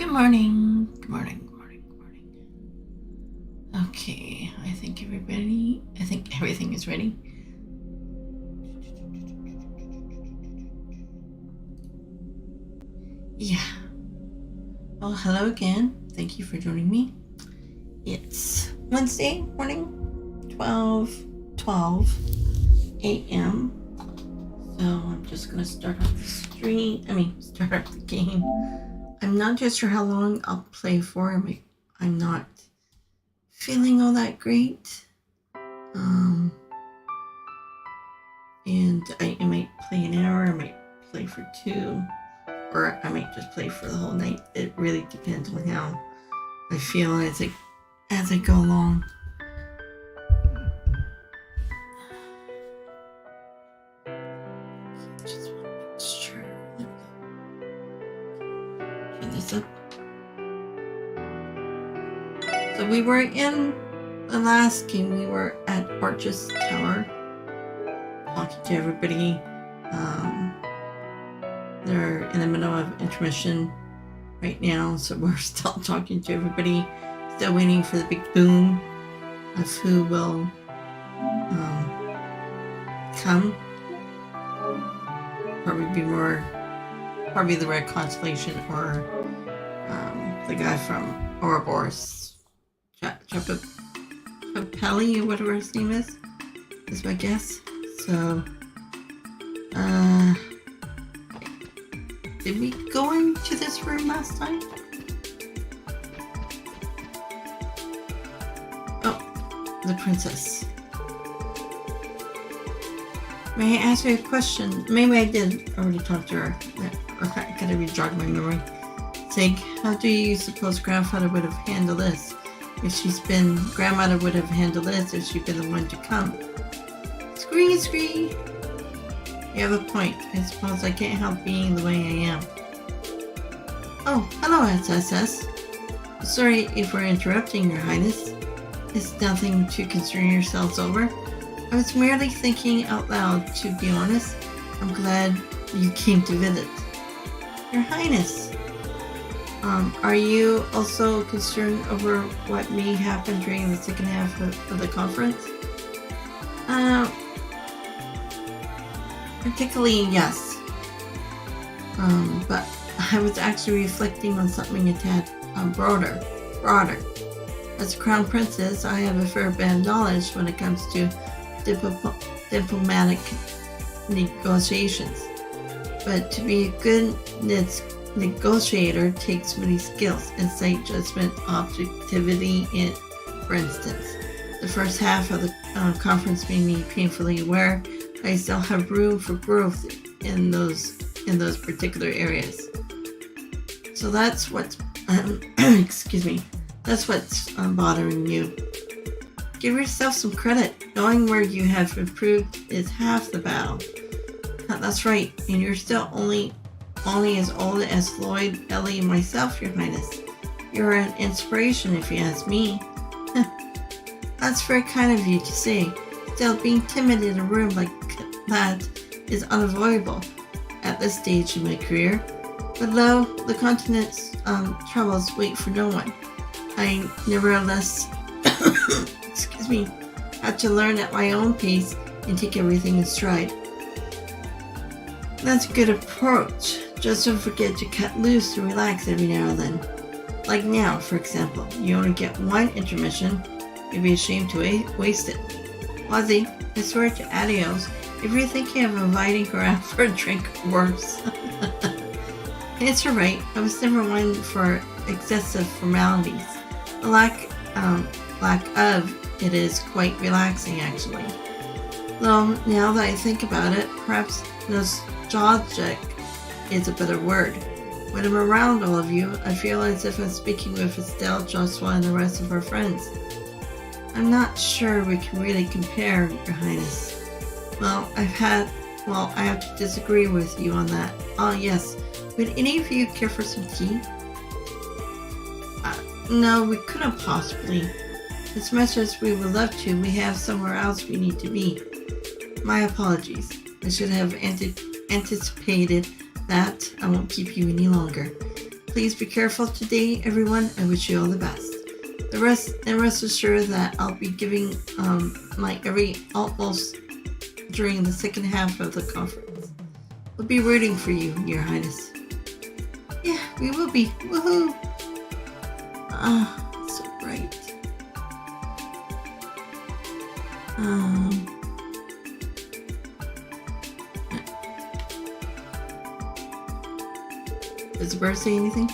Good morning. Good morning. Good morning. Good morning. Okay, I think everything is ready. Yeah. Well, hello again. Thank you for joining me. It's Wednesday morning, 12 a.m. So I'm just gonna start off the game. I'm not just sure how long I'll play for. I'm not feeling all that great. And I might play an hour, I might play for 2, or I might just play for the whole night. It really depends on how I feel as I go along. Just want to make sure. Turn this up. So we were in the last game. We were at Arches Tower, talking to everybody. They're in the middle of intermission right now, so we're still talking to everybody. Still waiting for the big boom of who will come. Probably the Red Constellation or the guy from Ouroboros, Chapelli, or whatever his name is my guess. So, did we go into this room last time? Oh, the princess. May I ask you a question? Maybe I did already talk to her. I gotta re-jog my memory. Sig, how do you suppose grandfather would have handled this? Grandmother would have handled this if she'd been the one to come. Scree! You have a point. I suppose I can't help being the way I am. Oh, hello, SSS. Sorry if we're interrupting, Your Highness. It's nothing to concern yourselves over. I was merely thinking out loud, to be honest. I'm glad you came to visit. Your Highness, are you also concerned over what may happen during the second half of the conference? Particularly, yes. But I was actually reflecting on something a tad broader. As Crown Princess, I have a fair bit of knowledge when it comes to diplomatic negotiations. But to be a good negotiator takes many skills: insight, judgment, objectivity, for instance. The first half of the conference made me painfully aware I still have room for growth in those particular areas. So that's what's that's what's bothering you. Give yourself some credit. Knowing where you have improved is half the battle. That's right, and you're still only as old as Lloyd, Ellie, and myself, Your Highness. You're an inspiration, if you ask me. That's very kind of you to say. Still, being timid in a room like that is unavoidable at this stage in my career. But lo, the continent's troubles wait for no one. I nevertheless had to learn at my own pace and take everything in stride. That's a good approach. Just don't forget to cut loose and relax every now and then. Like now, for example, you only get one intermission. You'd be ashamed to waste it. Ozzy, I swear to Adios, if you're thinking of inviting her out for a drink, worse. It's alright, I was never one for excessive formalities. The lack of it is quite relaxing, actually. Though, now that I think about it, perhaps nostalgic is a better word. When I'm around all of you, I feel as if I'm speaking with Estelle, Joshua, and the rest of our friends. I'm not sure we can really compare, Your Highness. Well, I have to disagree with you on that. Oh, yes. Would any of you care for some tea? No, we couldn't possibly. As much as we would love to, we have somewhere else we need to be. My apologies. I should have anticipated that. I won't keep you any longer. Please be careful today, everyone. I wish you all the best. Rest assured that I'll be giving my every utmost during the second half of the conference. We'll be rooting for you, Your Highness. Yeah, we will be. Woohoo! So bright. Does the bird say anything?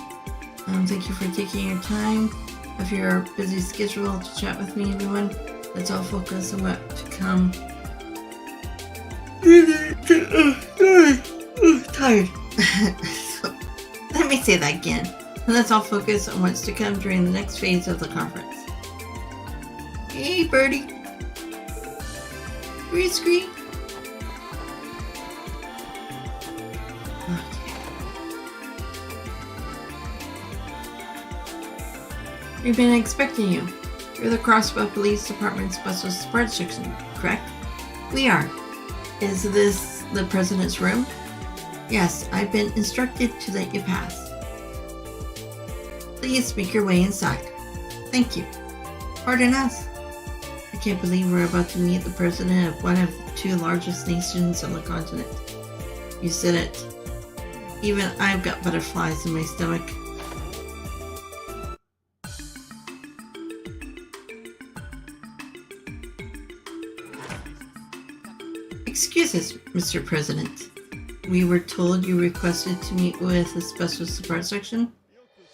Thank you for taking your time of your busy schedule to chat with me, everyone. Let's all focus on what to come. Tired. So, let me say that again. Let's all focus on what's to come during the next phase of the conference. Hey, birdie. Green screen. We've been expecting you. You're the Crossbell Police Department Special Support Section, correct? We are. Is this the President's room? Yes, I've been instructed to let you pass. Please make your way inside. Thank you. Pardon us. I can't believe we're about to meet the President of one of the two largest nations on the continent. You said it. Even I've got butterflies in my stomach. Excuse us, Mr. President. We were told you requested to meet with the Special Support Section.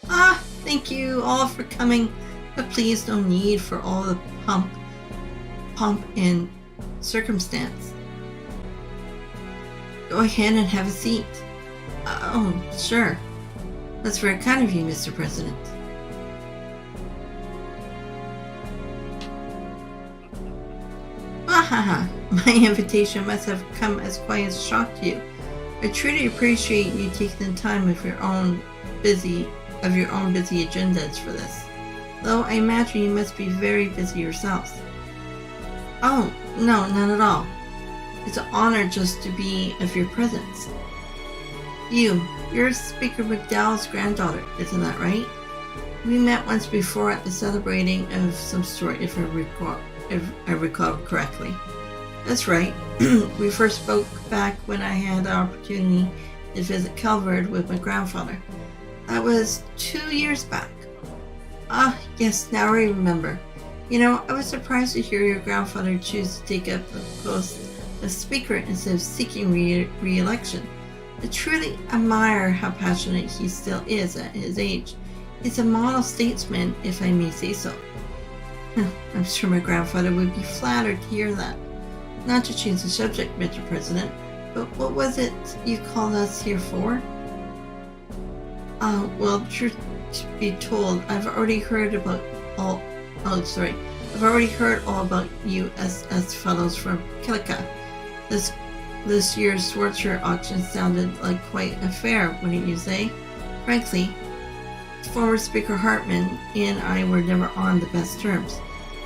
Thank you all for coming, but please no need for all the pomp and circumstance. Go ahead and have a seat. Oh, sure. That's very kind of you, Mr. President. My invitation must have come as quite a shock to you. I truly appreciate you taking the time of your own busy agendas for this. Though I imagine you must be very busy yourselves. Oh, no, not at all. It's an honor just to be of your presence. You're Speaker McDowell's granddaughter, isn't that right? We met once before at the celebrating of some sort, if I recall correctly. That's right. We first spoke back when I had the opportunity to visit Calvert with my grandfather. That was 2 years back. Yes, now I remember. I was surprised to hear your grandfather choose to take up the post of Speaker instead of seeking re-election. I truly admire how passionate he still is at his age. He's a model statesman, if I may say so. I'm sure my grandfather would be flattered to hear that. Not to change the subject, Mr. President, but what was it you called us here for? Well, truth to be told, I've already heard all about you as fellows from Kilika. This year's Schwarzer auction sounded like quite a fair, wouldn't you say? Frankly, former Speaker Hartman and I were never on the best terms.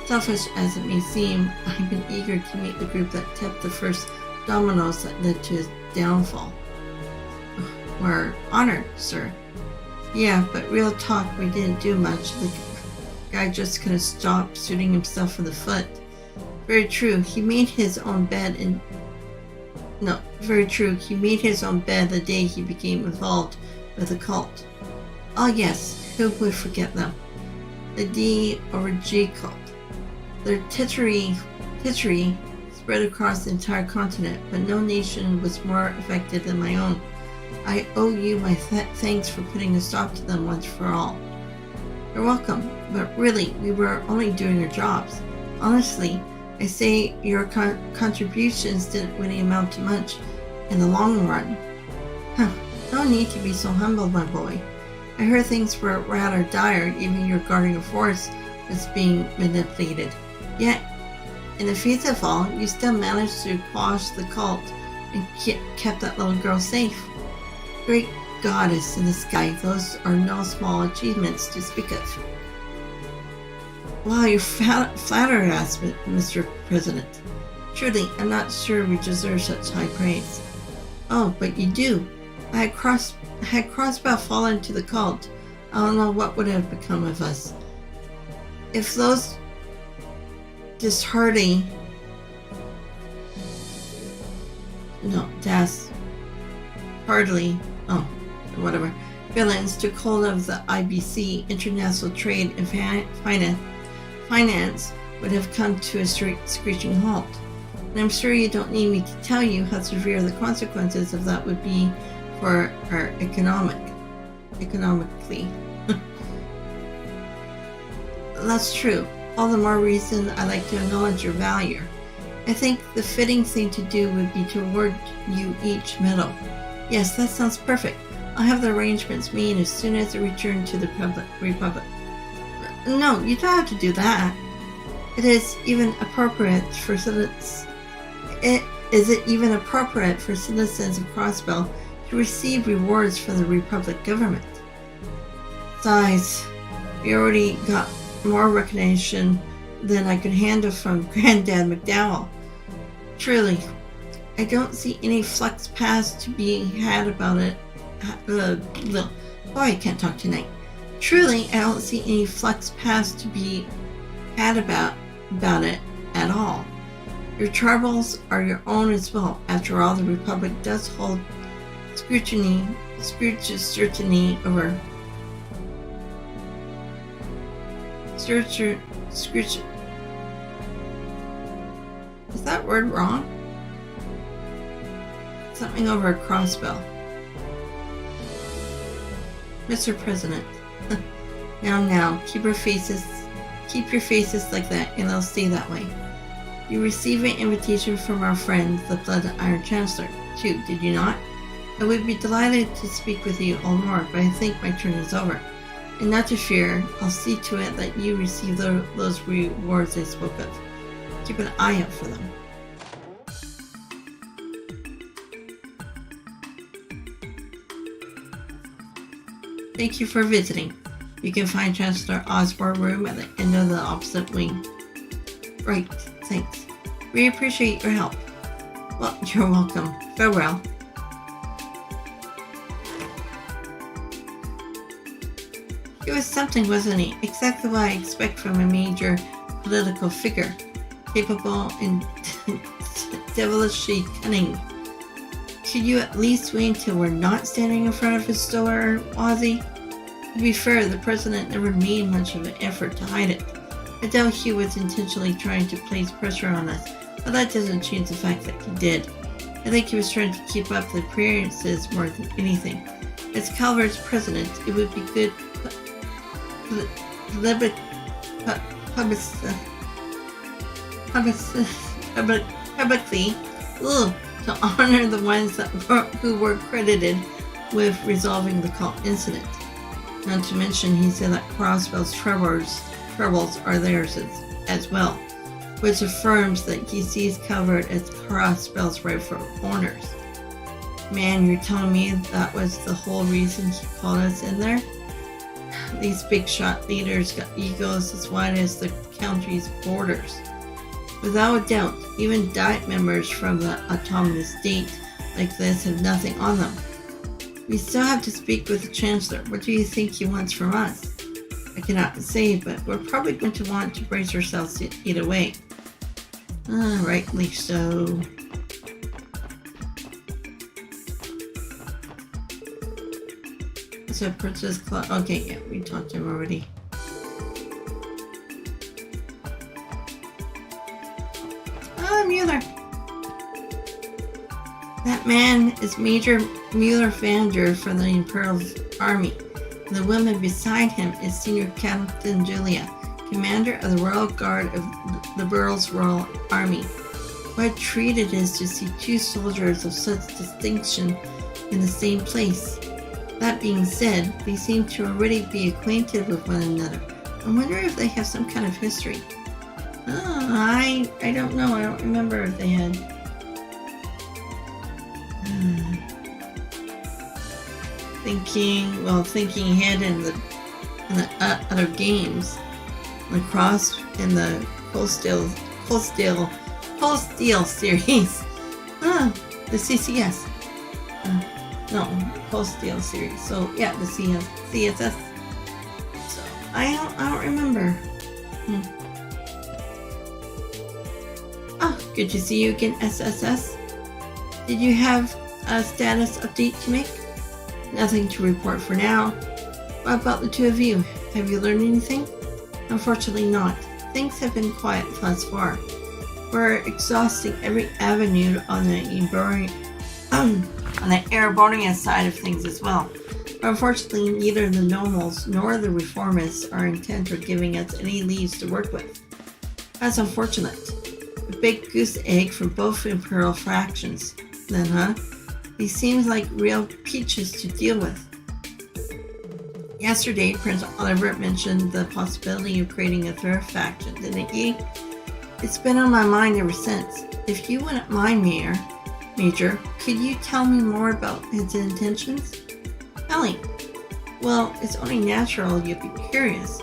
Selfish as it may seem, I've been eager to meet the group that tipped the first dominoes that led to his downfall. We're honored, sir. Yeah, but real talk, we didn't do much. The guy just couldn't stop shooting himself in the foot. Very true, he made his own bed the day he became involved with the cult. Oh yes, who would forget them? The D or G cult. Their tittery spread across the entire continent, but no nation was more affected than my own. I owe you my thanks for putting a stop to them once for all. You're welcome, but really, we were only doing our jobs. Honestly, I say your contributions didn't really amount to much in the long run. No need to be so humble, my boy. I heard things were rather dire, even your guardian force was being manipulated. Yet, in the face of all, you still managed to quash the cult and kept that little girl safe. Great goddess in the sky, those are no small achievements to speak of. Wow, you flatter us, Mr. President. Truly, I'm not sure we deserve such high praise. Oh, but you do. Had Crossbell fallen to the cult, I don't know what would have become of us. If those dastardly villains took hold of the IBC, International Trade and Finance, would have come to a screeching halt. And I'm sure you don't need me to tell you how severe the consequences of that would be for our economically. That's true. All the more reason I like to acknowledge your value. I think the fitting thing to do would be to award you each medal. Yes, that sounds perfect. I'll have the arrangements made as soon as I return to the Republic. No, you don't have to do that. Is it even appropriate for citizens of Crossbell to receive rewards from the Republic government? Besides, we already got more recognition than I could handle from Granddad McDowell. Truly, I don't see any flux past to be had about it. I can't talk tonight. Truly, I don't see any flux past to be had about it at all. Your troubles are your own as well. After all, the Republic does hold scrutiny over Is that word wrong? Something over Crossbell. Mr. President. Now, keep your faces like that, and they'll stay that way. You received an invitation from our friend, the Blood Iron Chancellor, too, did you not? I would be delighted to speak with you all more, but I think my turn is over. And not to fear, I'll see to it that you receive those rewards I spoke of. Keep an eye out for them. Thank you for visiting. You can find Chancellor Osborne's room at the end of the opposite wing. Right, thanks. We appreciate your help. Well, you're welcome. Farewell. He was something, wasn't he? Exactly what I expect from a major political figure. Capable and devilishly cunning. Could you at least wait until we're not standing in front of his store, Ozzy? To be fair, the president never made much of an effort to hide it. I doubt he was intentionally trying to place pressure on us, but that doesn't change the fact that he did. I think he was trying to keep up the appearances more than anything. As Calvert's president, it would be good publicly to honor the ones who were credited with resolving the cult incident. Not to mention, he said that Crossbell's troubles are theirs as well, which affirms that he sees Calvert as Crossbell's rightful owners. Man, you're telling me that was the whole reason he called us in there? These big shot leaders got egos as wide as the country's borders. Without a doubt, even Diet members from the autonomous state like this have nothing on them. We still have to speak with the Chancellor. What do you think he wants from us? I cannot say, but we're probably going to want to brace ourselves either way. Rightly so. So Princess Claude. Okay, yeah, we talked to him already. Mueller. That man is Major Mueller-Vander from the Imperial Army, and the woman beside him is Senior Captain Julia, Commander of the Royal Guard of the Burl's Royal Army. What a treat it is to see two soldiers of such distinction in the same place. That being said, they seem to already be acquainted with one another. I wonder if they have some kind of history. I don't know. I don't remember if they had. Thinking ahead in the other games, the Cold Steel series. The CCS. No, Postal series. So yeah, the CSS. So I don't remember. Oh, good to see you again, SSS. Did you have a status update to make? Nothing to report for now. What about the two of you? Have you learned anything? Unfortunately not. Things have been quiet thus far. We're exhausting every avenue on the Erebonian side of things as well. But unfortunately, neither the Nobles nor the Reformists are intent on giving us any leads to work with. That's unfortunate. A big goose egg for both Imperial factions, then, huh? These seem like real peaches to deal with. Yesterday, Prince Oliver mentioned the possibility of creating a third faction, didn't he? It's been on my mind ever since. If you wouldn't mind, Major, could you tell me more about his intentions? Ellie, well, it's only natural you'd be curious.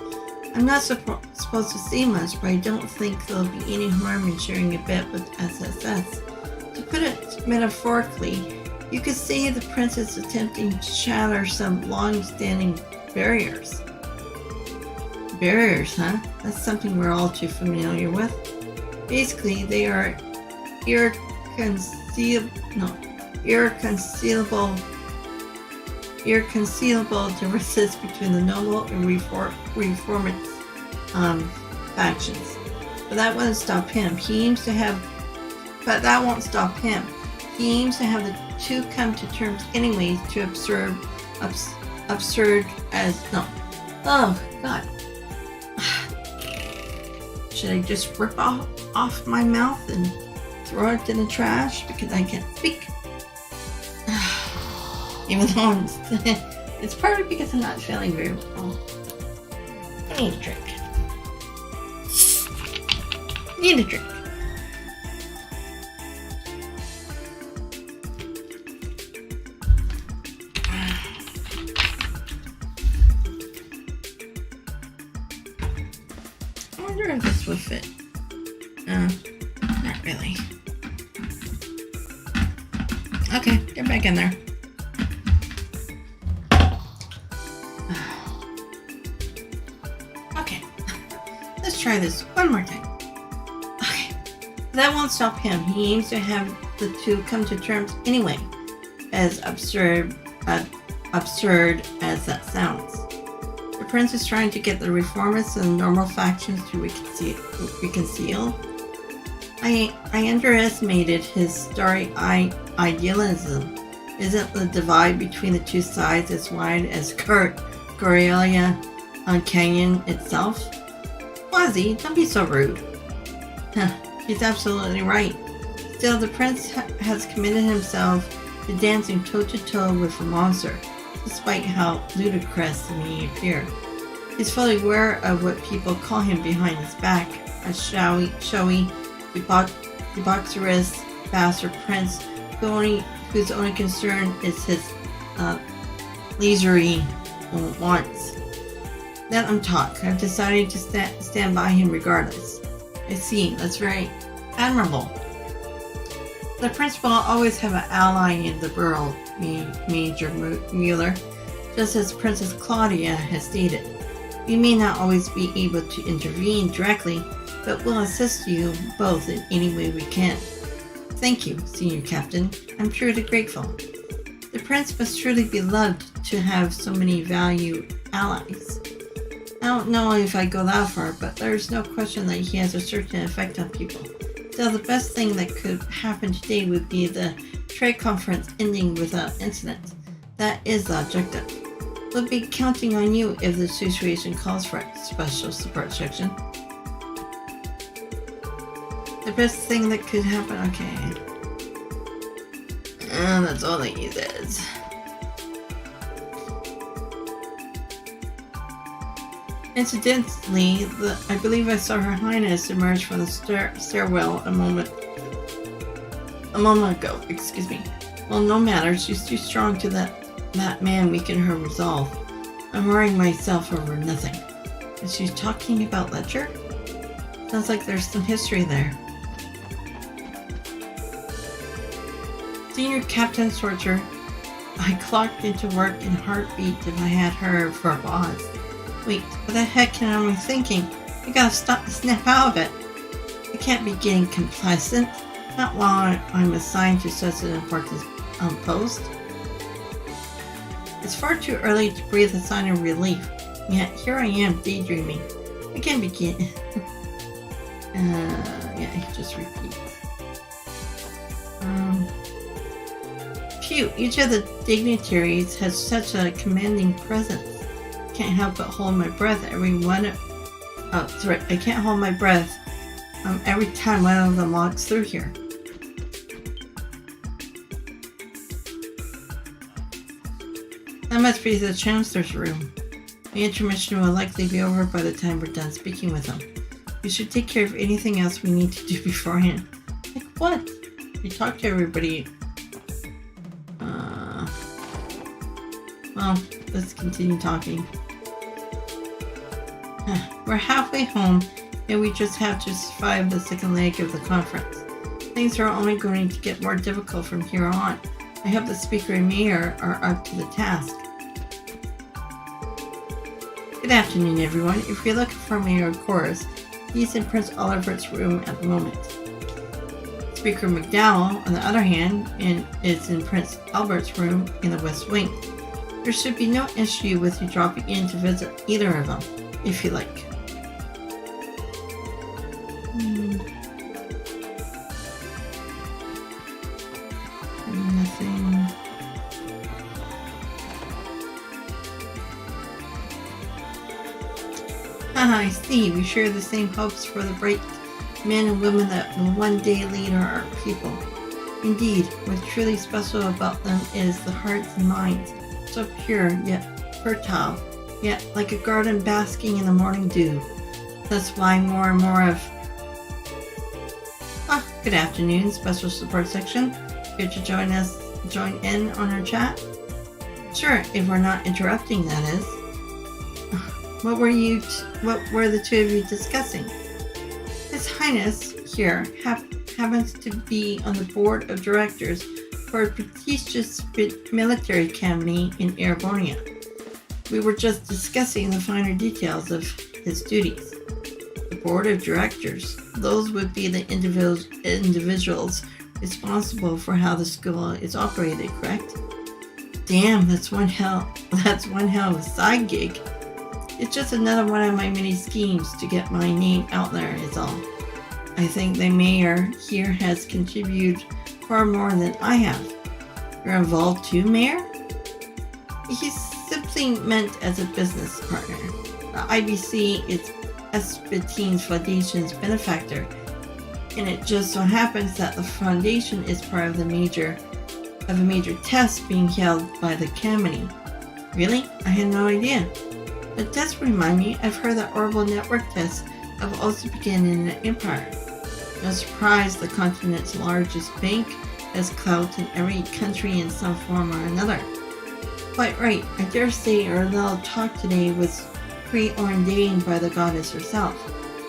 I'm not supposed to say much, but I don't think there'll be any harm in sharing a bit with SSS. To put it metaphorically, you could say the prince is attempting to shatter some long-standing barriers. Barriers, huh? That's something we're all too familiar with. Basically, they are irreconcilable differences between the noble and reformist factions. But that won't stop him. He aims to have the two come to terms anyways to absurd as no. Oh God. Should I just rip off my mouth and throw it in the trash because I can't speak? Even though it's probably because I'm not feeling very well. I need a drink. Need a drink. I wonder if this will fit. Not really. Okay, get back in there. Okay, let's try this one more time. Okay, that won't stop him. He aims to have the two come to terms anyway, as absurd as that sounds. The prince is trying to get the reformists and the normal factions to reconcile. I underestimated his starry idealism. Isn't the divide between the two sides as wide as Corellia Canyon itself? Wazzy, don't be so rude. He's absolutely right. Still, the prince has committed himself to dancing toe-to-toe with a monster, despite how ludicrous he may appear. He's fully aware of what people call him behind his back, a showy, debaucherous bastard prince whose only concern is his leisurely wants. Let him talk. I've decided to stand by him regardless. I see. That's very admirable. The prince will always have an ally in the borough, Major Mueller, just as Princess Claudia has stated. We may not always be able to intervene directly, but we'll assist you both in any way we can. Thank you, Senior Captain. I'm truly grateful. The prince must truly be loved to have so many valued allies. I don't know if I go that far, but there's no question that he has a certain effect on people. Still, the best thing that could happen today would be the trade conference ending without incident. That is the objective. We'll be counting on you if the situation calls for it, Special Support Section. The best thing that could happen, okay. That's all that he says. Incidentally, I believe I saw Her Highness emerge from the stairwell a moment ago. Excuse me. Well, no matter. She's too strong to that man weaken her resolve. I'm worrying myself over nothing. Is she talking about Ledger? Sounds like there's some history there. Senior Captain Sorcher, I clocked into work in heartbeat if I had her for a boss. Wait, what the heck am I thinking? I gotta snap out of it. I can't be getting complacent, not while I'm assigned to such an important post. It's far too early to breathe a sign of relief, yet here I am daydreaming. I can't begin. He just repeats. Phew, each of the dignitaries has such a commanding presence. Can't help but hold my breath I can't hold my breath every time one of them walks through here. That must be the Chancellor's room. The intermission will likely be over by the time we're done speaking with him. We should take care of anything else we need to do beforehand. Like what? We talk to everybody. Well, let's continue talking. We're halfway home, and we just have to survive the second leg of the conference. Things are only going to get more difficult from here on. I hope the speaker and mayor are up to the task. Good afternoon, everyone. If you're looking for Mayor Chorus, he's in Prince Oliver's room at the moment. Speaker McDowell, on the other hand, is in Prince Albert's room in the West Wing. There should be no issue with you dropping in to visit either of them, if you like. Nothing. I see. We share the same hopes for the bright men and women that will one day lead our people. Indeed, what's truly special about them is the hearts and minds, so pure yet fertile, yet like a garden basking in the morning dew. That's why more and more of... good afternoon, Special Support Section. Here to join in on our chat? Sure, if we're not interrupting, that is. What were the two of you discussing? His Highness here happens to be on the board of directors for a prestigious military academy in Airbornia. We were just discussing the finer details of his duties. The board of directors, those would be the individuals responsible for how the school is operated, correct? Damn, that's one hell of a side gig. It's just another one of my many schemes to get my name out there, is all. I think the mayor here has contributed far more than I have. You're involved too, Mayor? He's simply meant as a business partner. The IBC is Espen's Foundation's benefactor, and it just so happens that the foundation is part of a major test being held by the Academy. Really? I had no idea. It does remind me, I've heard that Orbital network tests have also begun in the Empire. No surprise the continent's largest bank has clout in every country in some form or another. Quite right, I dare say our little talk today was preordained by the goddess herself.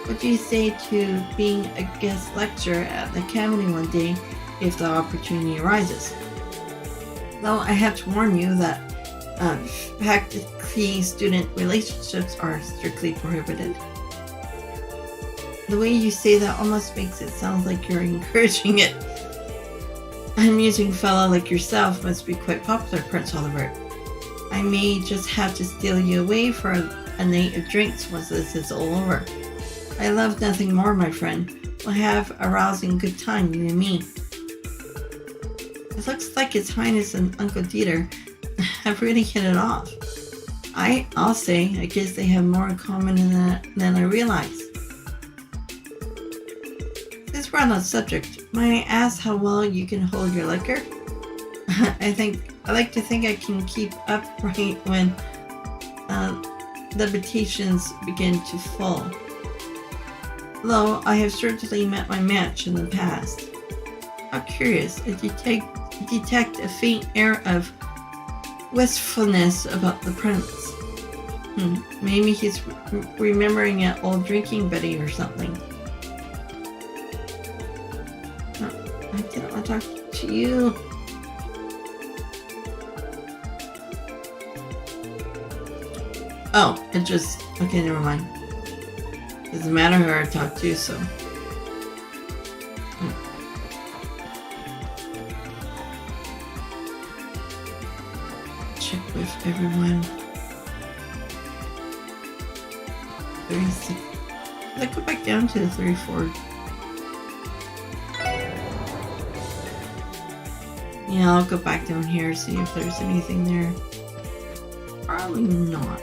What do you say to being a guest lecturer at the Academy one day if the opportunity arises? Though I have to warn you that faculty-student relationships are strictly prohibited. The way you say that almost makes it sound like you're encouraging it. An amusing fellow like yourself must be quite popular, Prince Oliver. I may just have to steal you away for a night of drinks once this is all over. I love nothing more, my friend. We'll have a rousing good time, you and me. It looks like His Highness and Uncle Dieter have really hit it off. I'll say, I guess they have more in common than I realize. Since we're on the subject, may I ask how well you can hold your liquor? I like to think I can keep up right when the invitations begin to fall. Though I have certainly met my match in the past. How curious, I detect a faint air of wistfulness about the prince. Maybe he's remembering an old drinking buddy or something. I didn't want to talk to you. Oh, it just... Okay, never mind. Doesn't matter who I talk to, so... Check with everyone. 36. Let's go back down to the 34. Yeah, I'll go back down here, see if there's anything there. Probably not.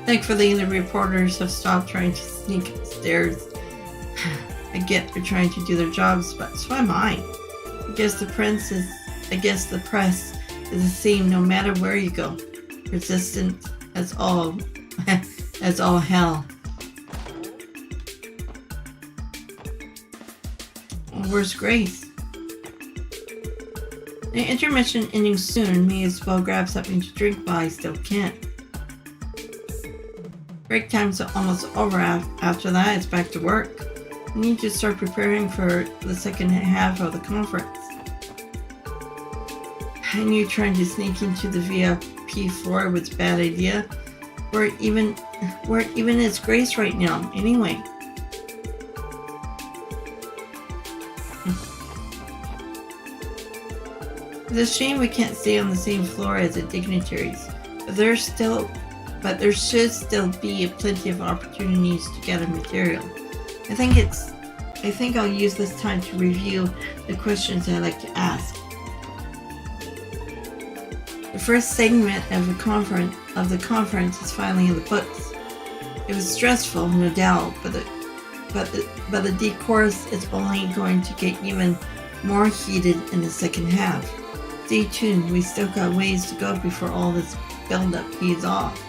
Thankfully, the reporters have stopped trying to sneak upstairs. I get they're trying to do their jobs, but so am I. I guess the press is the same no matter where you go. Resistant as all as all hell. Well, where's Grace? The intermission ending soon. May as well grab something to drink while I still can. Break time's almost over. After that, it's back to work. I need to start preparing for the second half of the conference. I knew trying to sneak into the VIP floor was a bad idea. Where even is Grace right now, anyway? It's a shame we can't stay on the same floor as the dignitaries, but there should still be plenty of opportunities to gather material. I think I'll use this time to review the questions I like to ask. The first segment of the conference is finally in the books. It was stressful, no doubt, but the discourse is only going to get even more heated in the second half. Stay tuned, we still got ways to go before all this build-up pays off.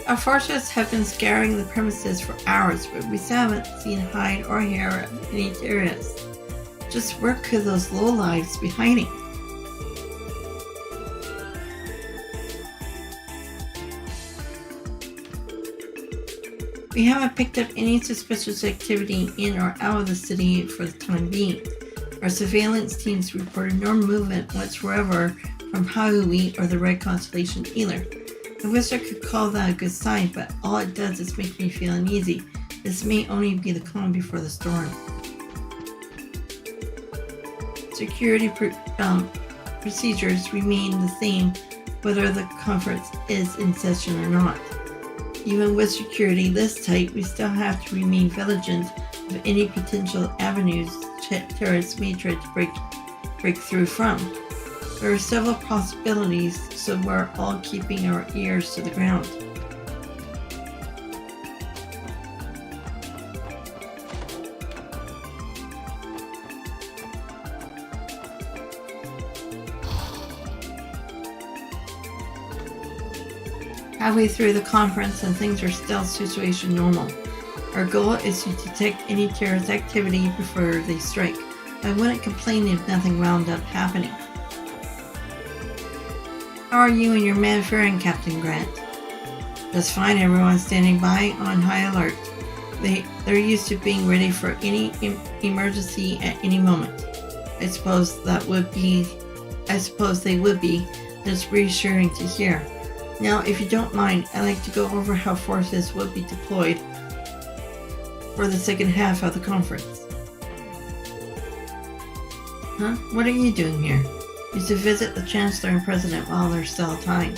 Our forces have been scouring the premises for hours, but we still haven't seen hide or hair of any terrorists. Just where could those lowlives be hiding? We haven't picked up any suspicious activity in or out of the city for the time being. Our surveillance teams reported no movement whatsoever from Haui or the Red Constellation either. I wish I could call that a good sign, but all it does is make me feel uneasy. This may only be the calm before the storm. Security procedures remain the same whether the conference is in session or not. Even with security this tight, we still have to remain vigilant of any potential avenues terrorists may try to break through from. There are several possibilities, so we're all keeping our ears to the ground. Halfway through the conference and things are still situation normal. Our goal is to detect any terrorist activity before they strike. I wouldn't complain if nothing wound up happening. How are you and your men faring, Captain Grant? Just fine, everyone's standing by on high alert. They're used to being ready for any emergency at any moment. I suppose they would be. It's reassuring to hear. Now, if you don't mind, I'd like to go over how forces would be deployed for the second half of the conference. Huh? What are you doing here? Is to visit the Chancellor and President while there's still time.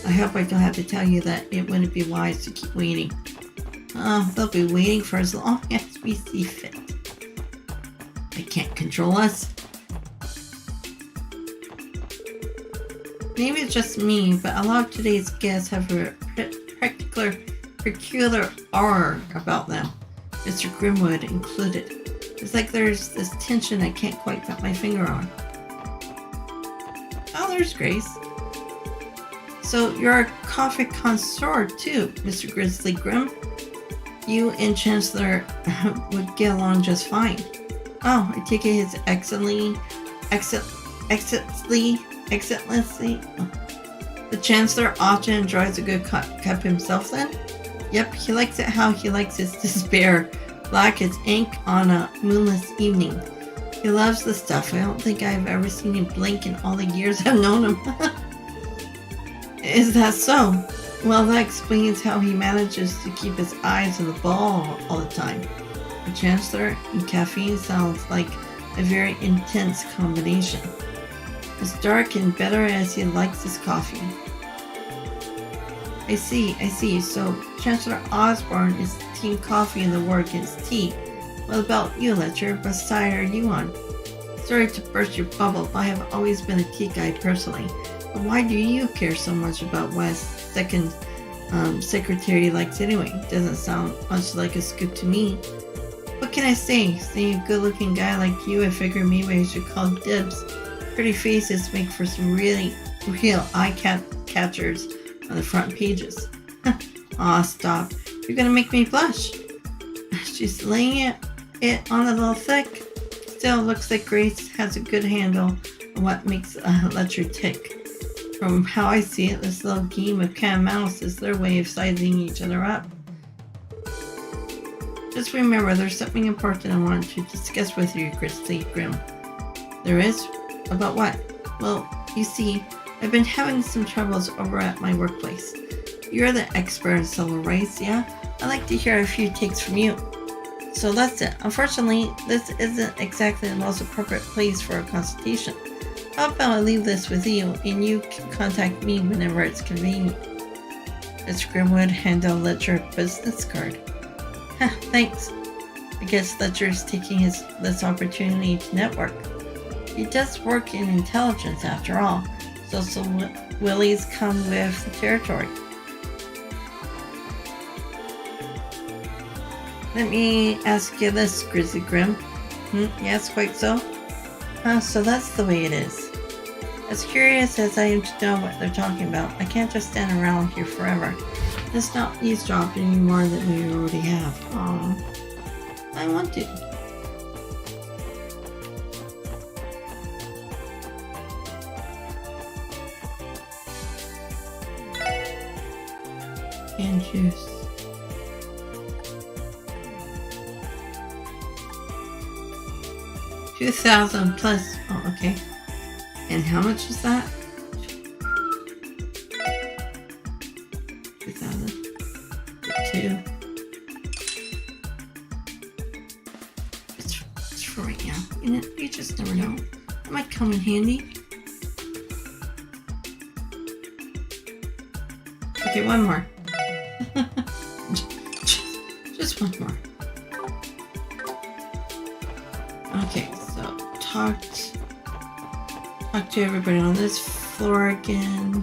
I hope I don't have to tell you that it wouldn't be wise to keep waiting. They'll be waiting for as long as we see fit. They can't control us. Maybe it's just me, but a lot of today's guests have a peculiar aura about them, Mr. Grimwood included. It's like there's this tension I can't quite put my finger on. Oh, there's Grace. So you're a coffee connoisseur too, Mr. Grizzly Grim. You and Chancellor would get along just fine. Oh, I take it his excellency The Chancellor often enjoys a good cup himself then? Yep, he likes it how he likes his despair, black as ink on a moonless evening. He loves the stuff. I don't think I've ever seen him blink in all the years I've known him. Is that so? Well, that explains how he manages to keep his eyes on the ball all the time. The Chancellor and caffeine sounds like a very intense combination. As dark and bitter as he likes his coffee. I see. So Chancellor Osborne is team coffee in the war against tea. What about you, Letcher? What side are you on? Sorry to burst your bubble, but I have always been a tea guy personally. But why do you care so much about what his second secretary likes anyway? Doesn't sound much like a scoop to me. What can I say? Seeing a good-looking guy like you, I figure maybe I should call dibs. Pretty faces make for some real eye-catchers on the front pages. Aw, stop. You're gonna make me blush. She's laying it on a little thick. Still, looks like Grace has a good handle on what makes Letcher tick. From how I see it, this little game of cat and mouse is their way of sizing each other up. Just remember, there's something important I wanted to discuss with you, Grizzly Grim. There is? About what? Well, you see, I've been having some troubles over at my workplace. You're the expert in civil rights, yeah? I'd like to hear a few takes from you. So that's it. Unfortunately, this isn't exactly the most appropriate place for a consultation. How about I leave this with you, and you can contact me whenever it's convenient. Miss Grimwood handed Letcher a business card. Thanks. I guess Letcher's taking this opportunity to network. He does work in intelligence after all, so some willies come with the territory. Let me ask you this, Grizzly Grim. Yes, quite so? So that's the way it is. As curious as I am to know what they're talking about, I can't just stand around here forever. Let's not eavesdrop any more than we already have. I want to. And juice. $2,000 plus. Oh, okay. And how much is that? 2,000. 2. It's for right now. You just never know. It might come in handy. Okay, one more. Just one more. Okay, so talk to everybody on this floor again.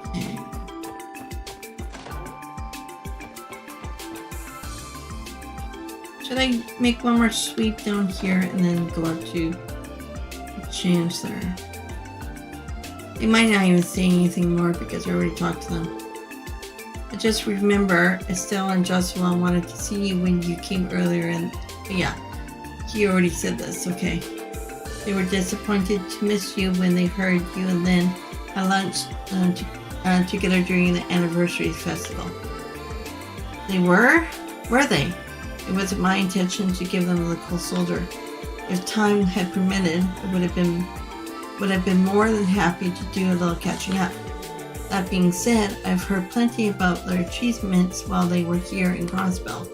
Okay. Should I make one more sweep down here and then go up to the Chancellor? They might not even say anything more because I already talked to them. But just remember, Estelle and Joshua wanted to see you when you came earlier, and yeah, he already said this, okay. They were disappointed to miss you when they heard you and Lynn had lunch together during the anniversary festival. They were? Were they? It wasn't my intention to give them the cold shoulder. If time had permitted, I would have been more than happy to do a little catching up. That being said, I've heard plenty about their achievements while they were here in Crossbell.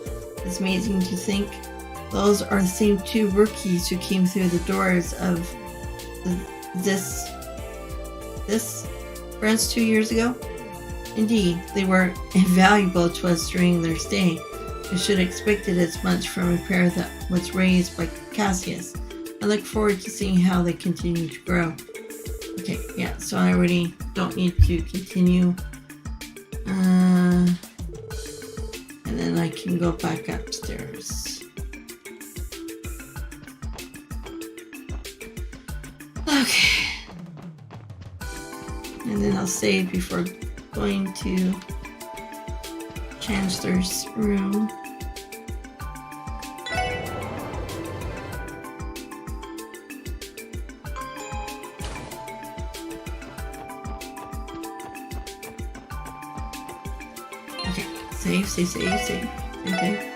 It's amazing to think those are the same 2 rookies who came through the doors of this branch 2 years ago. Indeed, they were invaluable to us during their stay. I should have expected as much from a pair that was raised by Cassius. I look forward to seeing how they continue to grow. Okay, yeah, so I already don't need to continue. And then I can go back upstairs. Okay. And then I'll save before going to Chancellor's room. Okay, save. Save. Okay.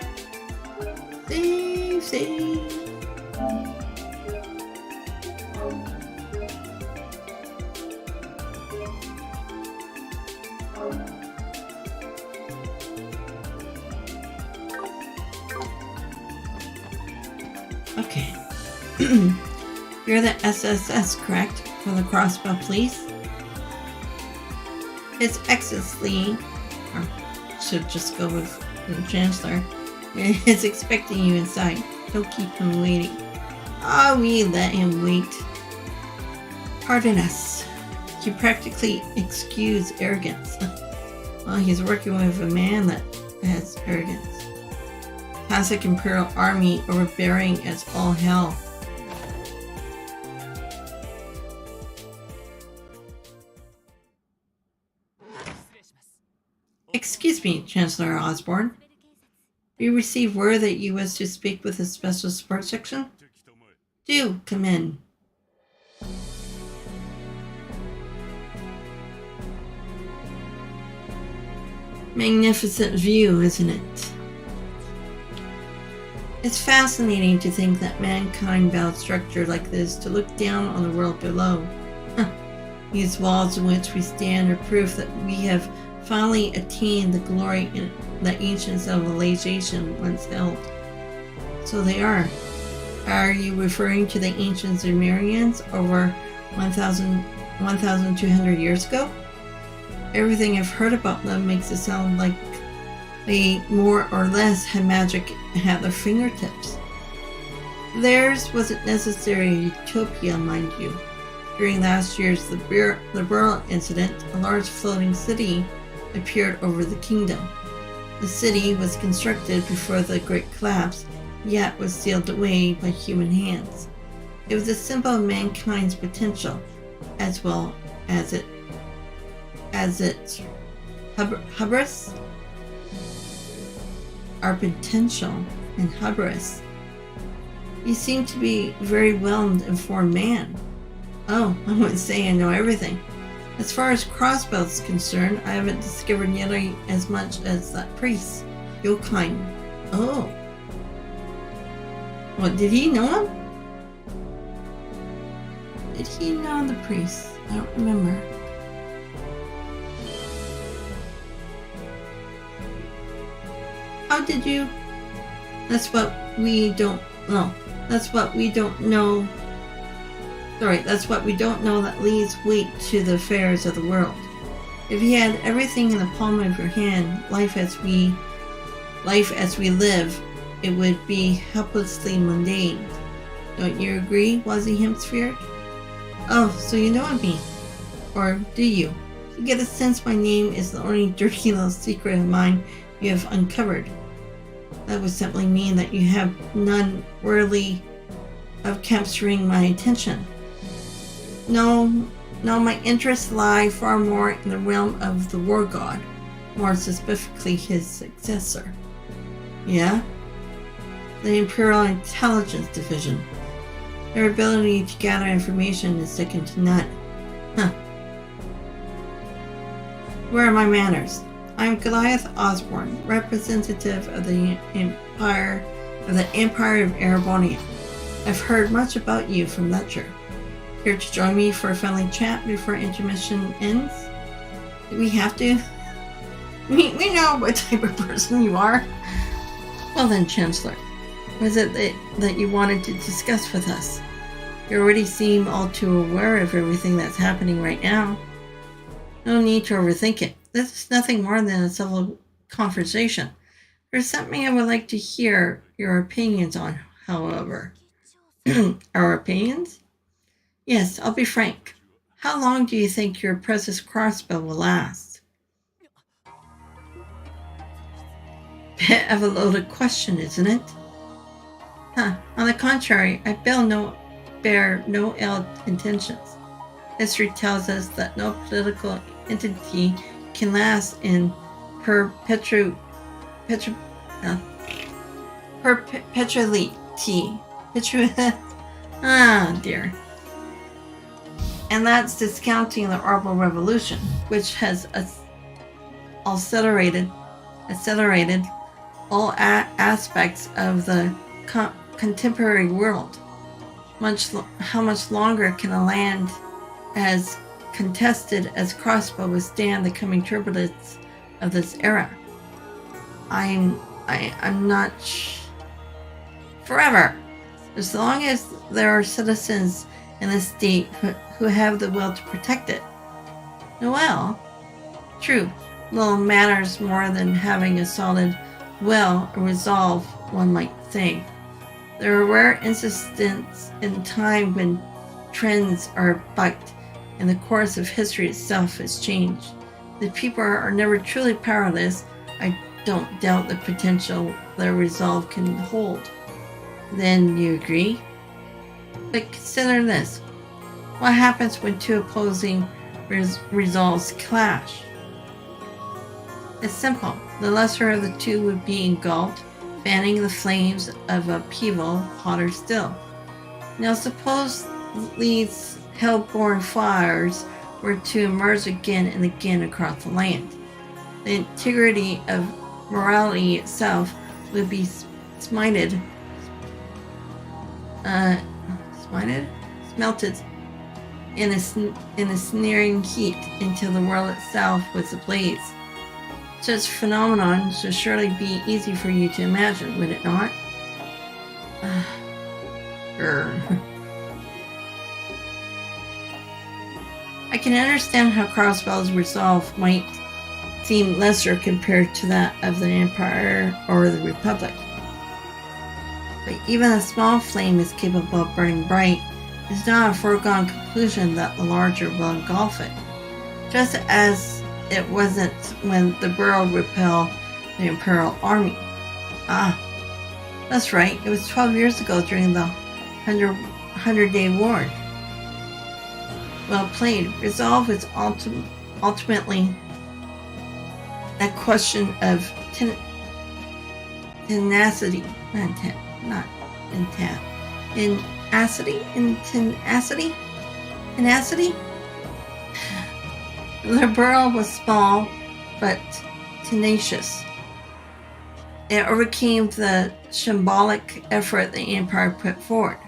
You're the SSS, correct? For the Crossbell Police? His Excellency, or should just go with the Chancellor, is expecting you inside. Don't keep him waiting. We let him wait. Pardon us. You practically excuse arrogance. Well, he's working with a man that has arrogance. Classic Imperial Army overbearing as all hell. Excuse me, Chancellor Osborne. We received word that you was to speak with the Special Support Section. Do come in. Magnificent view, isn't it? It's fascinating to think that mankind built structure like this to look down on the world below. These walls in which we stand are proof that we have finally attained the glory in the ancient civilization once held. So they are. Are you referring to the ancient Sumerians over 1,200 years ago? Everything I've heard about them makes it sound like they more or less had magic at their fingertips. Theirs wasn't necessarily a utopia, mind you. During last year's Liberal incident, a large floating city appeared over the kingdom. The city was constructed before the Great Collapse, yet was sealed away by human hands. It was a symbol of mankind's potential, as well as its hubris. Our potential and hubris. You seem to be a very well-informed man. Oh, I wouldn't say I know everything. As far as Crossbell is concerned, I haven't discovered nearly as much as that priest, Yokine. Oh. What, did he know him? Did he know the priest? I don't remember. How did you? That's what we don't know. That's what we don't know. Sorry, that's what we don't know that leads weight to the affairs of the world. If you had everything in the palm of your hand, life as we live, it would be helplessly mundane. Don't you agree, Wazzy Hemisphere? Oh, so you know me. Or do you? You get a sense my name is the only dirty little secret of mine you have uncovered. That would simply mean that you have none worthy of capturing my attention. No, my interests lie far more in the realm of the war god, more specifically his successor. Yeah? The Imperial Intelligence Division. Their ability to gather information is second to none. Where are my manners? I am Goliath Osborne, representative of the Empire of Erebonian. I've heard much about you from Ledger. Here to join me for a friendly chat before intermission ends? Do we have to? We know what type of person you are. Well then, Chancellor, what is it that you wanted to discuss with us? You already seem all too aware of everything that's happening right now. No need to overthink it. This is nothing more than a civil conversation. There's something I would like to hear your opinions on, however. Our opinions? Yes, I'll be frank. How long do you think your precious crossbow will last? Bit of a loaded question, isn't it? On the contrary, I bear no ill intentions. History tells us that no political entity can last in perpetuity. Dear. And that's discounting the Arbor Revolution, which has accelerated accelerated all aspects of the contemporary world. How much longer can a land as contested as Crossbell withstand the coming turbulence of this era? I'm not forever. As long as there are citizens in the state who have the will to protect it. Well, true, little matters more than having a solid will or resolve, one might say. There are rare instances in time when trends are bucked and the course of history itself has changed. The people are never truly powerless. I don't doubt the potential their resolve can hold. Then you agree? But consider this. What happens when two opposing resolves clash? It's simple. The lesser of the two would be engulfed, fanning the flames of upheaval hotter still. Now suppose these hell-born fires were to emerge again and again across the land. The integrity of morality itself would be smelted in a sneering heat until the world itself was ablaze. Such phenomenon should surely be easy for you to imagine, would it not? I can understand how Crossbell's resolve might seem lesser compared to that of the Empire or the Republic. But even a small flame is capable of burning bright. It's not a foregone conclusion that the larger will engulf it. Just as it wasn't when the world repelled the Imperial Army. That's right, it was 12 years ago during the 100-Day War. Well played. Resolve is ultimately a question of tenacity. Tenacity? The world was small, but tenacious. It overcame the symbolic effort the Empire put forward.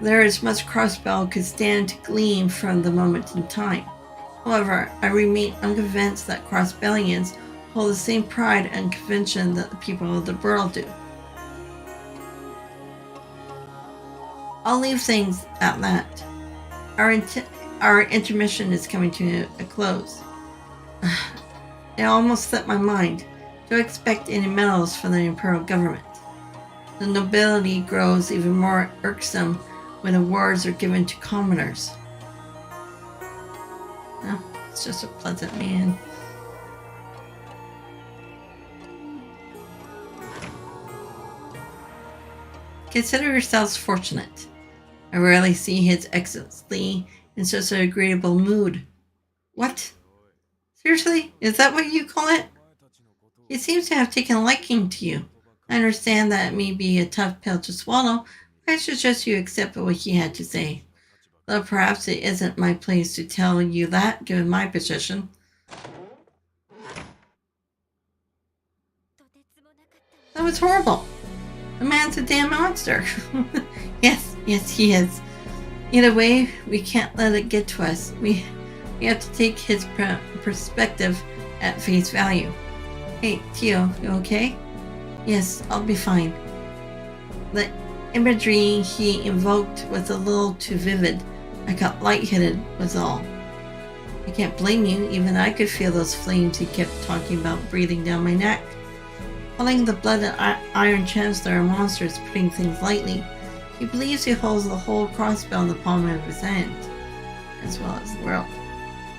There is much Crossbell could stand to glean from the moment in time. However, I remain unconvinced that Crossbellians hold the same pride and conviction that the people of the world do. I'll leave things at that. Our intermission is coming to a close. It almost slipped my mind. Don't expect any medals from the Imperial government. The nobility grows even more irksome when awards are given to commoners. No, it's just a pleasant man. Consider yourselves fortunate. I rarely see His Excellency in such an agreeable mood. What? Seriously? Is that what you call it? He seems to have taken a liking to you. I understand that it may be a tough pill to swallow, but I suggest you accept what he had to say. Though perhaps it isn't my place to tell you that, given my position. That was horrible. The man's a damn monster. Yes, he is. Either way, we can't let it get to us. We have to take his perspective at face value. Hey, Tio, you okay? Yes, I'll be fine. The imagery he invoked was a little too vivid. I got lightheaded, was all. I can't blame you. Even I could feel those flames he kept talking about breathing down my neck. Calling the blooded Iron Chancellor a monster is putting things lightly. He believes he holds the whole Crossbell in the palm of his hand, as well as the world.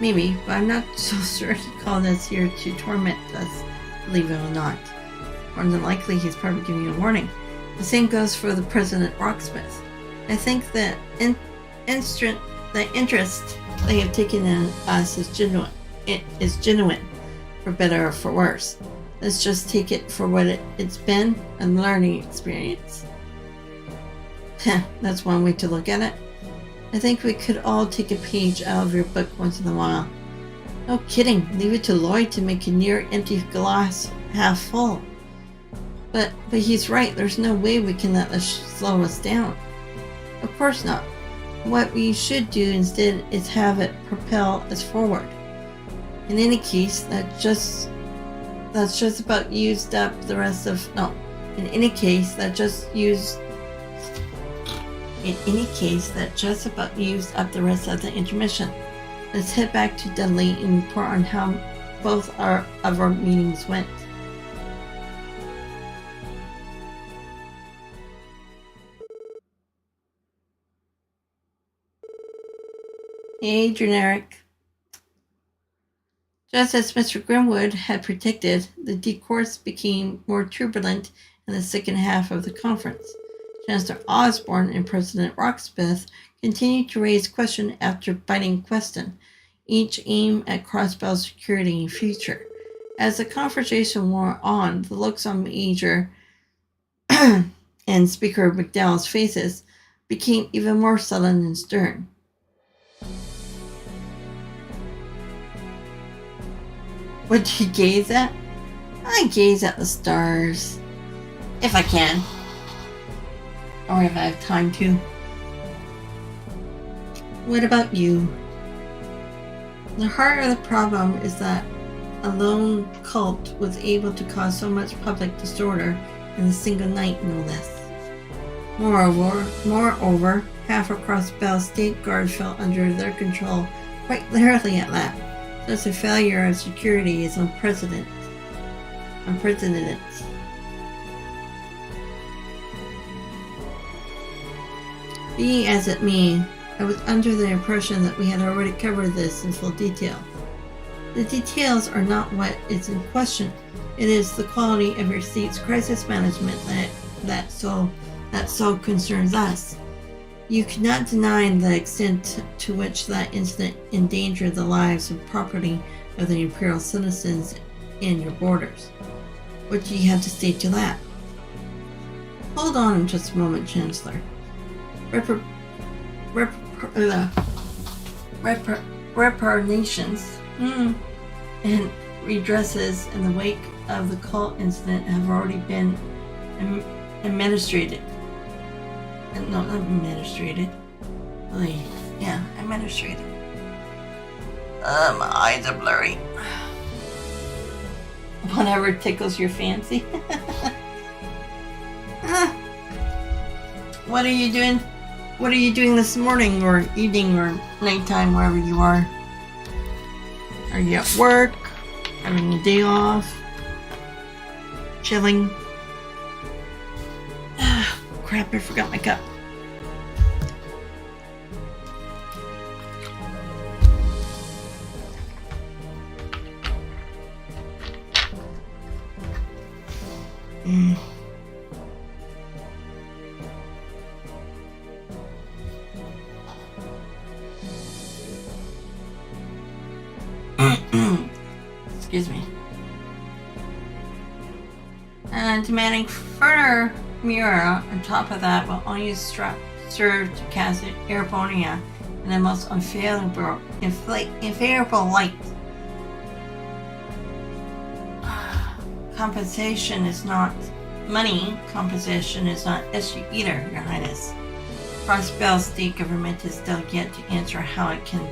Maybe, but I'm not so sure he called us here to torment us, believe it or not. More than likely, he's probably giving you a warning. The same goes for the President Rocksmith. I think that the interest they have taken in us is genuine. It is genuine, for better or for worse. Let's just take it for what it's been, a learning experience. That's one way to look at it. I think we could all take a page out of your book once in a while. No kidding, leave it to Lloyd to make a near-empty glass half full. But he's right. There's no way we can let this slow us down. Of course not. What we should do instead is have it propel us forward. In any case, that's just about used up the rest of In any case, that just about used up the rest of the intermission. Let's head back to Dudley and report on how both of our meetings went. Hey, generic. Just as Mr. Grimwood had predicted, the discourse became more turbulent in the second half of the conference. Chancellor Osborne and President Rocksmith continued to raise question after biting question, each aimed at Crossbell's security and future. As the conversation wore on, the looks on Major and Speaker McDowell's faces became even more sullen and stern. What do you gaze at? I gaze at the stars. If I can. Or if I have time to. What about you? The heart of the problem is that a lone cult was able to cause so much public disorder in a single night, no less. Moreover, half of Crossbell State Guard fell under their control quite literally at that. Such a failure of security is unprecedented. Be as it may, I was under the impression that we had already covered this in full detail. The details are not what is in question. It is the quality of your state's crisis management that so concerns us. You cannot deny the extent to which that incident endangered the lives and property of the Imperial citizens in your borders. What do you have to say to that? Hold on just a moment, Chancellor. Reparations and redresses in the wake of the cult incident have already been administrated. No, not administrated. Administrated. My eyes are blurry. Whatever tickles your fancy. What are you doing? What are you doing this morning or evening or nighttime, wherever you are? Are you at work? Having a day off? Chilling? Crap, I forgot my cup. Excuse me. And demanding further Mura on top of that will only serve to cast Erabonia in the most unfavorable light. Compensation is not money. Compensation is not issue either, Your Highness. Crossbell State Government is still yet to answer how it can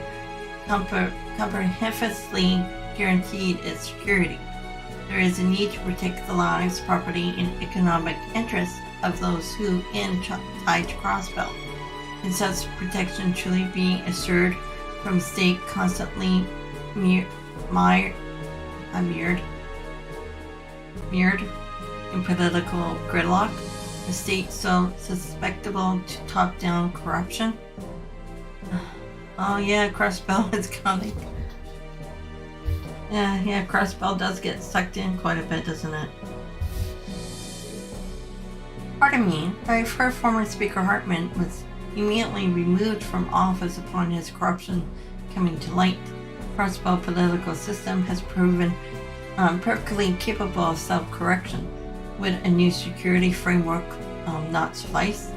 comprehensively guarantee its security. There is a need to protect the lives, property, and economic interests of those who tied to Crossbell. Can such protection truly be assured from a state constantly mired in political gridlock? A state so susceptible to top-down corruption? Oh yeah, Crossbell is coming. Yeah, Crossbell does get sucked in quite a bit, doesn't it? Pardon me, I've heard former Speaker Hartman was immediately removed from office upon his corruption coming to light. Crossbell political system has proven perfectly capable of self-correction. Would a new security framework not suffice?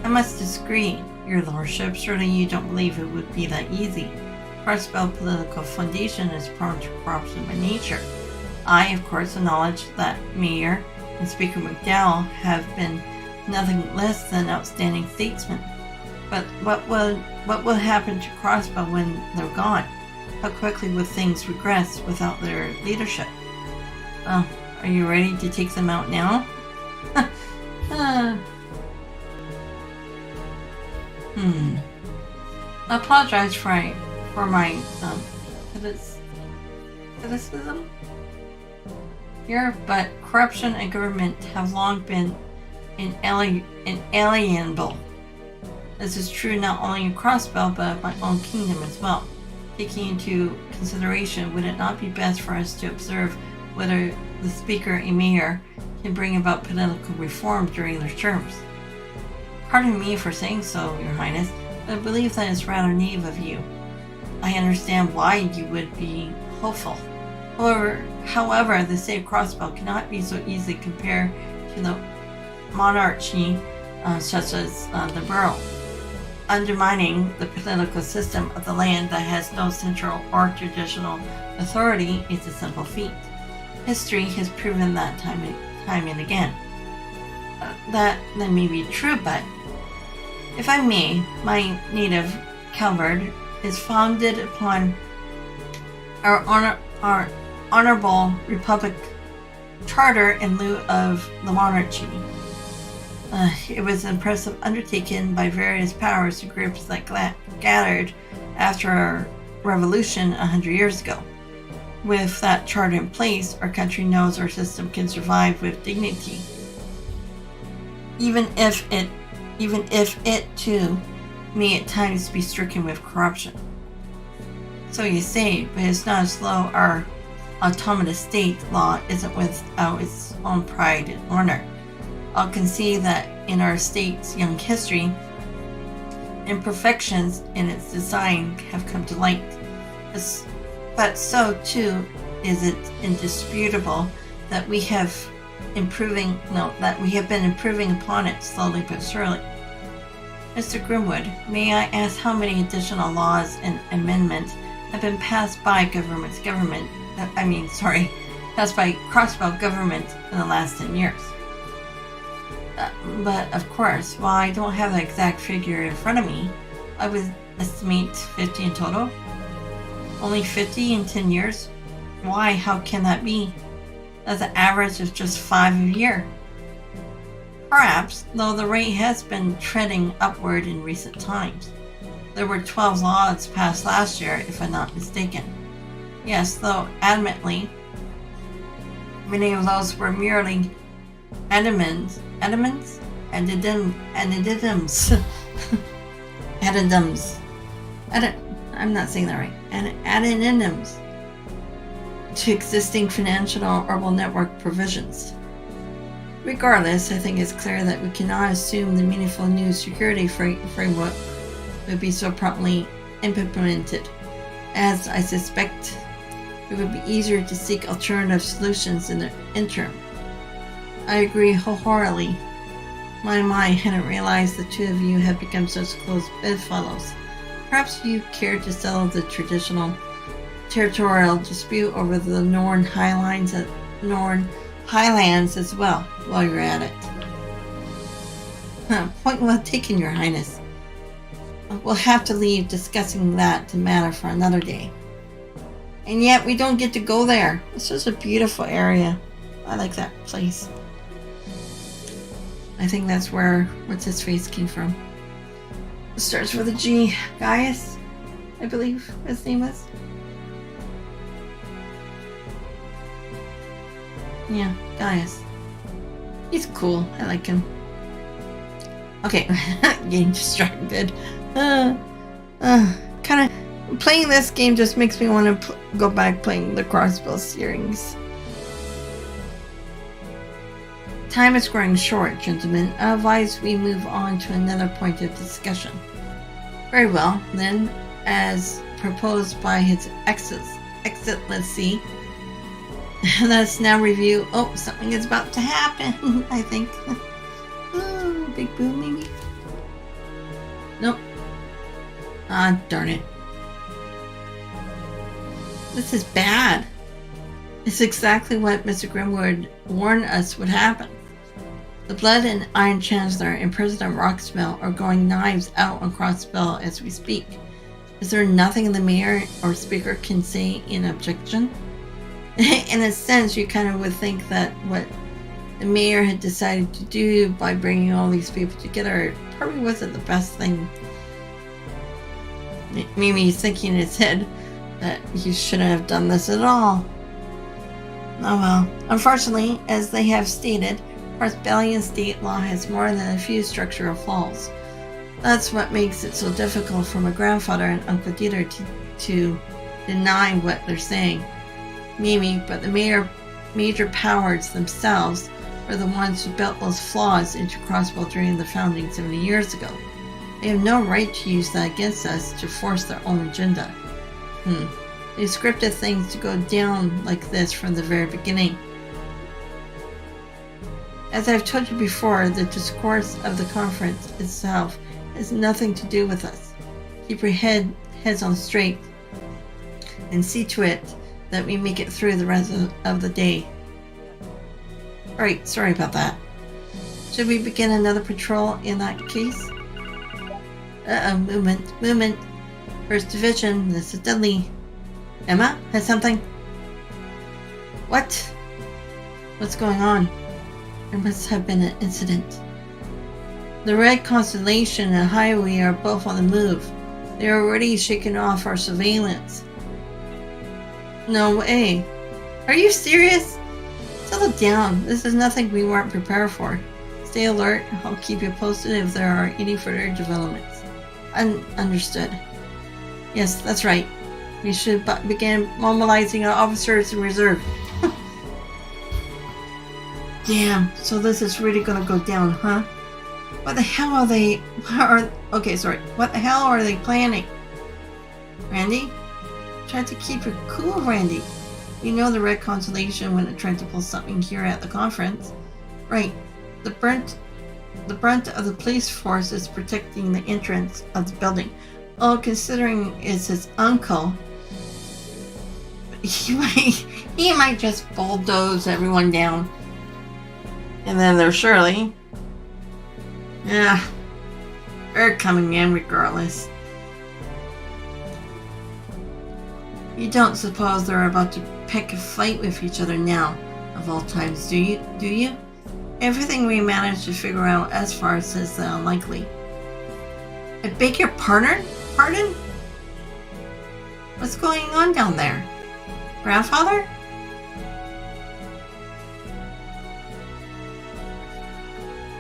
I must disagree, Your Lordship. Surely you don't believe it would be that easy. Crossbell political foundation is prone to corruption by nature. I, of course, acknowledge that Mayor and Speaker McDowell have been nothing less than outstanding statesmen. But what will happen to Crossbell when they're gone? How quickly will things regress without their leadership? Oh, are you ready to take them out now? I apologize for my criticism here, but corruption and government have long been inalienable. This is true not only in Crossbell, but my own kingdom as well. Taking into consideration, would it not be best for us to observe whether the Speaker and Mayor can bring about political reform during their terms? Pardon me for saying so, Your Highness, but I believe that is rather naive of you. I understand why you would be hopeful. However, the state of Crossbell cannot be so easily compared to the monarchy such as the borough. Undermining the political system of the land that has no central or traditional authority is a simple feat. History has proven that time and again. That may be true, but if I may, my native Calvard is founded upon our honorable republic charter in lieu of the monarchy. It was an impressive undertaking by various powers and groups that gathered after our revolution 100 years ago. With that charter in place, our country knows our system can survive with dignity, even if it too may at times be stricken with corruption. So you say, but it's not as though our autonomous state law isn't without its own pride and honor. I'll concede that in our state's young history, imperfections in its design have come to light. But so too is it indisputable that we have been improving upon it slowly but surely. Mr. Grimwood, may I ask how many additional laws and amendments have been passed by passed by Crossbell government in the last 10 years? But of course, while I don't have the exact figure in front of me, I would estimate 50 in total. Only 50 in 10 years? Why, how can that be? That's an average of just 5 a year. Perhaps, though the rate has been trending upward in recent times. There were 12 laws passed last year, if I'm not mistaken. Yes, though admittedly, many of those were merely addendums. I'm not saying that right. Addendums to existing financial or urban network provisions. Regardless, I think it's clear that we cannot assume the meaningful new security framework would be so promptly implemented, as I suspect it would be easier to seek alternative solutions in the interim. I agree wholeheartedly. My hadn't realized the two of you have become such close bedfellows. Perhaps you care to settle the traditional territorial dispute over the Norn Highlands as well while you're at it. Point well taken, Your Highness. We'll have to leave discussing that matter for another day. And yet we don't get to go there. It's just a beautiful area. I like that place. I think that's where what's his face came from. It starts with a G. Gaius, I believe his name was. Yeah, Gaius. He's cool. I like him. Okay, getting distracted. Kind of playing this game just makes me want to go back playing the Crossbell series. Time is growing short, gentlemen. I advise we move on to another point of discussion. Very well, then, as proposed by His Excellency, let's now review. Oh, something is about to happen, I think. Oh, big boom, maybe? Nope. Ah, darn it. This is bad. It's exactly what Mr. Grimwood warned us would happen. The Blood and Iron Chancellor and President Roxbell are going knives out on Crossbell as we speak. Is there nothing the mayor or speaker can say in objection? In a sense, you kind of would think that what the mayor had decided to do by bringing all these people together probably wasn't the best thing. Maybe he's thinking in his head that he shouldn't have done this at all. Oh well. Unfortunately, as they have stated, Crossbellian state law has more than a few structural flaws. That's what makes it so difficult for my grandfather and Uncle Dieter to deny what they're saying. Maybe, but the major powers themselves are the ones who built those flaws into Crossbell during the founding 70 years ago. They have no right to use that against us to force their own agenda. They scripted things to go down like this from the very beginning. As I've told you before, the discourse of the conference itself has nothing to do with us. Keep your heads on straight and see to it that we make it through the rest of the day. Alright, sorry about that. Should we begin another patrol in that case? Movement. First Division, this is Dudley. Emma, has something? What? What's going on? There must have been an incident. The Red Constellation and Highway are both on the move. They are already shaking off our surveillance. No way. Are you serious? Settle down. This is nothing we weren't prepared for. Stay alert. I'll keep you posted if there are any further developments. Understood. Yes, that's right. We should begin mobilizing our officers in reserve. Damn, so this is really gonna go down, huh? What the hell are they... What the hell are they planning? Randy? Try to keep it cool, Randy. You know the Red Constellation when it tried to pull something here at the conference. Right. The brunt of the police force is protecting the entrance of the building. Oh, considering it's his uncle, he might just bulldoze everyone down. And then there's Shirley. Yeah, they're coming in regardless. You don't suppose they're about to pick a fight with each other now, of all times, do you? Everything we managed to figure out as far says the unlikely. I beg your pardon? What's going on down there? Grandfather?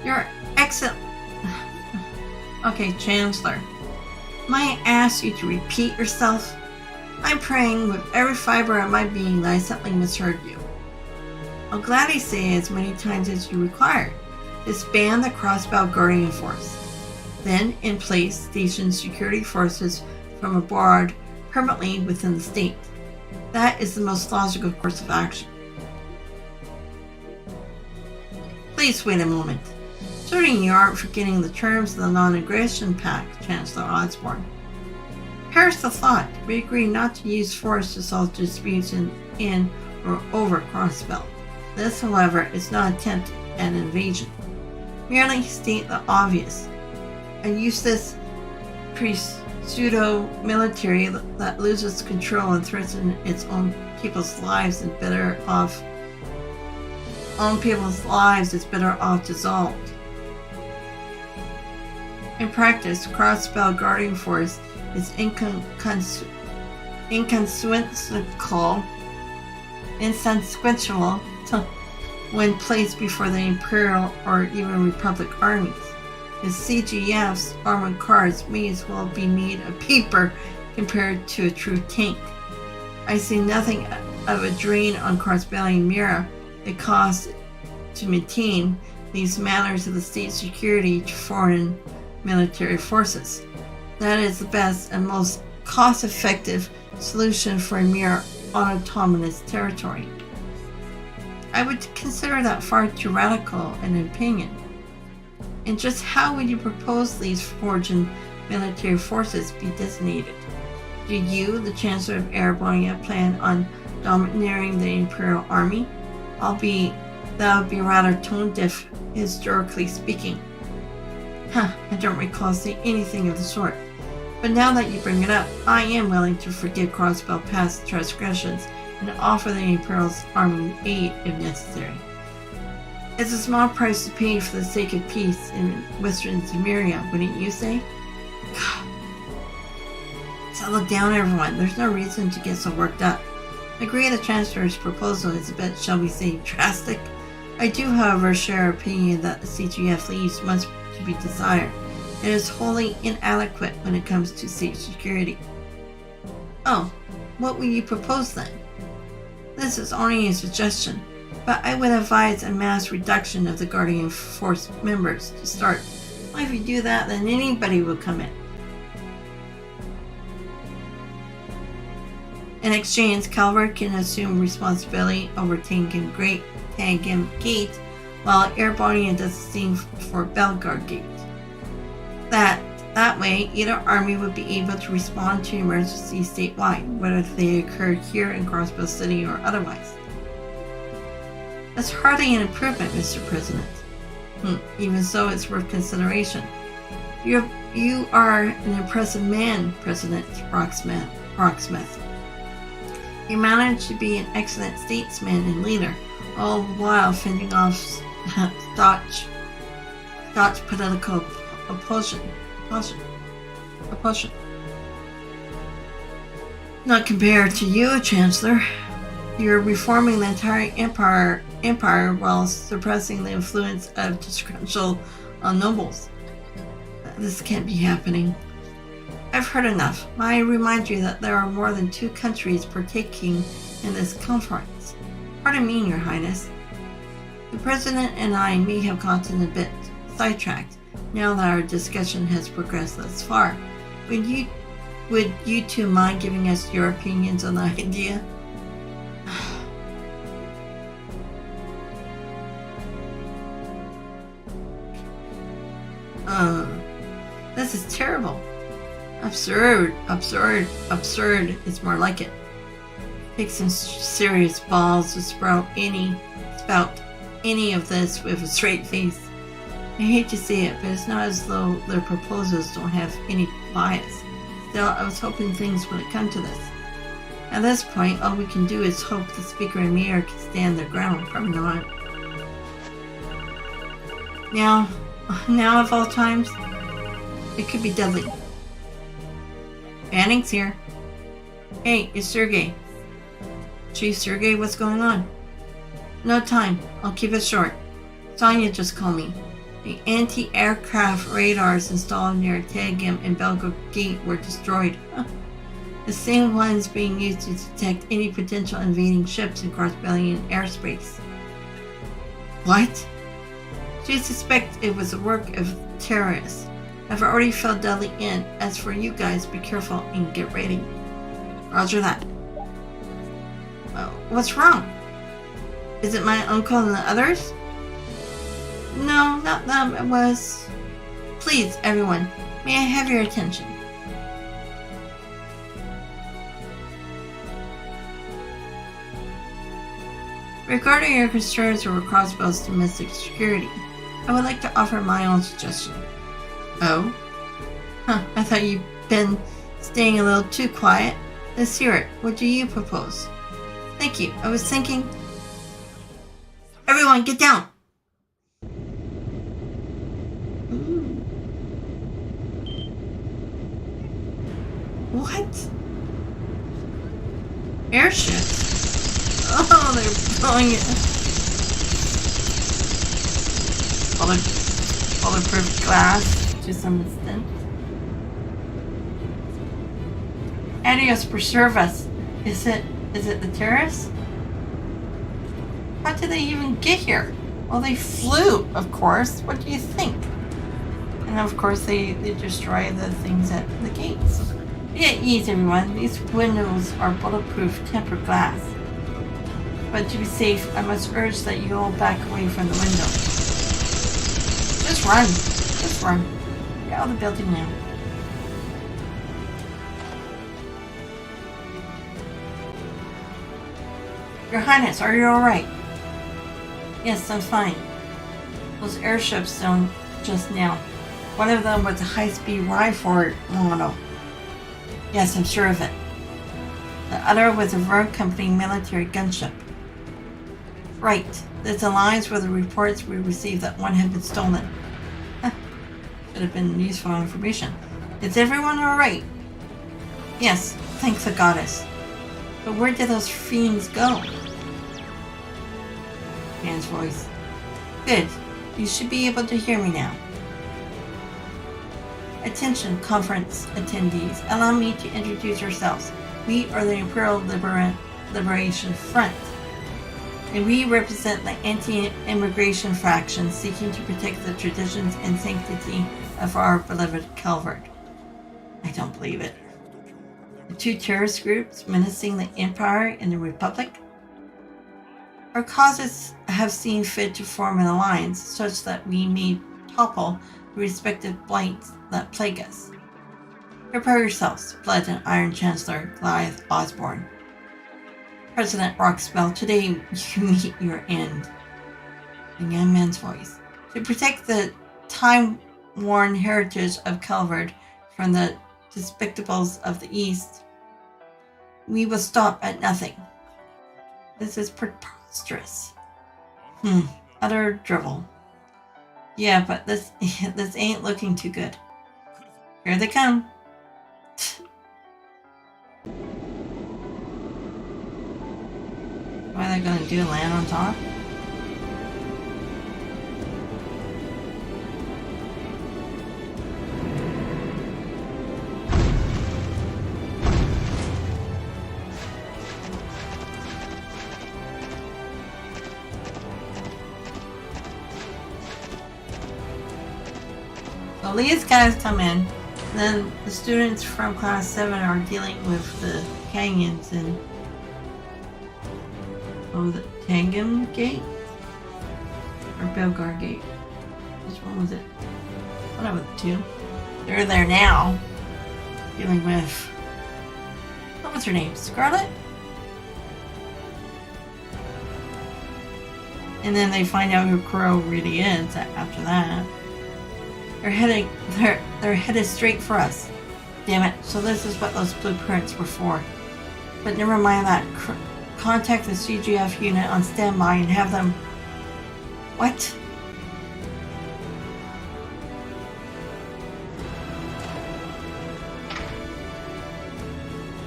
Your excellent... Okay, Chancellor. Might I ask you to repeat yourself? I'm praying with every fiber of my being that I suddenly misheard you. I'll gladly say as many times as you require. Disband the Crossbell Guardian Force. Then, in place, station security forces from abroad permanently within the state. That is the most logical course of action. Please wait a moment. Certainly you aren't forgetting the terms of the non-aggression pact, Chancellor Osborne. Perish the thought. We agree not to use force to solve disputes in or over Crossbell. This, however, is not an attempt at an invasion. Merely state the obvious. A useless pseudo-military that loses control and threatens its own people's lives is better off dissolved. In practice, Crossbell Guardian Force is inconsequential when placed before the Imperial or even Republic armies. The CGF's armored cars may as well be made of paper compared to a true tank. I see nothing of a drain on Crossbellian Mira. It costs to maintain these matters of the state security to foreign military forces. That is the best and most cost-effective solution for a mere autonomous territory. I would consider that far too radical an opinion. And just how would you propose these foreign military forces be designated? Do you, the Chancellor of Erebonia, plan on domineering the Imperial Army, that would be rather tone-deaf, historically speaking. I don't recall saying anything of the sort. But now that you bring it up, I am willing to forgive Crossbell past transgressions and offer the Imperial Army aid if necessary. It's a small price to pay for the sake of peace in Western Zemeria, wouldn't you say? Settle down, everyone. There's no reason to get so worked up. I agree the Chancellor's proposal is a bit, shall we say, drastic. I do, however, share opinion that the CGF leaves much to be desired. It is wholly inadequate when it comes to state security. Oh, what will you propose then? This is only a suggestion, but I would advise a mass reduction of the Guardian Force members to start. Well, if you do that, then anybody will come in. In exchange, Calvert can assume responsibility over Tangam Gate, while Airbonian does the same for Belgard Gate. That way, either army would be able to respond to emergencies statewide, whether they occur here in Crossbell City or otherwise. That's hardly an improvement, Mr. President. Even so, it's worth consideration. You are an impressive man, President Rocksmith. You managed to be an excellent statesman and leader, all the while fending off Scotch political opposition. Not compared to you, Chancellor. You're reforming the entire empire while suppressing the influence of disgruntled nobles. This can't be happening. I've heard enough. I remind you that there are more than 2 countries partaking in this conference. Pardon me, Your Highness. The President and I may have gotten a bit sidetracked now that our discussion has progressed thus far. Would you two mind giving us your opinions on the idea? This is terrible. Absurd is more like it. Take some serious balls to spout any of this with a straight face. I hate to say it, but it's not as though their proposals don't have any bias. Still, I was hoping things wouldn't come to this. At this point, all we can do is hope the Speaker and Mayor can stand their ground from now on. Now of all times, it could be deadly. Bannings here. Hey, it's Sergey. Chief Sergey, what's going on? No time. I'll keep it short. Sonia just called me. The anti-aircraft radars installed near Tangam and Belgard Gate were destroyed. The same ones being used to detect any potential invading ships in Crossbellian airspace. What? She suspects it was the work of terrorists. I've already filled Dudley in. As for you guys, be careful and get ready. Roger that. What's wrong? Is it my uncle and the others? No, not them. It was... Please, everyone, may I have your attention? Regarding your concerns over Crossbell's domestic security, I would like to offer my own suggestion. Oh? I thought you'd been staying a little too quiet. Let's hear it. What do you propose? Thank you. I was thinking... Everyone, get down! What? Airships? Oh, they're blowing it. Bulletproof glass to some extent. Adios, preserve us. Is it the terrorists? How did they even get here? Well, they flew, of course. What do you think? And of course, they destroy the things at the gates. Get ease, everyone. These windows are bulletproof tempered glass. But to be safe, I must urge that you all back away from the window. Just run. Just run. Get out of the building now. Your Highness, are you alright? Yes, I'm fine. Those airships down just now. One of them was a high-speed rifle model. Yes, I'm sure of it. The other was a rogue company military gunship. Right. This aligns with the reports we received that one had been stolen. Should have been useful information. Is everyone alright? Yes, thank the goddess. But where did those fiends go? Man's voice. Good. You should be able to hear me now. Attention, conference attendees. Allow me to introduce ourselves. We are the Imperial Liberation Front, and we represent the anti-immigration faction seeking to protect the traditions and sanctity of our beloved Calvert. I don't believe it. The two terrorist groups menacing the Empire and the Republic? Our causes have seen fit to form an alliance such that we may topple the respective blights that plague us. Prepare yourselves, Blood and Iron Chancellor Goliath Osborne. President Crossbell, today you meet your end. The young man's voice. To protect the time-worn heritage of Calvert from the despicables of the East, we will stop at nothing. This is preposterous. Utter drivel. Yeah, but this ain't looking too good. Here they come. What are they gonna do? Land on top? So these guys come in, and then the students from class 7 are dealing with the canyons and the Tangam Gate? Or Belgar Gate? Which one was it? One of the two. They're there now. Dealing with... What was her name? Scarlet? And then they find out who Crow really is after that. They're headed straight for us. Damn it. So this is what those blueprints were for. But never mind that. Contact the CGF unit on standby and have them... What?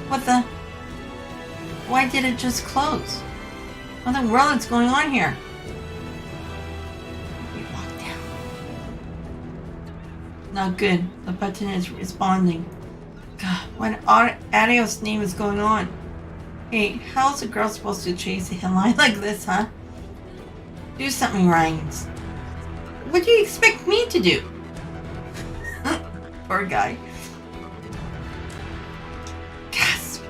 What the... Why did it just close? What in the world is going on here? We locked down. Not good. The button is responding. God, what adios name is going on? Hey, how's a girl supposed to chase a headline like this, huh? Do something, Ryan. What do you expect me to do? Poor guy. Gasp.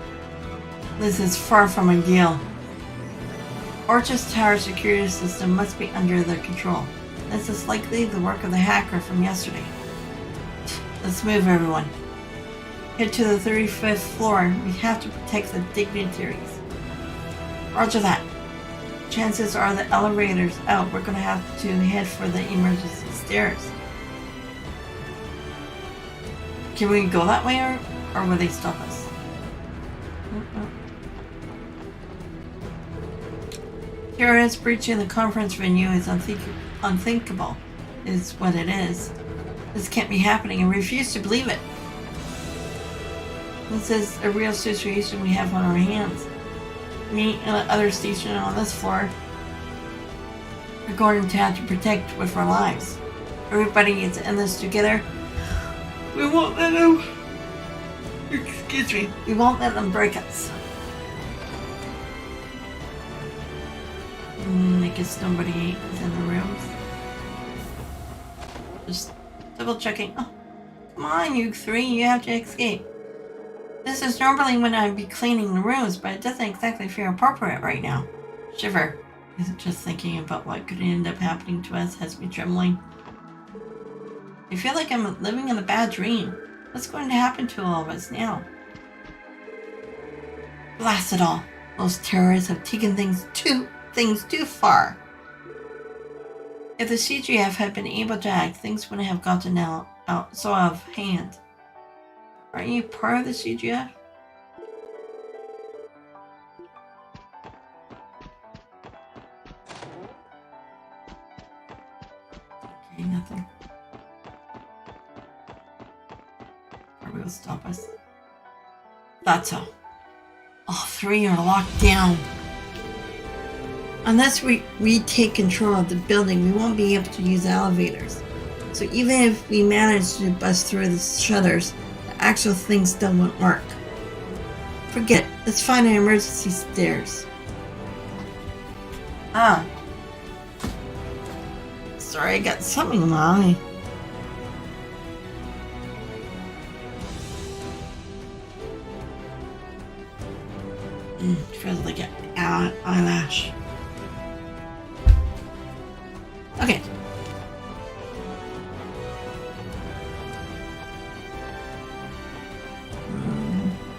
This is far from ideal. Orchard's tower security system must be under their control. This is likely the work of the hacker from yesterday. Let's move, everyone. Head to the 35th floor. We have to protect the dignitaries. Roger that. Chances are the elevator's out. We're gonna have to head for the emergency stairs. Can we go that way or will they stop us? Terrorists breaching the conference venue is unthinkable, is what it is. This can't be happening. I refuse to believe it. This is a real situation we have on our hands. Me and the other station on this floor are going to have to protect with our lives. Everybody is in this together. We won't let them... Excuse me. We won't let them break us. I guess nobody is in the rooms. Just double checking. Oh, come on, you three. You have to escape. This is normally when I'd be cleaning the rooms, but it doesn't exactly feel appropriate right now. Shiver. Just thinking about what could end up happening to us has me trembling. I feel like I'm living in a bad dream. What's going to happen to all of us now? Blast it all. Those terrorists have taken things too far. If the CGF had been able to act, things wouldn't have gotten out so out of hand. Aren't you part of the CGF? Okay, nothing. Probably will stop us. That's all. All three are locked down. Unless we take control of the building, we won't be able to use elevators. So even if we manage to bust through the shutters, the actual thing still won't work. Forget it. Let's find an emergency stairs. Ah. Sorry, I got something in my eye. Feels like an eyelash. Okay.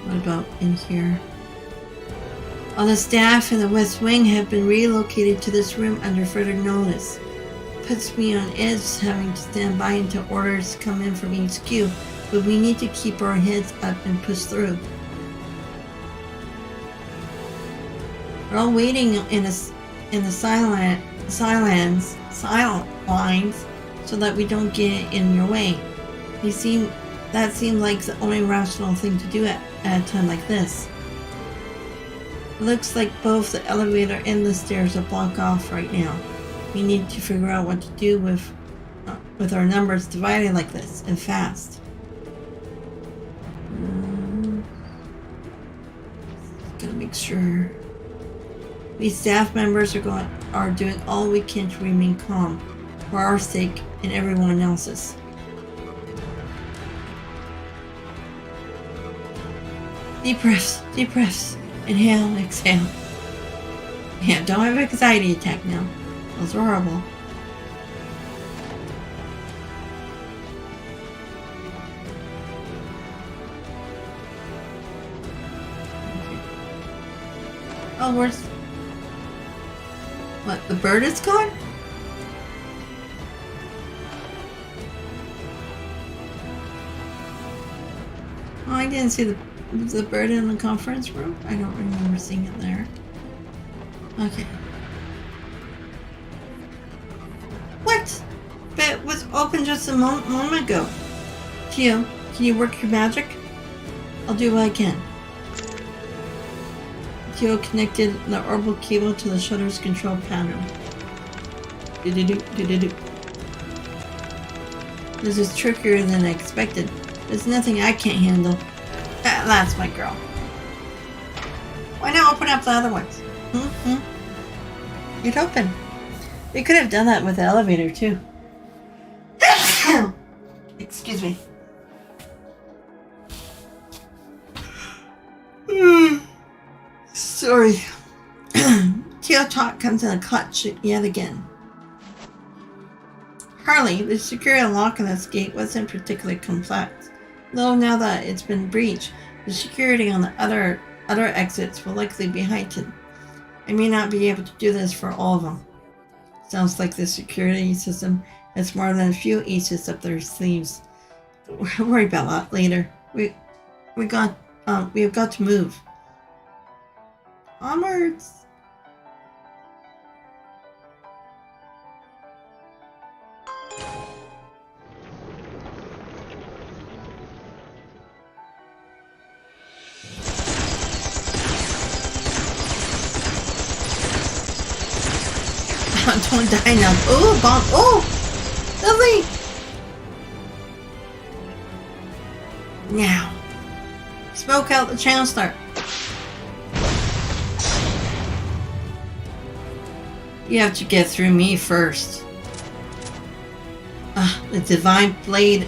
What about in here? All the staff in the West Wing have been relocated to this room under further notice. Puts me on edge having to stand by until orders come in from HQ, but we need to keep our heads up and push through. We're all waiting in the silent lines so that we don't get in your way. That seemed like the only rational thing to do at a time like this. It looks like both the elevator and the stairs are blocked off right now. We need to figure out what to do with our numbers divided like this, and fast. Gotta make sure. We staff members are doing all we can to remain calm, for our sake and everyone else's. Deep breaths. Inhale, exhale. Yeah, don't have an anxiety attack now. Those are horrible. Okay. Oh, where's... What, the bird is gone? Oh, I didn't see the bird in the conference room. I don't remember seeing it there. Okay. What? But it was open just a moment ago. Tio, can you work your magic? I'll do what I can. Tio connected the orbital cable to the shutter's control panel. Do-do-do. This is trickier than I expected. There's nothing I can't handle. That's my girl. Why not open up the other ones? You'd open. We could have done that with the elevator too. Excuse me. Sorry. Tio Talk comes in a clutch yet again. Harley, the security lock on this gate wasn't particularly complex. Though now that it's been breached, the security on the other exits will likely be heightened. I may not be able to do this for all of them. Sounds like the security system has more than a few aces up their sleeves. We'll worry about that later. We have got to move. Onwards. Don't die now. Oh, bomb. Oh, lovely. Now, smoke out the Chancellor. You have to get through me first. The divine blade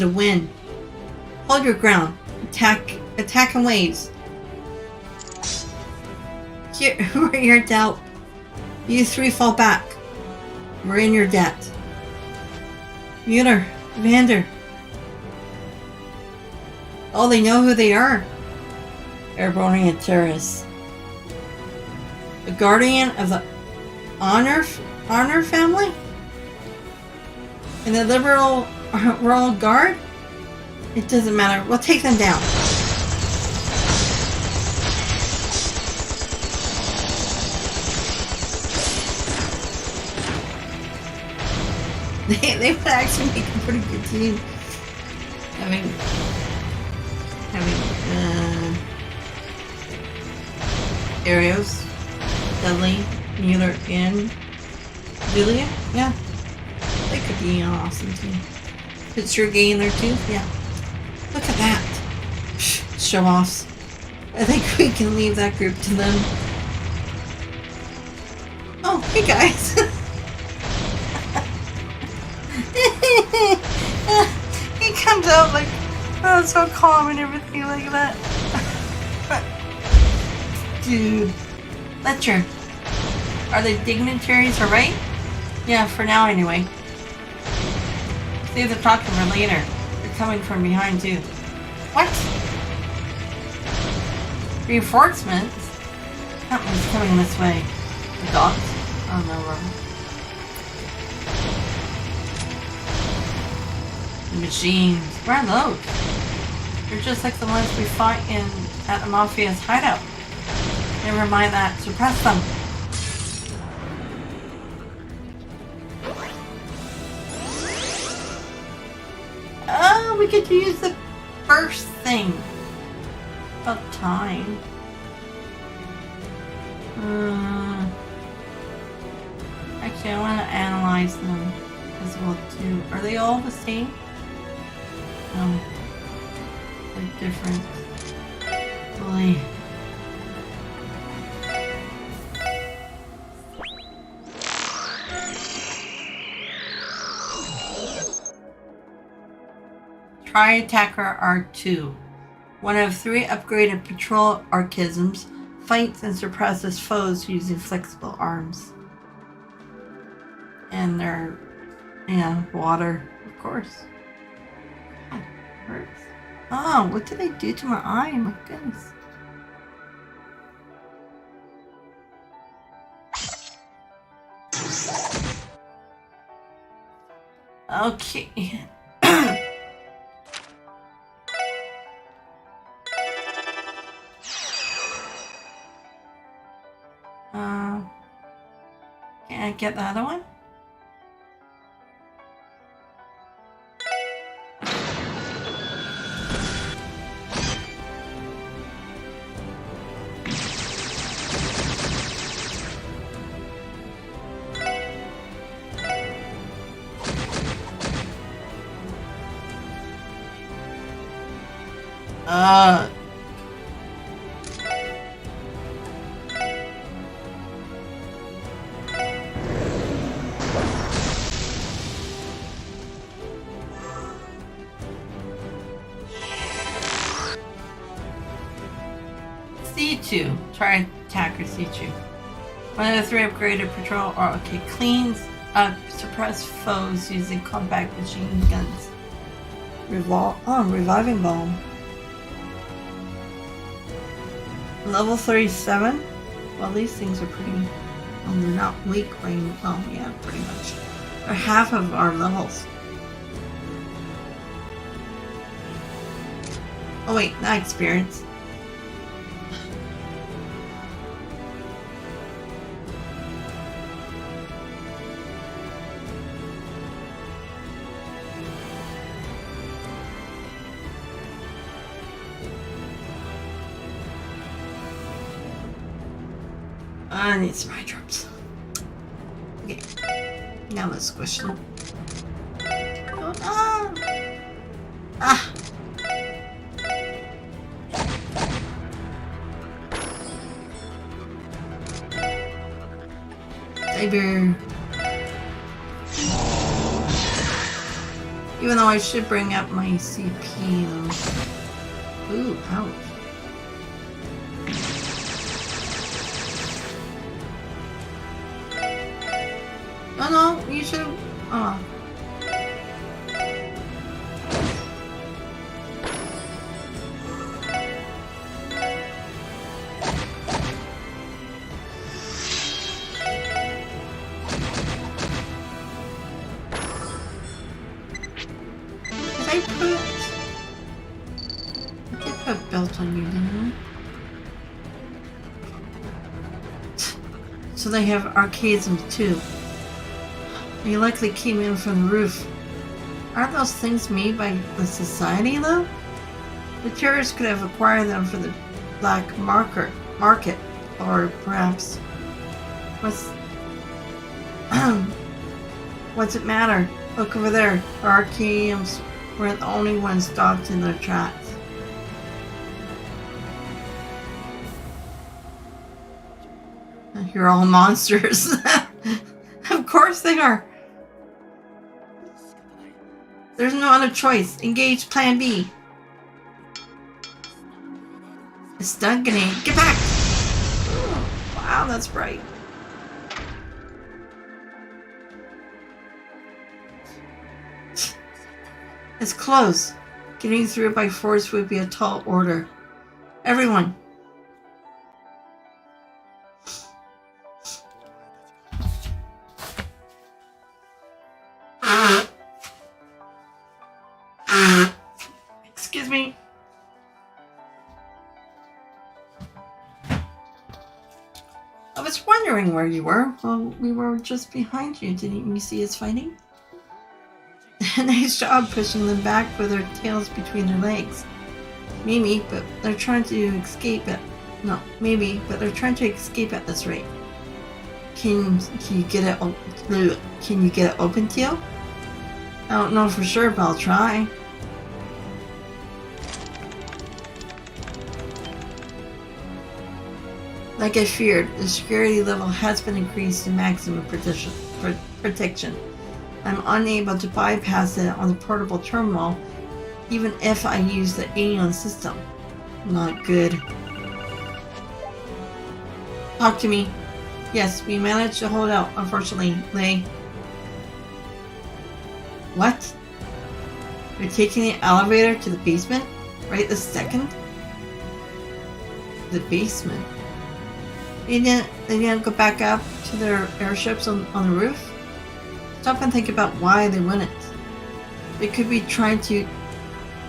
of wind. Hold your ground. Attack in waves. Here, we're here to help. You three fall back. We're in your debt. Mueller, Vander. Oh, they know who they are. Airborne and terrorists. A guardian of the honor family? And the liberal royal guard? It doesn't matter. We'll take them down. They would actually make a pretty good team. Having Arios, Dudley, Mueller, and Julia. Yeah, they could be an awesome team. It's sure gay in there too. Yeah, look at that. Show offs. I think we can leave that group to them. Oh, hey guys. He comes out like, oh, so calm and everything like that. Dude. Letcher. Are they dignitaries alright? Yeah, for now anyway. Save the talk for later. They're coming from behind too. What? Reinforcements? Something's coming this way. The dogs? Oh no, Robert. Machines. Where are those? They're just like the ones we fought at the Mafia's hideout. Never mind that. Suppress them. Oh, we get to use the first thing. About time. Actually, I want to analyze them as well too. Are they all the same? No, they're different. Really. Try Attacker R2. One of 3 upgraded patrol archisms, fights and suppresses foes using flexible arms. And they're, water, of course. Oh, hurts. Oh, what did I do to my eye? My goodness. Okay. Can I get the other one? C2. Try Attacker C2. One of the 3 upgraded patrol cleans up suppressed foes using compact machine guns. Reviving bomb. Level 37? Well, these things are pretty... they're not weak by... yeah, pretty much. They're half of our levels. Oh wait, not experience. I need some eye drops. Okay. Now let's squish them. Oh, no! Ah! Saber. Even though I should bring up my CP though. Ooh, ouch. Oh no, you should. Oh. you do. So they have arcades too. They likely came in from the roof. Aren't those things made by the society though? The terrorists could have acquired them for the black market, or perhaps what's it matter? Look over there. Our arcades weren't the only ones docked in their tracks. You're all monsters. Of course they are. There's no other choice. Engage Plan B. A stun grenade. Get back! Oh, wow, that's bright. It's close. Getting through it by force would be a tall order. Everyone. Excuse me. I was wondering where you were. Well, we were just behind you. Didn't you see us fighting? Nice job pushing them back with their tails between their legs. Maybe, but they're trying to escape it. No, maybe, but they're trying to escape at this rate. Can you get it open, Teal? I don't know for sure, but I'll try. Like I feared, the security level has been increased to maximum protection. I'm unable to bypass it on the portable terminal, even if I use the alien system. Not good. Talk to me. Yes, we managed to hold out, unfortunately, Lei. What? You're taking the elevator to the basement? Right this second? The basement? They didn't go back up to their airships on the roof? Stop and think about why they wouldn't. They could be trying to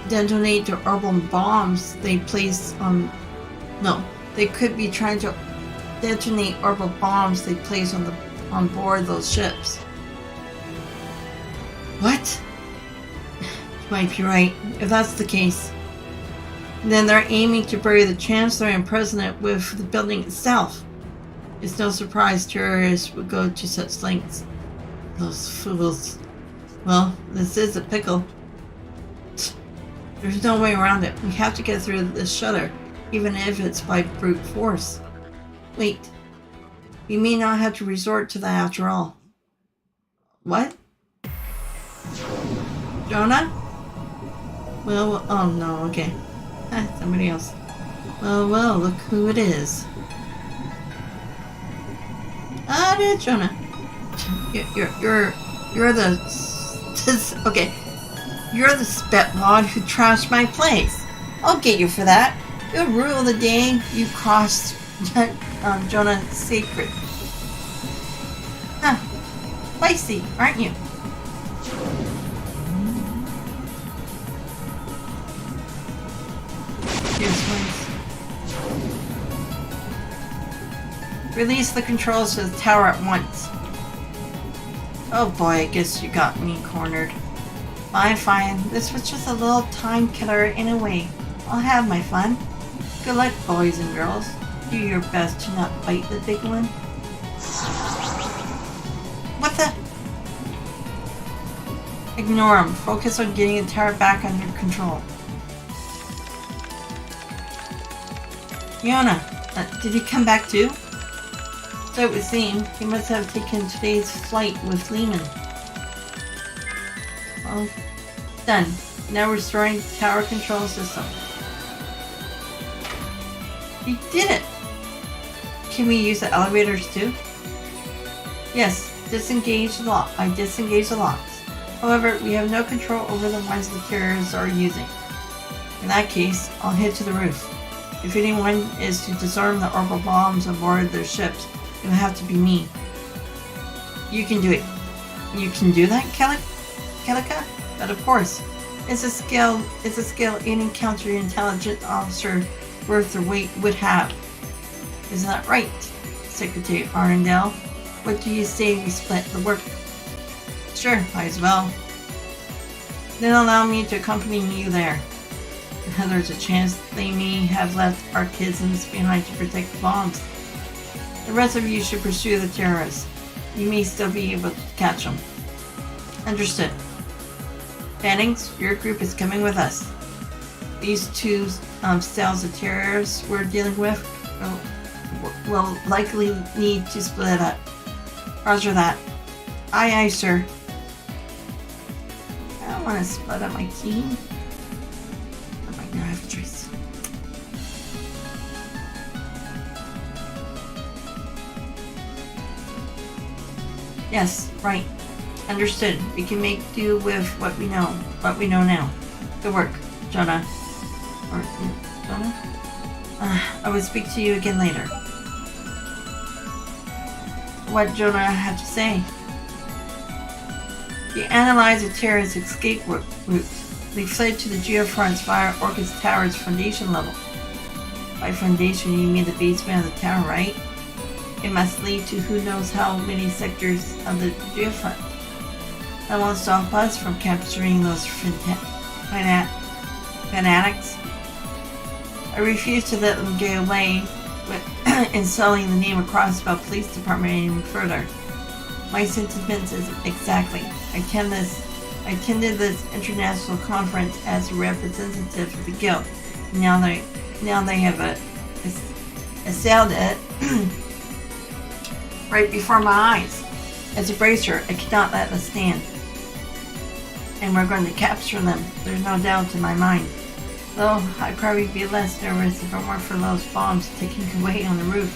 detonate the orbital bombs they placed on... No, they could be trying to detonate orbital bombs they placed on board those ships. What? You might be right. If that's the case, then they're aiming to bury the Chancellor and President with the building itself. It's no surprise terrorists would go to such lengths. Those fools. Well, this is a pickle. There's no way around it. We have to get through this shutter, even if it's by brute force. Wait. We may not have to resort to that after all. What? Jonah? Well, oh no, okay. Somebody else. Well, look who it is. Ah, it is Jonah. You're the... Okay. You're the spetwad who trashed my place. I'll get you for that. You'll rule the day you crossed Jonah's sacred. Huh. Spicy, aren't you? Release the controls to the tower at once. Oh boy, I guess you got me cornered. Fine. This was just a little time killer in a way. I'll have my fun. Good luck, boys and girls. Do your best to not bite the big one. What the? Ignore him. Focus on getting the tower back under control. Fiona, did he come back too? So it would seem he must have taken today's flight with Lehman. Well, done. Now restoring the tower control system. He did it! Can we use the elevators too? Yes, disengage the lock. I disengage the locks. However, we have no control over the ones the terrorists are using. In that case, I'll head to the roof. If anyone is to disarm the orbital bombs aboard their ships, it'll have to be me. You can do it. You can do that, Calica? But of course, it's a skill any counterintelligence officer worth their weight would have. Isn't that right, Secretary Arndale? What do you say we split the work? Sure, might as well. Then allow me to accompany you there. There's a chance they may have left our kids behind to protect the bombs. The rest of you should pursue the terrorists. You may still be able to catch them. Understood. Bannings, your group is coming with us. These two cells of terrorists we're dealing with will likely need to split up. Roger that. Aye, aye, sir. I don't want to split up my team. Oh my god, I have a choice. Yes, right. Understood. We can make do with what we know now. Good work, Jonah. Or Jonah? I will speak to you again later. What Jonah had to say? He analyzed the terrorist escape routes. They fled to the geofronts via Orchid's Tower's foundation level. By foundation, you mean the basement of the tower, right? It must lead to who knows how many sectors of the geofront. That won't stop us from capturing those fanatics. I refuse to let them get away with insulting the name of Crossbell Police Department any further. My sentiments is exactly. I attended this international conference as a representative of the guild. Now they have assailed it right before my eyes. As a bracer, I cannot let them stand. And we're going to capture them. There's no doubt in my mind. Though I'd probably be less nervous if it weren't for those bombs ticking away on the roof.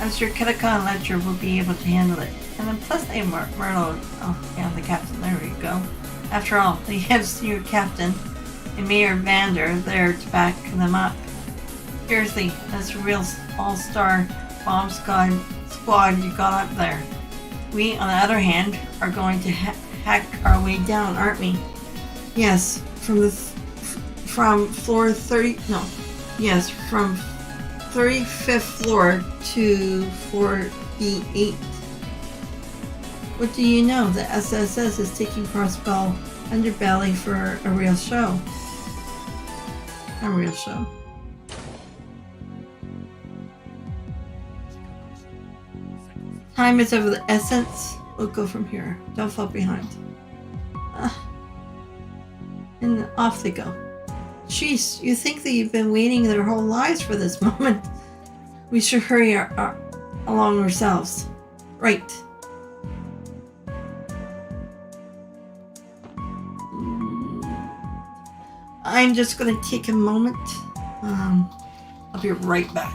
I'm sure Kedaka and Ledger will be able to handle it. And then plus they have Merlo. Oh, yeah, the captain. There we go. After all, they have senior captain and Mayor Vander there to back them up. Seriously, that's a real all-star bomb squad you got up there. We, on the other hand, are going to hack our way down, aren't we? Yes, from floor 30. No, yes, from 35th floor to 48. What do you know? The SSS is taking Crossbell Underbelly for a real show. A real show. Time is of the essence. We'll go from here. Don't fall behind. And off they go. Jeez, you think that you've been waiting their whole lives for this moment. We should hurry along ourselves. Right. I'm just going to take a moment. I'll be right back.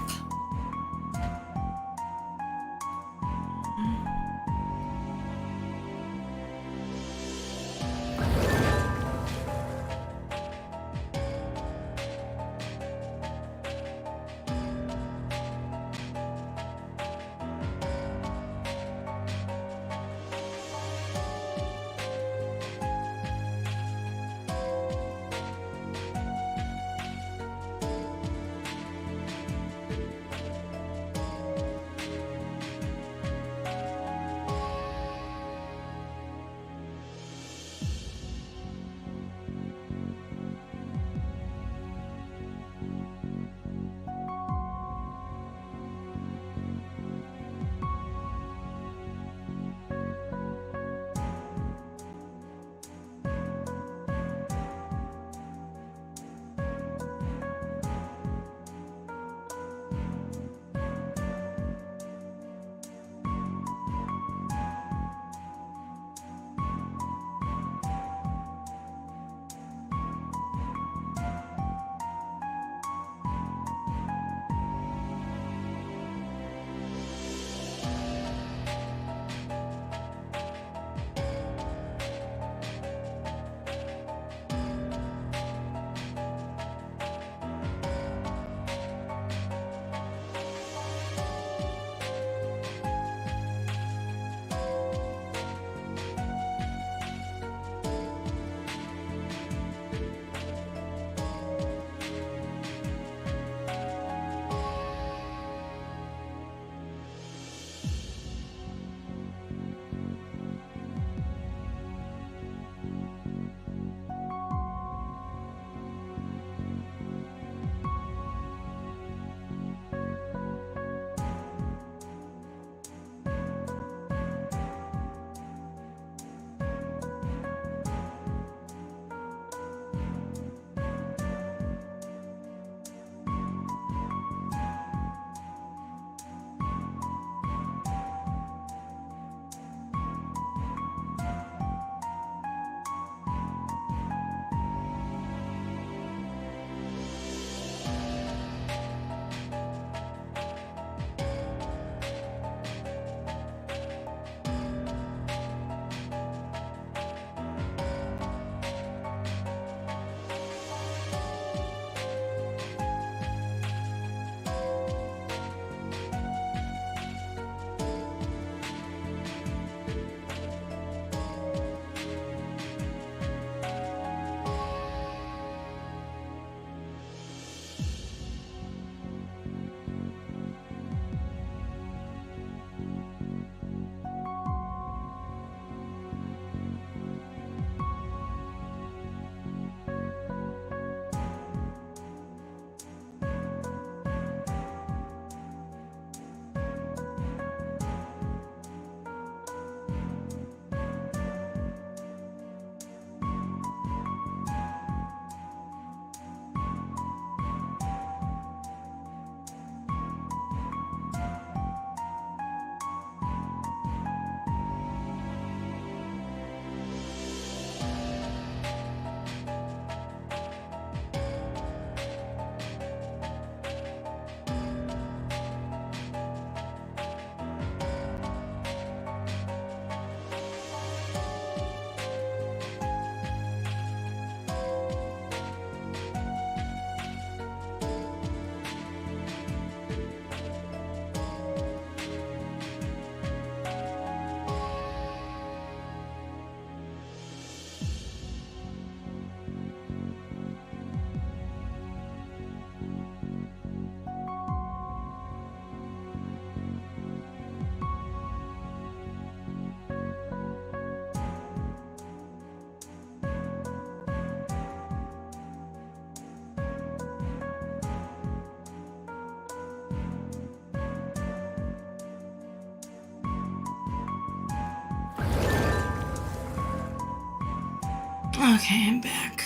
Okay, I'm back.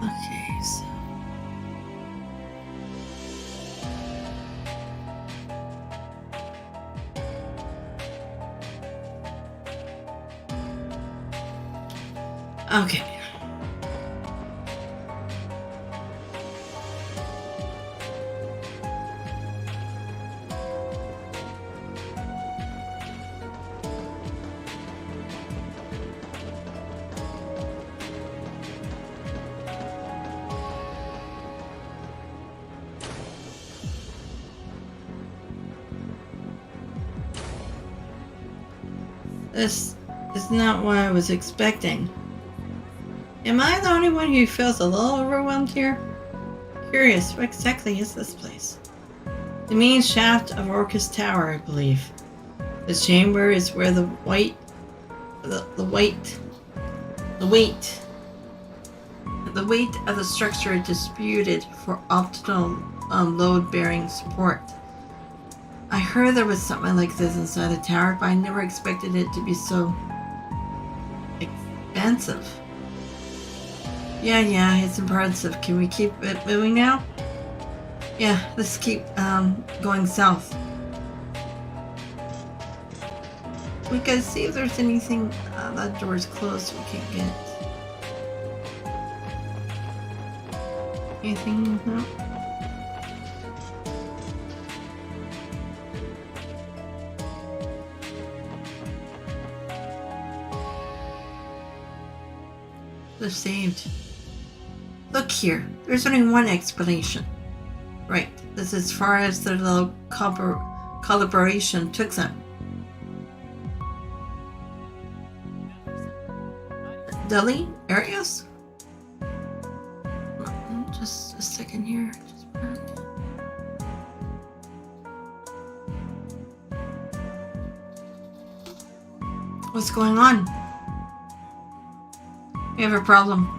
Okay, so. Okay. This is not what I was expecting. Am I the only one who feels a little overwhelmed here? Curious, what exactly is this place? The main shaft of Orcus Tower, I believe. This chamber is where the weight of the structure is disputed for optimal load-bearing support. I heard there was something like this inside the tower, but I never expected it to be so expensive. Yeah, it's impressive. Can we keep it moving now? Yeah, let's keep going south. We can see if there's anything. That door's closed, we can't get it. Anything? No? They're saved. Look here, there's only one explanation. Right, this is as far as their little collaboration took them. Delhi areas? Just a second here. What's going on? We have a problem.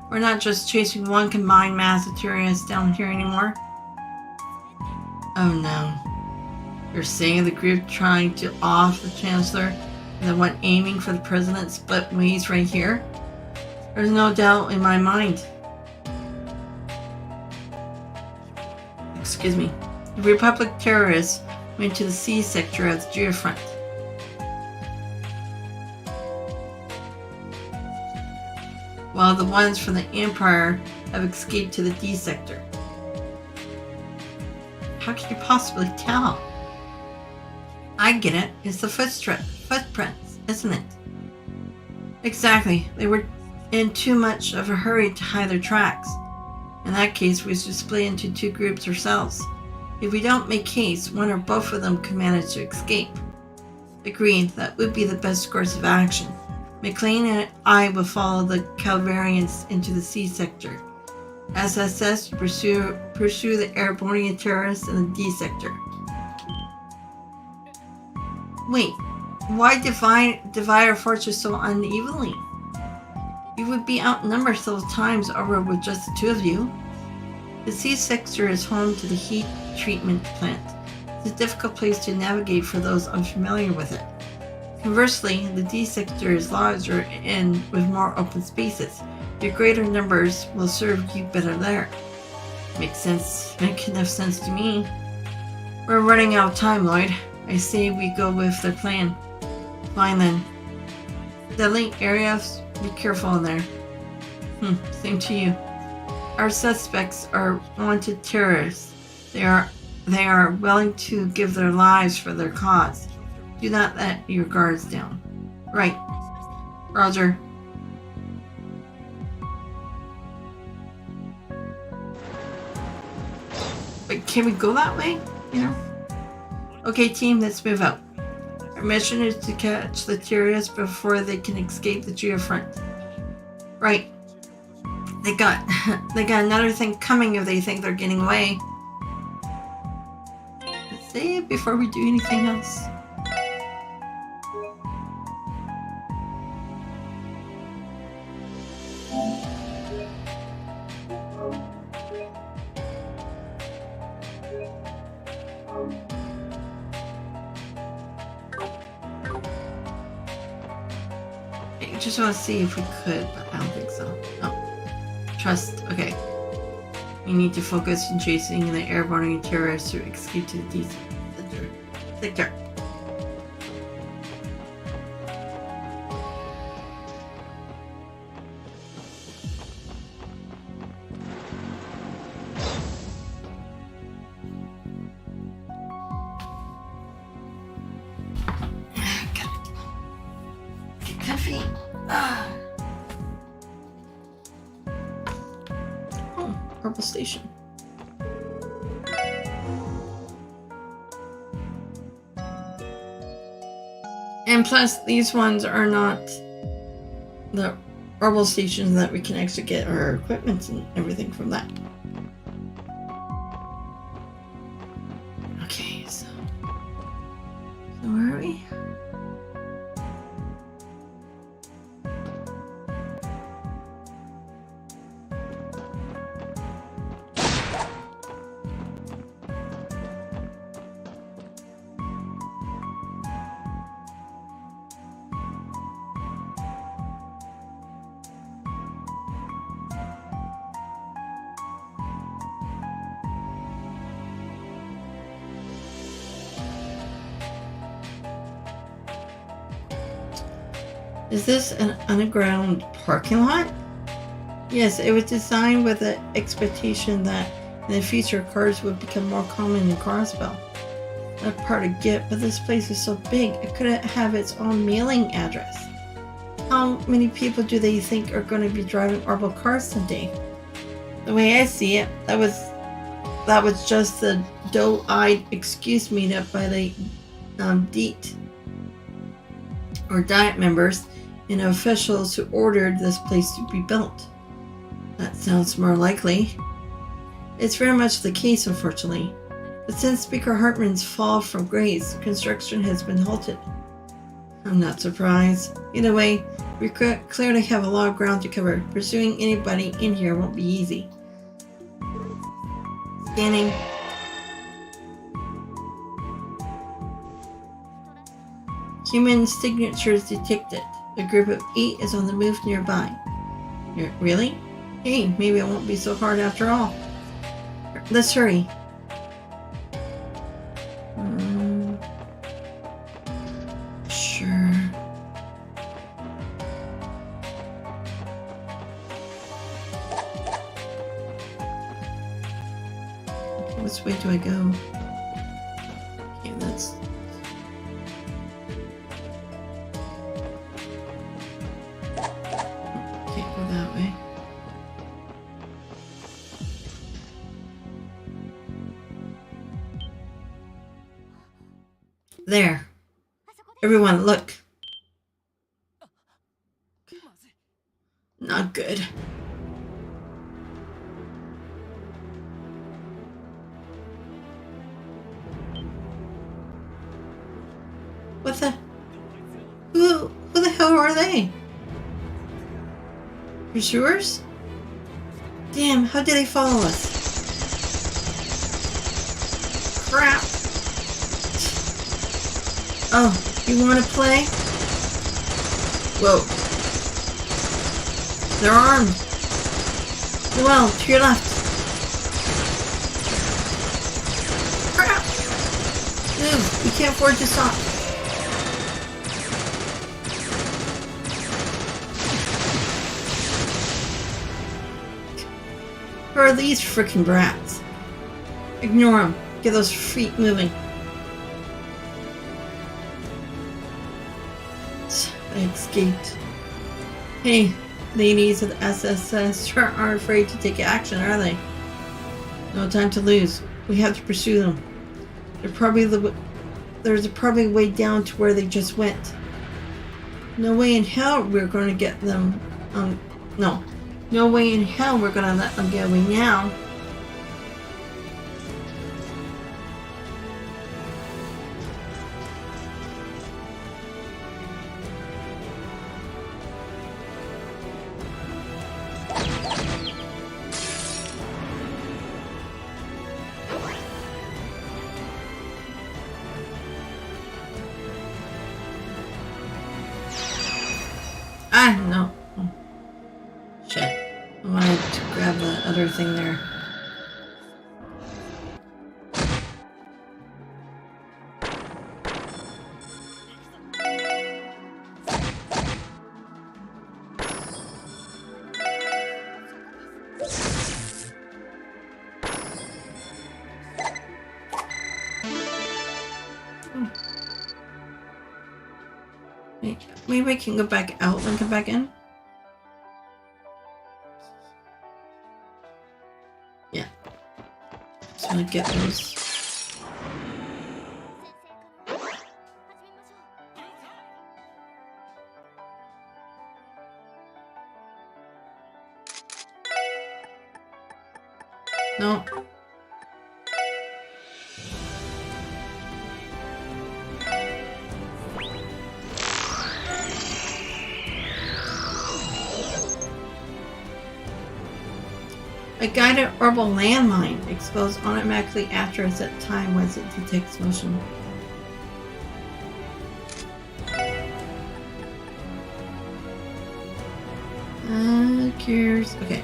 We're not just chasing one combined mass of terrorists down here anymore. Oh no. You're saying the group trying to off the Chancellor and the one aiming for the President split ways right here? There's no doubt in my mind. Excuse me. The Republic terrorists went to the C sector of the geofront. While the ones from the Empire have escaped to the D sector. How can you possibly tell? I get it. It's the footprints, isn't it? Exactly. They were in too much of a hurry to hide their tracks. In that case, we should split into two groups ourselves. If we don't make haste, one or both of them could manage to escape. Agreed. That would be the best course of action. McLean and I will follow the Calvarians into the C sector. SSS pursue the airborne terrorists in the D sector. Wait, why divide our forces so unevenly? You would be outnumbered several times over with just the two of you. The C sector is home to the heat treatment plant. It's a difficult place to navigate for those unfamiliar with it. Conversely, the D sector is larger and with more open spaces. Your greater numbers will serve you better there. Makes enough sense to me. We're running out of time, Lloyd. I say we go with the plan. Fine then. Deadly areas, be careful in there. Same to you. Our suspects are wanted terrorists. They are willing to give their lives for their cause. Do not let your guards down. Right. Roger. But can we go that way? You know? Okay, team, let's move out. Our mission is to catch the terrorists before they can escape the geofront. Right. They got another thing coming if they think they're getting away. Let's say it before we do anything else. just want to see if we could, but I don't think so. Oh. Trust. Okay. We need to focus on chasing the airborne terrorists who escape to the DC sector. Get comfy. Purple Station. And plus, these ones are not the Purple Stations that we can actually get our equipment and everything from that. Okay, so where are we? Is this an underground parking lot? Yes, it was designed with the expectation that in the future cars would become more common in Crossbell. That part I get, but this place is so big, it couldn't have its own mailing address. How many people do they think are going to be driving Orbital cars someday? The way I see it, that was just the doe-eyed excuse made up by the DEET or Diet members and officials who ordered this place to be built. That sounds more likely. It's very much the case, unfortunately. But since Speaker Hartman's fall from grace, construction has been halted. I'm not surprised. Either way, we clearly have a lot of ground to cover. Pursuing anybody in here won't be easy. Scanning. Human signatures detected. A group of 8 is on the move nearby. Really? Hey, maybe it won't be so hard after all. Let's hurry. Sure. Okay, which way do I go? Okay, let's... Can't go that way. There. Everyone, look. Not good. What the? Who the hell are they? Pursuers? Damn, how did they follow us? Crap. Oh, you want to play? Whoa. They're armed. Well, to your left. Crap! Move, we can't afford to stop. Who are these frickin' brats? Ignore them. Get those feet moving. I escaped. Hey, ladies of the SSS sure aren't afraid to take action, are they? No time to lose. We have to pursue them. There's probably a way down to where they just went. No way in hell we're going to get them. No. No way in hell we're going to let them get away now. Ah, no. Oh, shit. I wanted to grab the other thing there. Maybe I can go back out and come back in? Yeah. Just want to get those. No. A guided orbital landmine explodes automatically after a set time once it detects motion. Cures. Okay.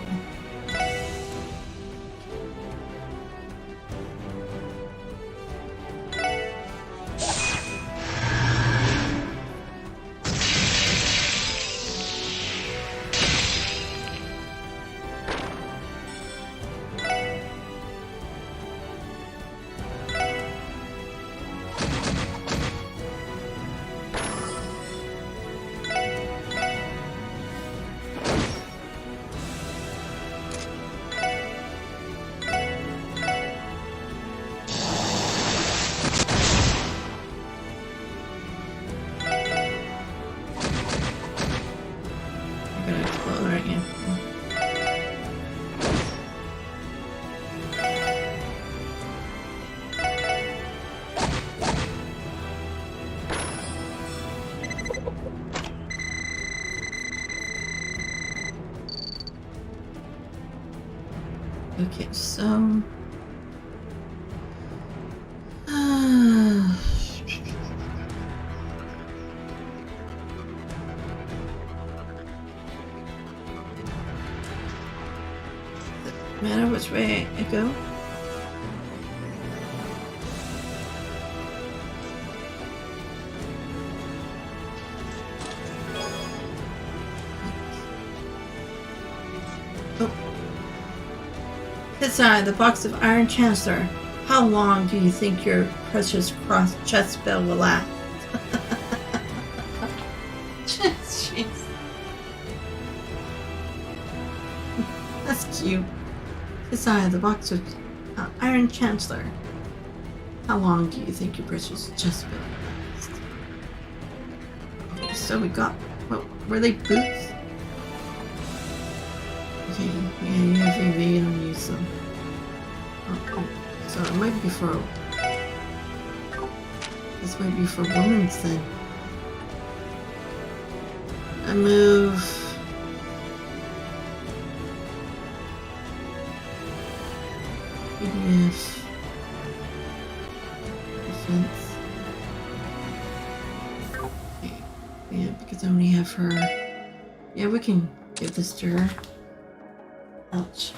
Okay, so matter which way I go? Inside the box of Iron Chancellor. How long do you think your precious Crossbell will last? Jeez. That's cute. Inside the box of Iron Chancellor. How long do you think your precious Crossbell will last? Okay, so we got. What were they, boots? Okay, yeah, you have evade on you, so. Oh, so it might be for. This might be for women's then. I move. PDF. Defense. Okay. Yeah, because I only have her. Yeah, we can give this to her. Ouch.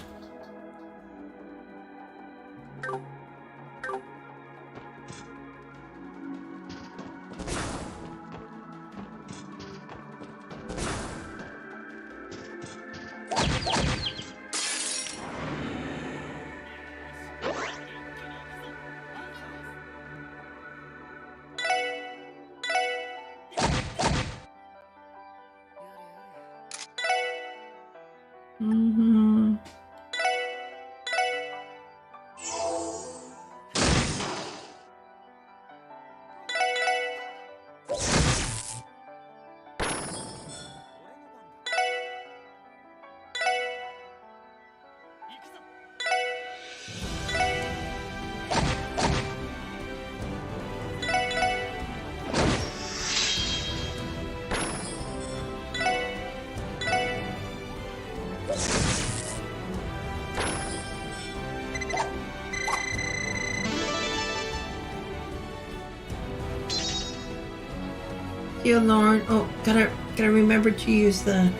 Heal Lauren. Oh, gotta Gotta remember to use the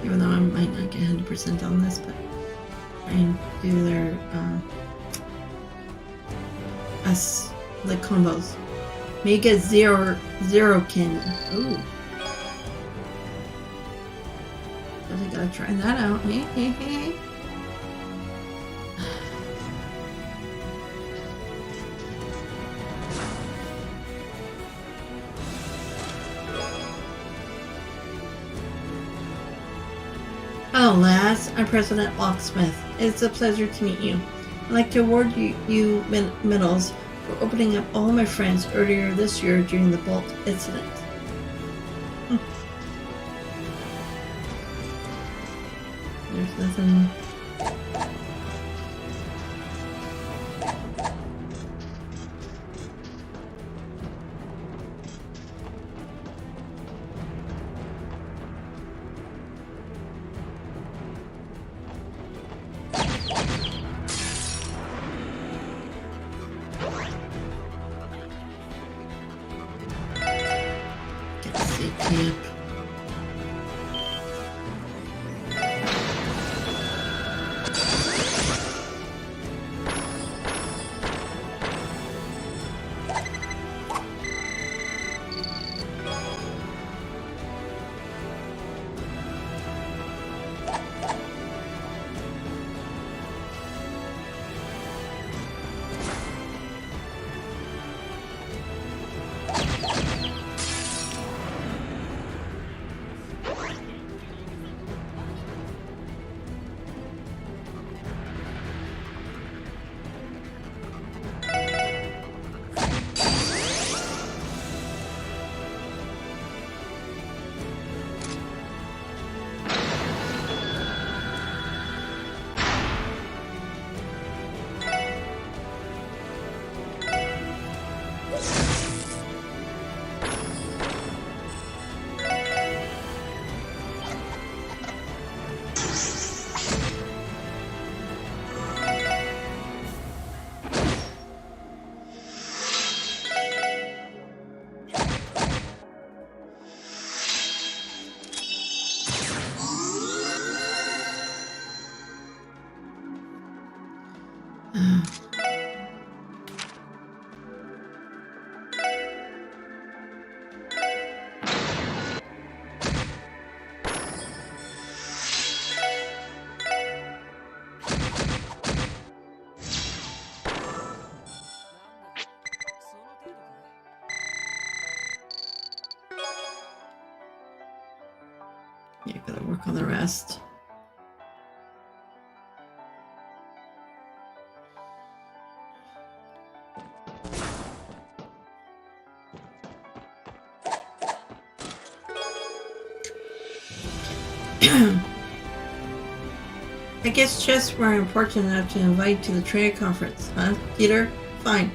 even though I might not get 100% on this, but I do their the combos. Mega zero cannon. Ooh. I gotta try that out. Hello, lads. I'm President Locksmith. It's a pleasure to meet you. I'd like to award you medals for opening up all my friends earlier this year during the Bolt incident. There's nothing. Camp. Yeah, gotta work on the rest. I guess chests were important enough to invite to the trade conference, huh, Peter? Fine.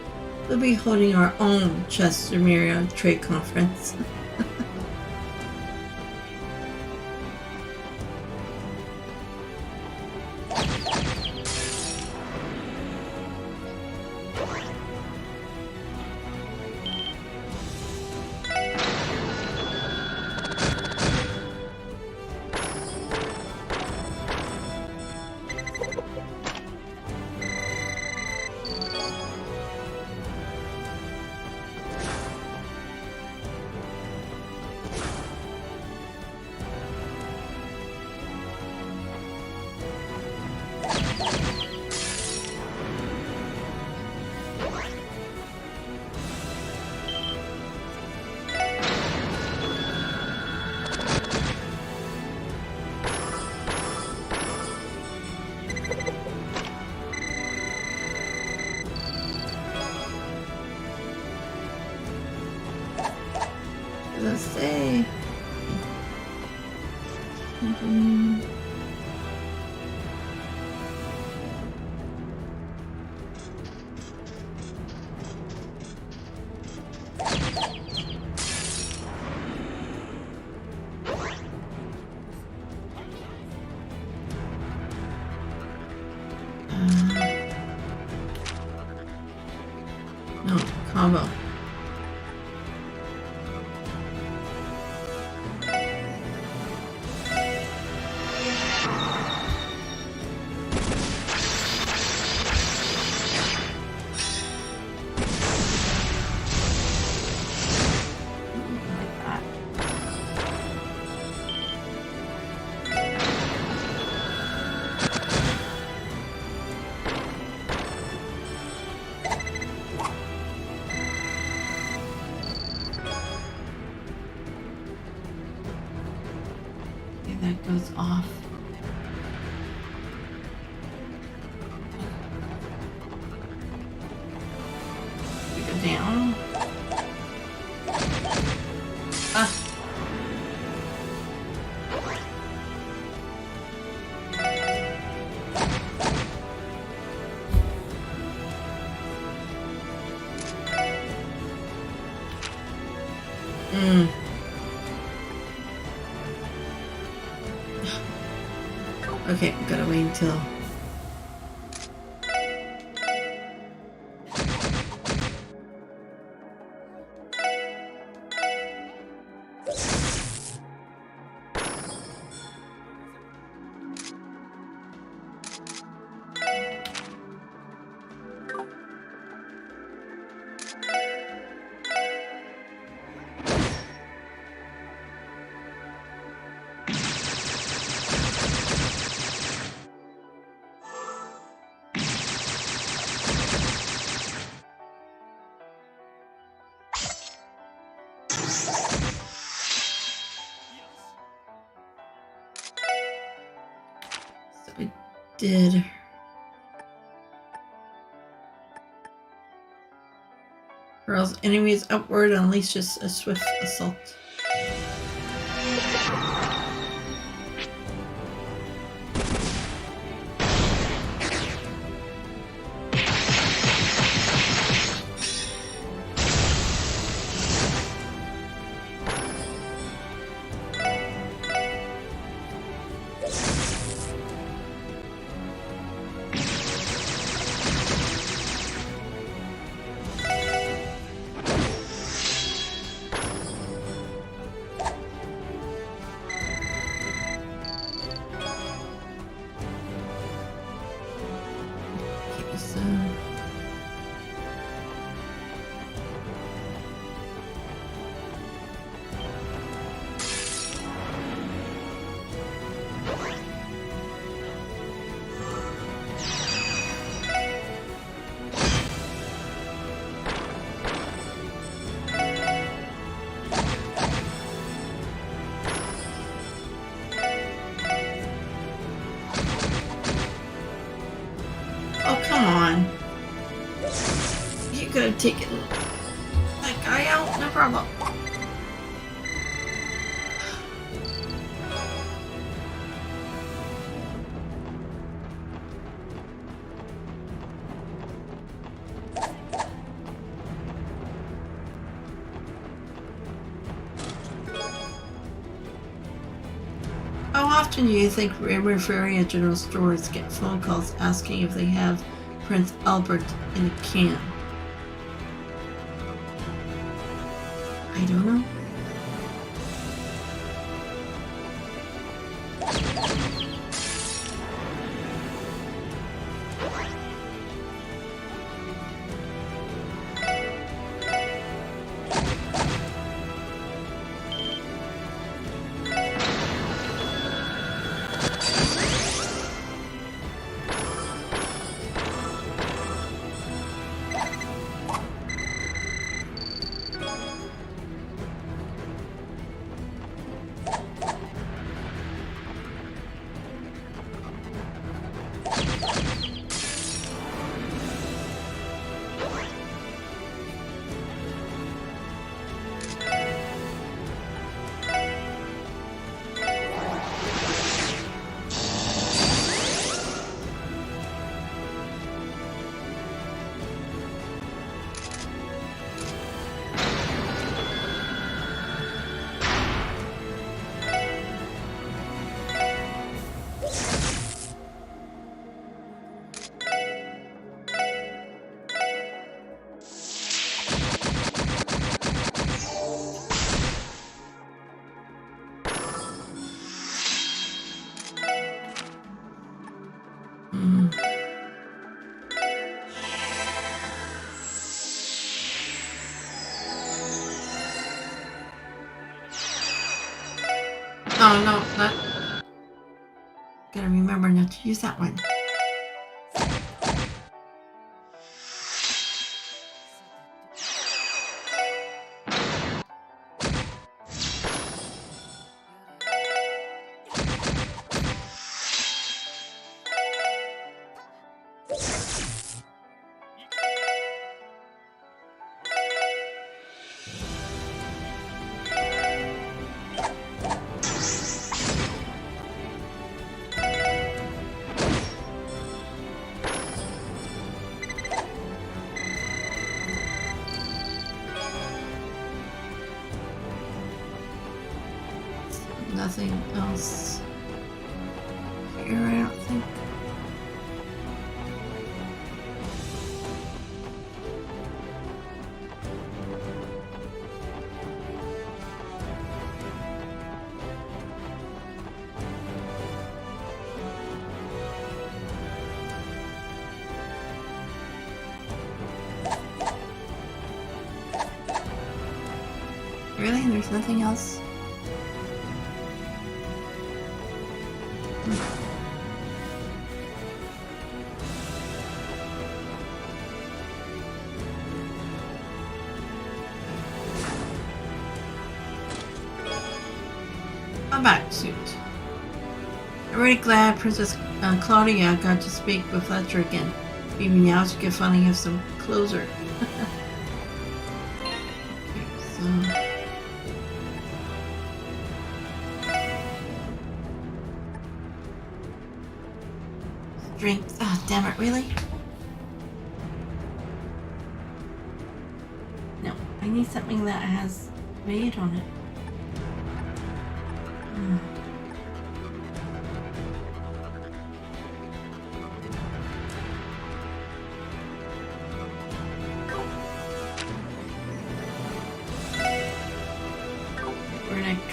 We'll be holding our own Chester trade conference. Let's see. No, combo. that goes off. We go down. Ah. Okay, we gotta wait until. So I did. Hurls enemies upward and unleashes a swift assault. Come on. You could have taken that guy out, no problem. How often do you think Riveria General Stores get phone calls asking if they have Prince Albert in a can? I don't know. Oh no, not. Gotta remember not to use that one. nothing else here, I don't think. Really? There's nothing else? A back suit. I'm really glad Princess Claudia got to speak with Fletcher again. Maybe now she can finally have some closure. Okay, so... Strength. Oh, damn it, really? No, I need something that has weight on it. Strength.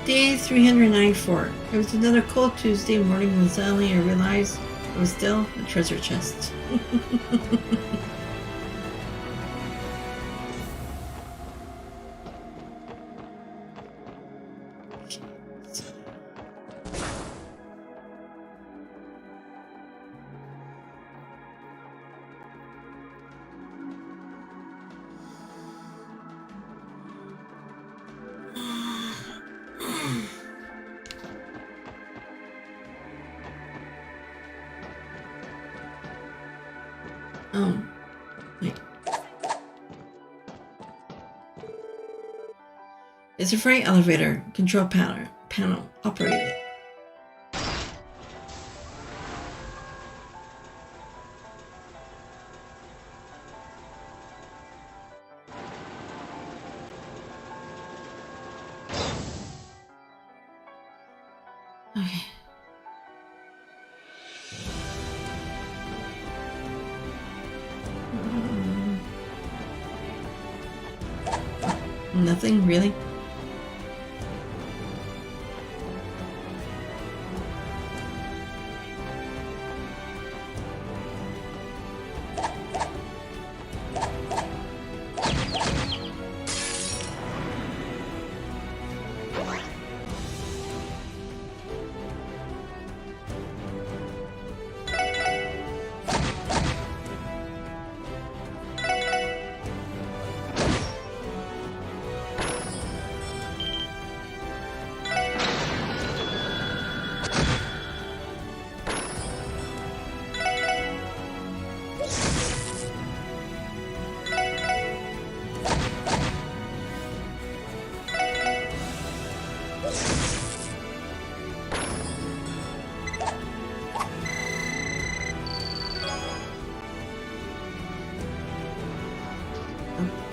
Day 394. It was another cold Tuesday morning when suddenly I realized it was still a treasure chest. Oh, wait. It's a freight elevator. Control panel operated. Okay. Nothing, really?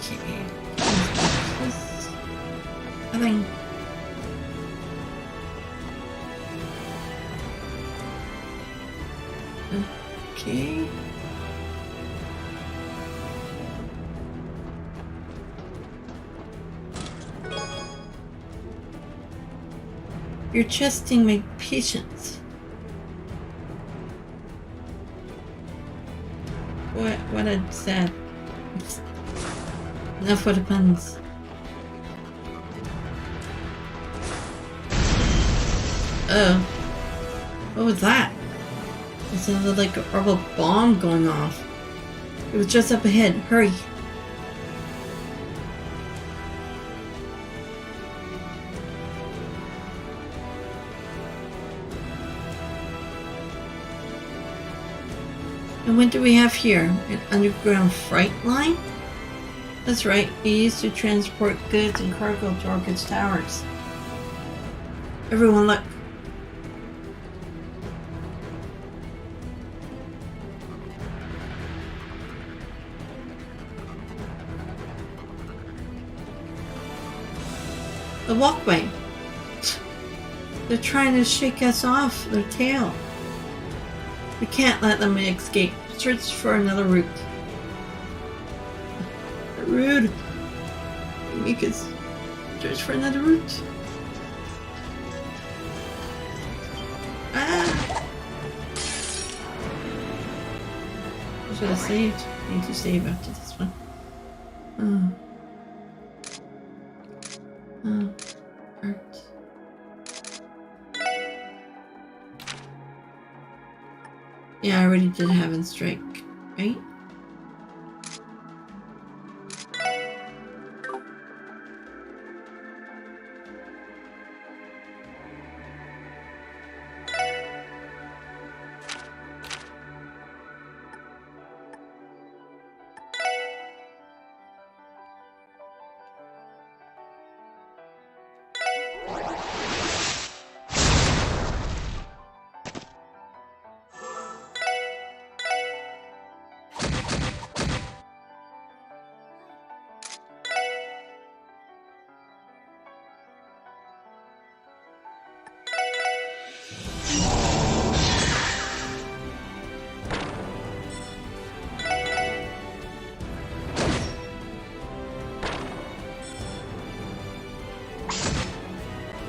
Okay. Nothing. Okay. You're testing my patience. What a sad. Enough for the puns. Oh. What was that? It sounded like a rubber bomb going off. It was just up ahead. Hurry. And what do we have here? An underground freight line? That's right. It used to transport goods and cargo to our goods towers. Everyone look. The walkway. They're trying to shake us off their tail. We can't let them escape. Search for another route. Rude. Make us search for another route. Ah! I should have saved. I need to save after this one. Art. Yeah, I already did Heaven Strike, right?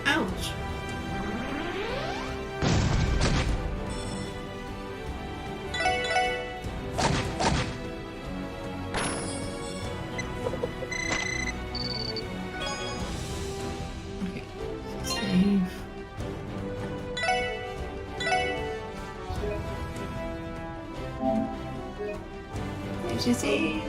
Ouch. Okay, save. Did you save?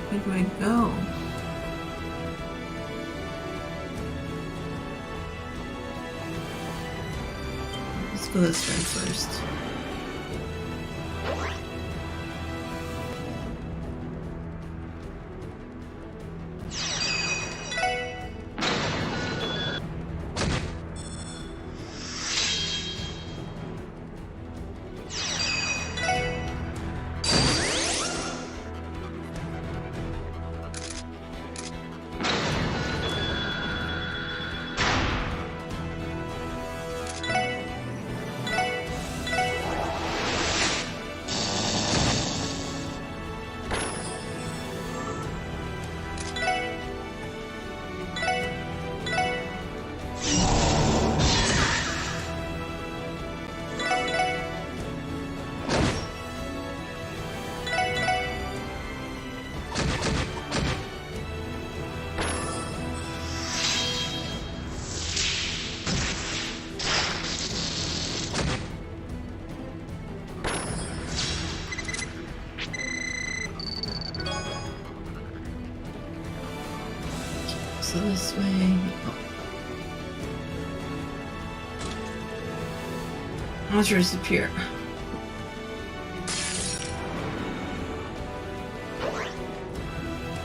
Where do I go? Let's go this way first. So this way. Azure disappear.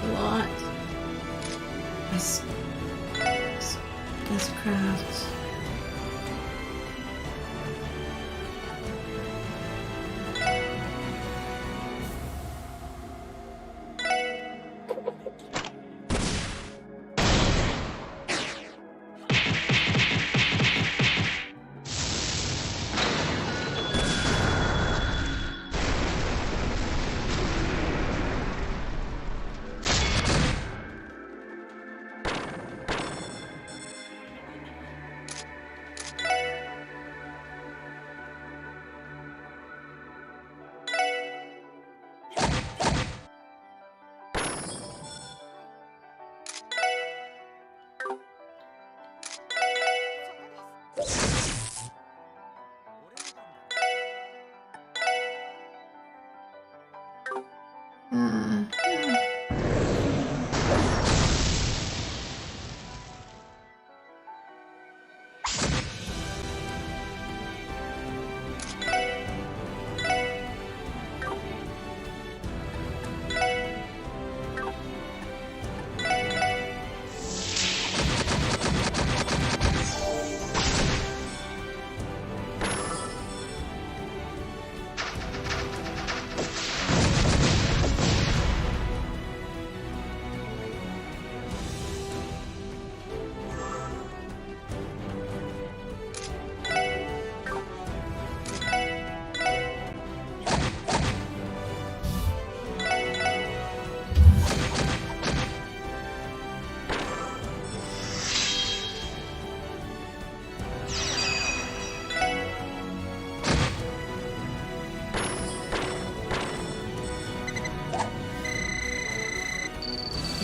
A lot. Let's craft.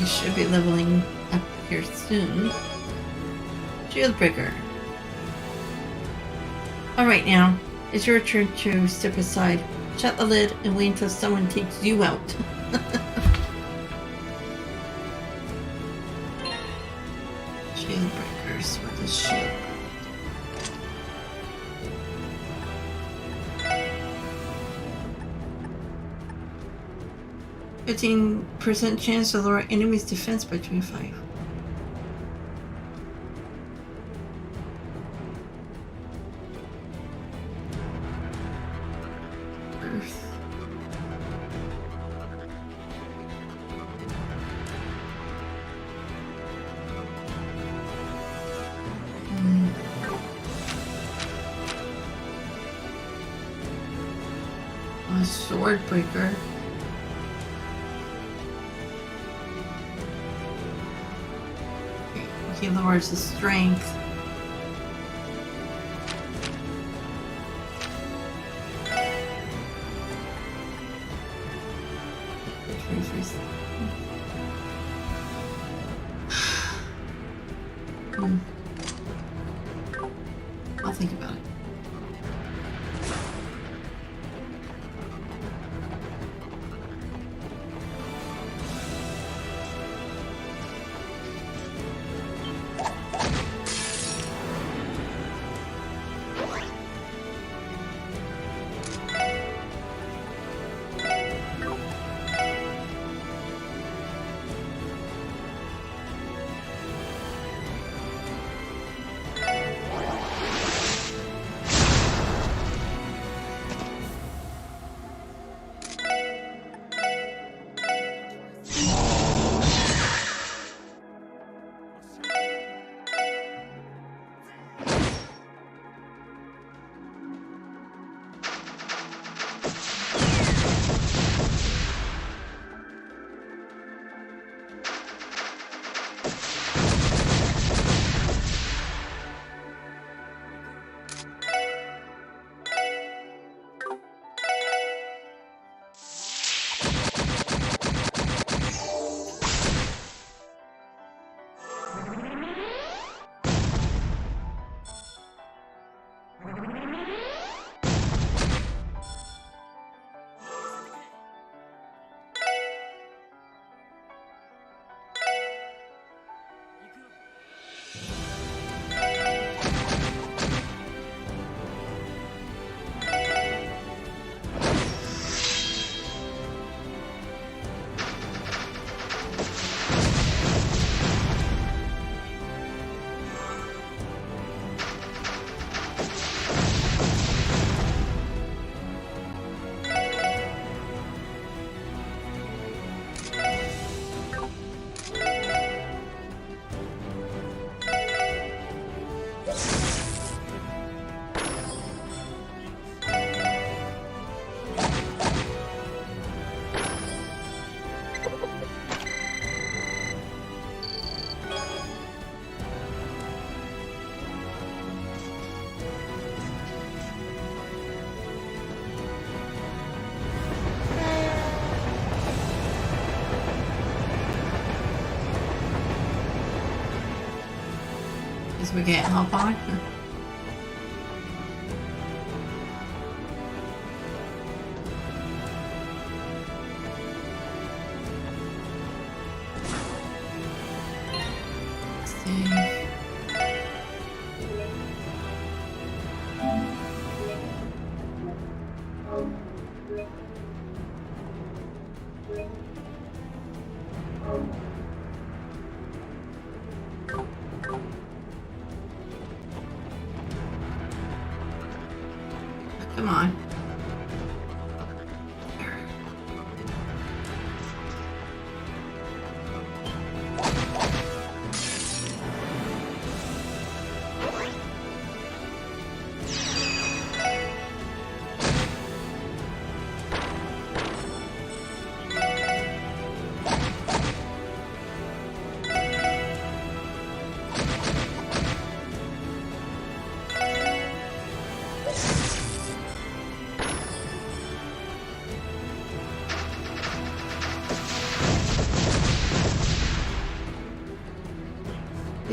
You should be leveling up here soon. Shield breaker. Alright now, it's your turn to step aside. Shut the lid and wait until someone takes you out. Shield breakers. What is shield? 15% chance to lower enemy's defense by 25. Earth. A sword breaker. He lowers the strength. I'll think about it. We can't hop on. Come on.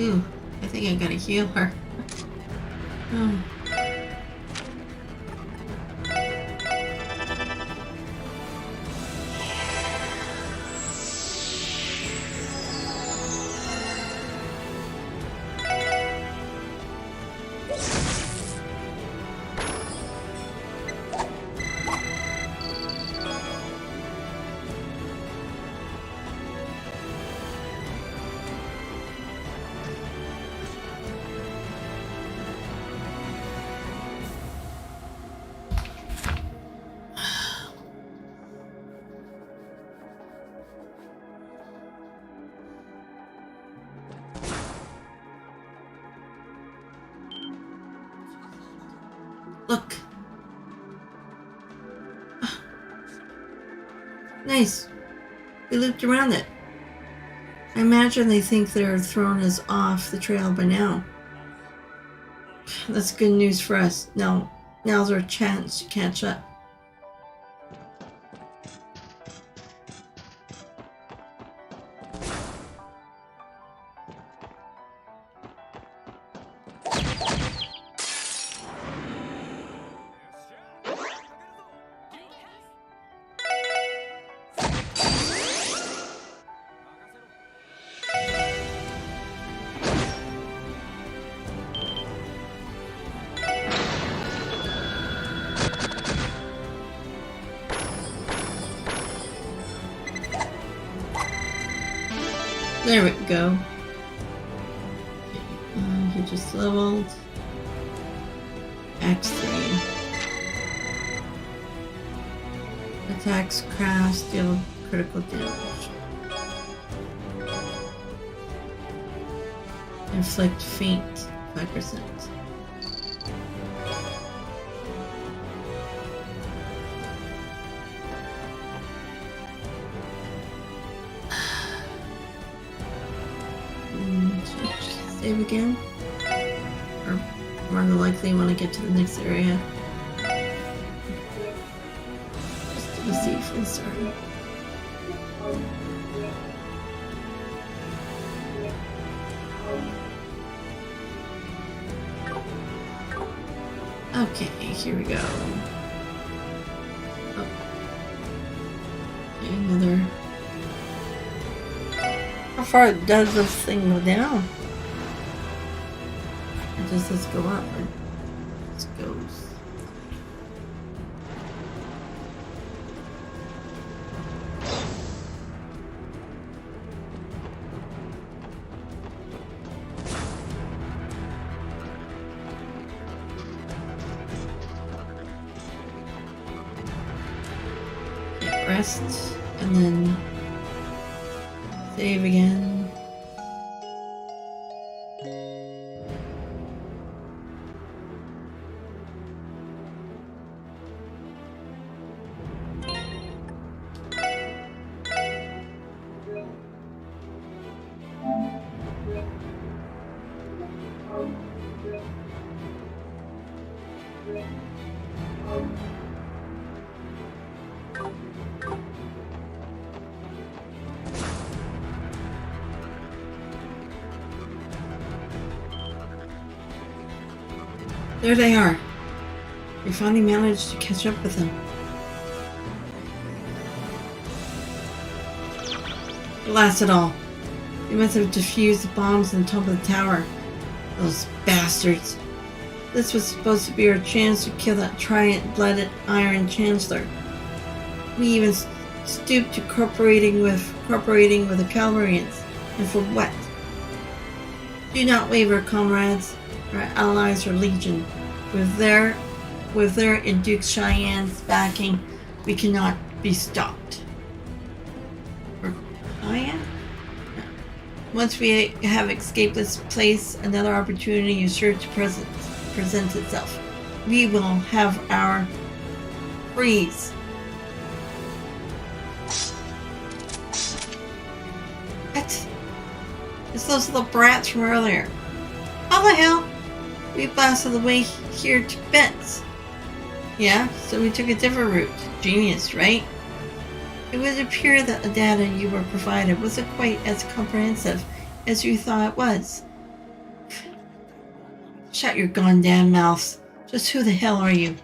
Ooh, I think I gotta heal her. Oh. Look. Nice. We looped around it. I imagine they think their throne is off the trail by now. That's good news for us. Now's our chance to catch up. There we go. He just leveled. X3. Attacks crash, deal critical damage. Inflict faint 5%. Save again, or more than likely when I get to the next area. Just to be safe and sorry. Okay, here we go. Oh. Okay, another. How far does this thing go down? Or does this go up? Or this goes? Okay, rest and then save again. There they are. We finally managed to catch up with them. Blast it all. They must have defused the bombs on the top of the tower. Those bastards. This was supposed to be our chance to kill that trident-blooded Iron Chancellor. We even stooped to cooperating with the Calvarians. And for what? Do not waver, comrades. Our allies are legion. With their and Duke Cheyenne's backing, we cannot be stopped. Or Cheyenne? No. Once we have escaped this place, another opportunity is sure to present itself. We will have our freeze. What? It's those little brats from earlier. How the hell? We blasted the way here to Bent's. Yeah, so we took a different route. Genius, right? It would appear that the data you were provided wasn't quite as comprehensive as you thought it was. Shut your goddamn mouths. Just who the hell are you?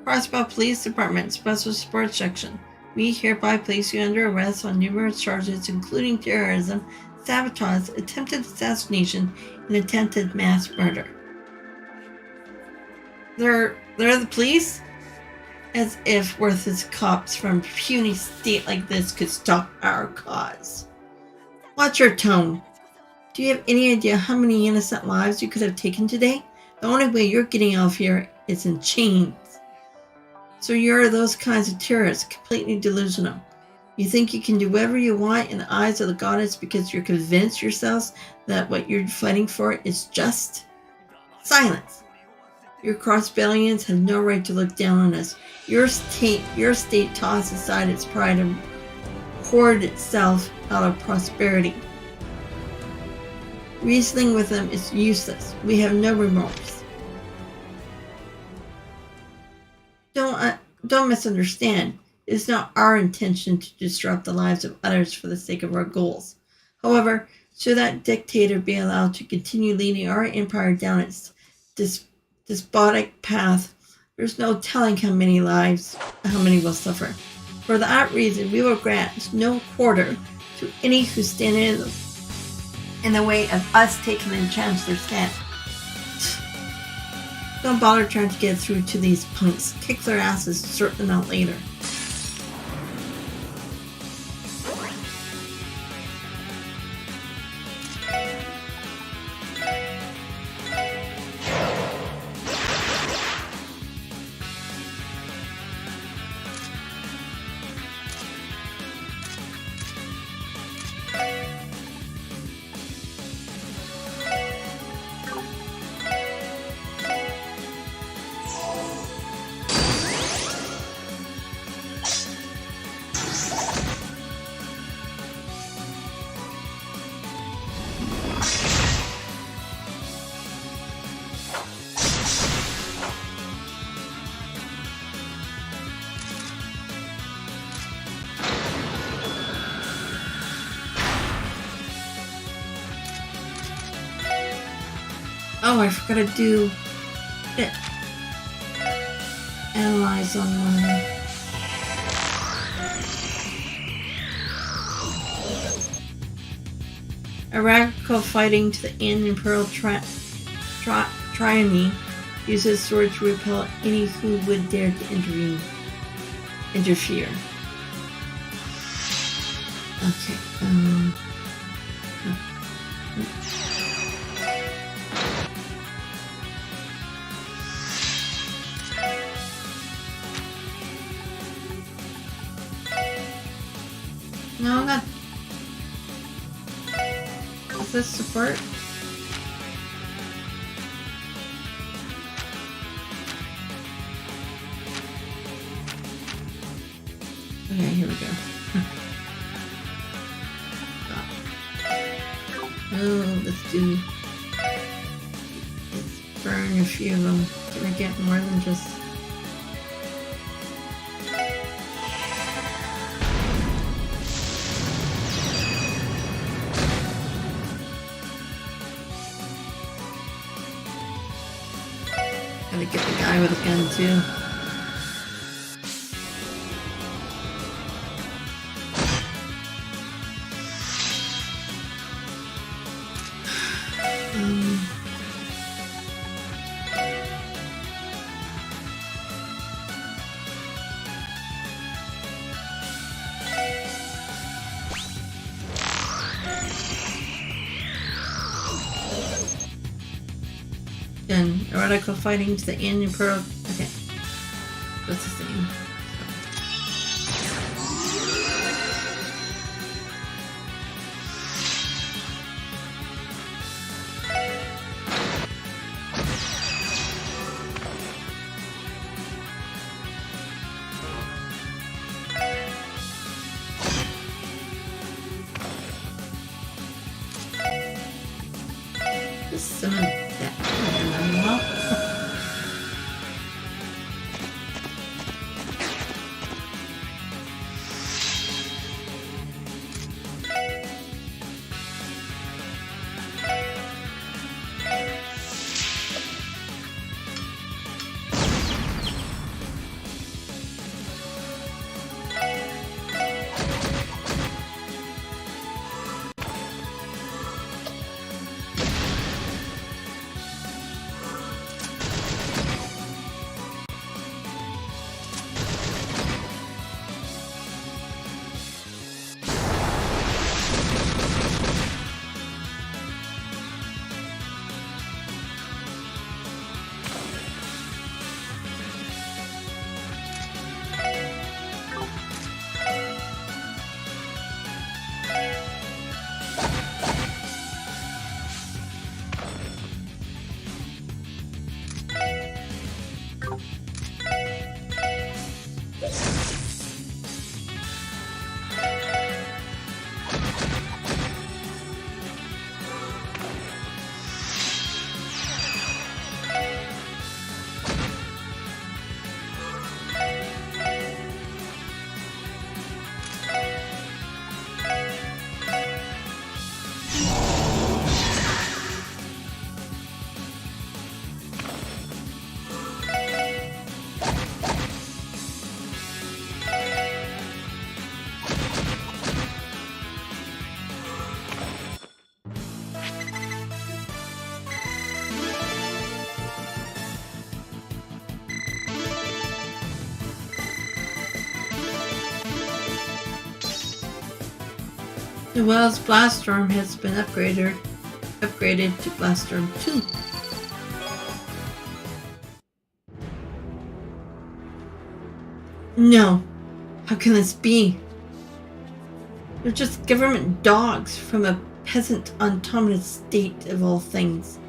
Crossbell Police Department, Special Sports Section. We hereby place you under arrest on numerous charges, including terrorism, sabotage, attempted assassination, and attempted mass murder. They're the police? As if worthless cops from a puny state like this could stop our cause. Watch your tone. Do you have any idea how many innocent lives you could have taken today? The only way you're getting out of here is in chains. So you're those kinds of terrorists, completely delusional. You think you can do whatever you want in the eyes of the goddess because you're convinced yourselves that what you're fighting for is just? Silence. Your Crossbellians have no right to look down on us. Your state tossed aside its pride and poured itself out of prosperity. Reasoning with them is useless. We have no remorse. Don't misunderstand. It is not our intention to disrupt the lives of others for the sake of our goals. However, should that dictator be allowed to continue leading our empire down its despotic path, there's no telling how many will suffer. For that reason, we will grant no quarter to any who stand in the way of us taking the chancellor's stand. Don't bother trying to get through to these punks. Kick their asses, sort them out later. Oh, I forgot to do it. Analyze on one of them. A radical fighting to the end, Imperial Triome uses sword to repel any who would dare to interfere. Okay, no, not. Is this support? Okay, here we go. Oh, let's burn a few of them. Can I get more than just... Gotta get the guy with a gun too. Then radical fighting to the end, Imperial. Okay, that's the same. Just some of that. The Wells Blast Storm has been upgraded to Blast Storm 2. No. How can this be? They're just government dogs from a peasant autonomous state of all things.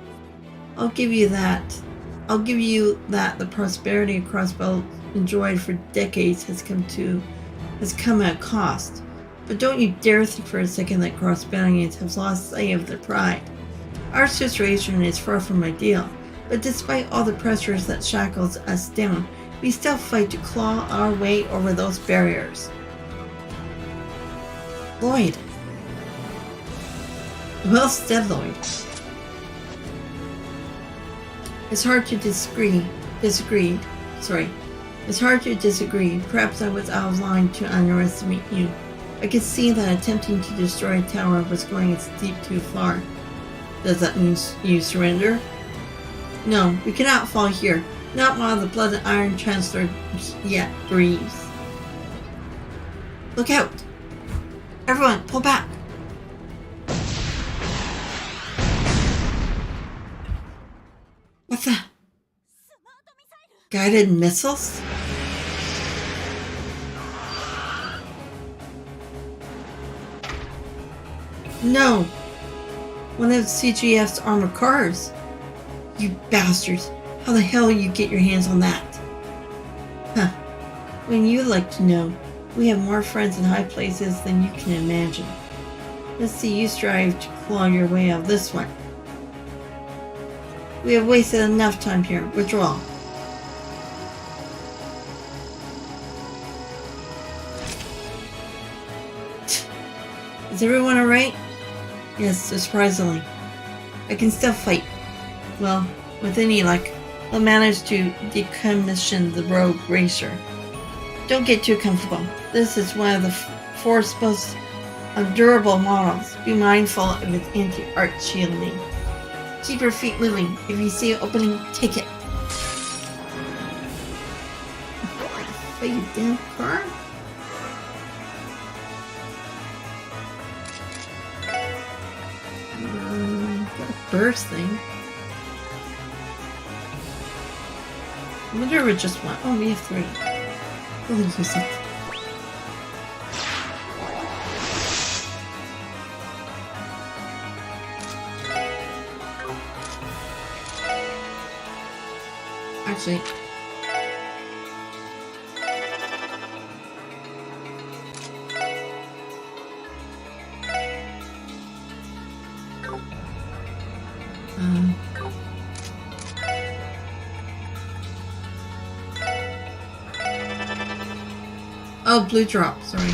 I'll give you that. The prosperity Crossbell enjoyed for decades has come at a cost. But don't you dare think for a second that Crossbellians have lost sight of their pride. Our situation is far from ideal, but despite all the pressures that shackles us down, we still fight to claw our way over those barriers. Lloyd. Well said, Lloyd. It's hard to disagree. It's hard to disagree. Perhaps I was out of line to underestimate you. I could see that attempting to destroy a tower was going a step too far. Does that mean you surrender? No, we cannot fall here. Not while the blood and iron chancellor yet breathes. Look out! Everyone, pull back! What's that? Guided missiles? No! One of CGF's armored cars. You bastards. How the hell you get your hands on that? Huh. When you like to know, we have more friends in high places than you can imagine. Let's see you strive to claw your way out of this one. We have wasted enough time here. Withdraw. Is everyone alright? Yes, surprisingly. I can still fight. Well, with any luck, I'll manage to decommission the rogue racer. Don't get too comfortable. This is one of the Force's most durable models. Be mindful of its anti-arc shielding. Keep your feet moving. If you see an opening, take it. Are you damn car? Got a burst thing. I wonder if it's just one. Oh, we have 3. We'll use it. Actually, oh, blue drop, sorry.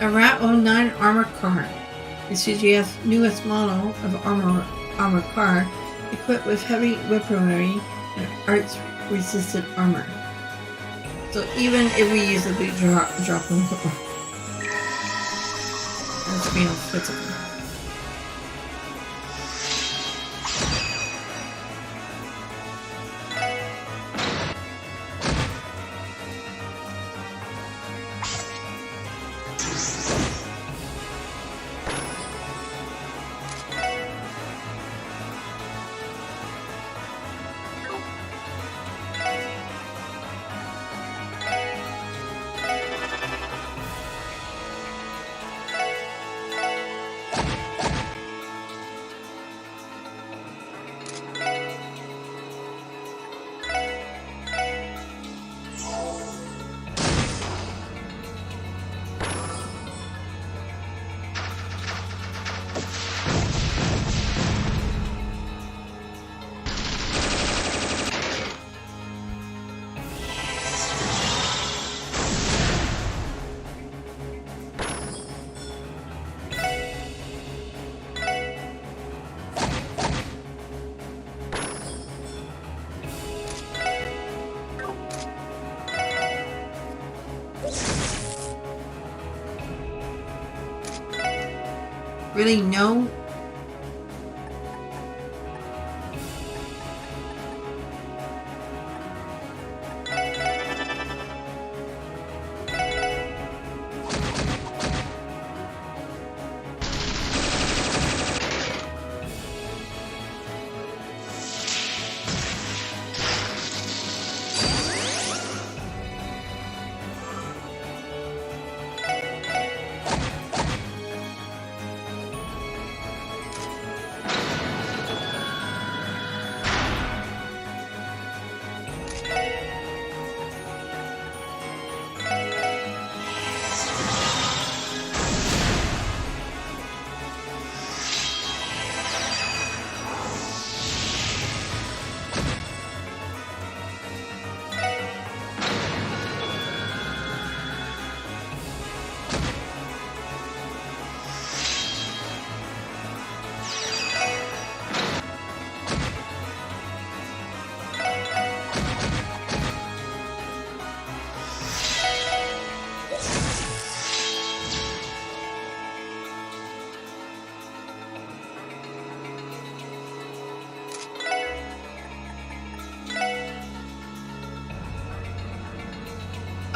A Rat 09 armored car. The CGF's newest model of armored car, equipped with heavy weaponry and arts-resistant armor. So even if we use the blue drop on the floor, that's being physical. Really, no?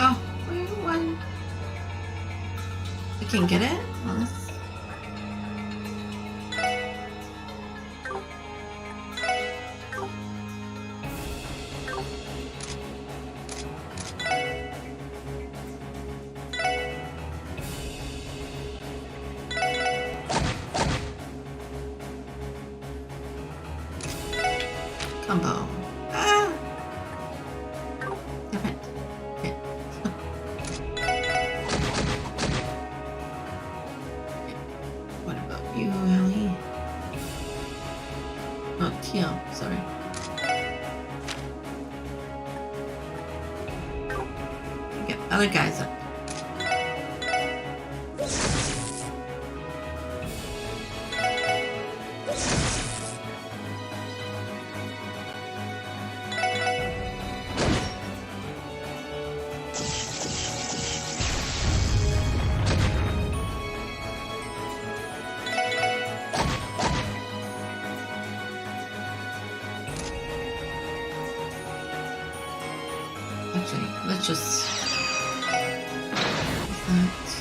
Oh, one. I can get it? Well, let's... Combo. Ah! Damn it. Okay. What about you, Ellie? Oh, Teal, sorry. Get other guys up. Actually, let's just... that.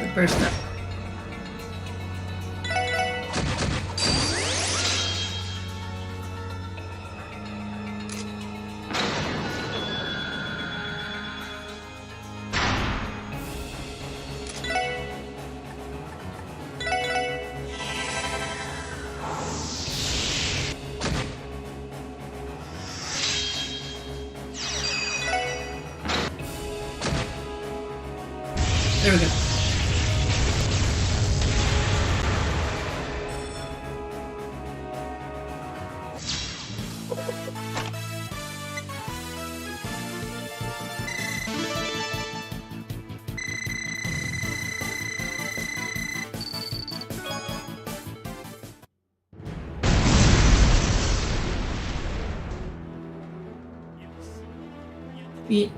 It burst up. There we go.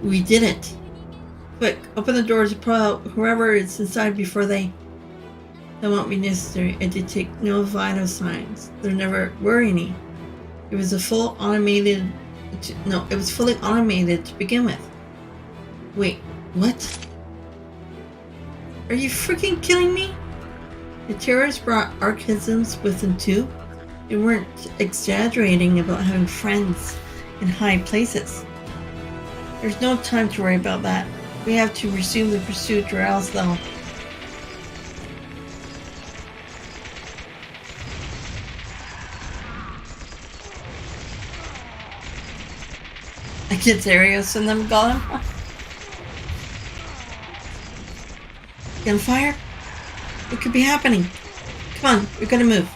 We did it. Quick, open the doors and pull out whoever is inside before they... That won't be necessary. I detect no vital signs. There never were any. It was fully automated to begin with. Wait, what? Are you freaking kidding me? The terrorists brought archaisms with them too? They weren't exaggerating about having friends in high places. There's no time to worry about that. We have to resume the pursuit or else they'll... I get Arios and them got him. Gunfire? What could be happening? Come on, we're gonna move.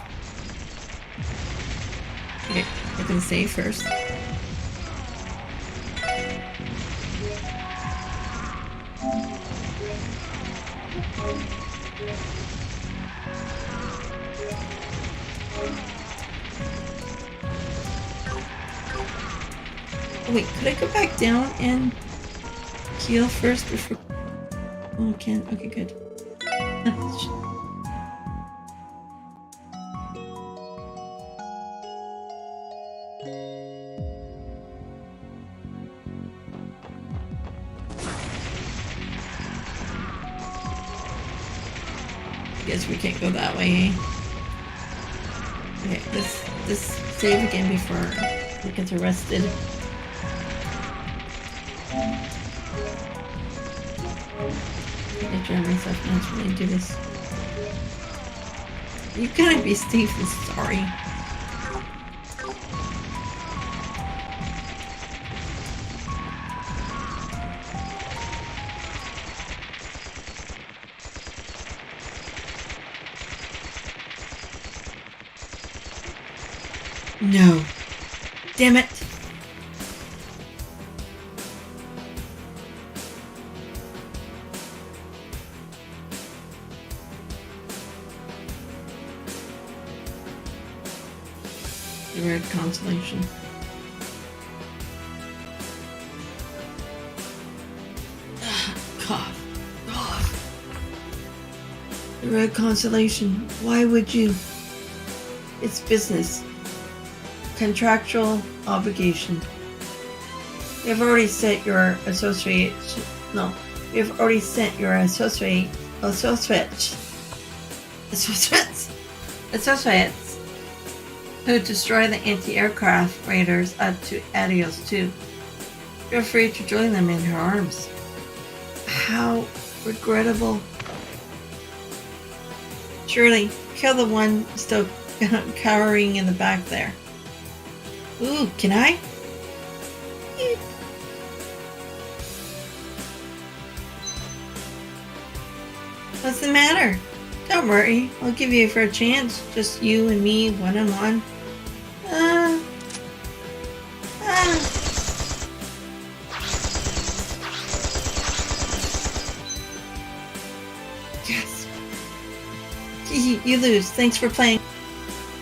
Okay, I'm gonna save first. Wait, could I go back down and heal first before... Oh, I can't. Okay, good. I guess we can't go that way. Okay, let's save again before he gets arrested. I drown myself naturally do this. You gotta be Stephen, sorry. No. Damn it. The red constellation. Cough. The red constellation. Why would you? It's business. Contractual obligation. We have already sent your associates who destroy the anti-aircraft raiders up to Adios too. Feel free to join them in her arms. How regrettable. Surely, kill the one still cowering in the back there. Ooh, can I? Eep. What's the matter? Don't worry, I'll give you a fair chance. Just you and me, one-on-one. Yes. You lose. Thanks for playing.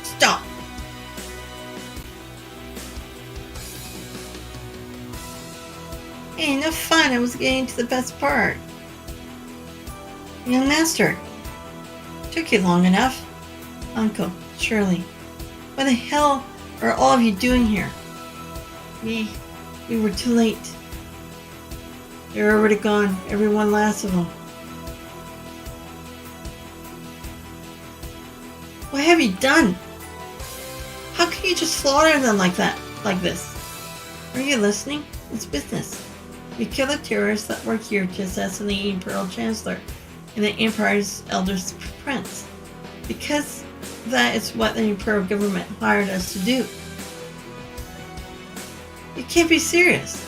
Stop. Hey, no fun. I was getting to the best part. Young master. Took you long enough. Uncle, Shirley. What the hell are all of you doing here? We were too late. They're already gone. Every one last of them. What have you done? How can you just slaughter them like that? Like this? Are you listening? It's business. You kill the terrorists that work here to assassinate the Imperial Chancellor and the Empire's eldest prince. Because that is what the Imperial government hired us to do. You can't be serious.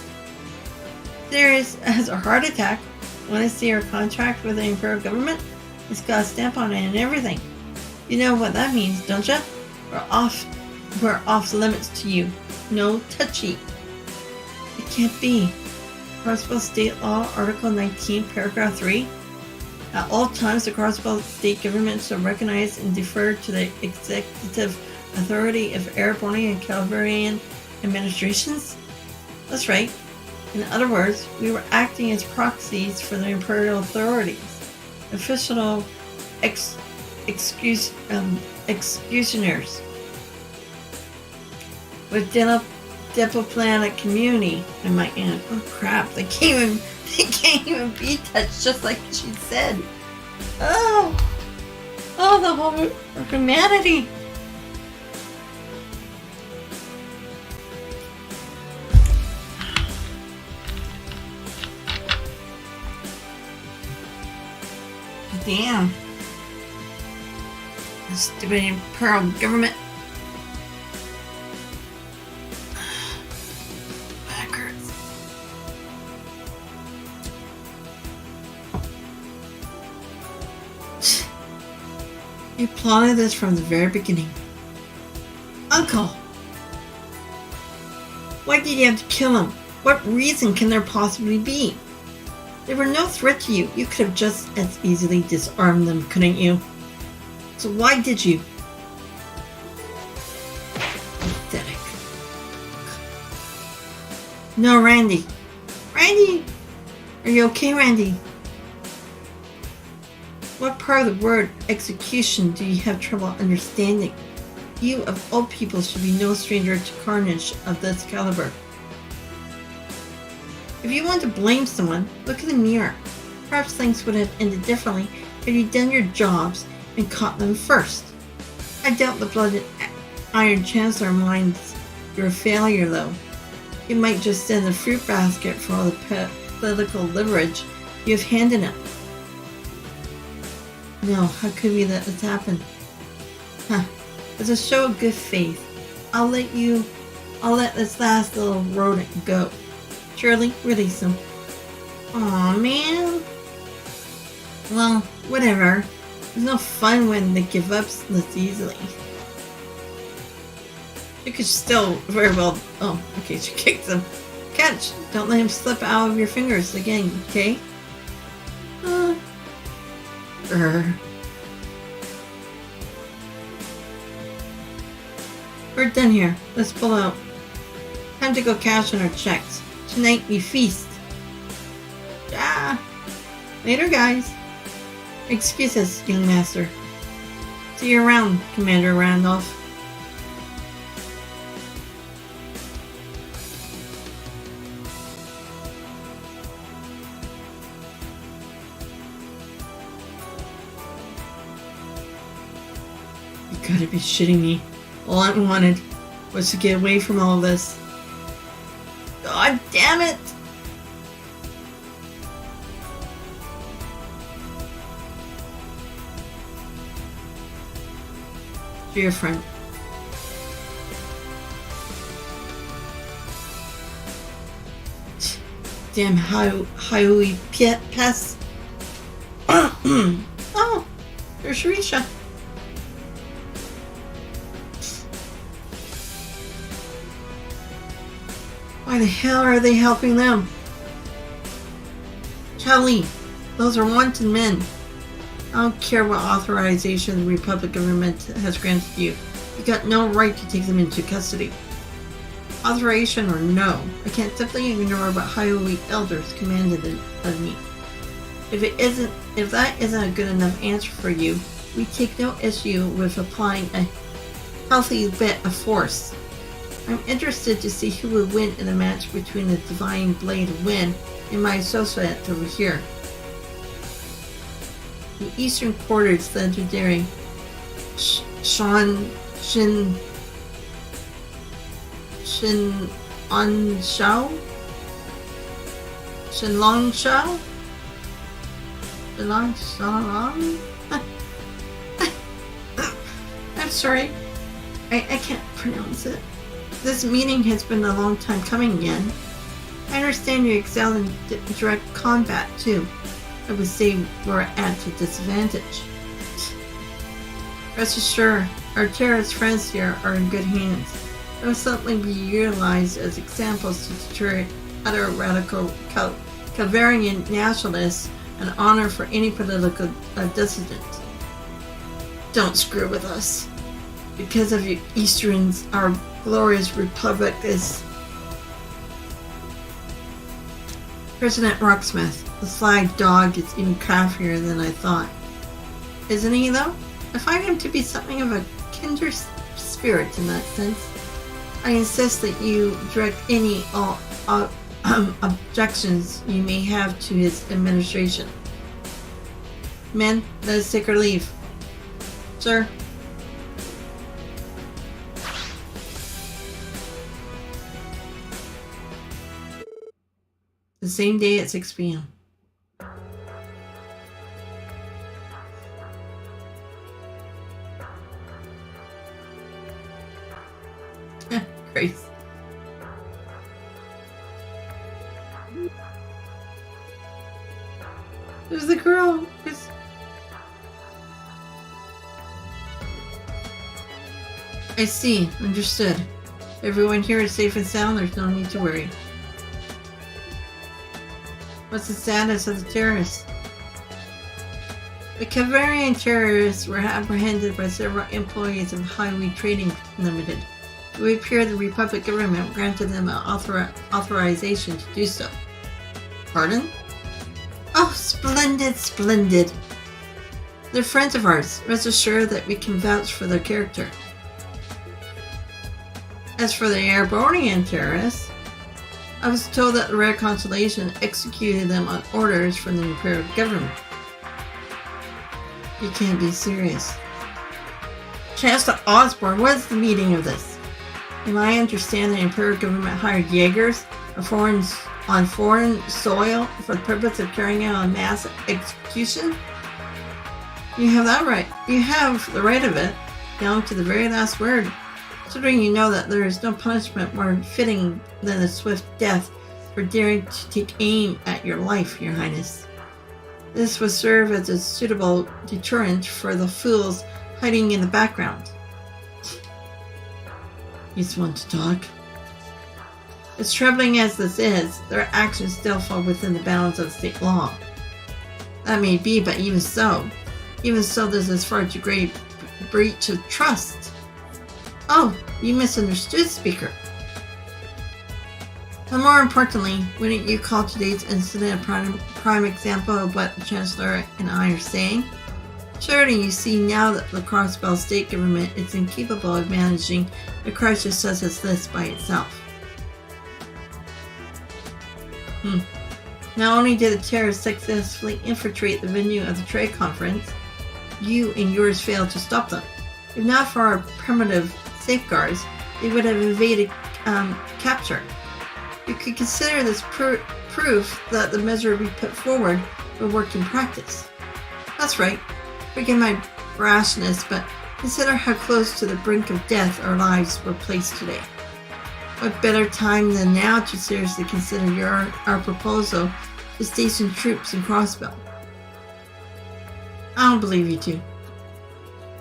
Serious as a heart attack. Want to see our contract with the Imperial government? It's got a stamp on it and everything. You know what that means, don't you? We're off limits to you. No touchy. It can't be. Crossbell State Law, Article 19, Paragraph 3. At all times, the Crossbell State government shall recognize and defer to the executive authority of airborne and Calvarian administrations. That's right. In other words, we were acting as proxies for the imperial authorities, official executioners with diplomatic community. And my aunt, oh crap, they can't even be touched, just like she said. Oh, the whole humanity. Damn. The stupid imperial government. Back hurts. You plotted this from the very beginning. Uncle! Why did you have to kill him? What reason can there possibly be? They were no threat to you. You could have just as easily disarmed them, couldn't you? So why did you? Pathetic. No, Randy. Randy! Are you okay, Randy? What part of the word execution do you have trouble understanding? You, of all people, should be no stranger to carnage of this caliber. If you want to blame someone, look in the mirror. Perhaps things would have ended differently had you done your jobs and caught them first. I doubt the blooded Iron Chancellor minds your failure, though. He might just send the fruit basket for all the political leverage you have handed him. No, how could we let this happen? As a show of good faith, I'll let this last little rodent go. Surely, release him. Aw, man. Well, whatever. There's no fun when they give up this easily. You could still very well... Oh, okay, she kicked him. Catch! Don't let him slip out of your fingers again, okay? We're done here. Let's pull out. Time to go cash in our checks. Tonight we feast. Later, guys. Excuse us, young master. See you around, Commander Randolph. You gotta be shitting me. All I wanted was to get away from all of this. God damn it! To your friend. Damn highway pests. Oh, there's Sharisha. Why the hell are they helping them? Charlie, those are wanted men. I don't care what authorization the Republic government has granted you. You got no right to take them into custody. Authorization or no, I can't simply ignore what Highway elders commanded of me. If that isn't a good enough answer for you, we take no issue with applying a healthy bit of force. I'm interested to see who will win in a match between the Divine Blade of Wind and my associate over here. The Eastern Quarter's legendary Shin On Shao? Shinlong Shao? Shinlong Shao? I'm sorry. I can't pronounce it. This meeting has been a long time coming again. I understand you excel in direct combat too. I would say we're at a disadvantage. Rest assured, our terrorist friends here are in good hands. They will certainly be utilized as examples to deter other radical Calvarian nationalists and honor for any political dissident. Don't screw with us. Because of you Easterns, our glorious republic is... President Rocksmith, the sly dog is even craftier than I thought. Isn't he, though? I find him to be something of a kindred spirit in that sense. I insist that you direct any objections you may have to his administration. Men, let us take our leave. Sir. The same day at 6 p.m. Grace. There's the girl. I see. Understood. Everyone here is safe and sound. There's no need to worry. What's the status of the terrorists? The Calvarian terrorists were apprehended by several employees of Highway Trading Limited. It would appear the Republic government granted them an authorization to do so. Pardon? Oh, splendid, splendid. They're friends of ours. Rest assured that we can vouch for their character. As for the Airbornian terrorists, I was told that the Rare Constellation executed them on orders from the Imperial government. You can't be serious. Chancellor Osborne, what is the meaning of this? Am I understand the Imperial government hired Jaegers on foreign soil for the purpose of carrying out a mass execution? You have that right. You have the right of it, down to the very last word. Considering you know that there is no punishment more fitting than a swift death for daring to take aim at your life, Your Highness. This will serve as a suitable deterrent for the fools hiding in the background. You just want to talk? As troubling as this is, their actions still fall within the bounds of state law. That may be, but even so, this is far too great a breach of trust. Oh, you misunderstood, Speaker. But more importantly, wouldn't you call today's incident a prime example of what the Chancellor and I are saying? Surely you see now that the Crossbell state government is incapable of managing a crisis such as this by itself. Not only did the terrorists successfully infiltrate the venue of the trade conference, you and yours failed to stop them. If not for our primitive safeguards, they would have evaded capture. You could consider this proof that the measure we put forward will work in practice. That's right. Forgive my rashness, but consider how close to the brink of death our lives were placed today. What better time than now to seriously consider our proposal to station troops in Crossbell? I don't believe you two.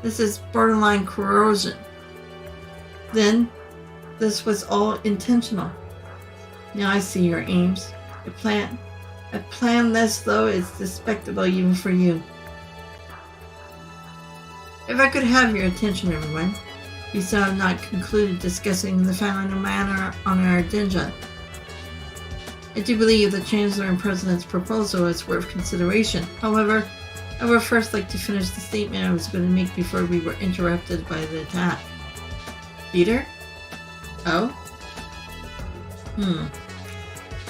This is borderline coercion. Then, this was all intentional. Now I see your aims. A plan less though is despicable even for you. If I could have your attention, everyone. We still have not concluded discussing the final matter on our agenda. I do believe the Chancellor and President's proposal is worth consideration. However, I would first like to finish the statement I was going to make before we were interrupted by the attack. Peter? Oh?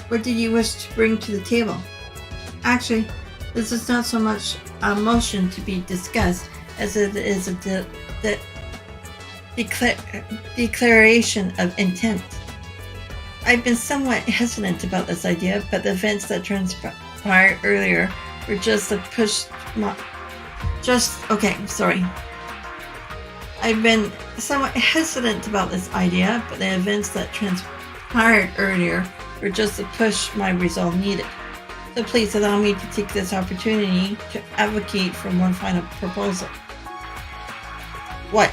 What did you wish to bring to the table? Actually, this is not so much a motion to be discussed as it is a declaration of intent. I've been somewhat hesitant about this idea, but the events that transpired earlier were just a push. I've been somewhat hesitant about this idea, but the events that transpired earlier were just the push my resolve needed. So please allow me to take this opportunity to advocate for one final proposal. What?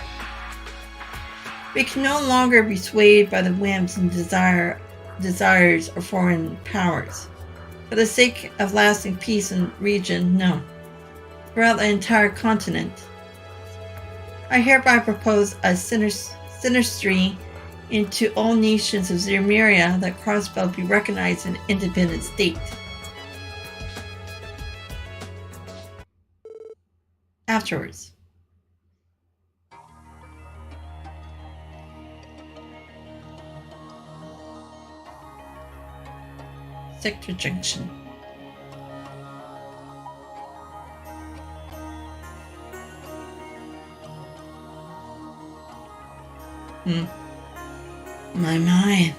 We can no longer be swayed by the whims and desires of foreign powers. For the sake of lasting peace in the region, no. Throughout the entire continent, I hereby propose a sinistry into all nations of Zemeria that Crossbell be recognized an independent state. Afterwards. Sector Junction. My.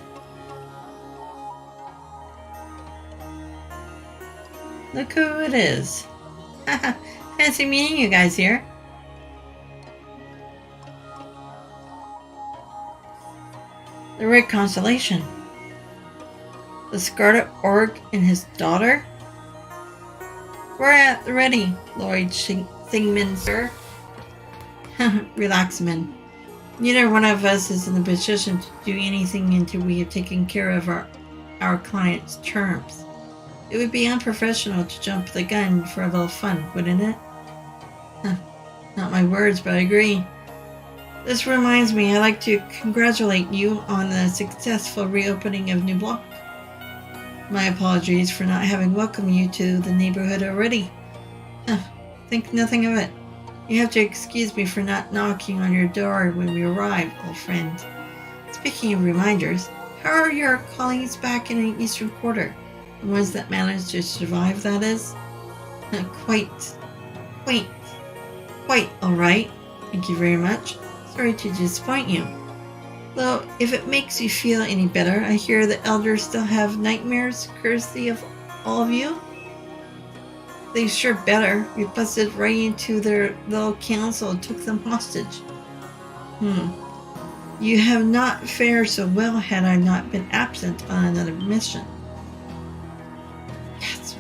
Look who it is. Fancy meeting you guys here. The Red Constellation. The Scarlet Orc and his daughter? We're at the ready, Lloyd Thingman, sir. Relax, men. Neither one of us is in the position to do anything until we have taken care of our client's terms. It would be unprofessional to jump the gun for a little fun, wouldn't it? Not my words, but I agree. This reminds me, I'd like to congratulate you on the successful reopening of New Block. My apologies for not having welcomed you to the neighborhood already. Think nothing of it. You have to excuse me for not knocking on your door when we arrived, old friend. Speaking of reminders, how are your colleagues back in the Eastern Quarter? The ones that managed to survive, that is? Quite all right. Thank you very much. Sorry to disappoint you. Though, if it makes you feel any better, I hear the elders still have nightmares, courtesy of all of you. They sure better. We busted right into their little council and took them hostage. You have not fared so well had I not been absent on another mission. Yes.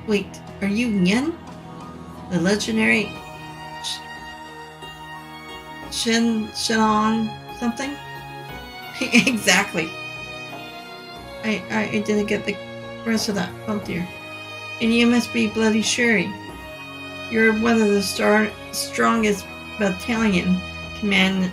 Wait, are you Yen? The legendary Shin'on something? Exactly. I didn't get the rest of that. Oh dear. And you must be bloody Shuri. You're one of the strongest battalion commanders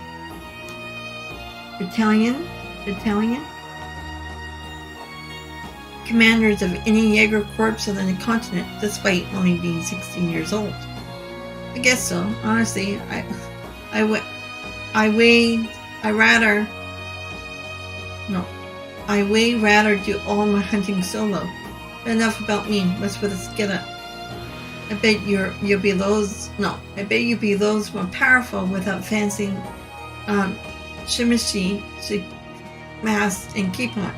of any Jaeger corps on the continent, despite only being 16 years old. I guess so. Honestly, I way rather do all my hunting solo. But enough about me. Let's get up. I bet you'll be those more powerful without fancying shimishi mask and keep on.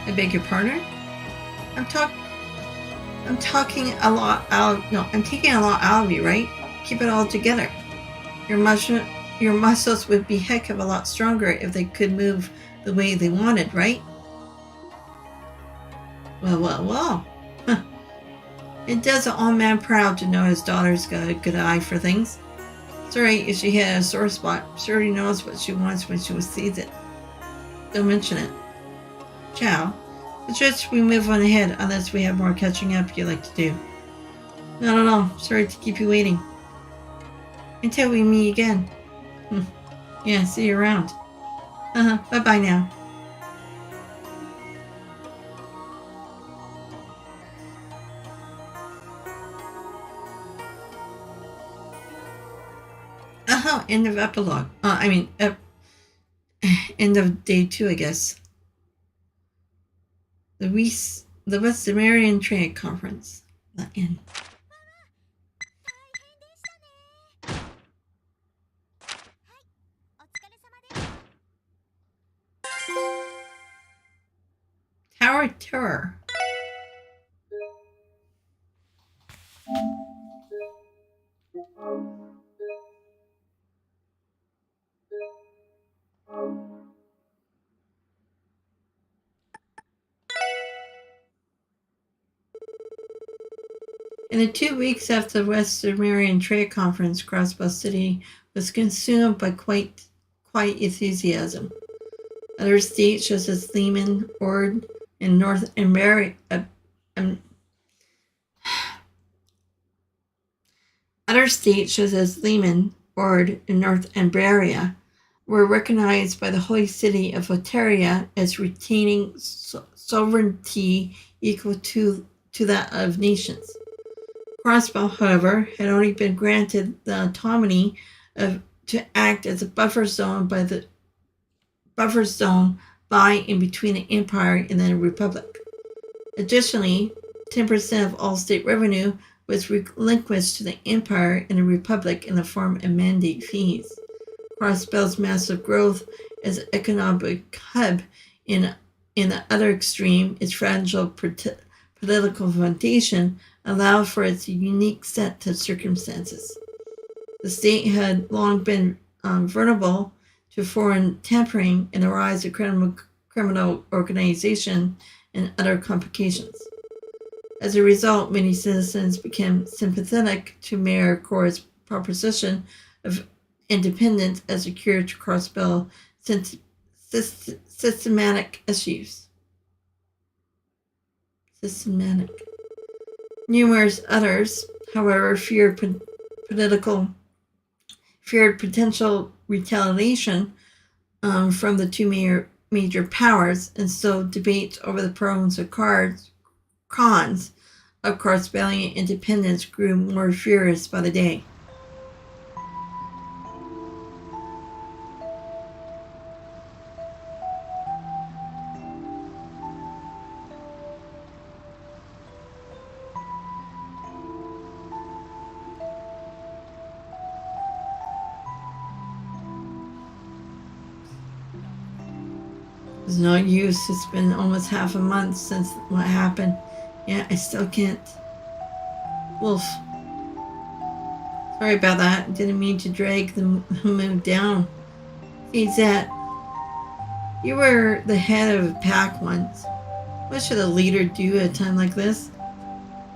I beg your pardon? I'm taking a lot out of you, right? Keep it all together. Your muscles would be heck of a lot stronger if they could move the way they wanted, right? Well. It does an old man proud to know his daughter's got a good eye for things. Sorry if she had a sore spot. She already knows what she wants when she sees it. Don't mention it. Ciao. Suggest we move on ahead unless we have more catching up you'd like to do. No. Sorry to keep you waiting. Until we meet again. Yeah, see you around. Bye-bye now. End of epilogue. End of day 2, I guess. The West Sumerian Trade Conference. The end. more terror. In the 2 weeks after the Western Marion Trade Conference, Crossbell City was consumed by quite enthusiasm. Other states such as Lehman, Ord, and North America, other states such as Lehman, Ord, and North Ambaria were recognized by the Holy City of Oteria as retaining sovereignty equal to that of nations. Crossbell, however, had only been granted the autonomy to act as a buffer zone by and between the Empire and the Republic. Additionally, 10% of all state revenue was relinquished to the Empire and the Republic in the form of mandate fees. Crossbell's massive growth as an economic hub in the other extreme, its fragile political foundation allowed for its unique set of circumstances. The state had long been vulnerable to foreign tampering and the rise of criminal organization and other complications. As a result, many citizens became sympathetic to Mayor Cora's proposition of independence as a cure to Crossbell systematic issues. Numerous others, however, feared potential retaliation from the two major powers, and so debates over the pros and cons of Crossbellian independence grew more furious by the day. There's no use. It's been almost half a month since what happened. Yeah, I still can't. Wolf. Sorry about that. Didn't mean to drag the mood down. He's that. You were the head of a pack once. What should a leader do at a time like this?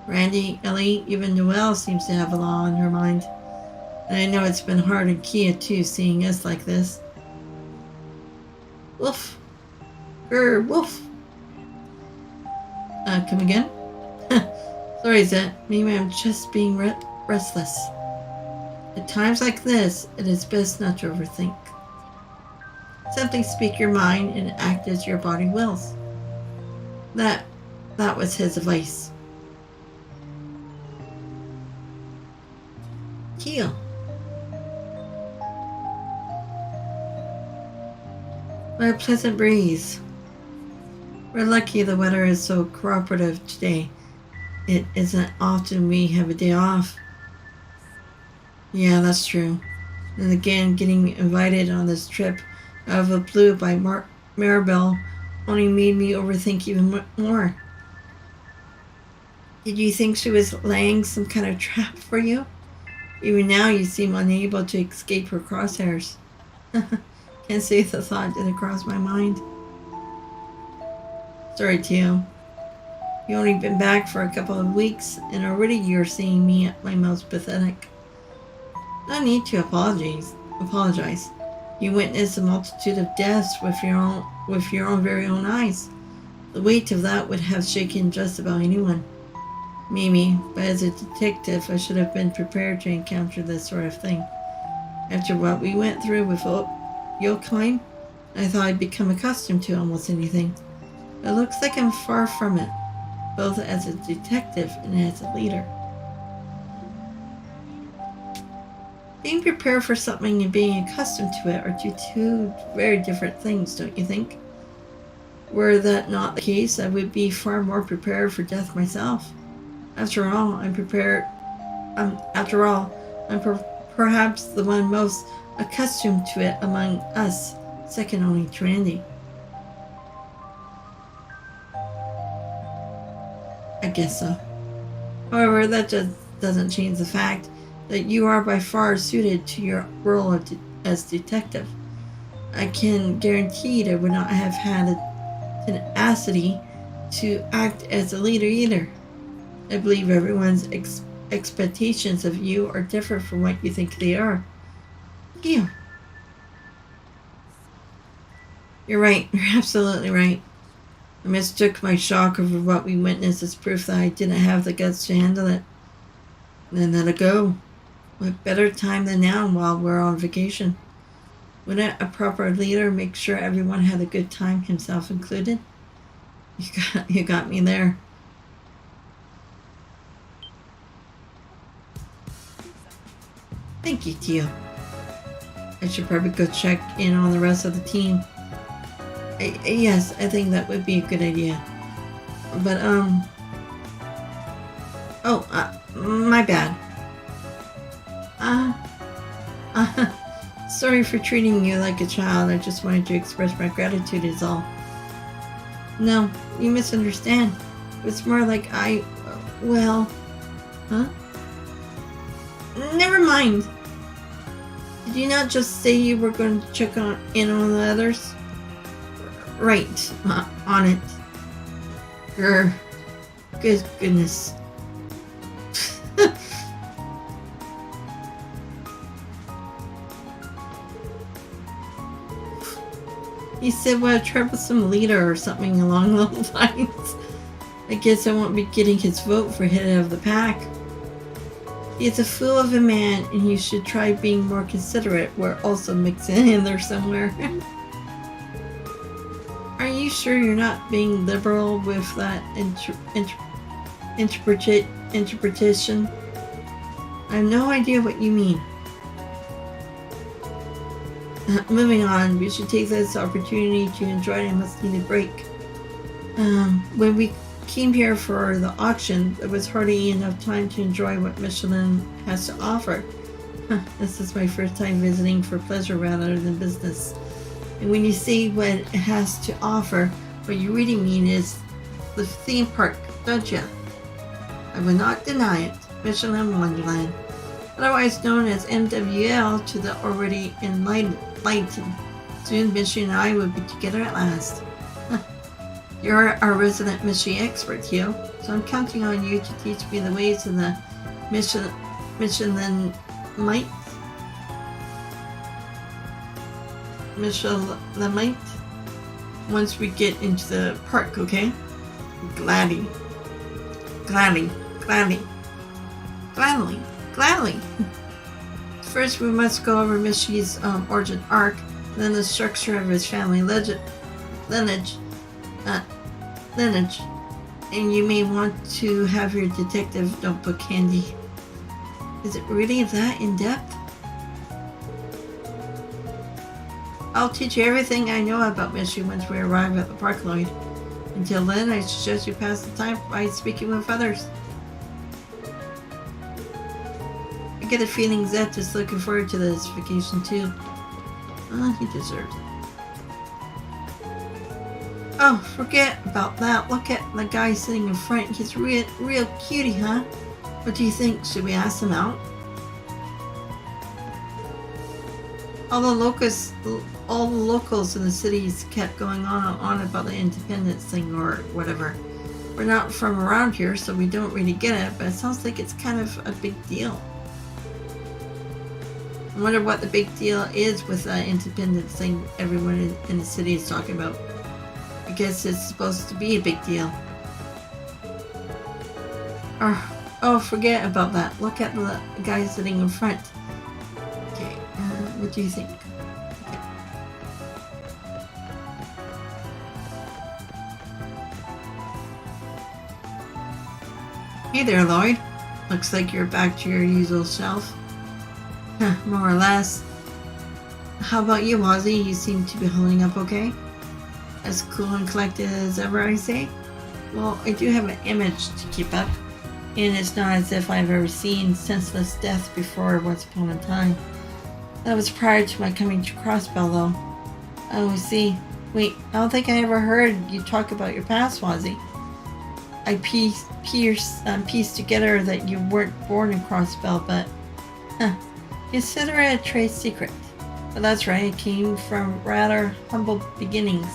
Randy, Ellie, even Noelle seems to have a law on her mind. And I know it's been hard on Kia too, seeing us like this. Wolf. Wolf. Come again? Sorry, Zet. Maybe I'm just being restless. At times like this, it is best not to overthink. Simply speak your mind and act as your body wills. That was his advice. Kia. What a pleasant breeze. We're lucky the weather is so cooperative today. It isn't often we have a day off. Yeah, that's true. And again, getting invited on this trip out of the blue by Maribel only made me overthink even more. Did you think she was laying some kind of trap for you? Even now you seem unable to escape her crosshairs. Can't say the thought didn't cross my mind. Sorry, Tio. You only been back for a couple of weeks, and already you're seeing me at my most pathetic. No need to apologize. You witnessed a multitude of deaths with your own very own eyes. The weight of that would have shaken just about anyone. Maybe, but as a detective, I should have been prepared to encounter this sort of thing. After what we went through with Yokheim, I thought I'd become accustomed to almost anything. It looks like I'm far from it, both as a detective and as a leader. Being prepared for something and being accustomed to it are two very different things, don't you think? Were that not the case, I would be far more prepared for death myself. After all, I'm perhaps the one most accustomed to it among us, second only to Randy. I guess so. However, that just doesn't change the fact that you are by far suited to your role as detective. I can guarantee I would not have had the tenacity to act as a leader either. I believe everyone's expectations of you are different from what you think they are. You. You're right. You're absolutely right. I mistook my shock over what we witnessed as proof that I didn't have the guts to handle it. Then let it go. What better time than now while we're on vacation? Wouldn't a proper leader make sure everyone had a good time, himself included? You got me there. Thank you, Tio. I should probably go check in on the rest of the team. Yes, I think that would be a good idea. But, my bad. Sorry for treating you like a child. I just wanted to express my gratitude is all. No, you misunderstand. It's more like huh? Never mind. Did you not just say you were going to check in on the others? Right, on it. Good goodness. He said, what a troublesome leader or something along those lines. I guess I won't be getting his vote for head of the pack. He's a fool of a man, and he should try being more considerate. We're also mixing in there somewhere. Are you sure you're not being liberal with that interpretation? I have no idea what you mean. Moving on, we should take this opportunity to enjoy a much-needed break. When we came here for the auction, there was hardly enough time to enjoy what Michelin has to offer. This is my first time visiting for pleasure rather than business. And when you see what it has to offer, what you really mean is the theme park, don't you? I will not deny it. Michelin Wonderland, otherwise known as MWL to the already enlightened. Soon Mishy and I will be together at last. You're our resident Mishy expert, Hugh, so I'm counting on you to teach me the ways of the Michelinite. Once we get into the park, okay? Gladly. First, we must go over Mishy's origin arc, then the structure of his family lineage, and you may want to have your detective notebook handy. Is it really that in-depth? I'll teach you everything I know about Mishy once we arrive at the park, Lloyd. Until then, I suggest you pass the time by speaking with others. I get a feeling Zeth is looking forward to this vacation too. He deserves it. Oh, forget about that. Look at the guy sitting in front. He's real cutie, huh? What do you think? Should we ask him out? All the locals in the cities kept going on about the independence thing or whatever. We're not from around here, so we don't really get it, but it sounds like it's kind of a big deal. I wonder what the big deal is with the independence thing everyone in the city is talking about. I guess it's supposed to be a big deal. Oh, forget about that. Look at the guy sitting in front. Okay, what do you think? Hey there, Lloyd. Looks like you're back to your usual self. More or less. How about you, Ozzy? You seem to be holding up okay? As cool and collected as ever, I say? Well, I do have an image to keep up, and it's not as if I've ever seen senseless death before once upon a time. That was prior to my coming to Crossbell, though. Oh, see. Wait, I don't think I ever heard you talk about your past, Wazzy. I pieced together that you weren't born in Crossbell, but consider it a trade secret. But that's right, it came from rather humble beginnings.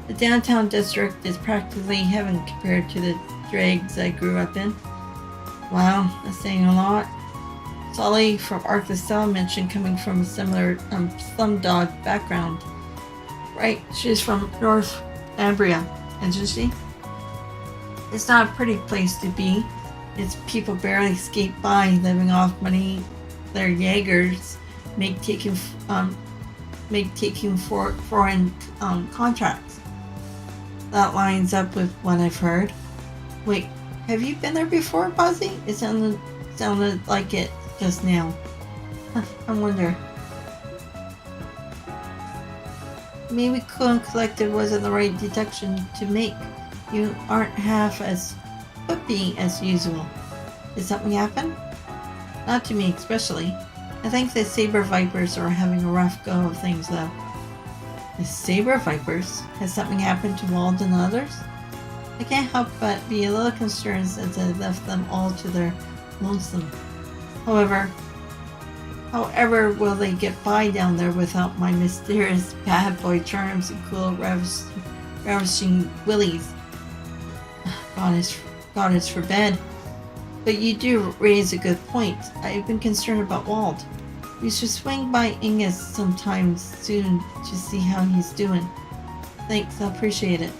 The downtown district is practically heaven compared to the dregs I grew up in. Wow, that's saying a lot. Sully from Ark LaSalle mentioned coming from a similar slumdog background. Right, she's from North Ambria, isn't she? It's not a pretty place to be. Its people barely skate by, living off money their Jaegers make taking foreign contracts. That lines up with what I've heard. Wait, have you been there before, Buzzy? It sounded like it just now. I wonder. Maybe Clone Collective wasn't the right deduction to make. You aren't half as whippy as usual. Did something happen? Not to me especially. I think the Saber Vipers are having a rough go of things though. The Saber Vipers? Has something happened to Wald and others? I can't help but be a little concerned since I left them all to their lonesome. However, will they get by down there without my mysterious bad boy charms and cool ravishing willies? God is forbid. But you do raise a good point. I've been concerned about Wald. We should swing by Ingus sometime soon to see how he's doing. Thanks, I appreciate it.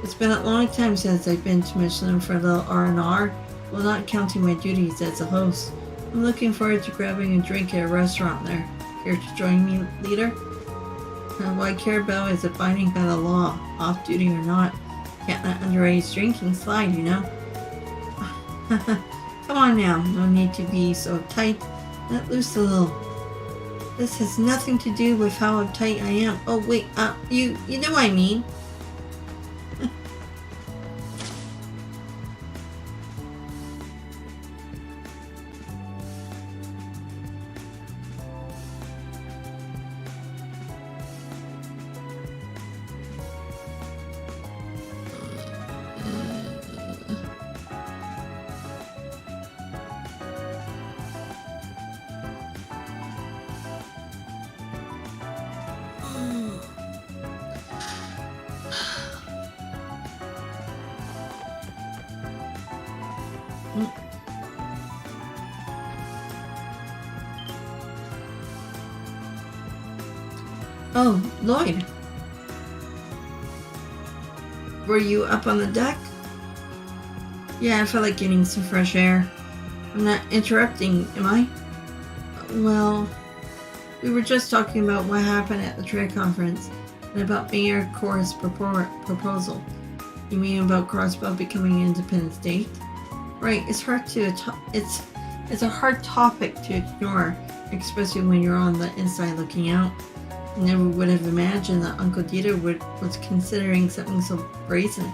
It's been a long time since I've been to Michelin for a little R&R, while not counting my duties as a host. I'm looking forward to grabbing a drink at a restaurant there. Care to join me, leader? What I care about is abiding by the law, off-duty or not. Can't let underage drinking slide, you know? Come on now, no need to be so tight. Let loose a little. This has nothing to do with how uptight I am. Oh wait, you know what I mean. Oh, Lloyd. Were you up on the deck? Yeah, I felt like getting some fresh air. I'm not interrupting, am I? Well, we were just talking about what happened at the trade conference and about Mayor Core's proposal. You mean about Crossbell becoming an independent state? Right, it's a hard topic to ignore, especially when you're on the inside looking out. I never would have imagined that Uncle Dieter was considering something so brazen.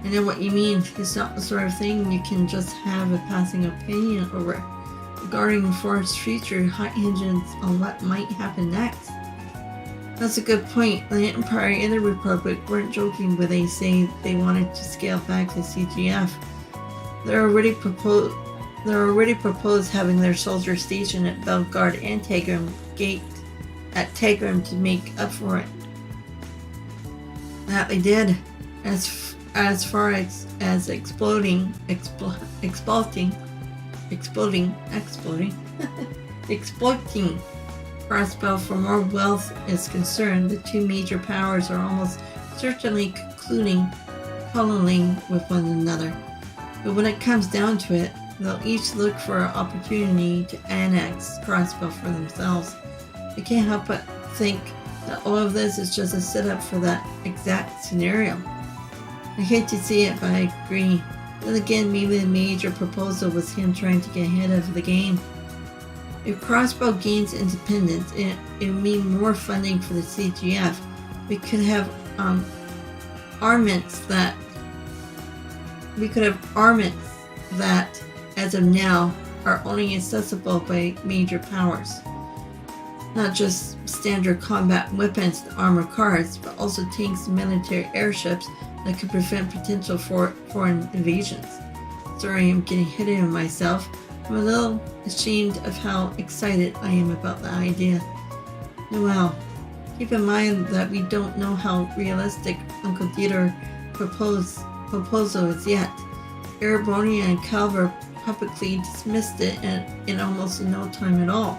I know what you mean. It's not the sort of thing you can just have a passing opinion over. Regarding the forest's future hinges on what might happen next. That's a good point. The Empire and the Republic weren't joking when they say they wanted to scale back the CGF. They're already proposed having their soldiers stationed at Bellegarde and Tegrim Gate at Tegrim to make up for it. That they did. As far as exploiting Crossbell for more wealth is concerned, the two major powers are almost certainly concluding with one another. But when it comes down to it, they'll each look for an opportunity to annex Crossbell for themselves. I can't help but think that all of this is just a setup for that exact scenario. I hate to see it, but I agree. Then again, maybe the major proposal was him trying to get ahead of the game. If Crossbell gains independence, it would mean more funding for the CGF. We could have armaments that, as of now, are only accessible by major powers. Not just standard combat weapons and armored cars, but also tanks and military airships that could prevent potential foreign invasions. Sorry, I'm getting ahead of myself. I'm a little ashamed of how excited I am about the idea. Well, keep in mind that we don't know how realistic Uncle Dieter's proposal is yet. Erebonia and Calver publicly dismissed it in almost no time at all.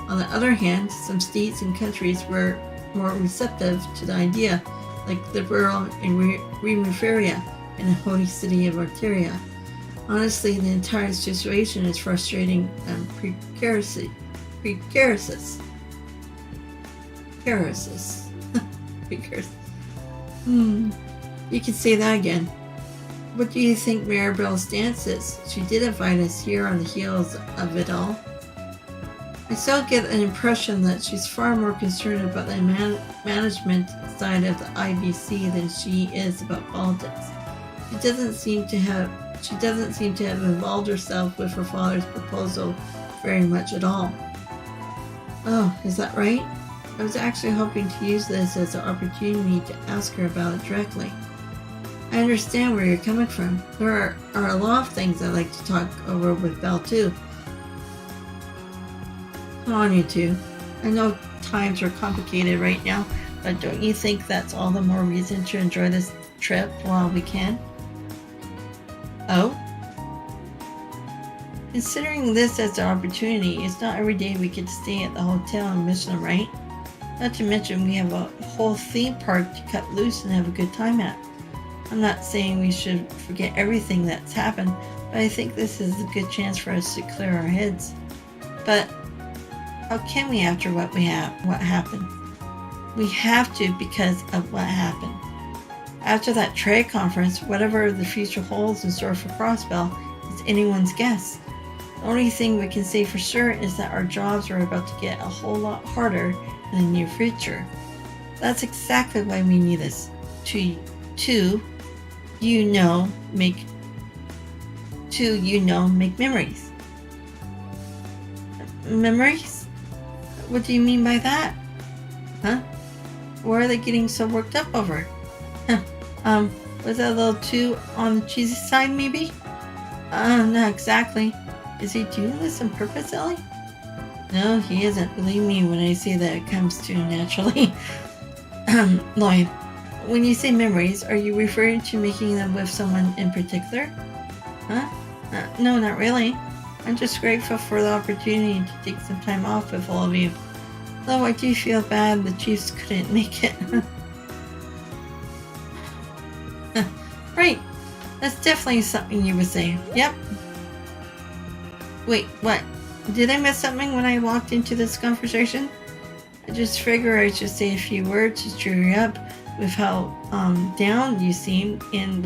On the other hand, some states and countries were more receptive to the idea, like Liberal and Remiferia in the holy city of Arteria. Honestly, the entire situation is frustrating and precarious. Precarious. You can say that again. What do you think Maribel's stance is? She did invite us here on the heels of it all. I still get an impression that she's far more concerned about the management side of the IBC than she is about politics. She doesn't seem to have involved herself with her father's proposal very much at all. Oh, is that right? I was actually hoping to use this as an opportunity to ask her about it directly. I understand where you're coming from. There are a lot of things I'd like to talk over with Belle too. Come on, you two. I know times are complicated right now, but don't you think that's all the more reason to enjoy this trip while we can? Oh? Considering this as an opportunity, it's not every day we get to stay at the hotel in Michelin, right? Not to mention we have a whole theme park to cut loose and have a good time at. I'm not saying we should forget everything that's happened, but I think this is a good chance for us to clear our heads. But how can we after what happened? We have to because of what happened. After that trade conference, whatever the future holds in store for Crossbell is anyone's guess. The only thing we can say for sure is that our jobs are about to get a whole lot harder in the near future. That's exactly why we need this. Make memories. Memories? What do you mean by that? Huh? Why are they getting so worked up over? Was that a little too on the cheesy side, maybe? Not exactly. Is he doing this on purpose, Ellie? No, he isn't. Believe me when I say that it comes to naturally. Lloyd, when you say memories, are you referring to making them with someone in particular? Huh? No, not really. I'm just grateful for the opportunity to take some time off with all of you. Though I do feel bad the Chiefs couldn't make it. Right. That's definitely something you would say. Yep. Wait, what? Did I miss something when I walked into this conversation? I just figure I should say a few words to cheer you up with how down you seem and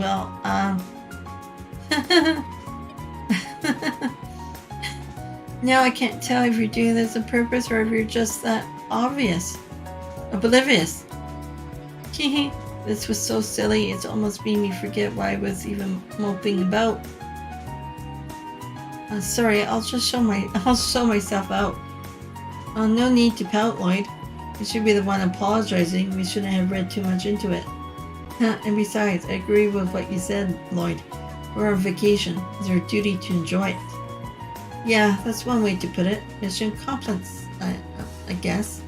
Now I can't tell if you're doing this on purpose or if you're just that oblivious. This was so silly, it's almost made me forget why I was even moping about. Sorry, I'll show myself out. No need to pout, Lloyd. You should be the one apologizing. We shouldn't have read too much into it. And besides, I agree with what you said, Lloyd. We're on vacation. It's our duty to enjoy it. Yeah, that's one way to put it. Mission accomplished, I guess.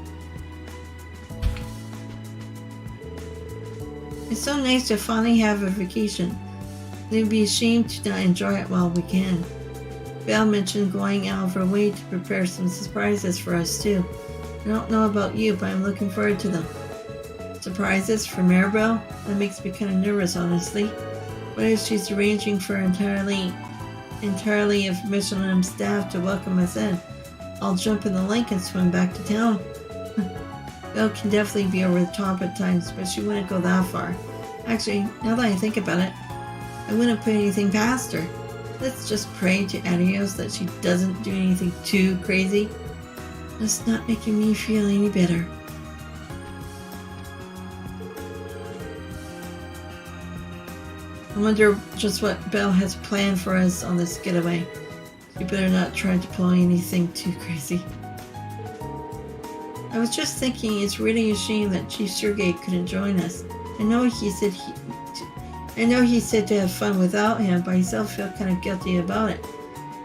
It's so nice to finally have a vacation. They'd be ashamed to not enjoy it while we can. Belle mentioned going out of her way to prepare some surprises for us too. I don't know about you, but I'm looking forward to them. Surprises for Maribel? That makes me kind of nervous, honestly. What if she's arranging for entirely of Michelin staff to welcome us in? I'll jump in the lake and swim back to town. Belle can definitely be over the top at times, but she wouldn't go that far. Actually, now that I think about it, I wouldn't put anything past her. Let's just pray to Adios that she doesn't do anything too crazy. That's not making me feel any better. I wonder just what Belle has planned for us on this getaway. You better not try to pull anything too crazy. I was just thinking it's really a shame that Chief Sergei couldn't join us. I know he said to have fun without him, but I still feel kind of guilty about it.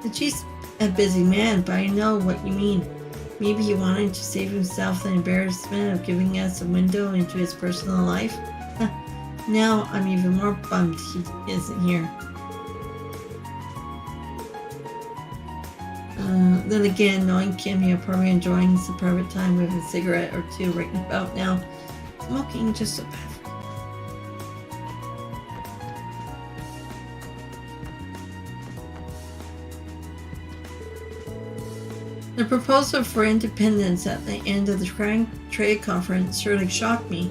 The Chief's a busy man, but I know what you mean. Maybe he wanted to save himself the embarrassment of giving us a window into his personal life. Now I'm even more bummed he isn't here. Then again, knowing Kim, he'll probably enjoying some private time with a cigarette or two right about now. Smoking just so bad. The proposal for independence at the end of the trade conference surely shocked me.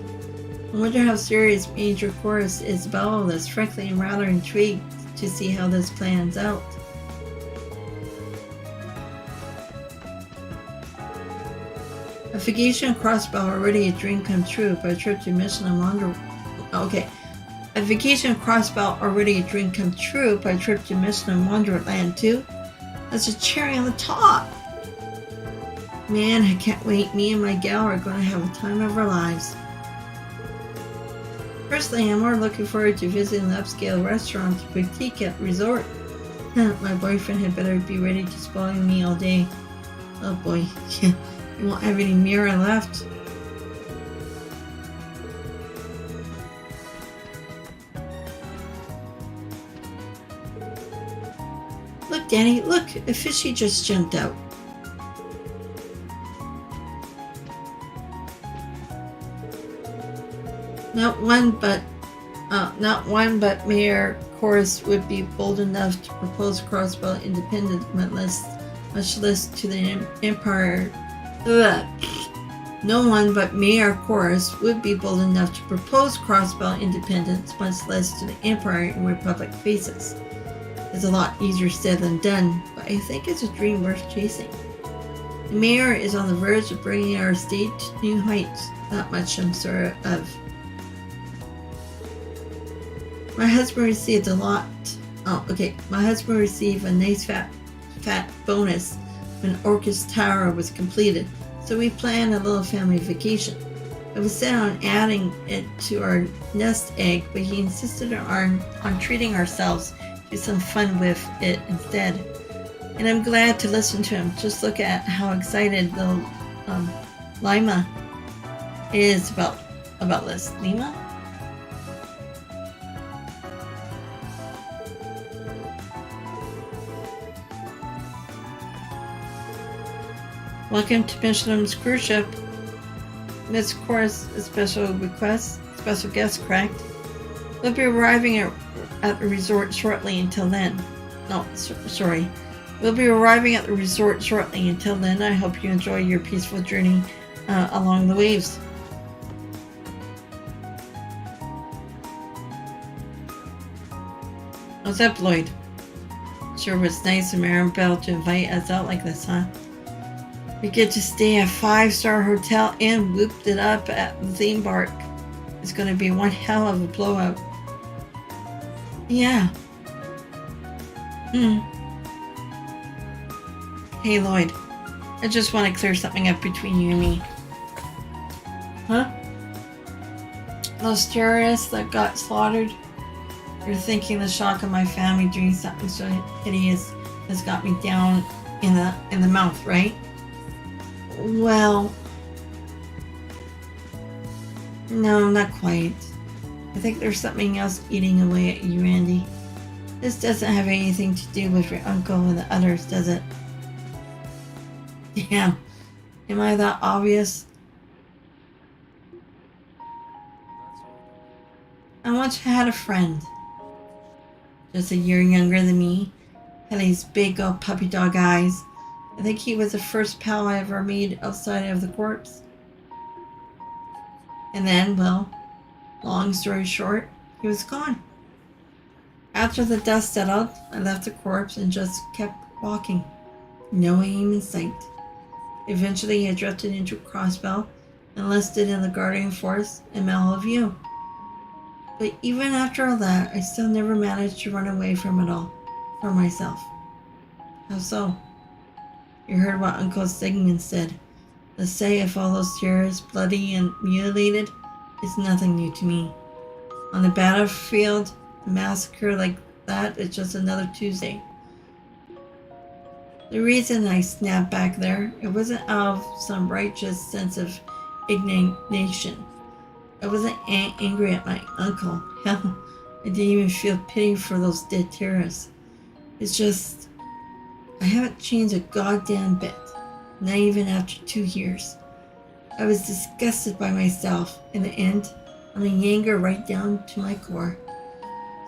I wonder how serious Major Chorus is about all this. Frankly, I'm rather intrigued to see how this plans out. A vacation at Crossbell already a dream come true, but a trip to Mission and Wonder. Okay. A vacation at Crossbell already a dream come true, but a trip to Mission and Wonderland too? That's a cherry on the top! Man, I can't wait. Me and my gal are going to have a time of our lives. Personally, I'm more looking forward to visiting the upscale restaurant boutique at resort. My boyfriend had better be ready to spoil me all day. Oh boy, you won't have any mirror left. Look, Danny, look, a fishy just jumped out. Not one but Mayor Chorus would be bold enough to propose Crossbell independence, much less to the Empire. No one but Mayor Chorus would be bold enough to propose Crossbell independence, much less to the Empire and Republic faces. It's a lot easier said than done, but I think it's a dream worth chasing. The Mayor is on the verge of bringing our state to new heights. That much I'm sure of. My husband received a lot. My husband received a nice fat bonus when Orcus Tower was completed, so we planned a little family vacation. I was set on adding it to our nest egg, but he insisted on treating ourselves to some fun with it instead. And I'm glad to listen to him. Just look at how excited the Lima is about this. Lima? Welcome to Michelin's cruise ship. Miss Chorus, a special guest correct. We'll be arriving at the resort shortly. Until then. Sorry. We'll be arriving at the resort shortly. Until then, I hope you enjoy your peaceful journey along the waves. What's up, Lloyd? Sure was nice of Maribel to invite us out like this, huh? We get to stay at a 5-star hotel and whooped it up at the theme park. It's going to be one hell of a blowout. Yeah. Hey, Lloyd. I just want to clear something up between you and me. Huh? Those terrorists that got slaughtered? You're thinking the shock of my family doing something so hideous has got me down in the mouth, right? Well, no, not quite. I think there's something else eating away at you, Randy. This doesn't have anything to do with your uncle and the others, does it? Damn. Am I that obvious? I once had a friend, just a year younger than me, had these big old puppy dog eyes. I think he was the first pal I ever made outside of the corpse. And then, well, long story short, he was gone. After the dust settled, I left the corpse and just kept walking. No aim in sight. Eventually, I drifted into Crossbell, enlisted in the Guardian Force, and met all of you. But even after all that, I still never managed to run away from it all, from myself. How so? You heard what Uncle Sigmund said. The sight of all those tears, bloody and mutilated, is nothing new to me. On the battlefield, a massacre like that is just another Tuesday. The reason I snapped back there, it wasn't out of some righteous sense of indignation. I wasn't angry at my uncle. Hell, I didn't even feel pity for those dead terrorists. It's just, I haven't changed a goddamn bit. Not even after 2 years. I was disgusted by myself. In the end, I'm a anger right down to my core.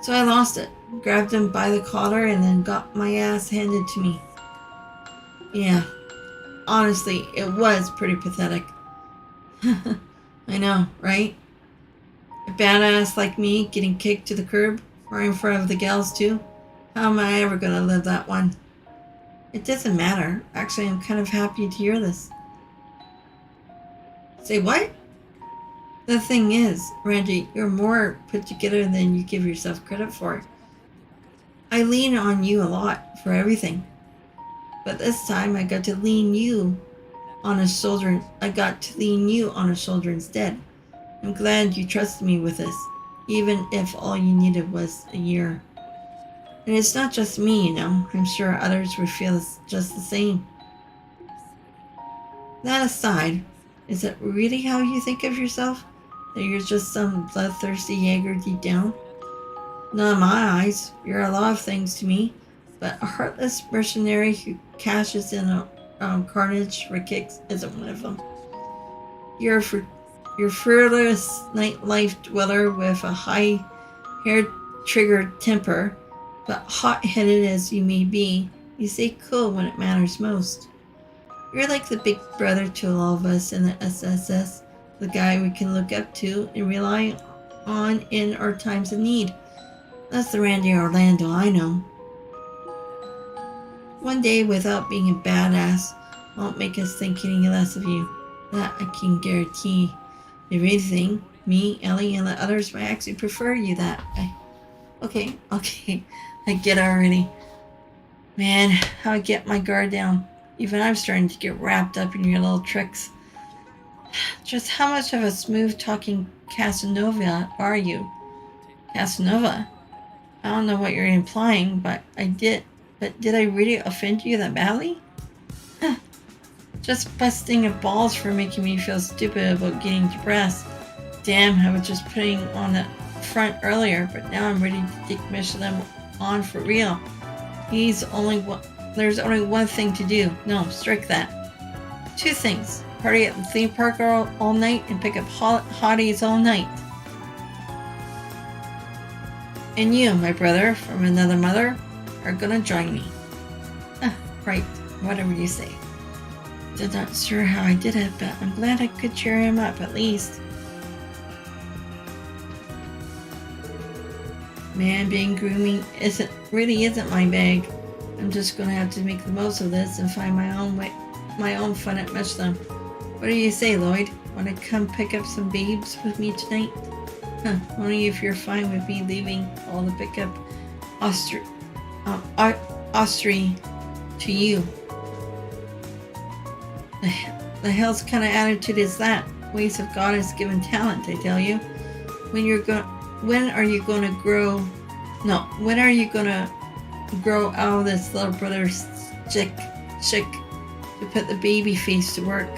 So I lost it, grabbed him by the collar, and then got my ass handed to me. Yeah, honestly, it was pretty pathetic. I know, right? A badass like me getting kicked to the curb, right in front of the gals too? How am I ever gonna live that one? It doesn't matter. Actually, I'm kind of happy to hear this. Say what? The thing is, Randy, you're more put together than you give yourself credit for. I lean on you a lot for everything. But this time I got to lean you on a shoulder. I got to lean you on a shoulder instead. I'm glad you trusted me with this, even if all you needed was a year. And it's not just me, you know. I'm sure others would feel just the same. That aside, is it really how you think of yourself? That you're just some bloodthirsty Jaeger deep down? Not in my eyes. You're a lot of things to me, but a heartless mercenary who cashes in on carnage for kicks isn't one of them. You're fearless nightlife dweller with a high hair-triggered temper, but hot-headed as you may be, you stay cool when it matters most. You're like the big brother to all of us in the SSS, the guy we can look up to and rely on in our times of need. That's the Randy Orlando I know. One day without being a badass won't make us think any less of you. That I can guarantee. If anything, me, Ellie, and the others might actually prefer you that way. Okay, I get it already. Man, how I get my guard down. Even I'm starting to get wrapped up in your little tricks. Just how much of a smooth-talking Casanova are you? Casanova? I don't know what you're implying, but did I really offend you that badly? Just busting at balls for making me feel stupid about getting depressed. Damn, I was just putting on the front earlier, but now I'm ready to decommission them on for real. There's only one thing to do. No, strike that. 2 things. Party at the theme park all night and pick up hotties all night. And you, my brother from another mother, are gonna join me. Right, whatever you say. Still not sure how I did it, but I'm glad I could cheer him up at least. Man, being grooming really isn't my bag. I'm just gonna have to make the most of this and find my own fun at Michelin. What do you say, Lloyd? Want to come pick up some babes with me tonight? Only if you're fine with me leaving all the pickup Austri to you. The hell's kind of attitude is that? Waste of God is given talent, I tell you. When are you gonna grow out of this little brother's chick to put the baby face to work?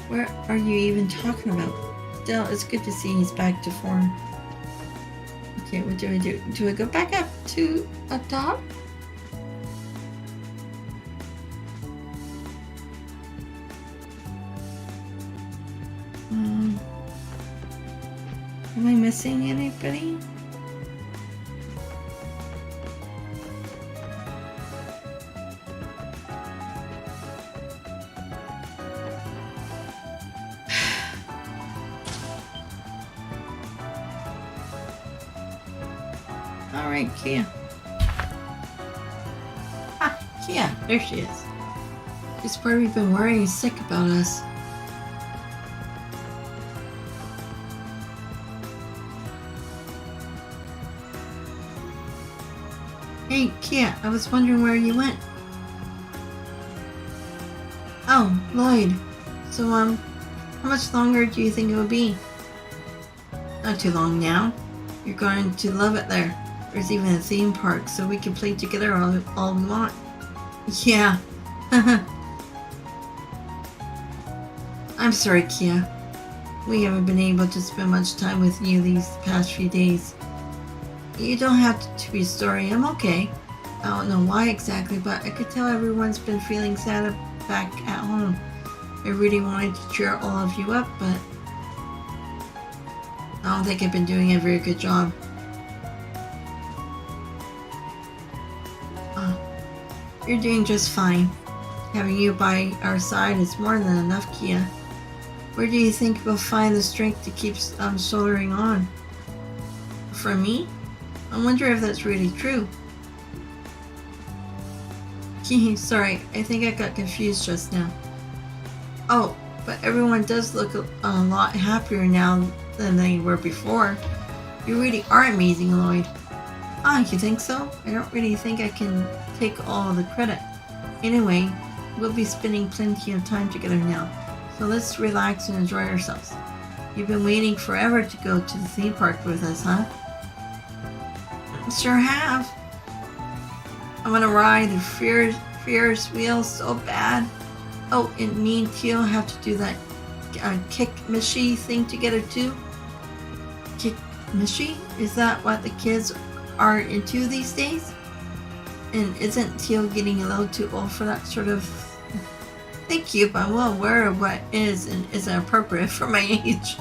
What are you even talking about? Still, it's good to see he's back to form. Okay, what do I do? Do I go back up to a top? Am I missing anybody? Alright, Kia. Kia, there she is. She's probably been worrying sick about us. Hey, Kia, I was wondering where you went. Oh, Lloyd. So, how much longer do you think it will be? Not too long now. You're going to love it there. There's even a theme park, so we can play together all we want. Yeah. I'm sorry, Kia. We haven't been able to spend much time with you these past few days. You don't have to be sorry. I'm okay. I don't know why exactly, but I could tell everyone's been feeling sad back at home. I really wanted to cheer all of you up, but I don't think I've been doing a very good job. You're doing just fine. Having you by our side is more than enough, Kia. Where do you think we'll find the strength to keep soldiering on? From me? I wonder if that's really true. Sorry, I think I got confused just now. Oh, but everyone does look a lot happier now than they were before. You really are amazing, Lloyd. Ah, you think so? I don't really think I can take all the credit. Anyway, we'll be spending plenty of time together now, so let's relax and enjoy ourselves. You've been waiting forever to go to the theme park with us, huh? Sure have. I want to ride the Ferris wheel so bad. Oh, and me and Teal have to do that kick machine thing together too. Kick machine? Is that what the kids are into these days? And isn't Teal getting a little too old for that sort of... Thank you, but I'm well aware of what is and isn't appropriate for my age.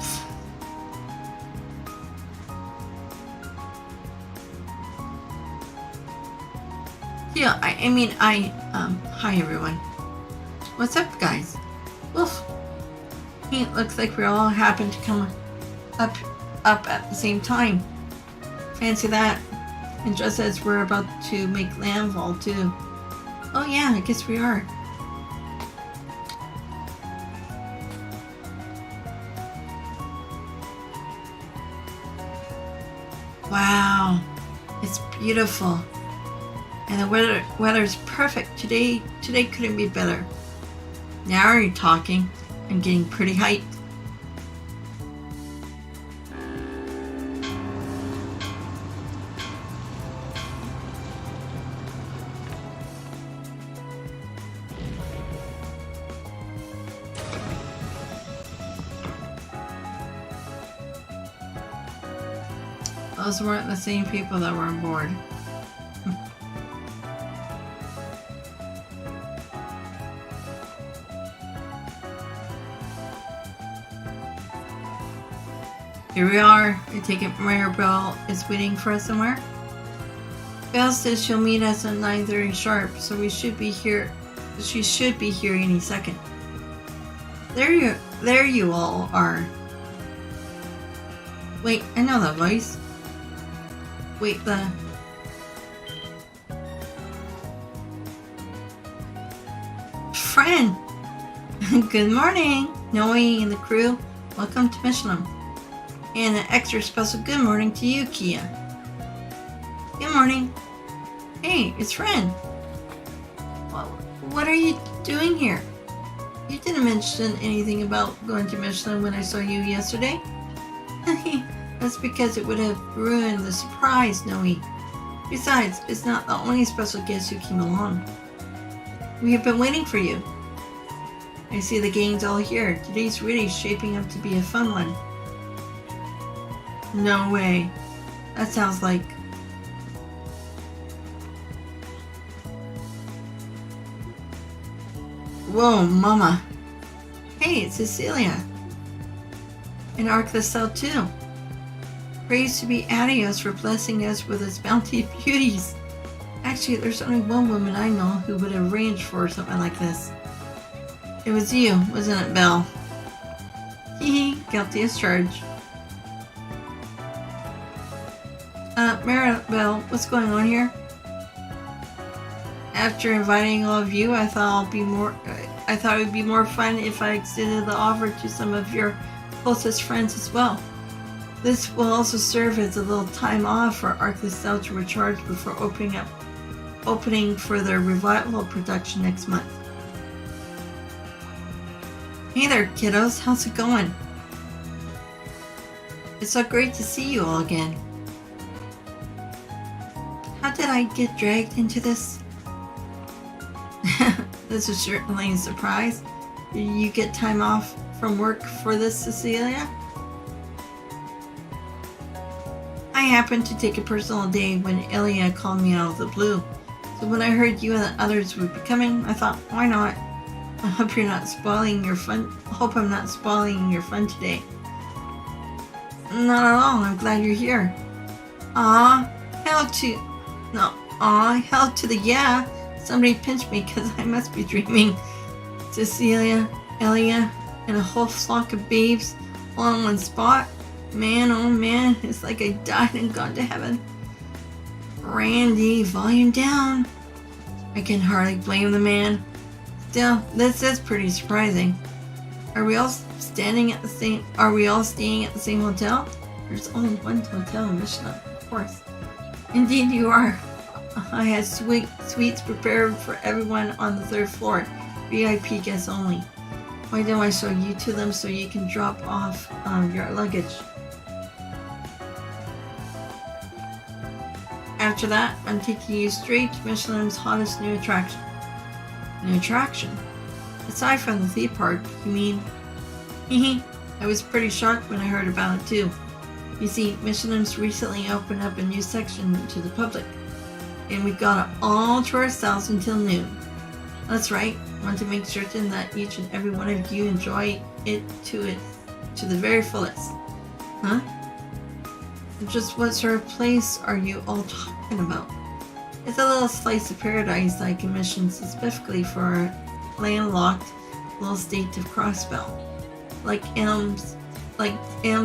Yeah, hi everyone. What's up, guys? Woof. It looks like we all happen to come up at the same time. Fancy that. And just as we're about to make landfall too. Oh yeah, I guess we are. Wow, it's beautiful. And the weather's perfect. Today couldn't be better. Now you're talking. I'm getting pretty hyped. Those weren't the same people that were on board. Here we are. I take it Mirabelle is waiting for us somewhere. Belle says she'll meet us at 9:30 sharp, so we should be here. She should be here any second. There you all are. Wait, I know that voice. Wait, friend. Good morning, Noe and the crew. Welcome to Michelin. And an extra special good morning to you, Kia. Good morning. Hey, it's Ren. What are you doing here? You didn't mention anything about going to Michelin when I saw you yesterday. That's because it would have ruined the surprise, Noe. Besides, it's not the only special guest who came along. We have been waiting for you. I see the gang's all here. Today's really shaping up to be a fun one. No way. That sounds like... Whoa, mama. Hey, it's Cecilia. And Arc the Cell too. Praise to be Adios for blessing us with its bounty of beauties. Actually, there's only one woman I know who would have arranged for something like this. It was you, wasn't it, Belle? Hee, guilty as charged. Mirabelle, what's going on here? After inviting all of you, I thought it would be more fun if I extended the offer to some of your closest friends as well. This will also serve as a little time off for Arc the Cell to recharge before opening for their revival production next month. Hey there, kiddos. How's it going? It's so great to see you all again. How did I get dragged into this? This is certainly a surprise. Did you get time off from work for this, Cecilia? I happened to take a personal day when Elia called me out of the blue. So when I heard you and the others would be coming, I thought, why not? I hope you're not spoiling your fun. Hope I'm not spoiling your fun today. Not at all. I'm glad you're here. Hell to the yeah. Somebody pinched me because I must be dreaming. Cecilia, Elia, and a whole flock of babes all in one spot. Man, oh man, it's like I died and gone to heaven. Randy, volume down. I can hardly blame the man. Still, this is pretty surprising. Are we all staying at the same hotel? There's only one hotel in Michelin, of course. Indeed you are. I had suites prepared for everyone on the 3rd floor. VIP guests only. Why don't I show you to them so you can drop off your luggage? After that, I'm taking you straight to Michelin's hottest new attraction. An attraction? Aside from the theme park, you mean? Hehe. I was pretty shocked when I heard about it too. You see, Michelin's recently opened up a new section to the public, and we've got it all to ourselves until noon. That's right. I want to make certain that each and every one of you enjoy it to the very fullest. Huh? Just what sort of place are you all talking about? It's a little slice of paradise I commissioned specifically for our landlocked little state of Crossbell. Like Elm's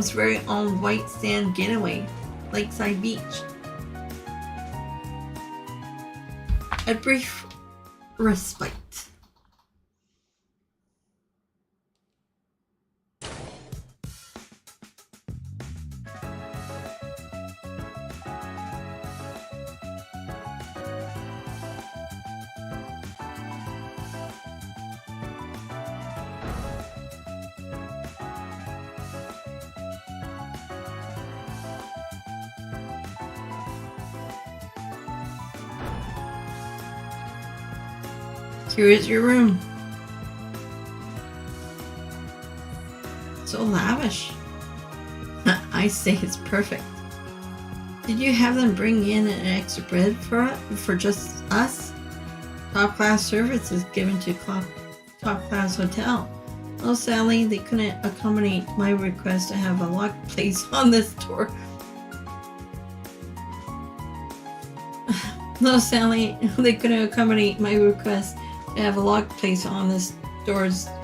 very own white sand getaway, Lakeside Beach. A brief respite. Here is your room. So lavish. I say it's perfect. Did you have them bring in an extra bed for just us? Top class service is given to top class hotel. Oh Sally, they couldn't accommodate my request to have a locked place on this door. No Sally, they couldn't accommodate my request to have a locked place on this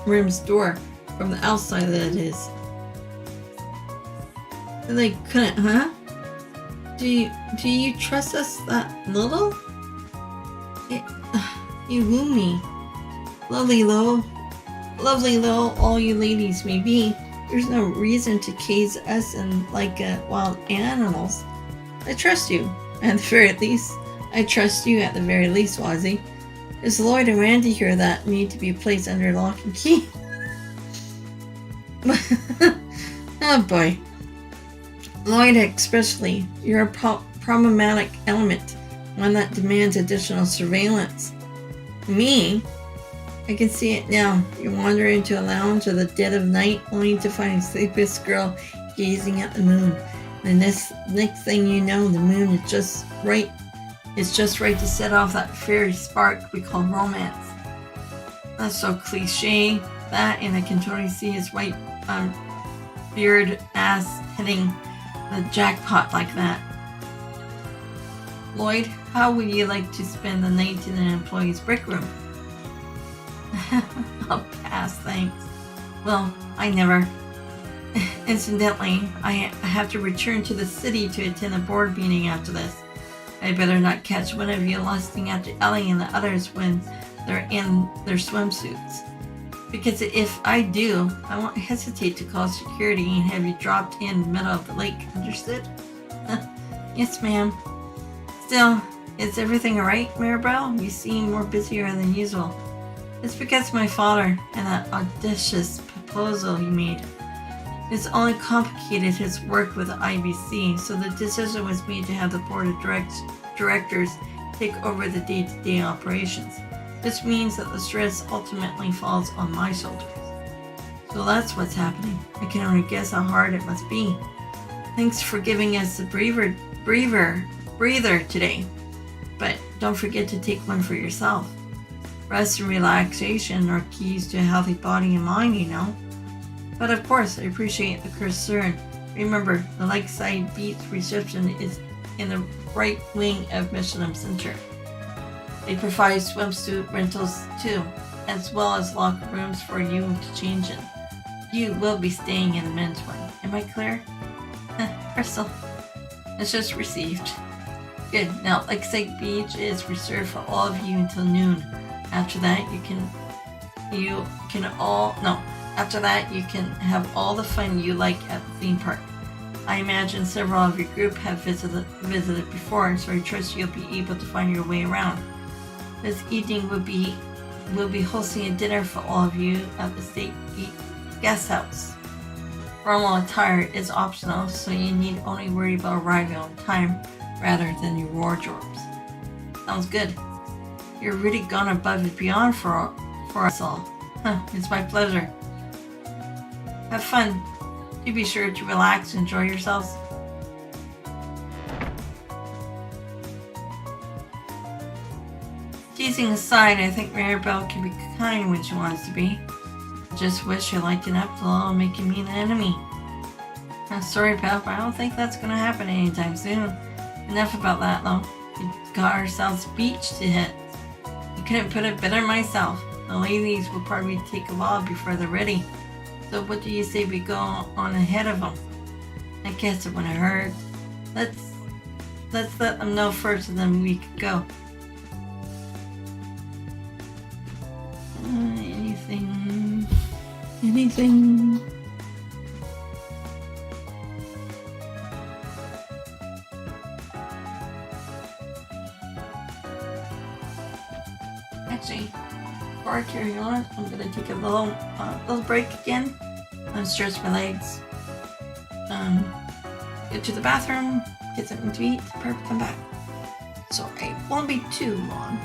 room's door from the outside that is. They couldn't, huh? Do you trust us that little? You woo me. Lovely low, all you ladies may be. There's no reason to cage us in like wild animals. I trust you, at the very least. I trust you at the very least, Wazzy. It's Lloyd and Randy here that need to be placed under lock and key. Oh boy. Lloyd especially, you're a problematic element, one that demands additional surveillance. Me? I can see it now. You wander into a lounge at the dead of night only to find a sleepless girl gazing at the moon. And this next thing you know, the moon is just right. It's just right to set off that fairy spark we call romance. That's so cliche. That, and I can totally see his white beard ass hitting the jackpot like that. Lloyd, how would you like to spend the night in an employee's break room? I'll pass, thanks. Well, I never. Incidentally, I have to return to the city to attend a board meeting after this. I better not catch one of you lusting after Ellie and the others when they're in their swimsuits. Because if I do, I won't hesitate to call security and have you dropped in the middle of the lake. Understood? Yes, ma'am. Still, is everything alright, Maribel? You seem more busier than usual. It's because my father and that audacious proposal he made. This only complicated his work with the IBC, so the decision was made to have the board of directors take over the day-to-day operations. This means that the stress ultimately falls on my shoulders. So that's what's happening. I can only guess how hard it must be. Thanks for giving us the breather today. But don't forget to take one for yourself. Rest and relaxation are keys to a healthy body and mind, you know. But of course, I appreciate the concern. Remember, the Lakeside Beach reception is in the right wing of Michelin Center. They provide swimsuit rentals too, as well as locker rooms for you to change in. You will be staying in the men's one. Am I clear? Crystal. It's just received. Good. Now, Lakeside Beach is reserved for all of you until noon. After that, you can have all the fun you like at the theme park. I imagine several of your group have visited before, so I trust you'll be able to find your way around. This evening we'll be hosting a dinner for all of you at the State Guest House. Formal attire is optional, so you need only worry about arriving on time rather than your wardrobes. Sounds good. You're really gone above and beyond for us all. It's my pleasure. Have fun. Do be sure to relax and enjoy yourselves. Teasing aside, I think Maribel can be kind when she wants to be. I just wish you lightened up a little, making me an enemy. Sorry, Pep, I don't think that's gonna happen anytime soon. Enough about that, though. We got ourselves a beach to hit. I couldn't put it better myself. The ladies will probably take a while before they're ready. So what do you say we go on ahead of them? I guess it wouldn't hurt. Let's let them know first and then we could go. Anything. Actually, before I carry on, I'm gonna take a little break again. Stretch my legs. Get to the bathroom, get something to eat, perfect, come back. So it won't be too long.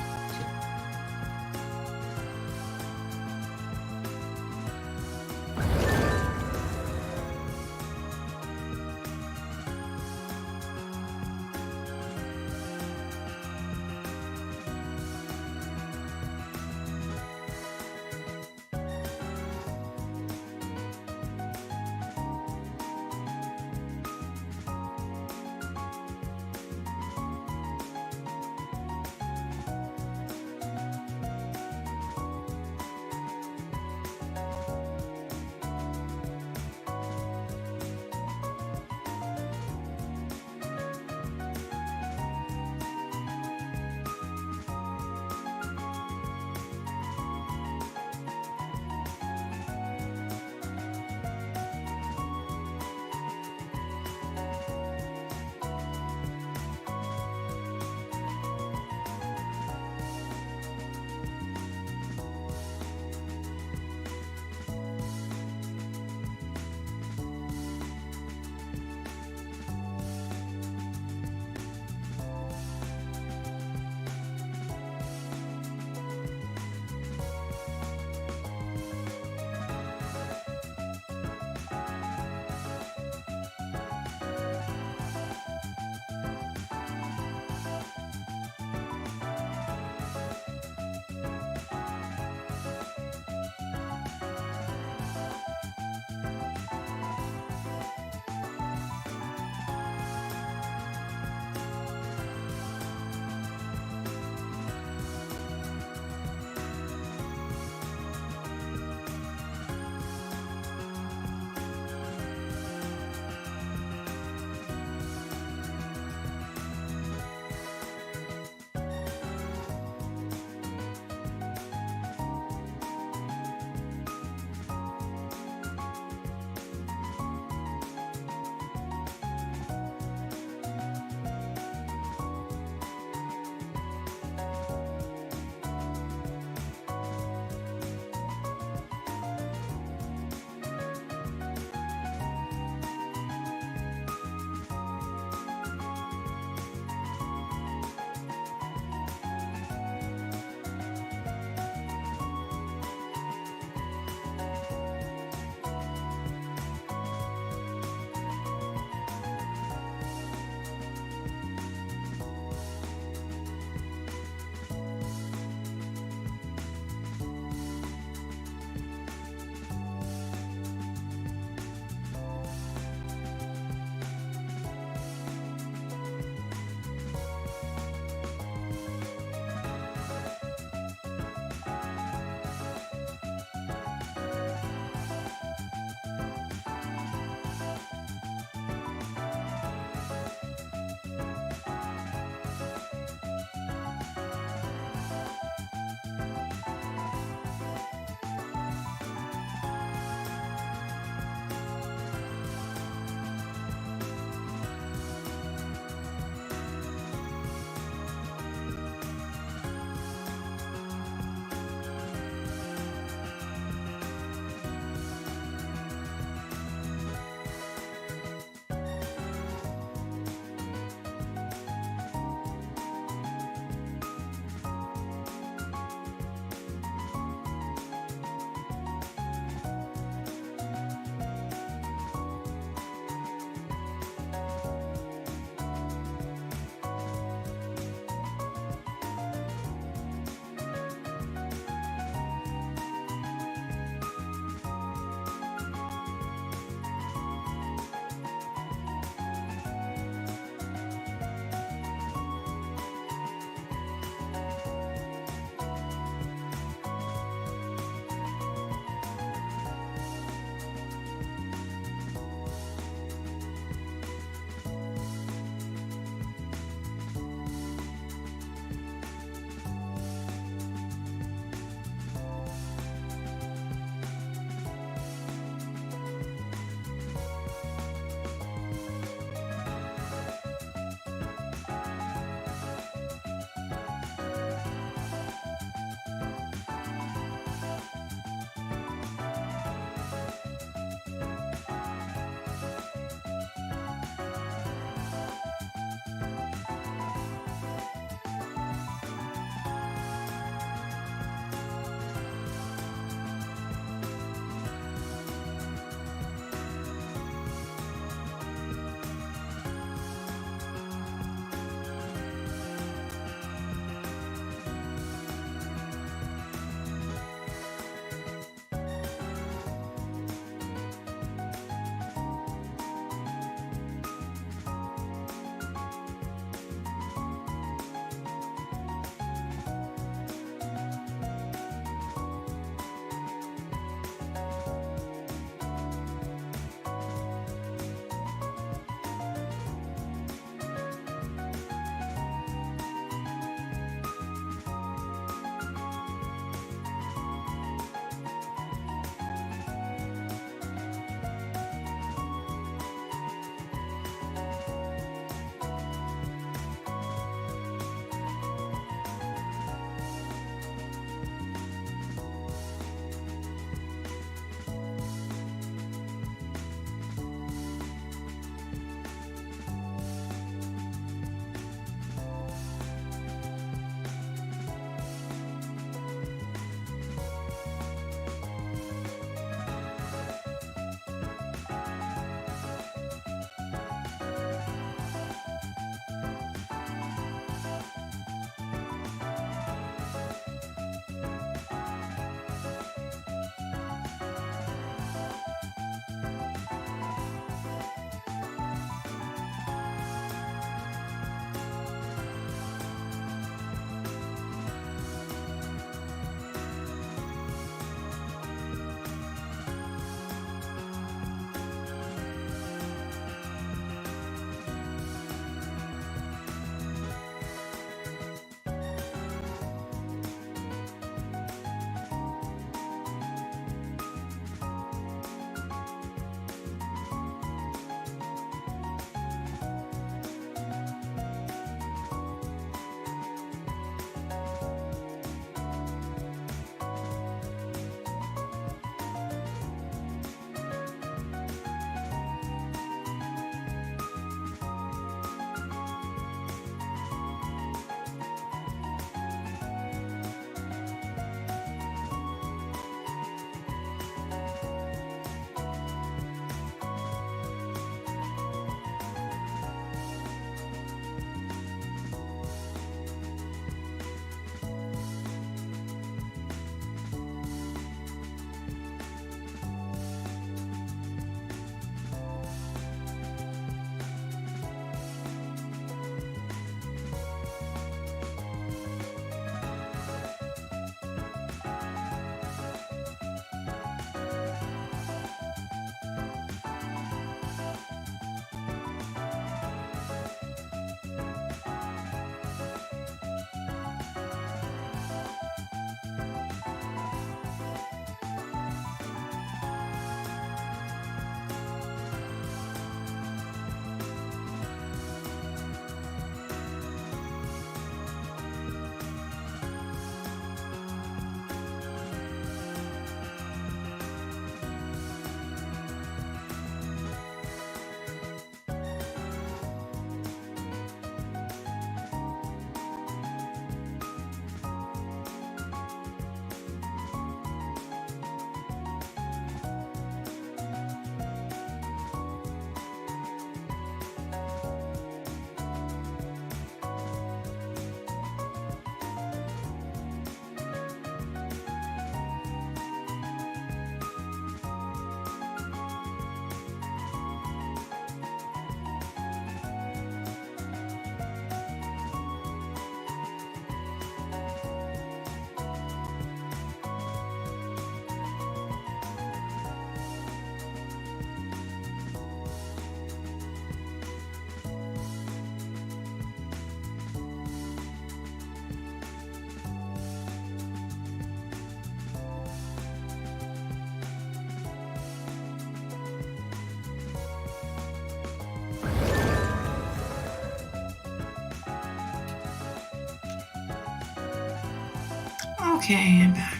Okay, I'm back.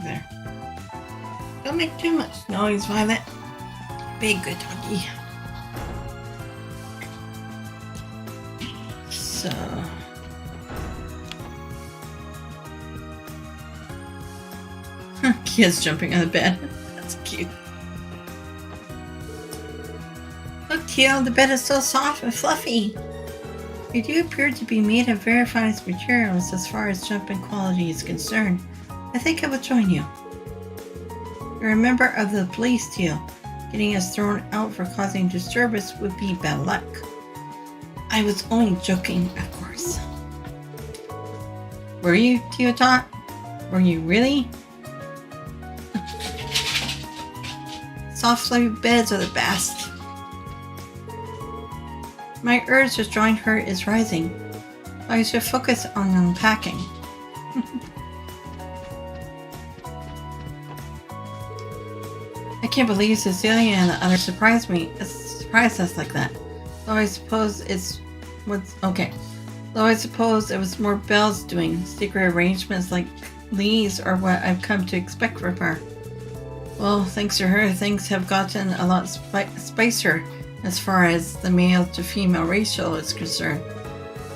There. Don't make too much noise, Violet. Be a good doggy. So... Kia's jumping on the bed. That's cute. Look, Kia, the bed is so soft and fluffy. You do appear to be made of very finest materials as far as jumping quality is concerned. I think I will join you. You're a member of the police, Teal. Getting us thrown out for causing disturbance would be bad luck. I was only joking, of course. Were you, Teotot? Were you really? Soft, fluffy beds are the best. My urge to join her is rising. I should focus on unpacking. I can't believe Cecilia and the others surprised us like that. Though I suppose it was more Belle's doing. Secret arrangements like these are what I've come to expect from her. Well, thanks to her, things have gotten a lot spicier as far as the male to female ratio is concerned.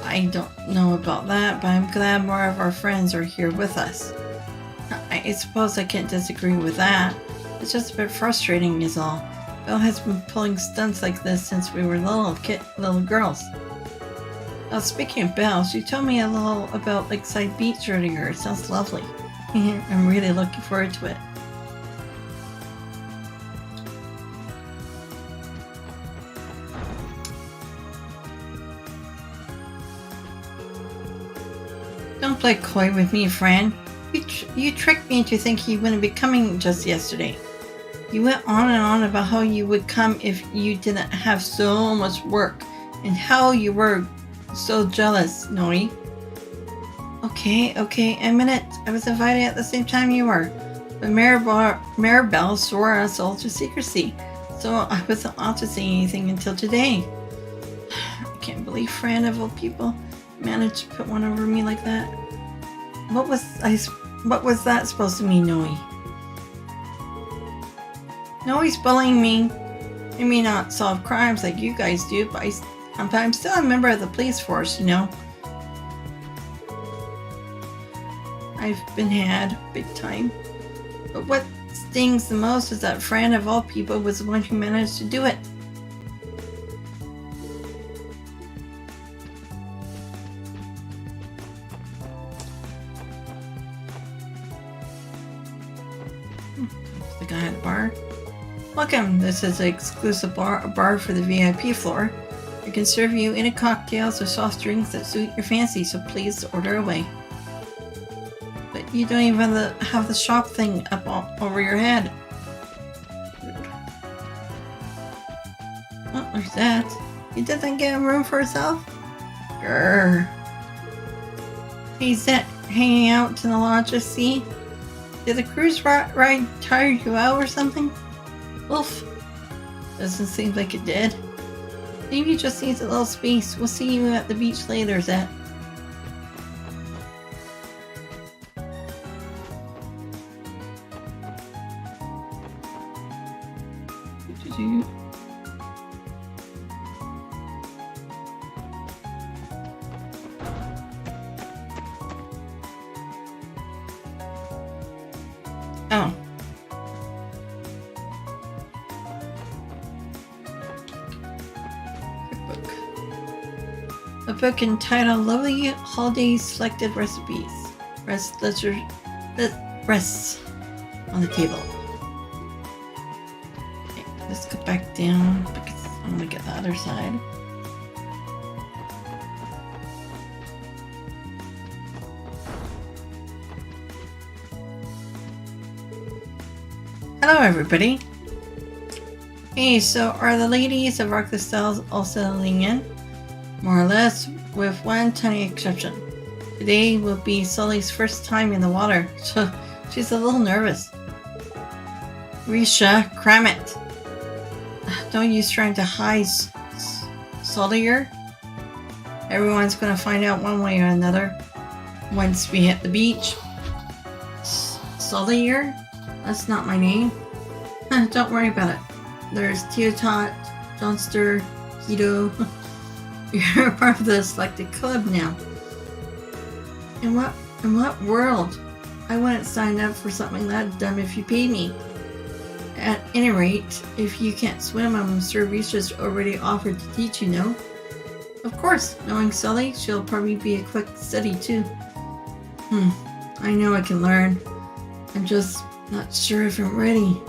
I don't know about that, but I'm glad more of our friends are here with us. I suppose I can't disagree with that. It's just a bit frustrating is all. Belle has been pulling stunts like this since we were little girls. Speaking of Belle, she told me a little about Lakeside Beach earlier. It sounds lovely. I'm really looking forward to it. Don't play coy with me, Fran. You tricked me into thinking you wouldn't be coming just yesterday. You went on and on about how you would come if you didn't have so much work, and how you were so jealous, Noe. Okay, admit it. I was invited at the same time you were, but Maribel swore us all to secrecy, so I wasn't allowed to say anything until today. I can't believe Fran, of all people, managed to put one over me like that. What was that supposed to mean, Noe? Noe's bullying me. I may not solve crimes like you guys do, but I'm still a member of the police force, you know. I've been had big time. But what stings the most is that Fran, of all people, was the one who managed to do it. The guy at the bar. Welcome, this is an exclusive bar for the VIP floor. I can serve you any cocktails or soft drinks that suit your fancy, so please order away. But you don't even have the shop thing up over your head. Oh, there's that. You didn't get a room for yourself? Grrr. Hey, Zet, hanging out in the lodge at sea? Did the cruise ride tire you out or something? Oof. Doesn't seem like it did. Maybe you just needs a little space. We'll see you at the beach later, Zet. Oh. A book entitled Lovely Holiday Selected Recipes. Rests on the table. Okay, let's go back down because I want to get the other side. Hello everybody. Hey, so are the ladies of Rock the Styles all settling in? More or less, with one tiny exception. Today will be Sully's first time in the water, so she's a little nervous. Risha, cram it. no use trying to hide Solier. Everyone's gonna find out one way or another once we hit the beach. Solier? That's not my name. Don't worry about it. There's Teotot, Johnster, Hito. You're part of the selected club now. In what world? I wouldn't sign up for something that dumb if you paid me. At any rate, if you can't swim, I'm sure Risha's already offered to teach you, no? Of course, knowing Sully, she'll probably be a quick study too. I know I can learn. I'm just not sure if I'm ready.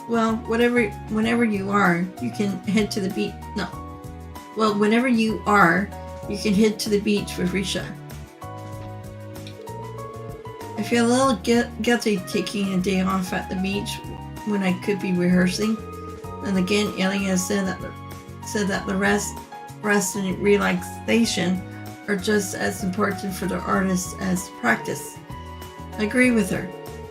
Well, whenever you are, you can head to the beach. No. Well, whenever you are, you can head to the beach with Risha. I feel a little guilty taking a day off at the beach when I could be rehearsing. And again, Elia said that the rest and relaxation are just as important for the artist as practice. I agree with her.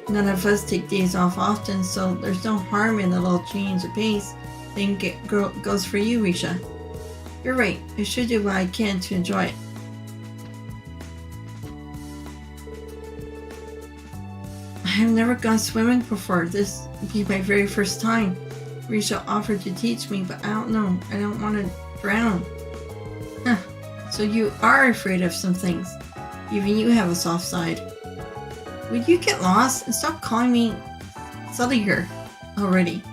None of us take days off often, so there's no harm in a little change of pace. Same goes for you, Risha. You're right. I should do what I can to enjoy it. I have never gone swimming before. This will be my very first time. Risha offered to teach me, but I don't know. I don't want to drown. Huh. So you are afraid of some things. Even you have a soft side. Would you get lost and stop calling me Sulliger already?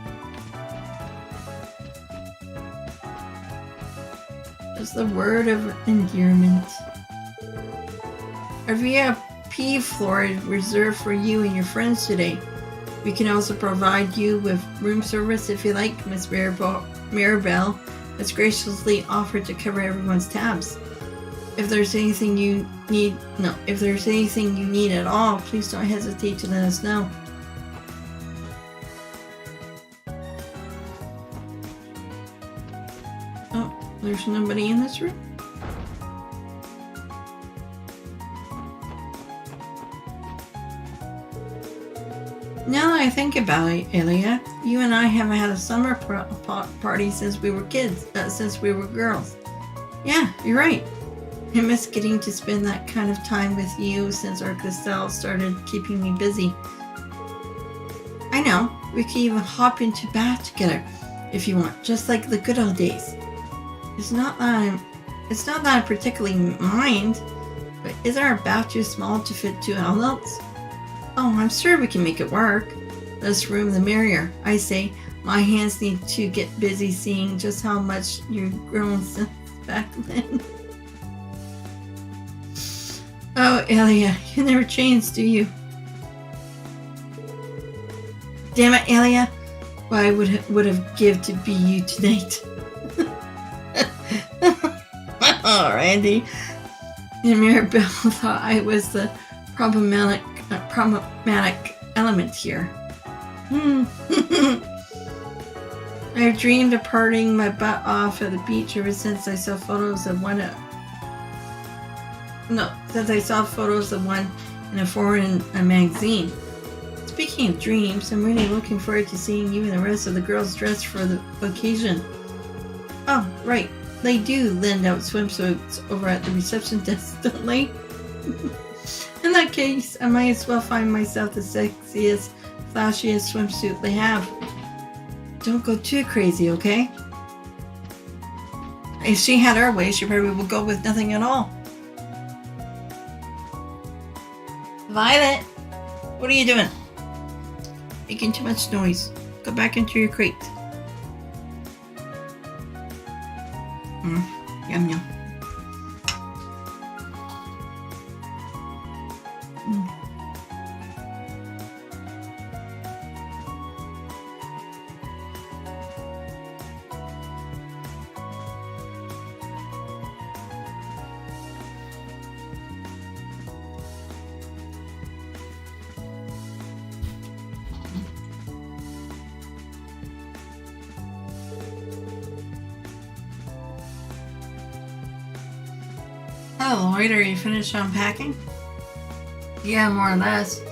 Just a word of endearment. Are we a pea floor reserved for you and your friends today? We can also provide you with room service if you like. Miss Mirabelle has graciously offered to cover everyone's tabs. If there's anything you need at all, please don't hesitate to let us know. Oh, there's nobody in this room? Now that I think about it, Elia, you and I haven't had a summer party since we were kids, since we were girls. Yeah, you're right. I miss getting to spend that kind of time with you since our Castell started keeping me busy. I know, we could even hop into bath together if you want, just like the good old days. It's not that I particularly mind, but isn't our bath too small to fit 2 adults? Oh, I'm sure we can make it work. Less room the merrier. I say, my hands need to get busy seeing just how much you've grown since back then. Oh, Elia, you never change, do you? Damn it, Elia. Why would have give to be you tonight? Oh, Randy. And Mirabelle thought I was the problematic element here. I've dreamed of partying my butt off at the beach ever since I saw photos of one in a foreign magazine. Speaking of dreams, I'm really looking forward to seeing you and the rest of the girls dressed for the occasion. Oh, right. They do lend out swimsuits over at the reception desk, don't they? In that case, I might as well find myself the sexiest, flashiest swimsuit they have. Don't go too crazy, okay? If she had her way, she probably would go with nothing at all. Violet, what are you doing? Making too much noise. Go back into your crate. Yum yum. Oh, Lloyd, are you finished unpacking? Yeah, more or less.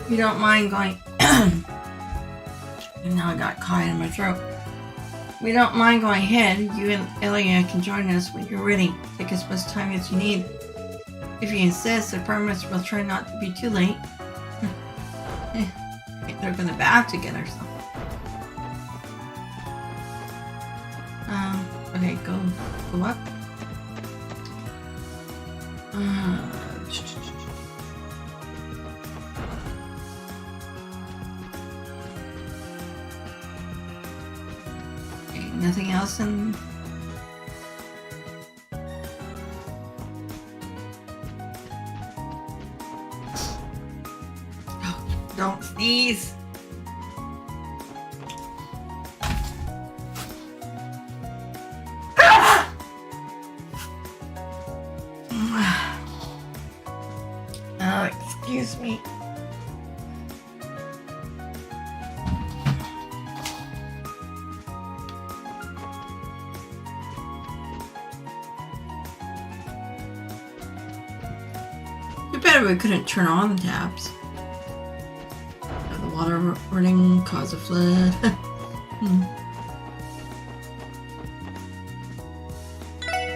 You don't mind going... And now I got caught in my throat. We don't mind going ahead. You and Elia can join us when you're ready. Take as much time as you need. If you insist, the permits will try not to be too late. They're gonna bath together, so. Okay, go up. Okay, nothing else in. Oh, don't sneeze. Excuse me. Too bad we couldn't turn on the taps. Have the water running cause a flood.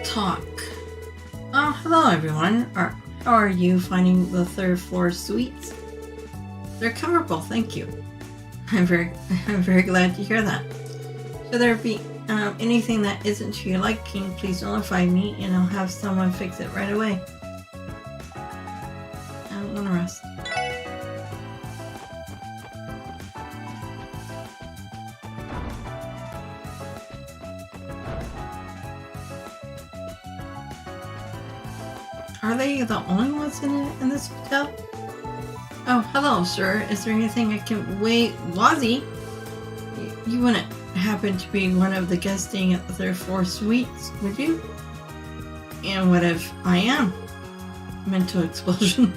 Talk. Oh, hello everyone. How are you finding the third floor suites? They're comfortable, thank you. I'm very glad to hear that. Should there be anything that isn't to your liking, please notify me and I'll have someone fix it right away. I'm gonna rest. Are they the only ones in this hotel? Oh, hello, sir. Is there anything I can... Wait, Wazzy? You wouldn't happen to be one of the guests staying at the third floor suites, would you? And what if I am? Mental explosion.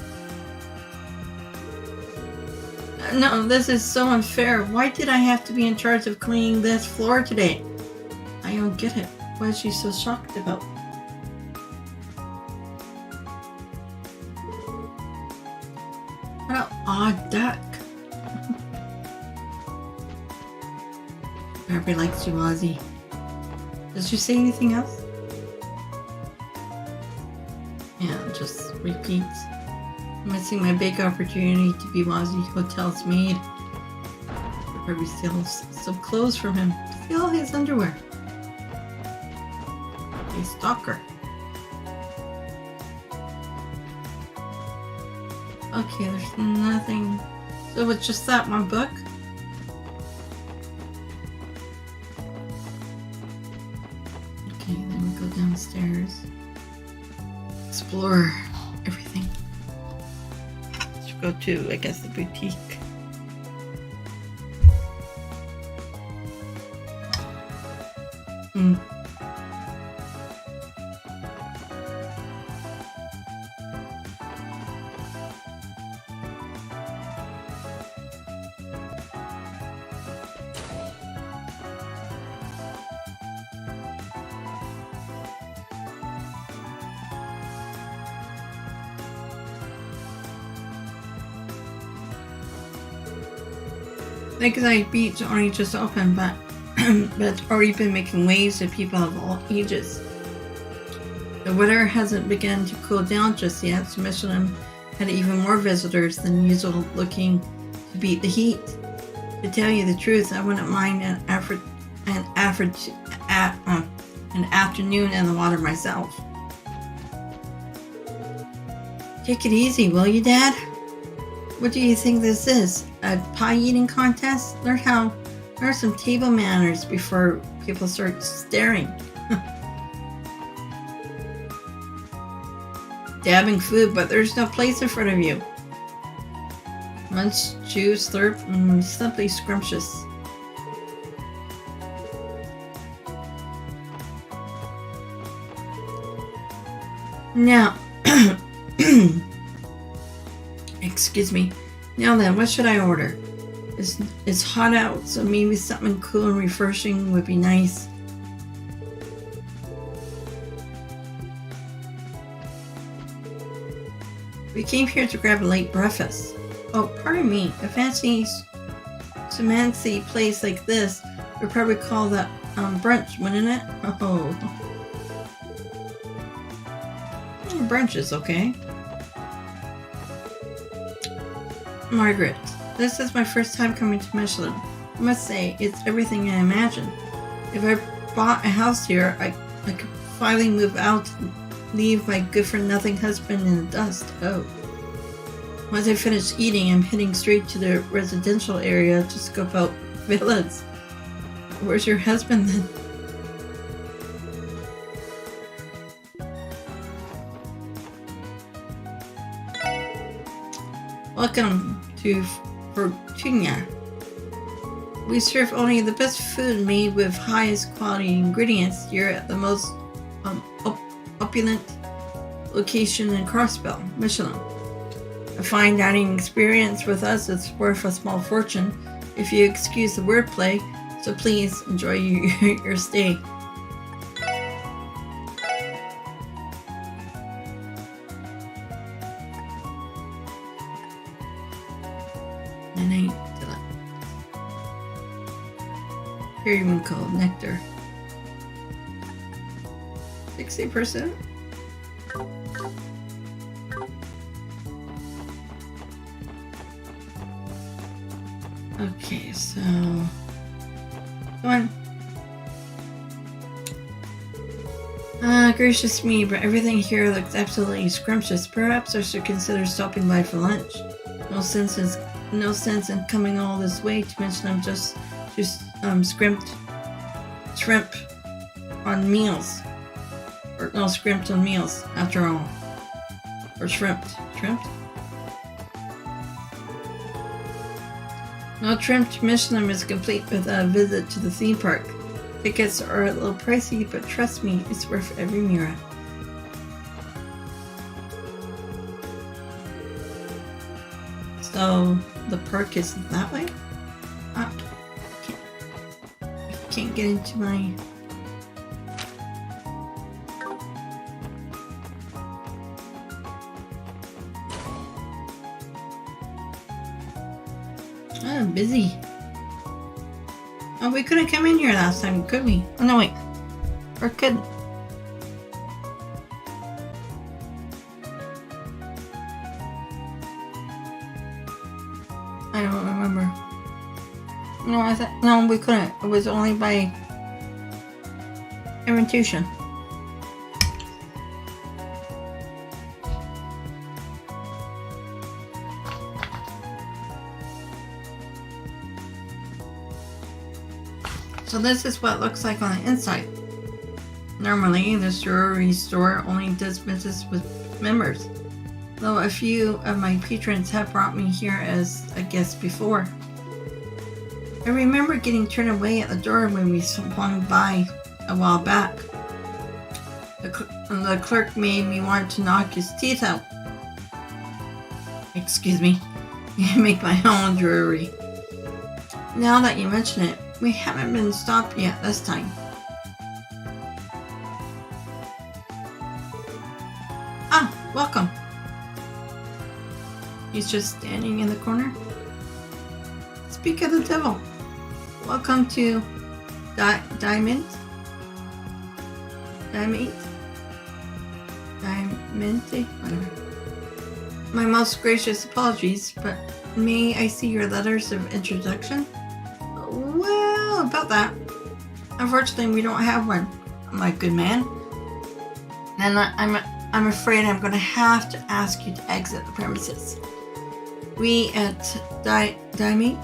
No, this is so unfair. Why did I have to be in charge of cleaning this floor today? I don't get it. What is she so shocked about? What an odd duck. Barbie likes you, Ozzy. Does she say anything else? Yeah, just repeats. Missing my big opportunity to be Wazzy Hotel's maid. Barbie steals some clothes from him. Steal his underwear. A stalker. Okay, there's nothing. So it's just that one book? Okay, then we go downstairs. Explore everything. Let's go to, I guess, the boutique. Lakeside Beach only just opened, but it's already been making waves to people of all ages. The weather hasn't begun to cool down just yet, so Michelin had even more visitors than usual looking to beat the heat. To tell you the truth, I wouldn't mind an afternoon in the water myself. Take it easy, will you, Dad? What do you think this is? A pie eating contest? Learn some table manners before people start staring. Dabbing food, but there's no place in front of you. Munch, chew, slurp, simply scrumptious. Now, excuse me. Now then, what should I order? It's hot out, so maybe something cool and refreshing would be nice. We came here to grab a late breakfast. Oh, pardon me. A fancy place like this would probably call that brunch, wouldn't it? Oh. Brunch is okay. Margaret, this is my first time coming to Michelin. I must say, it's everything I imagined. If I bought a house here, I could finally move out and leave my good-for-nothing husband in the dust. Oh. Once I finish eating, I'm heading straight to the residential area to scope out villas. Where's your husband then? Welcome to Fortuna. We serve only the best food made with highest quality ingredients here at the most opulent location in Crossbell, Michelin. A fine dining experience with us is worth a small fortune, if you excuse the wordplay, so please enjoy your stay. Periwinkle nectar. 60%. Okay, so come on. Gracious me, but everything here looks absolutely scrumptious. Perhaps I should consider stopping by for lunch. No sense in coming all this way to mention I'm just shrimp on meals. Or no, scrimped on meals, after all. Or shrimped. Shrimped? No, trimmed Michelin is complete with a visit to the theme park. Tickets are a little pricey, but trust me, it's worth every mira. So, the park is that way? Can't get into my... I'm busy. Oh, we couldn't come in here last time, could we? Oh, no, wait. Or couldn't. I don't remember. No, we couldn't. It was only by invitation. So this is what it looks like on the inside. Normally, this jewelry store only does business with members, though a few of my patrons have brought me here as a guest before. I remember getting turned away at the door when we swung by a while back. The clerk made me want to knock his teeth out. Excuse me. I make my own jewelry. Now that you mention it, we haven't been stopped yet this time. Ah, welcome. He's just standing in the corner. Speak of the devil. Welcome to Diamond, whatever. My most gracious apologies, but may I see your letters of introduction? Well, about that. Unfortunately, we don't have one, my good man. And I'm afraid I'm going to have to ask you to exit the premises. We at Diamond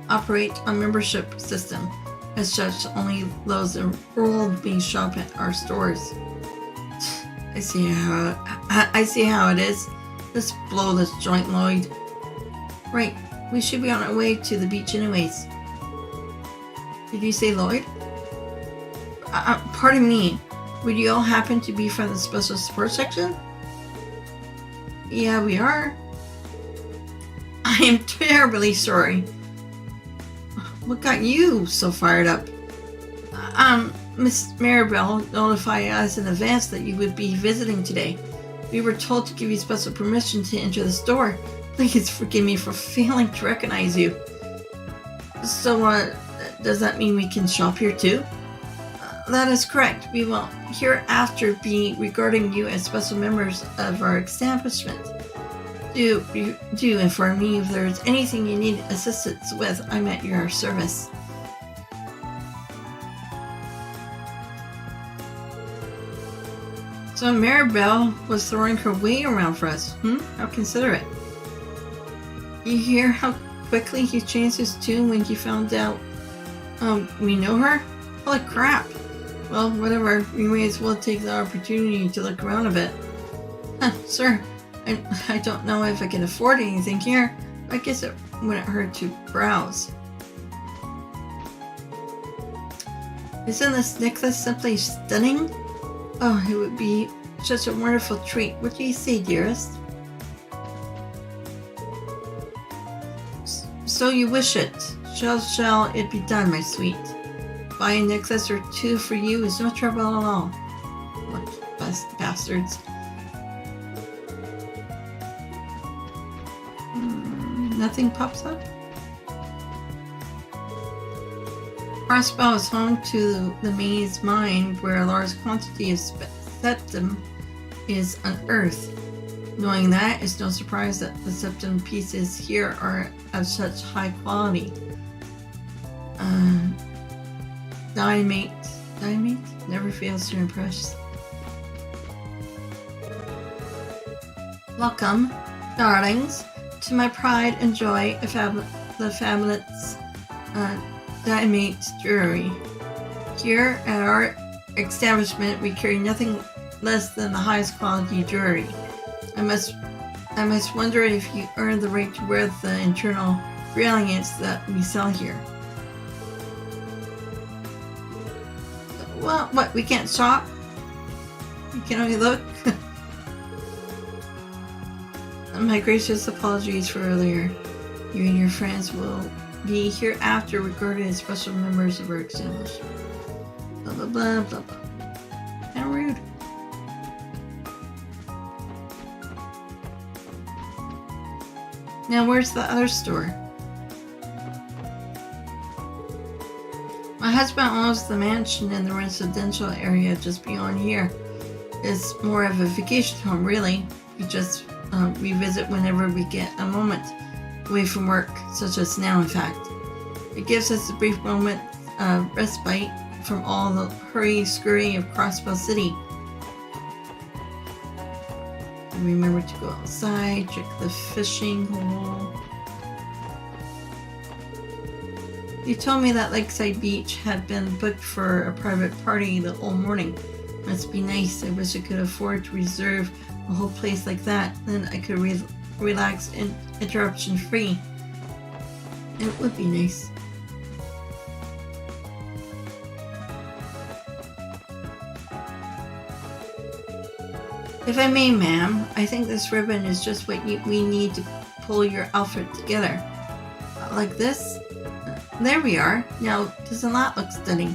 operate a membership system. As such, only those enrolled may shop at our stores. I see how it is. Let's blow this joint, Lloyd. Right, we should be on our way to the beach anyways. Did you say Lloyd? Pardon me. Would you all happen to be from the special support section? Yeah, we are. I am terribly sorry. What got you so fired up? Miss Maribel notified us in advance that you would be visiting today. We were told to give you special permission to enter the store. Please forgive me for failing to recognize you. So, does that mean we can shop here too? That is correct. We will hereafter be regarding you as special members of our establishment. Do inform me if there is anything you need assistance with. I'm at your service. So Maribel was throwing her weight around for us. How considerate. You hear how quickly he changed his tune when he found out we know her? Holy crap. Well, whatever. We may as well take the opportunity to look around a bit. Sir, I don't know if I can afford anything here. I guess it wouldn't hurt to browse. Isn't this necklace simply stunning? Oh, it would be such a wonderful treat. What do you say, dearest? So you wish it. Shall it be done, my sweet? Buy a necklace or two for you is no trouble at all. What bastards. Nothing pops up? Crossbell is home to the maze mine where a large quantity of septum is unearthed. Knowing that, it's no surprise that the septum pieces here are of such high quality. Dynamite never fails to impress. Welcome, darlings, to my pride and joy, the fabulous Dynamite Jewelry. Here at our establishment, we carry nothing less than the highest quality jewelry. I must wonder if you earn the right to wear the internal brilliance that we sell here. Well, what, we can't shop? We can only look? My gracious apologies for earlier. You and your friends will be hereafter regarded as special members of our establishment. Blah blah blah blah blah. How rude. Now where's the other store? My husband owns the mansion in the residential area just beyond here. It's more of a vacation home, really. We just revisit whenever we get a moment away from work, such as now, in fact. It gives us a brief moment of respite from all the hurry-scurry of Crossbell City. Remember to go outside, check the fishing hole. You told me that Lakeside Beach had been booked for a private party the whole morning. Must be nice. I wish I could afford to reserve a whole place like that. Then I could relax and interruption free. It would be nice. If I may, ma'am, I think this ribbon is just what we need to pull your outfit together. Like this? There we are. Now, doesn't that look stunning?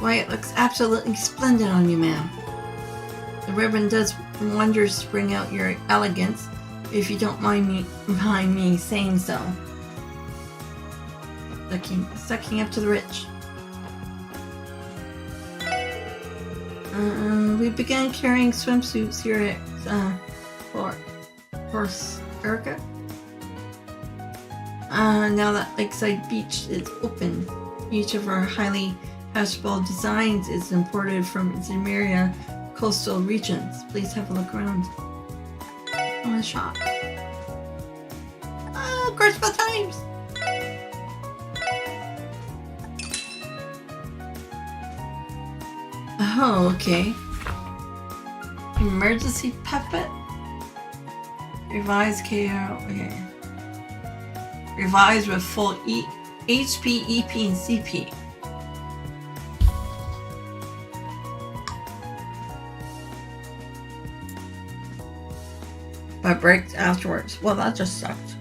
Why, it looks absolutely splendid on you, ma'am. The ribbon does wonders to bring out your elegance, if you don't mind me saying so. Sucking up to the rich. We began carrying swimsuits here at Horse Erica. Now that Lakeside Beach is open, each of our highly fashionable designs is imported from Zemira coastal regions. Please have a look around. I want to shop. Crossbell Times! Oh, okay. Emergency puppet? Revised KO. Okay. Revised with full HP, EP, and CP. But breaks afterwards. Well, that just sucked.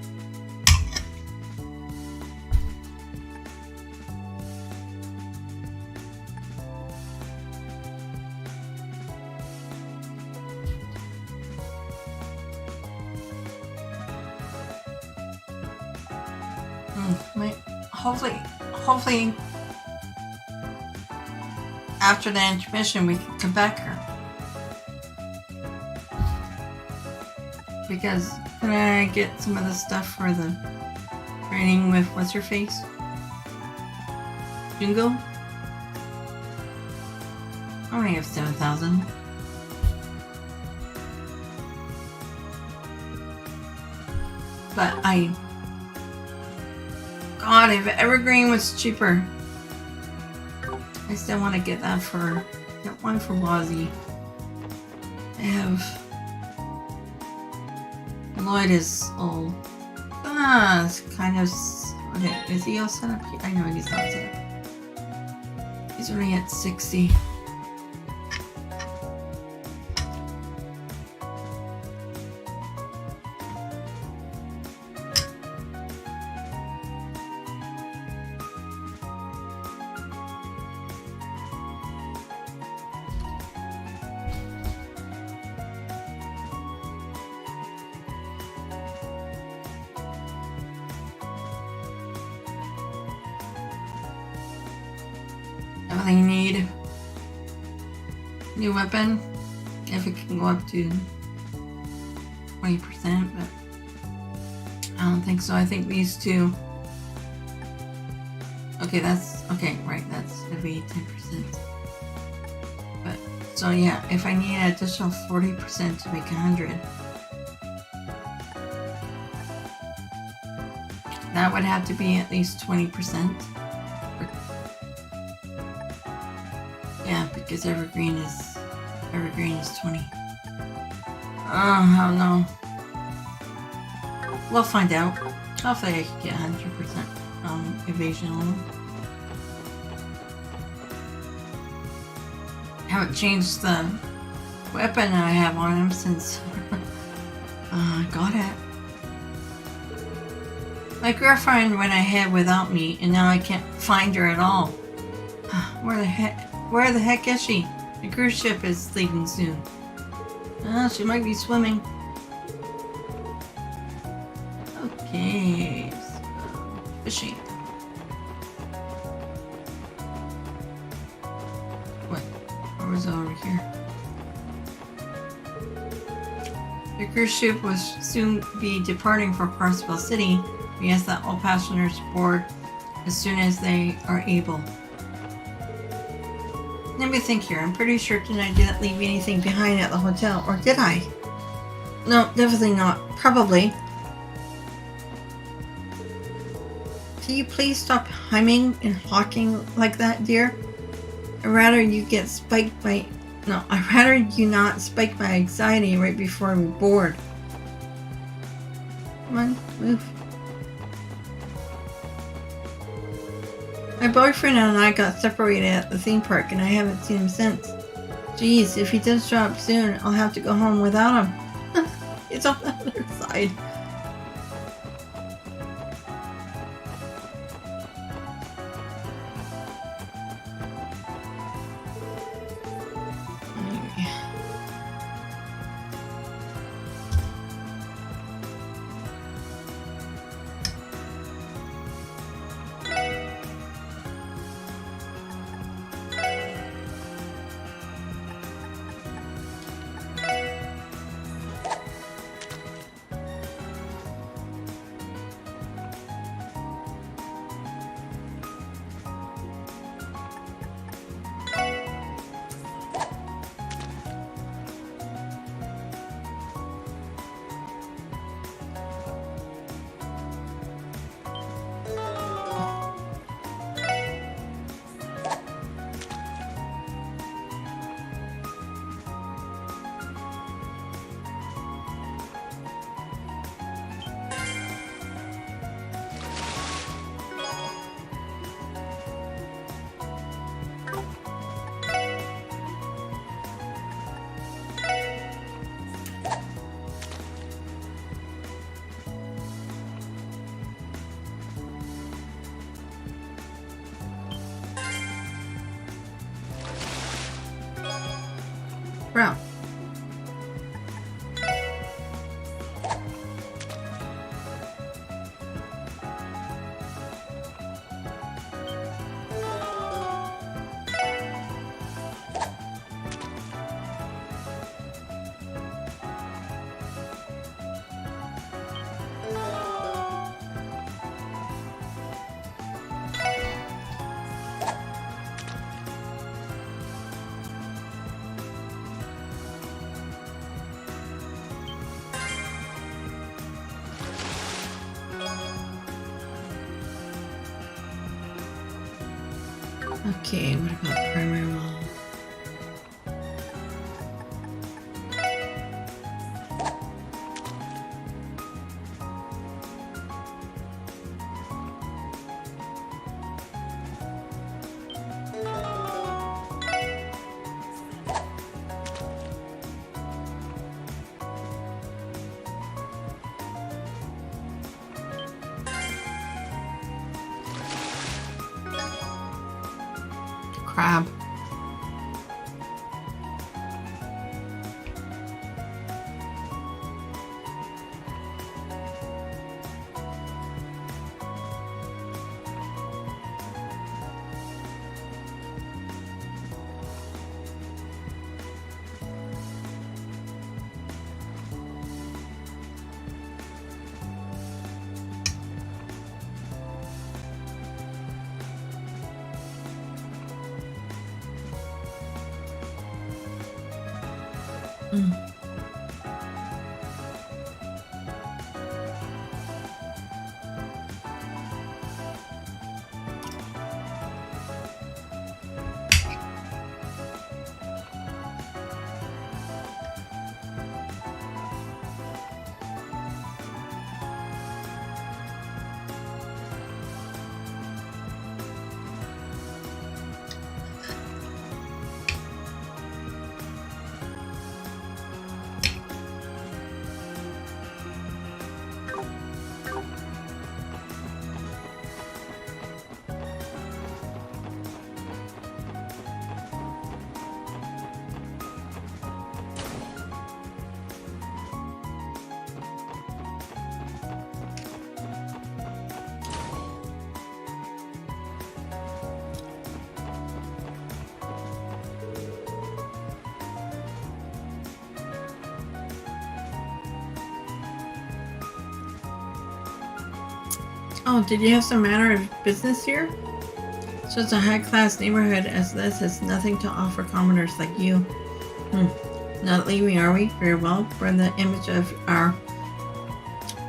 Hopefully after the intermission, we can come back here. Because can I get some of the stuff for the training with what's her face? Jungo? I only have 7,000. But God, if Evergreen was cheaper, I still want to get that for, get one for Wazzy. I have, Lloyd is all, it's kind of, okay, is he all set up? I know he's not set up. He's only at 60. I need new weapon if it can go up to 20%, but I don't think so. I think these two. Okay, that's okay, right? That's gonna be 10%. But so yeah, if I need an additional 40% to make 100, that would have to be at least 20%. Yeah, because Evergreen is 20. I don't know. We'll find out. Hopefully I can get 100% evasion on them. I haven't changed the weapon I have on him since I got it. My girlfriend went ahead without me, and now I can't find her at all. Where the heck is she? The cruise ship is leaving soon. She might be swimming. Okay, so fishing. What? Or was it over here? The cruise ship will soon be departing for Crossbell City. We ask that all passengers board as soon as they are able. Let me think here. I'm pretty certain I didn't leave anything behind at the hotel, or did I? No, definitely not. Probably. Can you please stop humming and hawking like that, dear? I'd rather you get spiked by... No, I'd rather you not spike my anxiety right before we board. Come on, move. My boyfriend and I got separated at the theme park, and I haven't seen him since. Jeez, if he does show up soon, I'll have to go home without him. It's on the other side. Bro. Okay, what about primary wall? Crab. Mm. Oh, did you have some manner of business here? Such a high-class neighborhood as this has nothing to offer commoners like you. Not leaving, are we? Very well. Burn the image of our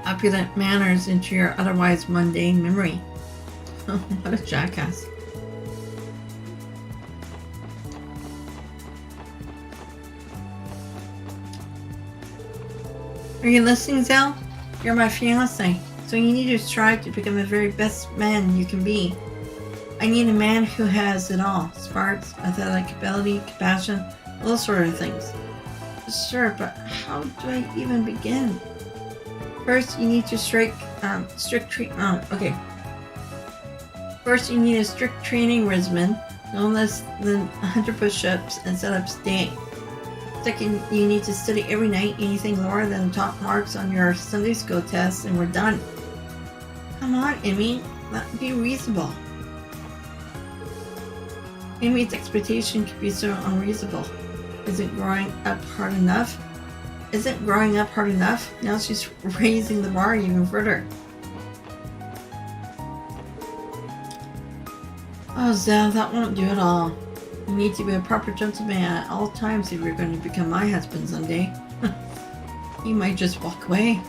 opulent manners into your otherwise mundane memory. What a jackass. Are you listening, Zell? You're my fiancé, so you need to strive to become the very best man you can be. I need a man who has it all. Smarts, athletic ability, compassion, those sort of things. Sure, but how do I even begin? First, you need to First, you need a strict training regimen, no less than 100 push-ups and set-ups a day. Second, you need to study every night. Anything lower than the top marks on your Sunday school test, and we're done. Come on, Emmy. Be reasonable. Emmy's expectation could be so unreasonable. Isn't growing up hard enough? Now she's raising the bar even further. Oh, Zell, that won't do at all. You need to be a proper gentleman at all times if you're going to become my husband someday. You might just walk away.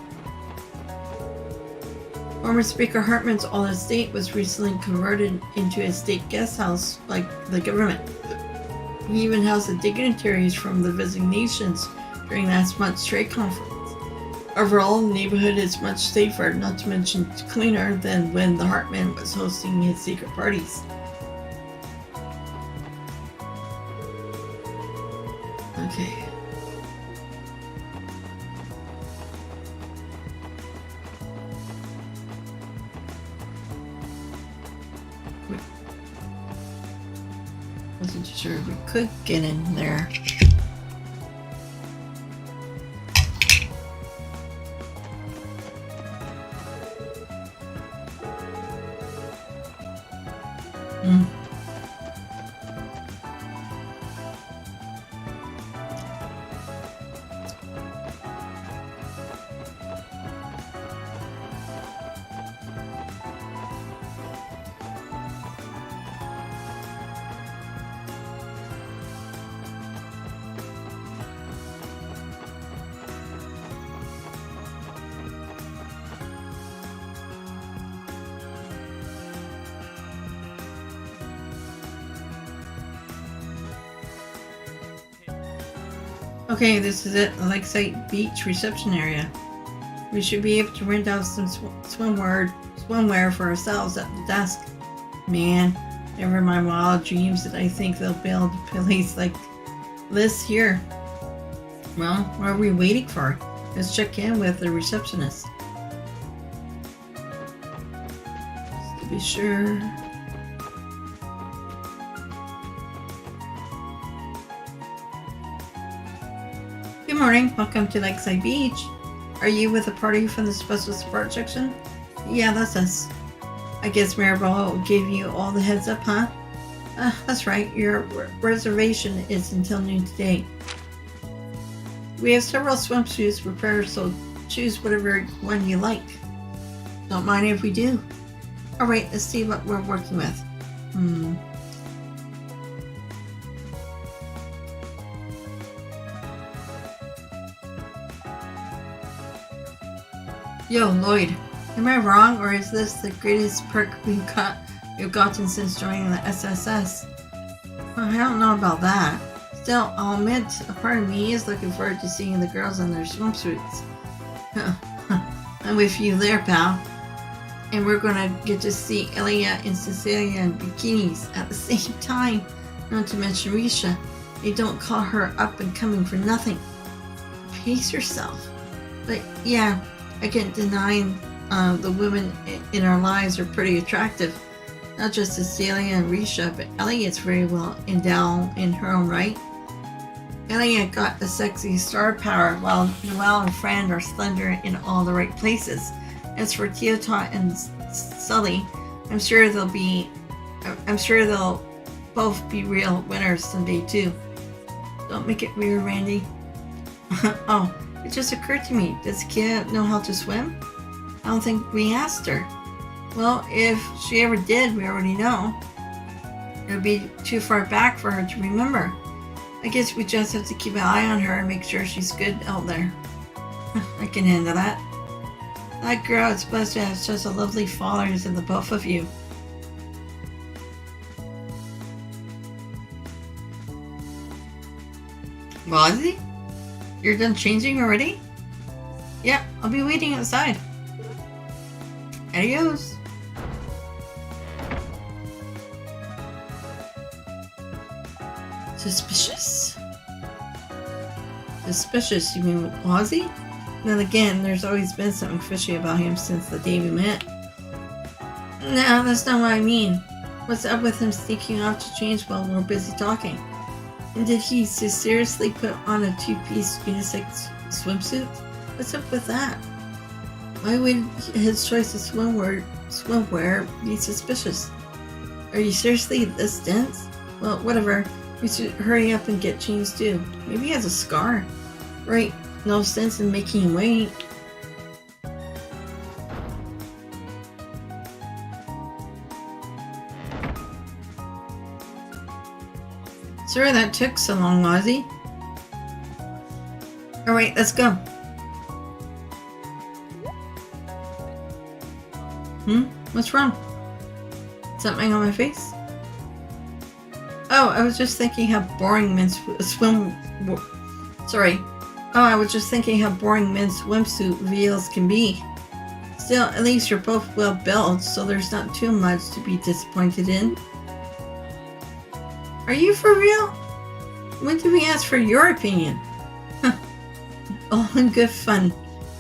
Former Speaker Hartman's old estate was recently converted into a state guest house like the government. He even housed the dignitaries from the visiting nations during last month's trade conference. Overall, the neighborhood is much safer, not to mention cleaner, than when the Hartman was hosting his secret parties. Okay. Wasn't sure if we could get in there. Okay, this is it. The Lakeside Beach reception area. We should be able to rent out some swimwear for ourselves at the desk. Man, never my wild dreams that I think they'll build a place like this here. Well, what are we waiting for? Let's check in with the receptionist. Just to be sure. Good morning. Welcome to Lakeside Beach. Are you with a party from the special support section? Yeah, that's us. I guess Maribel gave you all the heads up, huh? That's right. Your reservation is until noon today. We have several swimsuits prepared, so choose whatever one you like. Don't mind if we do. Alright, let's see what we're working with. Yo, Lloyd, am I wrong, or is this the greatest perk we've gotten since joining the SSS? Well, I don't know about that. Still, I'll admit, a part of me is looking forward to seeing the girls in their swimsuits. I'm with you there, pal. And we're gonna get to see Elia and Cecilia in bikinis at the same time. Not to mention Risha. They don't call her up and coming for nothing. Pace yourself. But yeah, I can't deny the women in our lives are pretty attractive. Not just Cecilia and Risha, but Elliot's very well endowed in her own right. Elliot got the sexy star power, while Noelle and Fran are slender in all the right places. As for Teotot and Sully, I'm sure they'll both be real winners someday too. Don't make it weird, Randy. Oh, it just occurred to me. Does Kia know how to swim? I don't think we asked her. Well, if she ever did, we already know. It would be too far back for her to remember. I guess we just have to keep an eye on her and make sure she's good out there. I can handle that. That girl is blessed to have such a lovely father as in the both of you. Rosie? You're done changing already? Yeah, I'll be waiting outside. Adios. Suspicious. Suspicious, you mean with Ozzy? Then again, there's always been something fishy about him since the day we met. No, that's not what I mean. What's up with him sneaking off to change while we're busy talking? And did he seriously put on a two-piece unisex swimsuit? What's up with that? Why would his choice of swimwear be suspicious? Are you seriously this dense? Well, whatever. We should hurry up and get changed too. Maybe he has a scar. Right, no sense in making him wait. Sorry that took so long, Ozzy. Alright, let's go. What's wrong? Something on my face? Oh, I was just thinking how boring men's swimsuit reveals can be. Still, at least you're both well built, so there's not too much to be disappointed in. Are you for real? When did we ask for your opinion? All in good fun.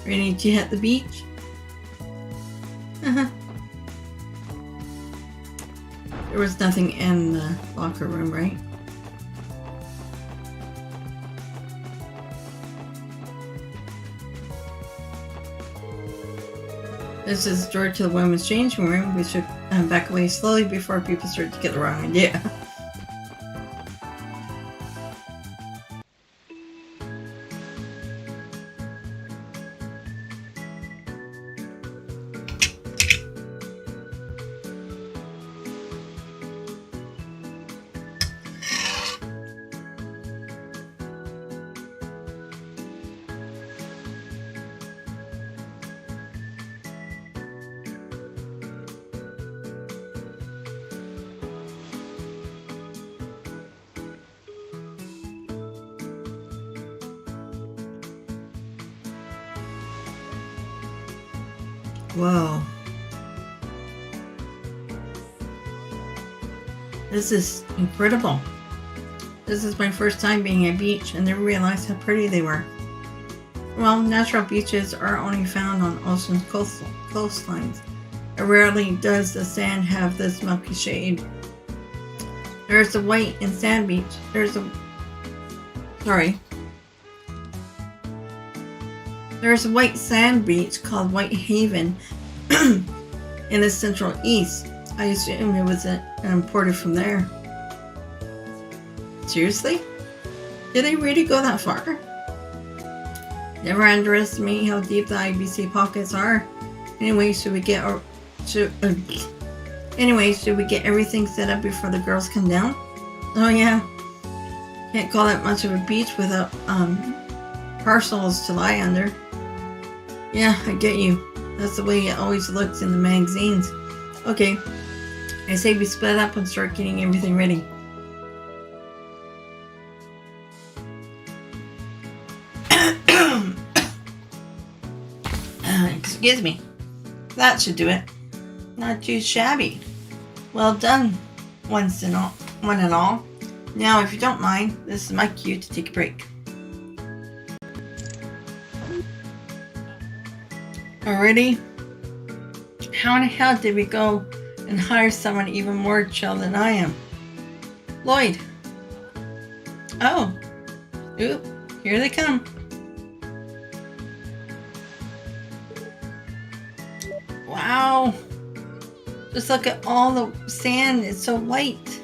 Ready to hit the beach? There was nothing in the locker room, right? This is the door to the women's changing room. We should back away slowly before people start to get the wrong idea. Whoa. This is incredible. This is my first time being at a beach and never realized how pretty they were. Well, natural beaches are only found on ocean coastlines. Rarely does the sand have this milky shade. There's a white and sand beach. There's a white sand beach called White Haven in the Central East. I assume it was imported from there. Seriously? Did they really go that far? Never underestimate how deep the IBC pockets are. Anyway, should we get everything set up before the girls come down? Oh yeah. Can't call it much of a beach without parcels to lie under. Yeah, I get you. That's the way it always looks in the magazines. Okay. I say we split up and start getting everything ready. Excuse me. That should do it. Not too shabby. Well done, one and all. Now, if you don't mind, this is my cue to take a break. Already? How in the hell did we go and hire someone even more chill than I am? Lloyd. Oh. Oop, here they come. Wow. Just look at all the sand. It's so white.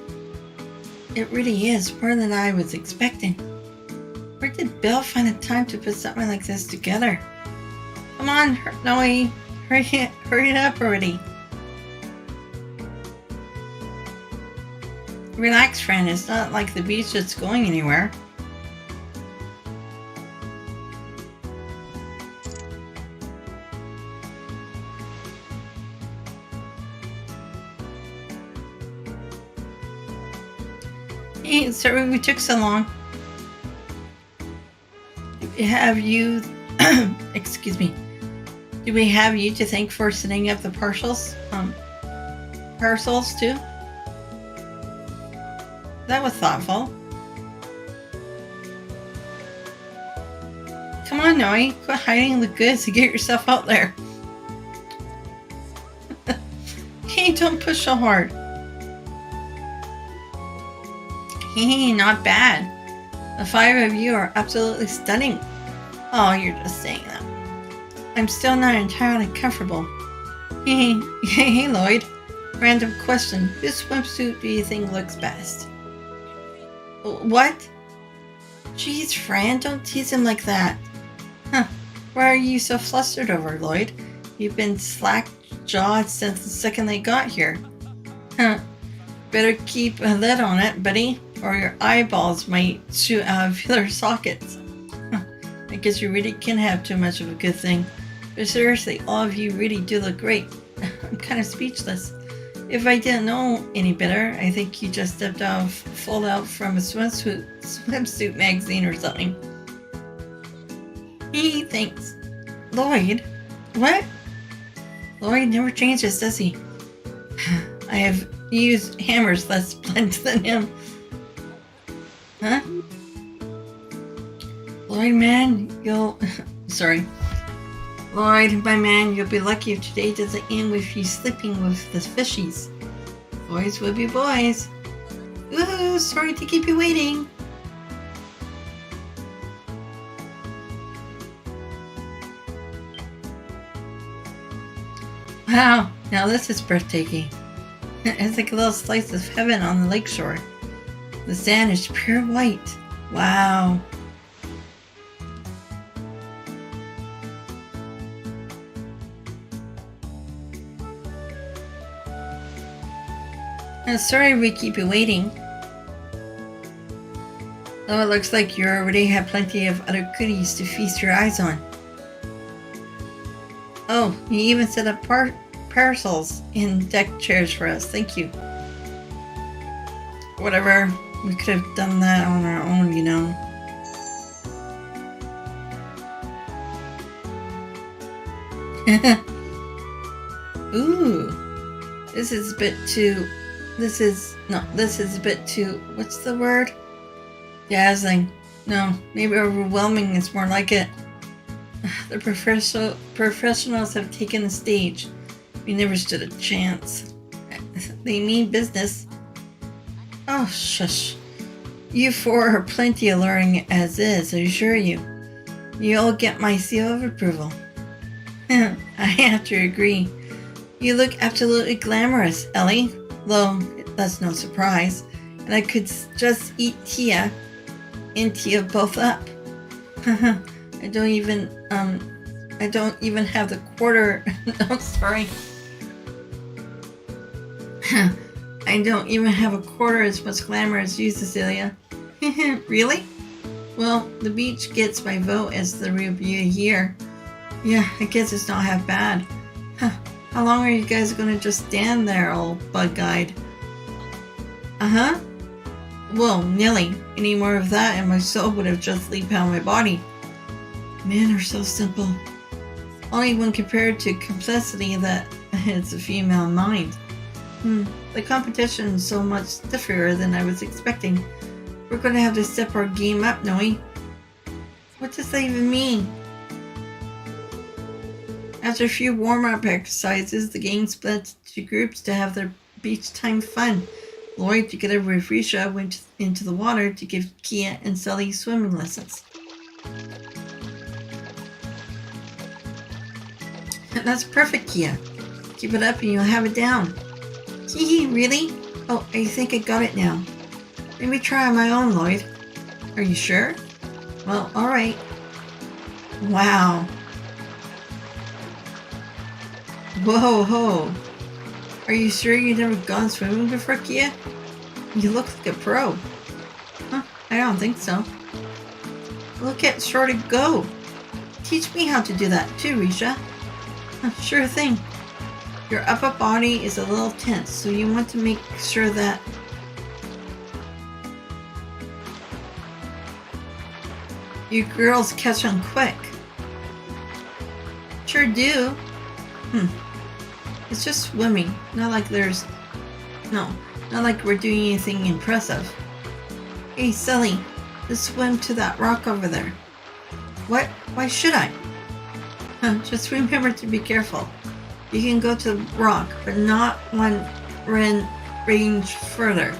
It really is more than I was expecting. Where did Bill find the time to put something like this together? Come on, Noe. Hurry it up already. Relax, friend. It's not like the beach that's going anywhere. Hey, sorry we took so long. Have you... excuse me. Do we have you to thank for setting up the parcels too? That was thoughtful. Come on, Noe. Quit hiding the goods and get yourself out there. Hey, don't push so hard. Hey, not bad. The five of you are absolutely stunning. Oh, you're just saying that. I'm still not entirely comfortable. Hey, Lloyd. Random question. Which swimsuit do you think looks best? What? Jeez, Fran, don't tease him like that. Huh. Why are you so flustered over, Lloyd? You've been slack-jawed since the second they got here. Huh. Better keep a lid on it, buddy, or your eyeballs might shoot out of their sockets. Huh. I guess you really can have too much of a good thing. But seriously, all of you really do look great. I'm kind of speechless. If I didn't know any better, I think you just stepped full out from a swimsuit magazine or something. Hey, thanks. Lloyd? What? Lloyd never changes, does he? I have used hammers less blunt than him. Huh? Lloyd, man, sorry. Lloyd, my man, you'll be lucky if today doesn't end with you sleeping with the fishies. Boys will be boys. Ooh, sorry to keep you waiting. Wow, now this is breathtaking. It's like a little slice of heaven on the lakeshore. The sand is pure white. Wow. Sorry we keep you waiting. Though it looks like you already have plenty of other goodies to feast your eyes on. Oh, you even set up parasols in deck chairs for us. Thank you. Whatever. We could have done that on our own, you know. Ooh, this is a bit too, this is a bit too, what's the word? Dazzling. No, maybe overwhelming is more like it. The professionals have taken the stage. We never stood a chance. They mean business. Oh, shush. You four are plenty alluring as is, I assure you. You'll get my seal of approval. I have to agree. You look absolutely glamorous, Ellie. Though, that's no surprise. And I could just eat Tia and Tia both up. I don't even have the quarter. Oh, sorry. I don't even have a quarter as much glamour as you, Cecilia. Really? Well, the beach gets my vote as the real beauty here. Yeah, I guess it's not half bad. How long are you guys gonna just stand there, old bug-eyed? Uh-huh. Well, Nelly, any more of that and my soul would have just leaped out of my body. Men are so simple. Only when compared to complexity that it's a female mind. The competition is so much stiffer than I was expecting. We're going to have to step our game up, Noe. What does that even mean? After a few warm-up exercises, the gang split into groups to have their beach time fun. Lloyd, together with Risha, went into the water to give Kia and Sully swimming lessons. That's perfect, Kia. Keep it up and you'll have it down. Hee, really? Oh, I think I got it now. Let me try on my own, Lloyd. Are you sure? Well, alright. Wow. Whoa. Are you sure you've never gone swimming before, Kia? You look like a pro. Huh, I don't think so. Look at Shorty go. Teach me how to do that too, Risha. Sure thing. Your upper body is a little tense, so you want to make sure that you girls catch on quick. Sure do. It's just swimming, not like we're doing anything impressive. Hey, Sully, let's swim to that rock over there. What? Why should I? Just remember to be careful. You can go to the rock, but not one range further.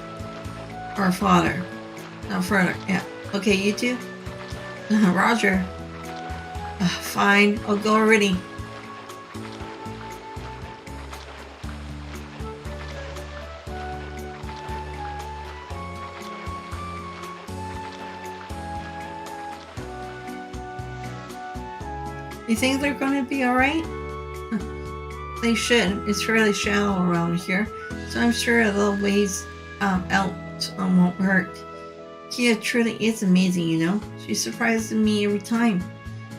Or farther. No, further. Yeah. Okay, you two? Roger. Fine, I'll go already. You think they're going to be alright? They should. It's fairly shallow around here, so I'm sure a little ways out won't hurt. Kia truly is amazing, you know. She surprises me every time.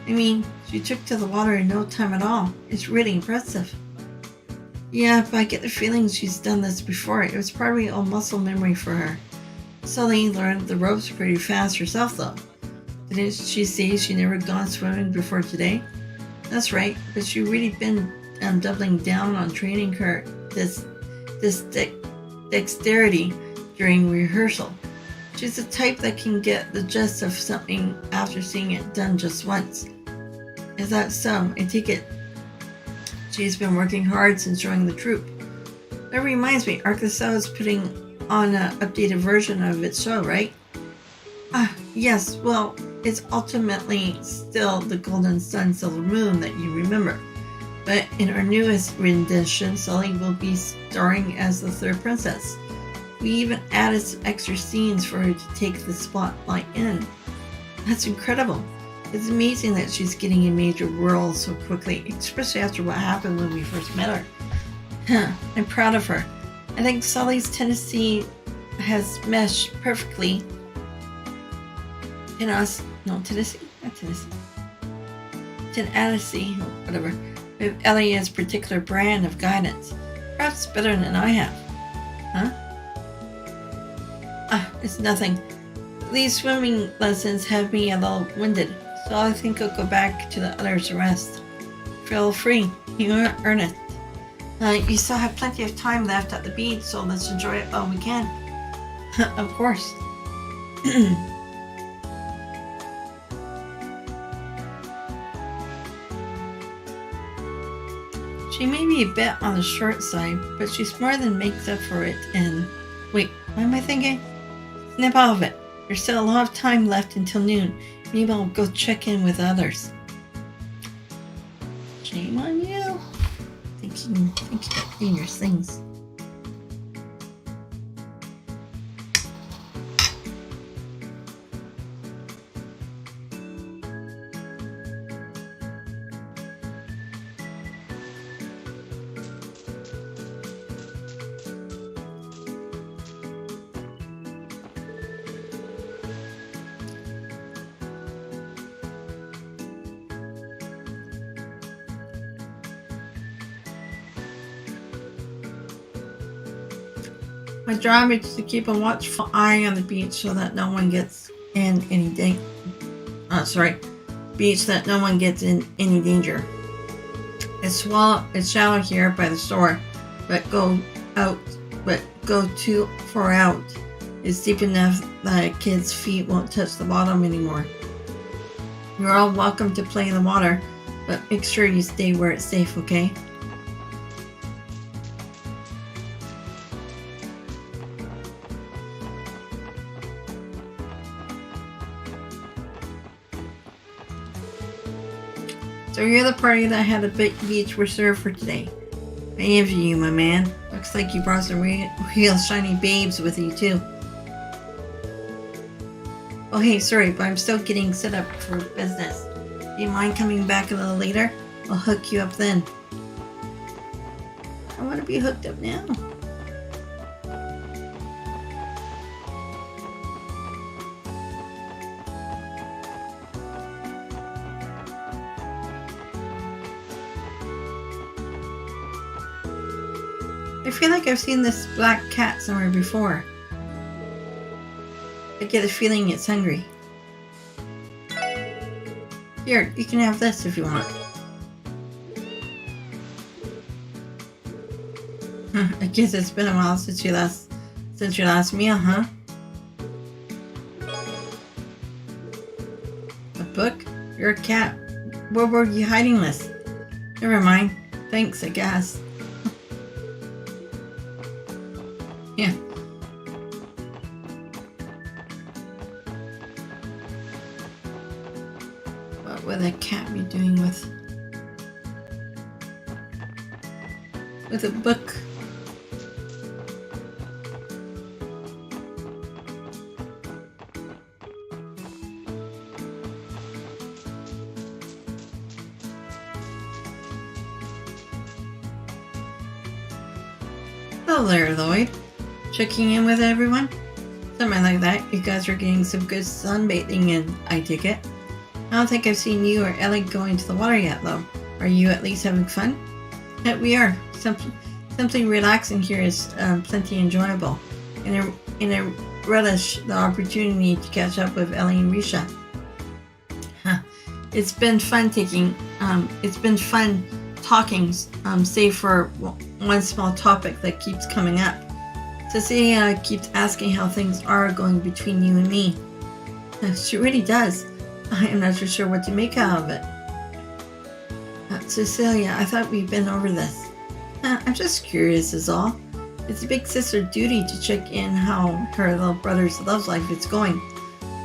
I mean, she took to the water in no time at all. It's really impressive. Yeah, but I get the feeling she's done this before. It was probably all muscle memory for her. Sully learned the ropes pretty fast herself, though. Didn't she say she never gone swimming before today? That's right, but she really been doubling down on training her this dexterity during rehearsal. She's the type that can get the gist of something after seeing it done just once. Is that so? I take it she's been working hard since joining the troupe. That reminds me, Arkansas is putting on an updated version of its show, right? Yes, well, it's ultimately still the Golden Sun Silver Moon that you remember. But in our newest rendition, Sully will be starring as the third princess. We even added some extra scenes for her to take the spotlight in. That's incredible. It's amazing that she's getting a major role so quickly, especially after what happened when we first met her. I'm proud of her. I think Sully's Tennessee has meshed perfectly Tennessee, whatever, with Elliot's particular brand of guidance. Perhaps better than I have. It's nothing. These swimming lessons have me a little winded, so I think I'll go back to the others to rest. Feel free. You earn it. You still have plenty of time left at the beach, so let's enjoy it while we can. Of course. She may be a bit on the short side, but she's more than makes up for it. And wait, what am I thinking? Snap out of it. There's still a lot of time left until noon. Maybe I'll go check in with others. Shame on you. Thinking of dangerous things. My job is to keep a watchful eye on the beach so that no one gets in any danger. That no one gets in any danger. It's shallow here by the shore, but go too far out. It's deep enough that a kid's feet won't touch the bottom anymore. You're all welcome to play in the water, but make sure you stay where it's safe, okay? So you're the party that had a big beach reserved for today. I envy you, my man. Looks like you brought some real shiny babes with you, too. Oh hey, sorry, but I'm still getting set up for business. Do you mind coming back a little later? I'll hook you up then. I want to be hooked up now. I feel like I've seen this black cat somewhere before. I get a feeling it's hungry. Here, you can have this if you want. I guess it's been a while since your last meal, huh? A book? You're a cat. Where were you hiding this? Never mind. Thanks, I guess. Yeah. What would a cat be doing with a book? Hello there, Lloyd. Checking in with everyone? Something like that. You guys are getting some good sunbathing in, I take it. I don't think I've seen you or Ellie go into the water yet, though. Are you at least having fun? Yeah, we are. Something relaxing here is plenty enjoyable. And I relish the opportunity to catch up with Ellie and Risha. It's been fun talking, save for one small topic that keeps coming up. Cecilia keeps asking how things are going between you and me. She really does. I am not so sure what to make out of it. Cecilia, I thought we'd been over this. I'm just curious is all. It's a big sister duty to check in how her little brother's love life is going.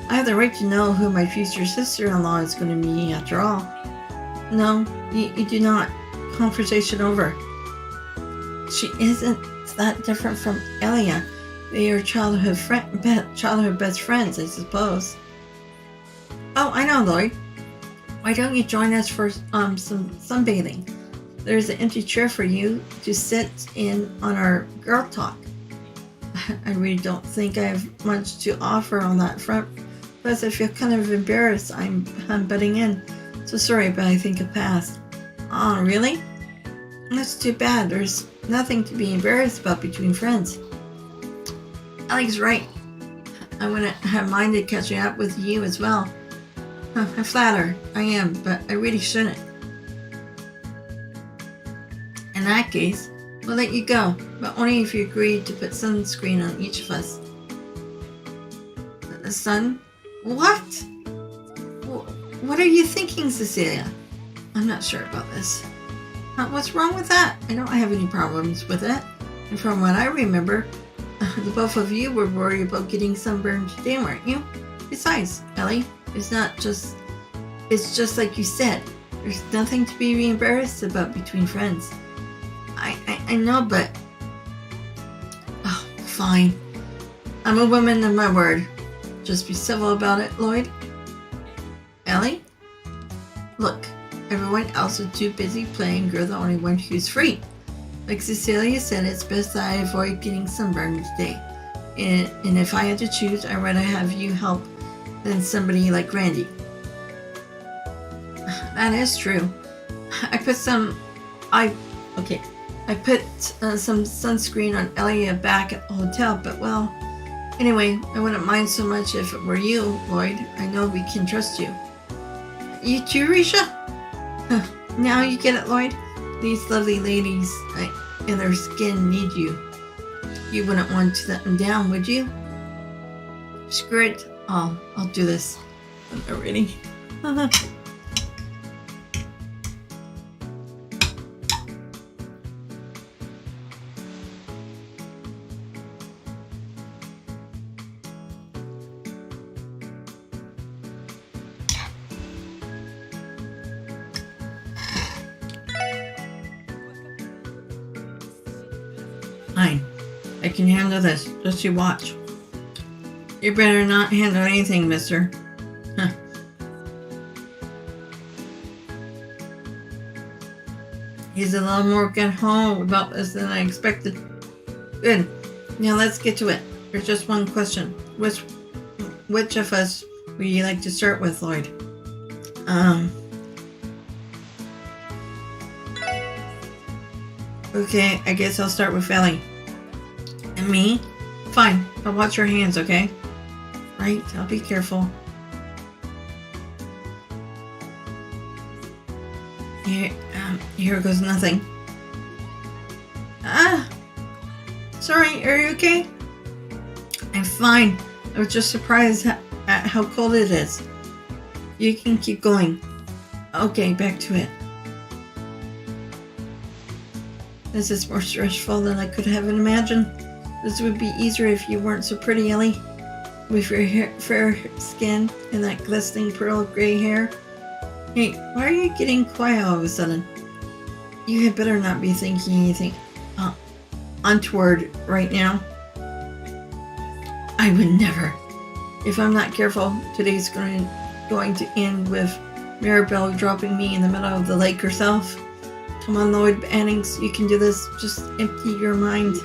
I have the right to know who my future sister-in-law is going to be after all. No, you do not. Conversation over. She isn't that different from Elia. They are childhood best friends, I suppose. Oh, I know, Lloyd. Why don't you join us for some sunbathing? There's an empty chair for you to sit in on our girl talk. I really don't think I have much to offer on that front, plus I feel kind of embarrassed I'm butting in. So sorry, but I think I'll pass. Oh, really? That's too bad. There's nothing to be embarrassed about between friends. Ellie's right. I wouldn't have minded catching up with you as well. I flatter. I am, but I really shouldn't. In that case, We'll let you go, but only if you agree to put sunscreen on each of us. The sun? What? What are you thinking, Cecilia? I'm not sure about this. What's wrong with that? I don't have any problems with it. And from what I remember, the both of you were worried about getting sunburned today, weren't you? Besides, Ellie, it's just like you said. There's nothing to be embarrassed about between friends. I know, but... Oh, fine. I'm a woman of my word. Just be civil about it, Lloyd. Ellie? Look, everyone else is too busy playing. You're the only one who's free. Like Cecilia said, it's best that I avoid getting sunburned today. And if I had to choose, I'd rather have you help than somebody like Randy. That is true. I put some sunscreen on Elliot back at the hotel, but well, anyway, I wouldn't mind so much if it were you, Lloyd. I know we can trust you. You too, Risha? Now you get it, Lloyd? These lovely ladies and their skin need you. You wouldn't want to let them down, would you? Screw it. I'll do this. I'm not ready. Fine. I can handle this. Just you watch. You better not handle anything, mister. Huh. He's a little more gung-ho about this than I expected. Good. Now let's get to it. There's just one question. Which of us would you like to start with, Lloyd? Okay, I guess I'll start with Ellie. And me? Fine, I'll watch your hands, okay? Right, I'll be careful. Here goes nothing. Sorry, are you okay? I'm fine. I was just surprised at how cold it is. You can keep going. Okay, back to it. This is more stressful than I could have imagined. This would be easier if you weren't so pretty, Ellie. With your fair skin and that glistening pearl gray hair. Hey, why are you getting quiet all of a sudden? You had better not be thinking anything untoward right now. I would never. If I'm not careful, today's going to end with Maribel dropping me in the middle of the lake herself. Come on, Lloyd Bannings, you can do this. Just empty your mind.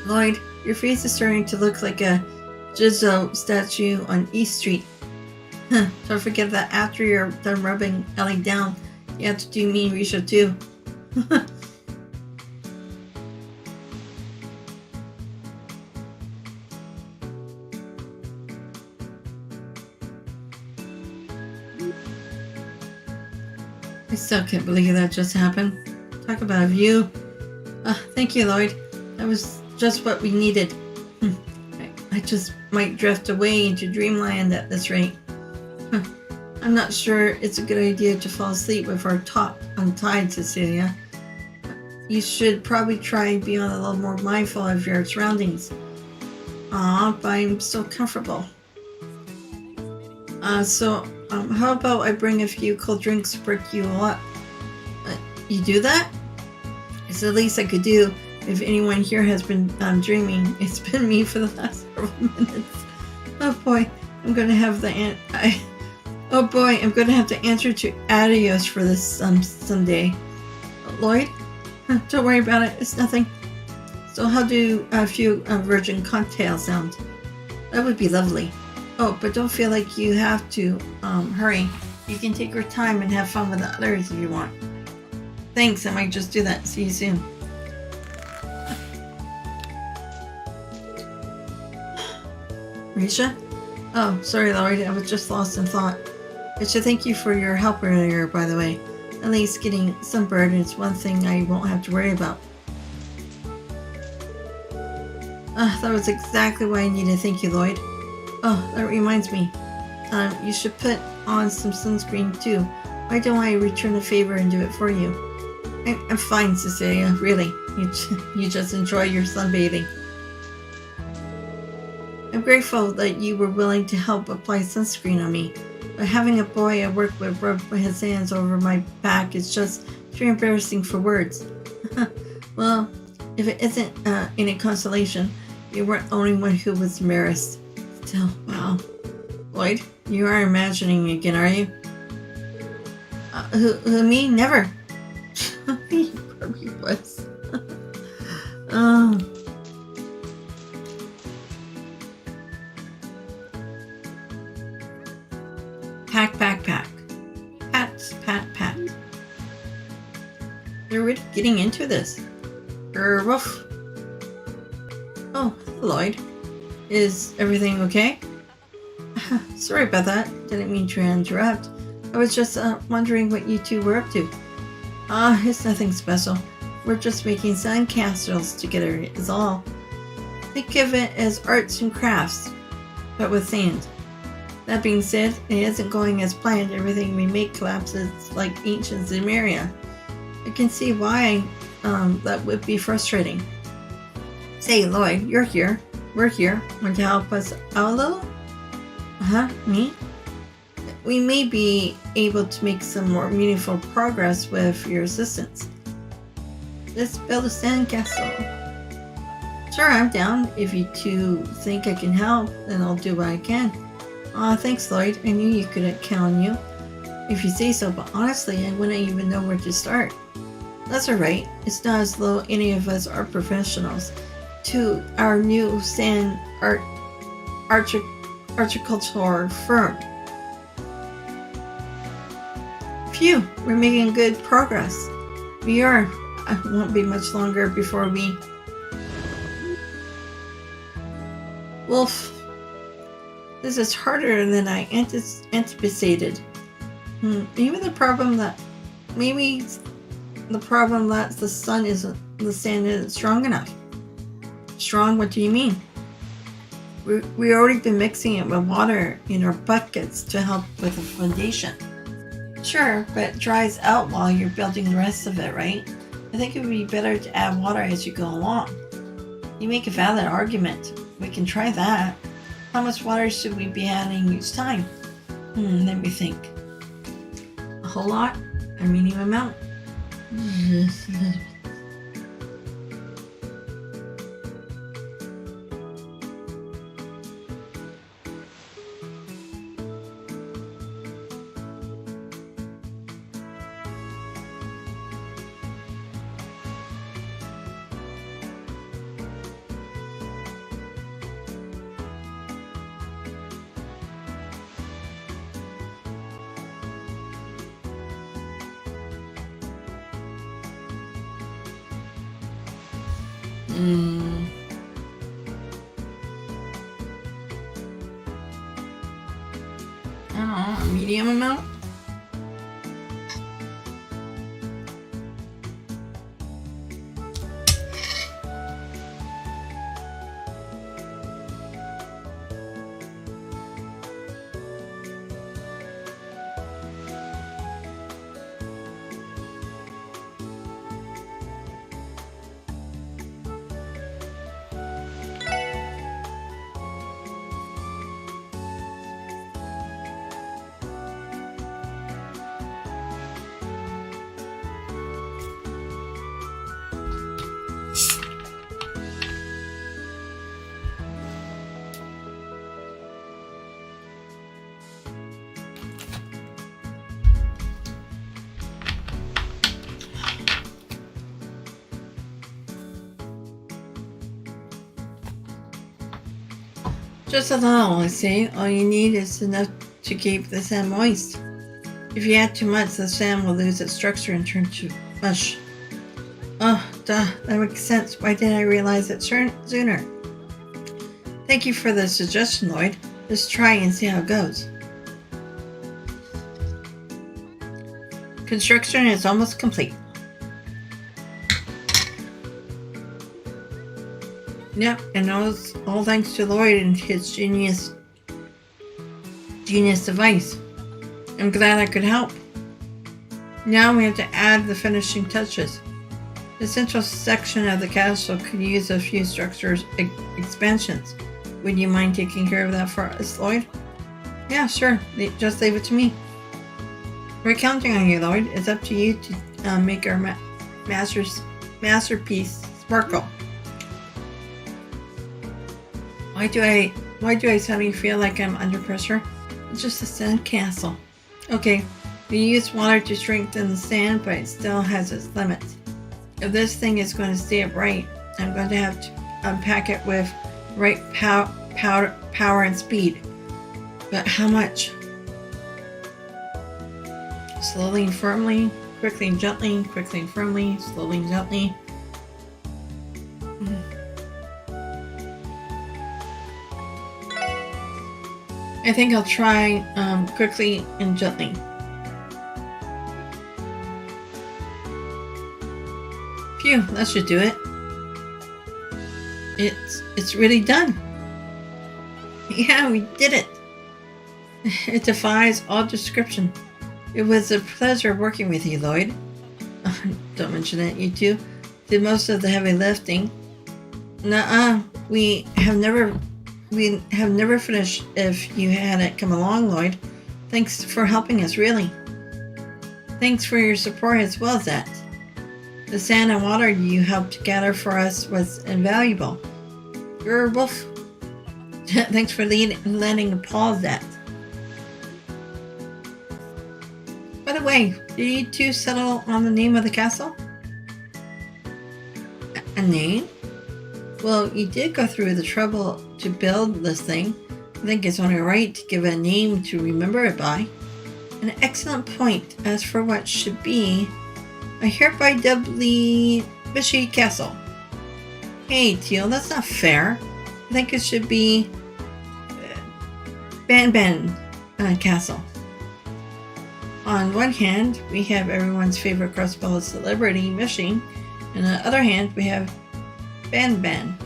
Lloyd, your face is starting to look like a Jizzo statue on East Street. Don't forget that after you're done rubbing Ellie down, you have to do me and Risha too. I still can't believe that just happened. Talk about a view. Thank you, Lloyd. That was just what we needed. I just might drift away into dreamland at this rate. I'm not sure it's a good idea to fall asleep with our top untied, Cecilia. You should probably try and be a little more mindful of your surroundings. But I'm so comfortable. How about I bring a few cold drinks to perk you all up? You do that? It's the least I could do. If anyone here has been dreaming, it's been me for the last several minutes. Oh boy, I'm gonna have to answer to Adios for this someday. Lloyd, don't worry about it. It's nothing. So how do a few virgin cocktails sound? That would be lovely. Oh, but don't feel like you have to hurry. You can take your time and have fun with the others if you want. Thanks, I might just do that. See you soon. Risha? Oh, sorry, Lloyd. I was just lost in thought. I should thank you for your help earlier, by the way. At least getting sunburned is one thing I won't have to worry about. That was exactly why I needed to thank you, Lloyd. Oh, that reminds me. You should put on some sunscreen too. Why don't I return the favor and do it for you? I'm fine, Cecilia, really. You just enjoy your sunbathing. I'm grateful that you were willing to help apply sunscreen on me. But having a boy I work with rub his hands over my back is just too embarrassing for words. Well, if it isn't any consolation, you weren't the only one who was embarrassed. Still, wow. Lloyd, you are imagining me again, are you? Who, me? Never. He probably was. Oh. Pack. Pat. They're really getting into this. Woof. Oh, Lloyd. Is everything okay? Sorry about that. Didn't mean to interrupt. I was just wondering what you two were up to. It's nothing special. We're just making sand castles together, is all. Think of it as arts and crafts, but with sand. That being said, it isn't going as planned. Everything we make collapses like ancient Zemeria. I can see why that would be frustrating. Say, Lloyd, you're here. We're here. Want to help us out a little? Me? We may be able to make some more meaningful progress with your assistance. Let's build a sandcastle. Sure, I'm down. If you two think I can help, then I'll do what I can. Thanks, Lloyd. I knew you could count on you. If you say so, but honestly, I wouldn't even know where to start. That's alright. It's not as though any of us are professionals. To our new sand horticulture firm. Phew, we're making good progress. We are. It won't be much longer before we... Wolf. This is harder than I anticipated. Maybe the problem that the sand isn't strong enough. Strong? What do you mean? We already been mixing it with water in our buckets to help with the foundation. Sure, but it dries out while you're building the rest of it, right? I think it would be better to add water as you go along. You make a valid argument. We can try that. How much water should we be adding each time? Let me think. A whole lot? A medium amount? I don't know, a medium amount? Just a little, I see. All you need is enough to keep the sand moist. If you add too much, the sand will lose its structure and turn to mush. Oh, duh, that makes sense. Why didn't I realize it sooner? Thank you for the suggestion, Lloyd. Just try and see how it goes. Construction is almost complete. Yep, and all thanks to Lloyd and his genius device. I'm glad I could help. Now we have to add the finishing touches. The central section of the castle could use a few structures expansions. Would you mind taking care of that for us, Lloyd? Yeah, sure. Just leave it to me. We're counting on you, Lloyd. It's up to you to make our masterpiece sparkle. Why do I suddenly feel like I'm under pressure? It's just a sand castle. Okay, we use water to strengthen the sand, but it still has its limits. If this thing is going to stay upright, I'm going to have to unpack it with right power and speed. But how much? Slowly and firmly, quickly and gently, quickly and firmly, slowly and gently. I think I'll try quickly and gently. Phew, that should do it. It's really done. Yeah, we did it. It defies all description. It was a pleasure working with you, Lloyd. Don't mention it, you two did most of the heavy lifting. Nuh-uh, we have never finished if you hadn't come along, Lloyd. Thanks for helping us, really. Thanks for your support as well as that. The sand and water you helped gather for us was invaluable. You're a wolf. Thanks for lending a pause that. By the way, did you two settle on the name of the castle? A name? Well, you did go through the trouble to build this thing. I think it's only right to give it a name to remember it by. An excellent point. As for what should be, I hereby dub the Bishy Castle. Hey, Teal, that's not fair. I think it should be Ban Castle. On one hand, we have everyone's favorite Crossbell celebrity, Mishing. On the other hand, we have Ban,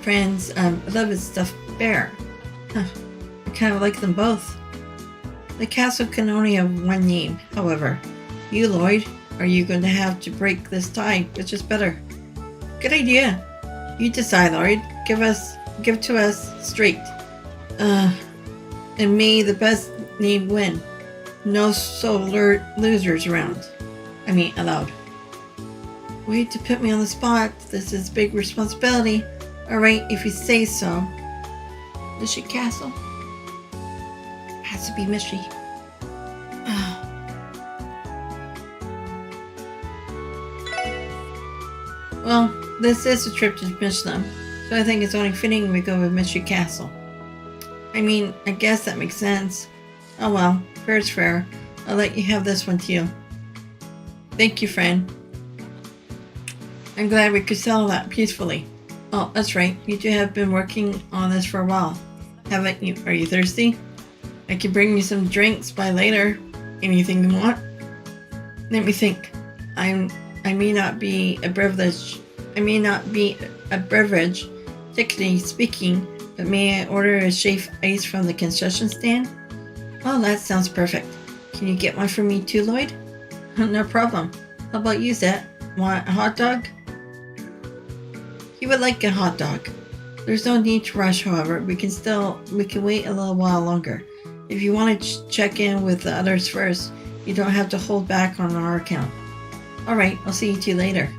Friend's beloved stuffed bear. Huh. I kind of like them both. The castle can only have one name, however. You, Lloyd, are you going to have to break this tie? Which is better? Good idea. You decide, Lloyd. Give to us straight. And may the best name win. No losers around. Allowed. Wait to put me on the spot. This is big responsibility. Alright, if you say so. Mishy Castle? Has to be Mishy. Well, this is a trip to Michelin, so I think it's only fitting we go with Mishy Castle. I guess that makes sense. Oh well, fair's fair. I'll let you have this one too. Thank you, friend. I'm glad we could settle that peacefully. Oh, that's right. You two have been working on this for a while, haven't you? Are you thirsty? I can bring you some drinks by later. Anything you want? Let me think. I may not be a beverage, technically speaking, but may I order a shaved ice from the concession stand? Oh, that sounds perfect. Can you get one for me too, Lloyd? No problem. How about you, Zet? Want a hot dog? He would like a hot dog. There's no need to rush, however. We can wait a little while longer. If you want to check in with the others first, you don't have to hold back on our account. Alright, I'll see you two later.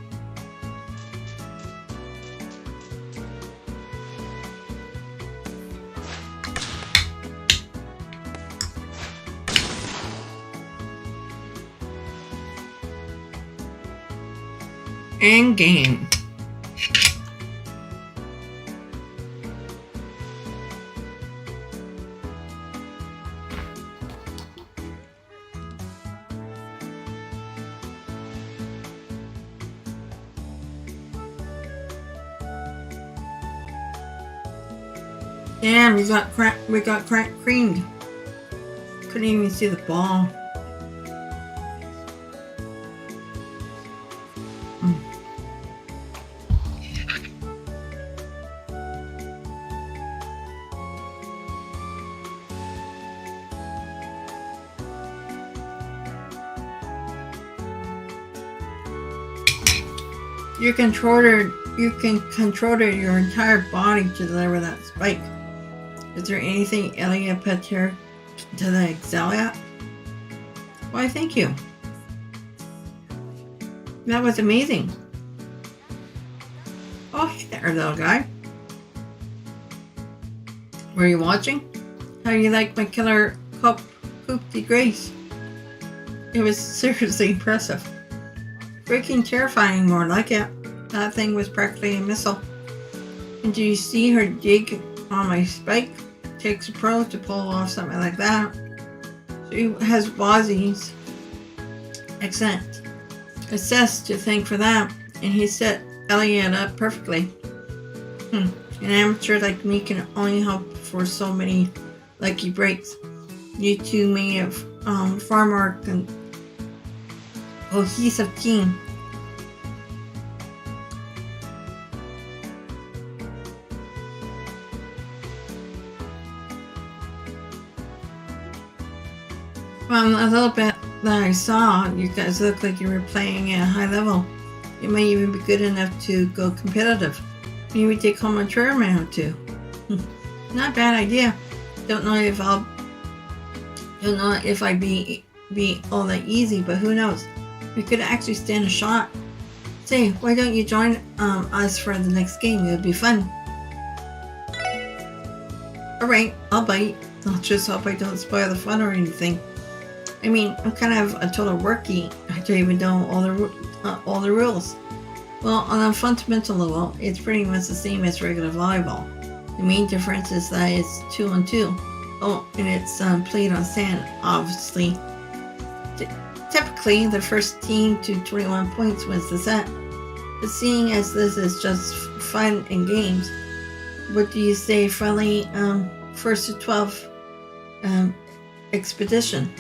And game. Damn, we got creamed. Couldn't even see the ball. You can control your entire body to deliver that spike. Is there anything Elliot put here to excel at? Why, thank you. That was amazing. Oh, hey there, little guy. Were you watching? How do you like my killer coup de grace? It was seriously impressive. Freaking terrifying, more like it. That thing was practically a missile. And do you see her dig on my spike? Takes a pro to pull off something like that. She has Wazzy's accent. Assessed to thank for that, and he set Elliot up perfectly. An amateur like me can only hope for so many lucky breaks. You two may have far more cohesive team. From a little bit that I saw, you guys look like you were playing at a high level. You might even be good enough to go competitive. Maybe take home a tournament or two. Not a bad idea. Don't know if I'd be all that easy, but who knows? We could actually stand a shot. Say, why don't you join us for the next game? It would be fun. Alright, I'll bite. I'll just hope I don't spoil the fun or anything. I mean, I'm kind of a total rookie. I don't even know all the rules. Well, on a fundamental level, it's pretty much the same as regular volleyball. The main difference is that it's 2-on-2. Oh, and it's played on sand, obviously. Typically, the first team to 21 points wins the set. But seeing as this is just fun and games, what do you say, friendly first to 12 expedition?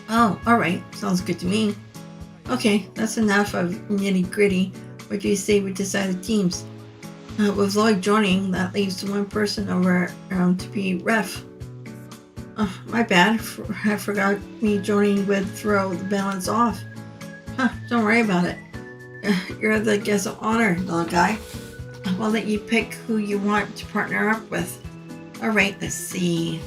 Oh, alright. Sounds good to me. Okay, that's enough of nitty gritty. What do you say we decide the teams? With Lloyd joining, that leaves one person over to be ref. Oh, my bad. I forgot me joining would throw the balance off. Don't worry about it. You're the guest of honor, little guy. I'll let you pick who you want to partner up with. Alright, let's see.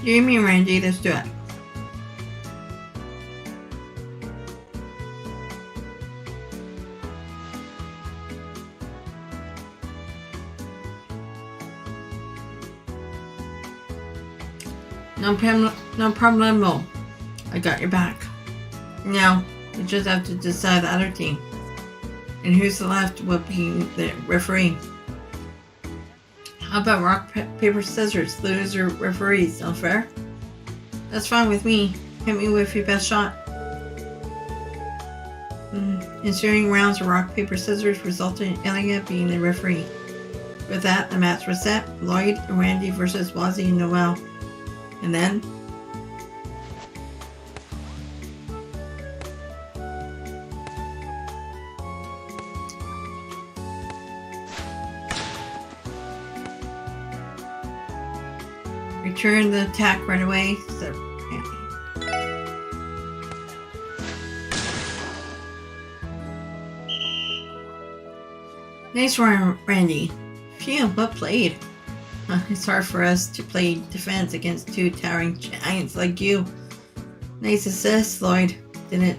Jamie and Randy, let's do it. No problemo. I got your back. Now, you just have to decide the other team. And who's the left will be the referee. How about rock, paper, scissors? Loser referees. Sound fair? That's fine with me. Hit me with your best shot. Ensuing rounds of rock, paper, scissors resulted in Elliot being the referee. With that, the match was set. Lloyd and Randy versus Wazzy and Noel. And then return the attack right away. So, nice one, Randy. Phew, well played. It's hard for us to play defense against two towering giants like you. Nice assist, Lloyd. Didn't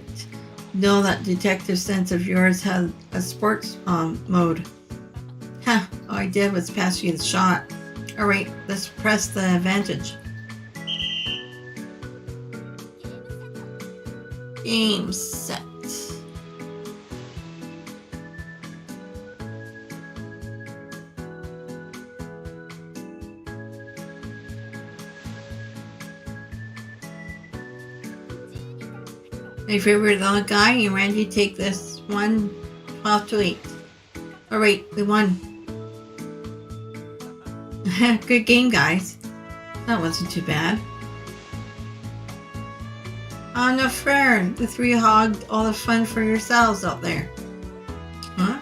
know that detective sense of yours had a sports mode. All I did was pass you the shot. Alright, let's press the advantage. Game set. My favorite little guy, and Randy take this one 12-8. Alright, we won. Good game, guys. That wasn't too bad. Oh, no fair. The three hogged all the fun for yourselves out there. Huh?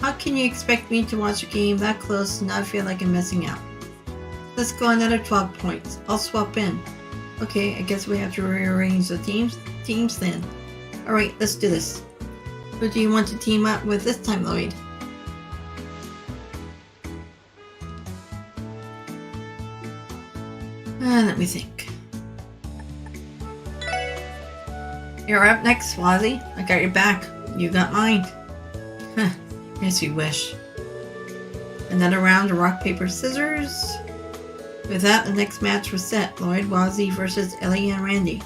How can you expect me to watch a game that close and not feel like I'm missing out? Let's go another 12 points. I'll swap in. Okay, I guess we have to rearrange the teams then. Alright, let's do this. Who do you want to team up with this time, Lloyd? Let me think. You're up next, Swazzy. I got your back. You got mine. Huh. Yes, you wish. Another round of rock, paper, scissors. With that, the next match was set. Lloyd, Wazzy versus Ellie and Randy.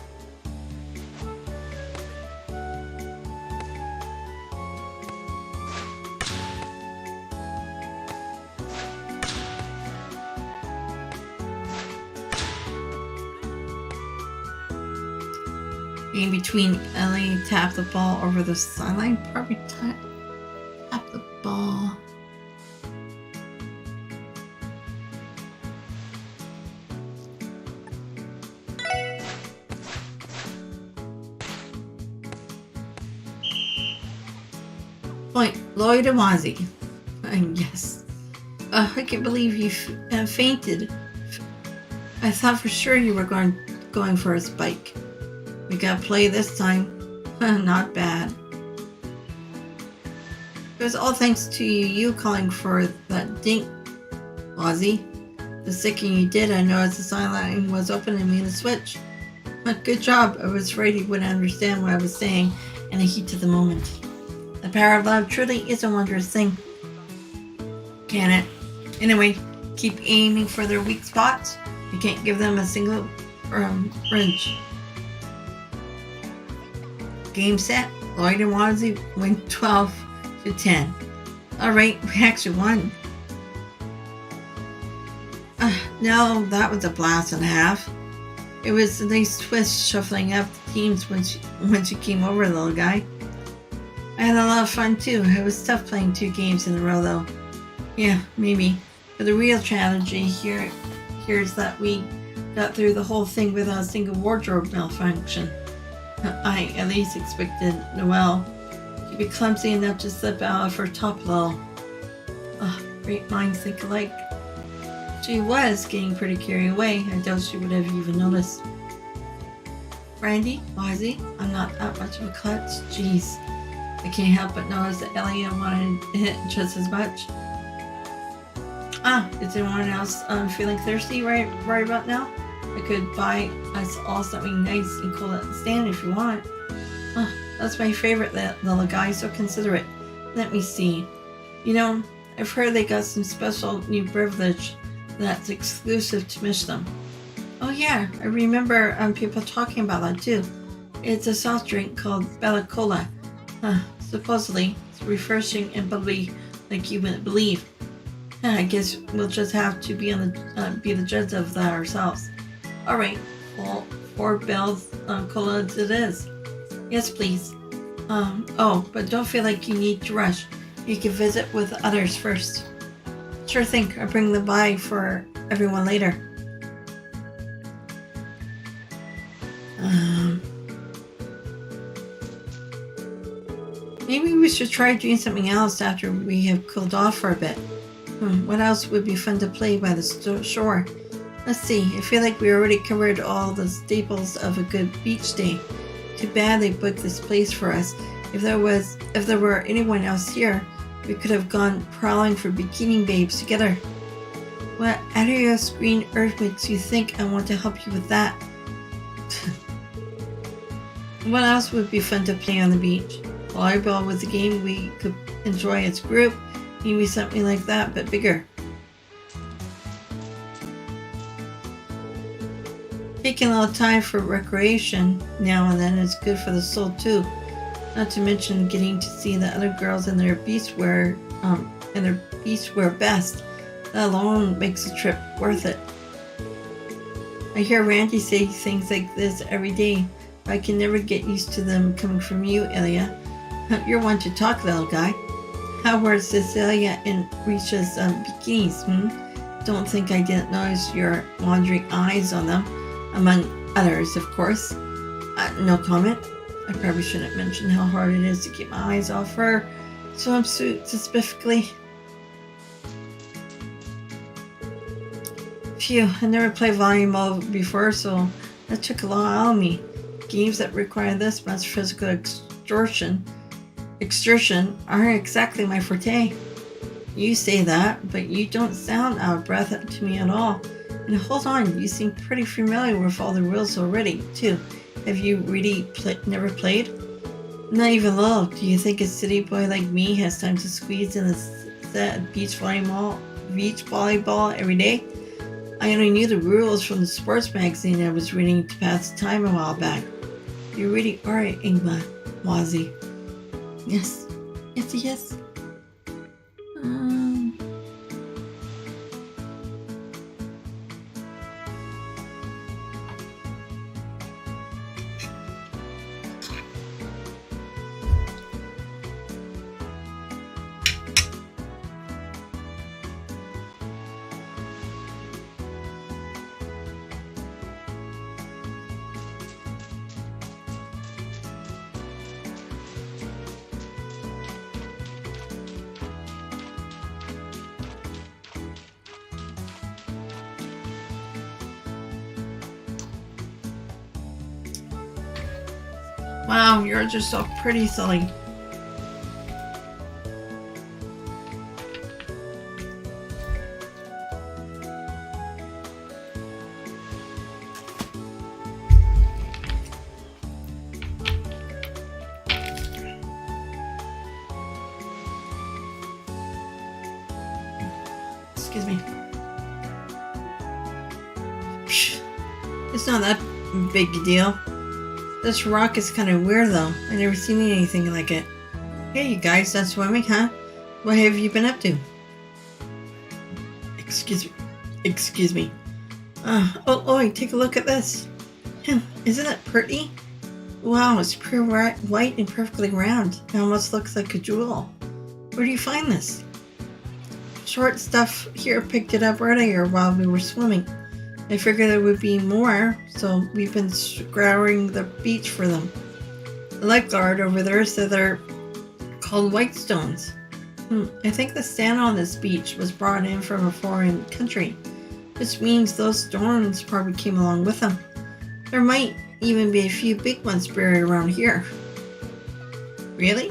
In between, Ellie tapped the ball over the sideline. Probably tap the ball. Point, Lloyd and Wazzy. Yes. I can't believe you fainted. I thought for sure you were going for a spike. We got play this time. Not bad. It was all thanks to you calling for that dink, Wazzy. The second you did, I noticed the sideline was open and made a switch. Good job. I was afraid you wouldn't understand what I was saying in the heat of the moment. The power of love truly is a wondrous thing. Can it? Anyway, keep aiming for their weak spots. You can't give them a single wrench. Game set. Lloyd and Wazzy win 12-10. Alright, we actually won. No, that was a blast and a half. It was a nice twist shuffling up the teams when she came over, little guy. I had a lot of fun too. It was tough playing 2 games in a row though. Yeah, maybe. But the real tragedy here is that we got through the whole thing without a single wardrobe malfunction. I at least expected Noelle to be clumsy enough to slip out of her top level. Great minds think alike. She was getting pretty carried away. I doubt she would have even noticed. Randy, Wazzy, I'm not that much of a klutz. Jeez. I can't help but notice that Elliot wanted to hit just as much. Is anyone else feeling thirsty right about now? I could buy us all something nice and cool at the stand if you want. That's my favorite, that little guy, so considerate. Let me see. You know, I've heard they got some special new beverage that's exclusive to Michelin. Oh yeah, I remember people talking about that too. It's a soft drink called Bella Cola. Supposedly, it's refreshing and bubbly like you wouldn't believe. I guess we'll just have to be the judge of that ourselves. Alright, well, 4 bells cola it is. Yes, please. But don't feel like you need to rush. You can visit with others first. Sure thing, I'll bring the buy for everyone later. Maybe we should try doing something else after we have cooled off for a bit. What else would be fun to play by the shore? Let's see, I feel like we already covered all the staples of a good beach day. Too bad they booked this place for us. If there were anyone else here, we could have gone prowling for bikini babes together. What out of your screen earth makes you think I want to help you with that? What else would be fun to play on the beach? Volleyball was a game we could enjoy as a group. Maybe something like that, but bigger. Taking a little time for recreation now and then is good for the soul too. Not to mention getting to see the other girls in their beachwear best. That alone makes the trip worth it. I hear Randy say things like this every day, but I can never get used to them coming from you, Ilya. You're one to talk, little guy. How were Cecilia and Risha's bikinis, Don't think I didn't notice your wandering eyes on them, among others, of course. No comment. I probably shouldn't mention how hard it is to keep my eyes off her swimsuit specifically. Phew, I never played volleyball before, so that took a lot out of me. Games that require this much physical exertion aren't exactly my forte. You say that, but you don't sound out of breath to me at all. And hold on, you seem pretty familiar with all the rules already, too. Have you really never played? Not even a little. Do you think a city boy like me has time to squeeze in a set of beach volleyball every day? I only knew the rules from the sports magazine I was reading to pass the time a while back. You really are Ingmar, Wazzy. Yes. Yes. Wow, you're just so pretty, silly. Excuse me. It's not that big a deal. This rock is kind of weird though. I've never seen anything like it. Hey, you guys done swimming, huh? What have you been up to? Excuse me. Oh, take a look at this. Isn't it pretty? Wow, it's pure white and perfectly round. It almost looks like a jewel. Where do you find this? Short stuff here picked it up earlier while we were swimming. I figured there would be more, so we've been scouring the beach for them. The lifeguard over there said they're called white stones. I think the sand on this beach was brought in from a foreign country, which means those stones probably came along with them. There might even be a few big ones buried around here. Really?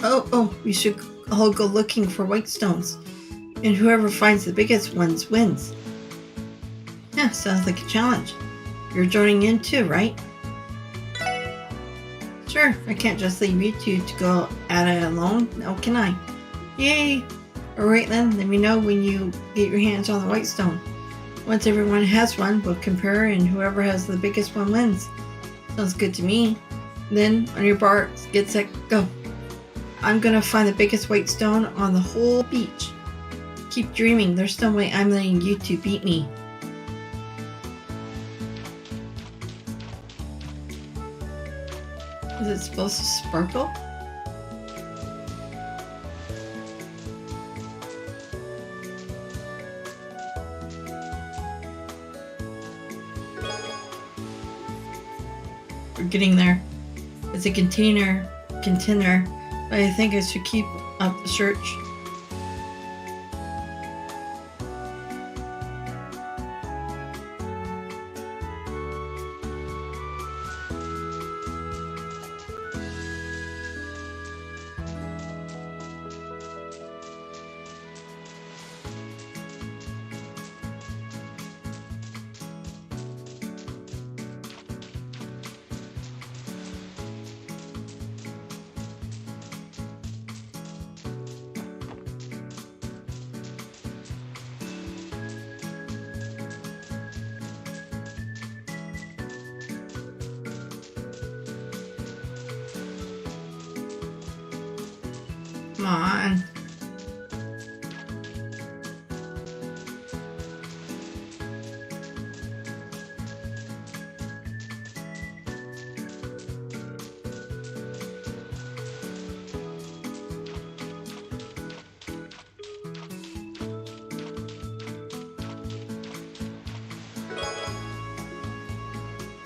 Oh, we should all go looking for white stones, and whoever finds the biggest ones wins. Yeah, sounds like a challenge. You're joining in too, right? Sure, I can't just leave you two to go at it alone, now can I? Yay! Alright then, let me know when you get your hands on the white stone. Once everyone has one, we'll compare and whoever has the biggest one wins. Sounds good to me. Then, on your marks, get set, go. I'm gonna find the biggest white stone on the whole beach. Keep dreaming, there's no way I'm letting you two beat me. Is it supposed to sparkle? We're getting there. It's a contender, but I think I should keep up the search. Come on.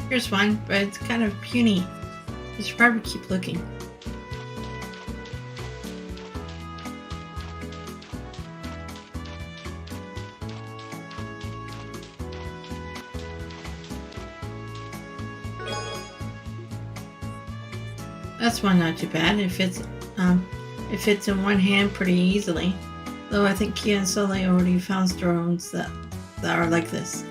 Here's one, but it's kind of puny. You should probably keep looking. That's one not too bad. It fits in one hand pretty easily. Though I think Kia and Sully already found drones that are like this.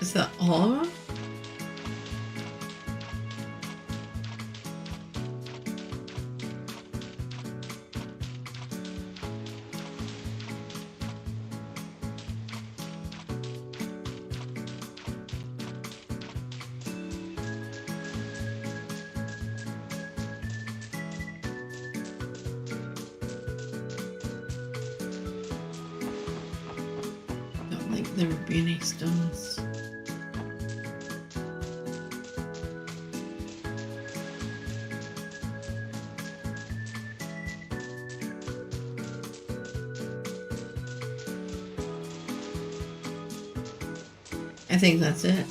Is that all of them? Don't think there would be any stones. I think that's it.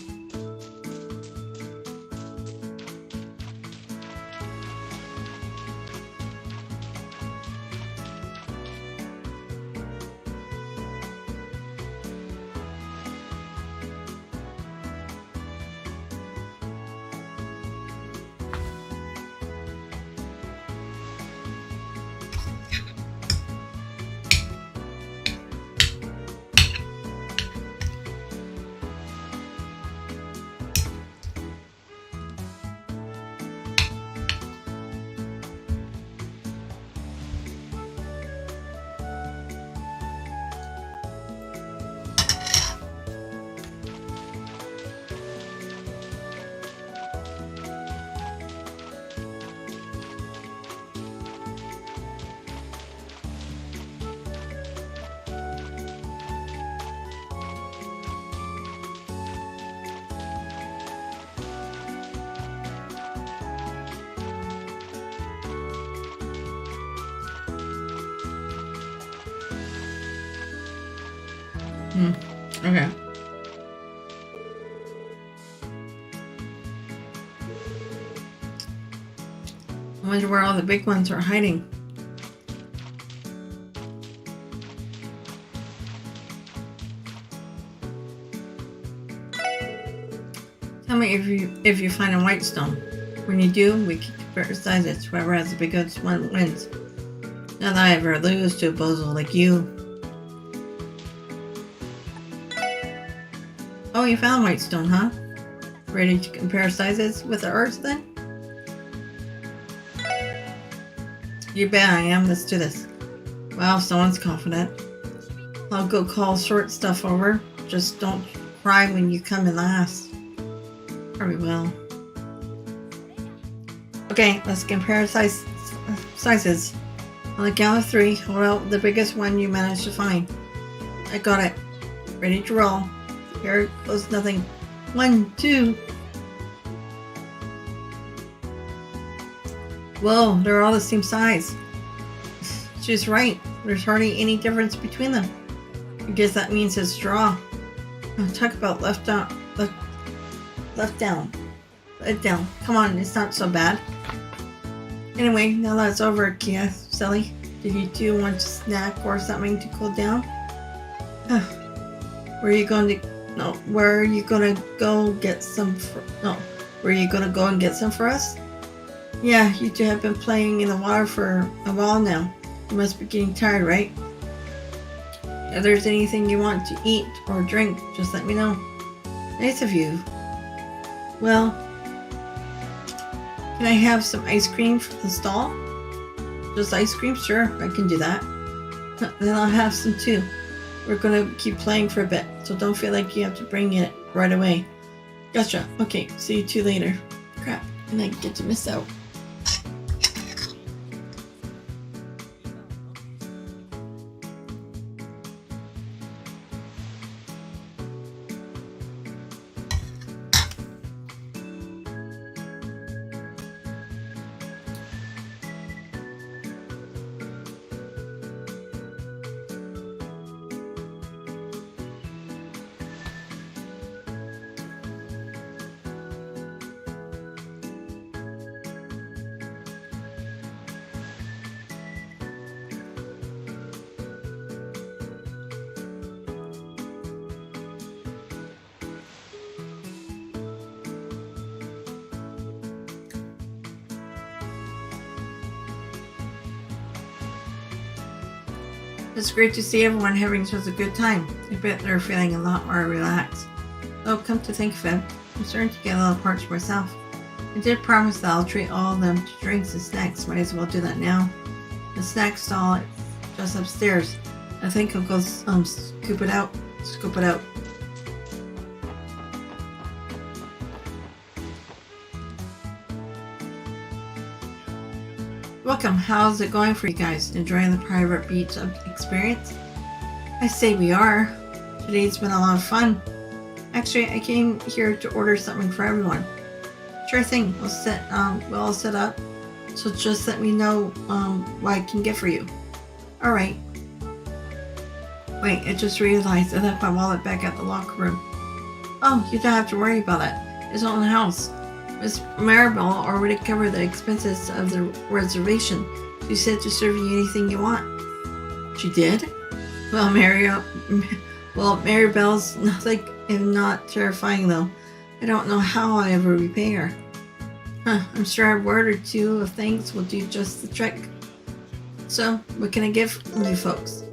Okay. I wonder where all the big ones are hiding. Tell me if you find a white stone. When you do, we can compare sizes. Whoever has the biggest one wins. Not that I ever lose to a bozo like you. Oh, you found white stone, huh? Ready to compare sizes with the Earth then? You bet I am. Let's do this. Wow, someone's confident. I'll go call short stuff over. Just don't cry when you come in last. Probably will. Okay, let's compare sizes. On the count of 3, hold out the biggest one you managed to find. I got it. Ready to roll. Here goes nothing. 1, 2. Whoa, they're all the same size. She's right. There's hardly any difference between them. I guess that means it's a draw. Talk about left down. Come on, it's not so bad. Anyway, now that it's over, Kia, Sally, did you two want a snack or something to cool down? Where are you going to go get some and get some for us? Yeah, you two have been playing in the water for a while now. You must be getting tired, right? If there's anything you want to eat or drink, just let me know. Nice of you. Well, can I have some ice cream from the stall? Just ice cream? Sure, I can do that. Then I'll have some too. We're gonna keep playing for a bit, so don't feel like you have to bring it right away. Gotcha. Okay, see you two later. Crap, and I get to miss out. It's great to see everyone having such a good time. I bet they're feeling a lot more relaxed. Oh, come to think of it, I'm starting to get a little parched myself. I did promise that I'll treat all of them to drinks and snacks. Might as well do that now. The snack stall is just upstairs. I think I'll go scoop it out. Welcome. How's it going for you guys? Enjoying the private beach experience? I say we are. Today's been a lot of fun. Actually, I came here to order something for everyone. Sure thing. We'll all set up. So just let me know what I can get for you. All right. Wait, I just realized I left my wallet back at the locker room. Oh, you don't have to worry about that. It's all in the house. Miss Maribel already covered the expenses of the reservation. She said to serve you anything you want. She did? Well, Maribel's nothing if not terrifying though. I don't know how I ever repay her. I'm sure a word or two of thanks will do just the trick. So, what can I give you folks?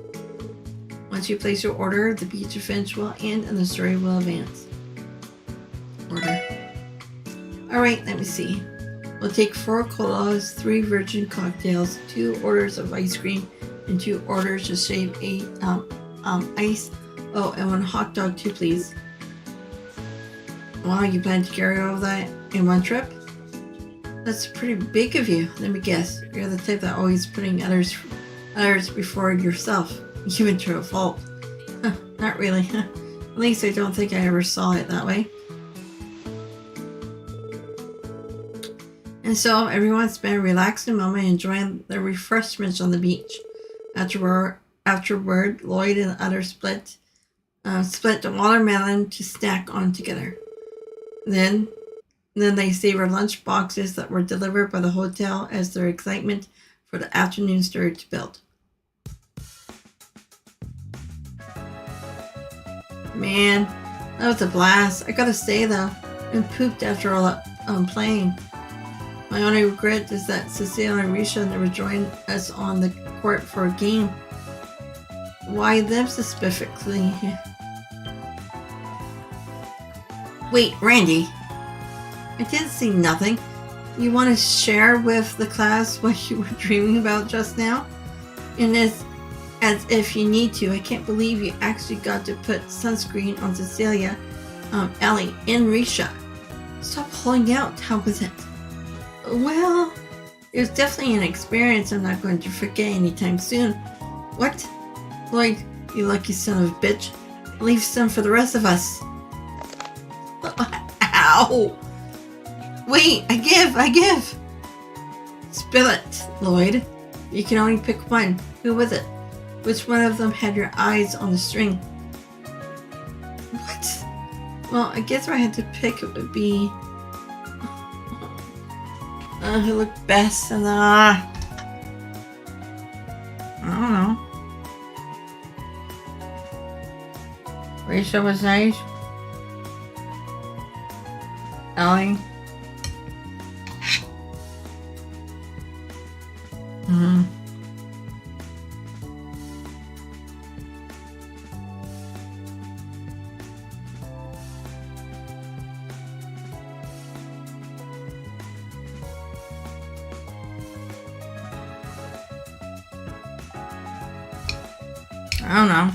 Once you place your order, the beach event will end and the story will advance. Order. Alright, let me see. We'll take 4 colas, 3 virgin cocktails, 2 orders of ice cream, and 2 orders to shave 8 ice. Oh, and 1 hot dog too, please. Wow, you plan to carry all of that in one trip? That's pretty big of you. Let me guess. You're the type that always putting others before yourself, even to a fault. Not really. At least I don't think I ever saw it that way. And so everyone's been relaxed in a moment, enjoying the refreshments on the beach. Afterward, Lloyd and others split the watermelon to snack on together. Then they savored lunch boxes that were delivered by the hotel as their excitement for the afternoon started to build. Man, that was a blast. I gotta say though, I pooped after all that playing. My only regret is that Cecile and Risha never joined us on the court for a game. Why them specifically? Wait, Randy. I didn't see nothing. You want to share with the class what you were dreaming about just now? And as if you need to, I can't believe you actually got to put sunscreen on Cecilia, Ellie, and Risha. Stop pulling out. How was it? Well, it was definitely an experience I'm not going to forget anytime soon. What? Lloyd, you lucky son of a bitch. Leave some for the rest of us. Ow! Wait, I give! Spill it, Lloyd. You can only pick one. Who was it? Which one of them had your eyes on the string? What? Well, I guess if I had to pick, it would be... who looked best and I don't know. Risha was nice. Ellie. I don't know.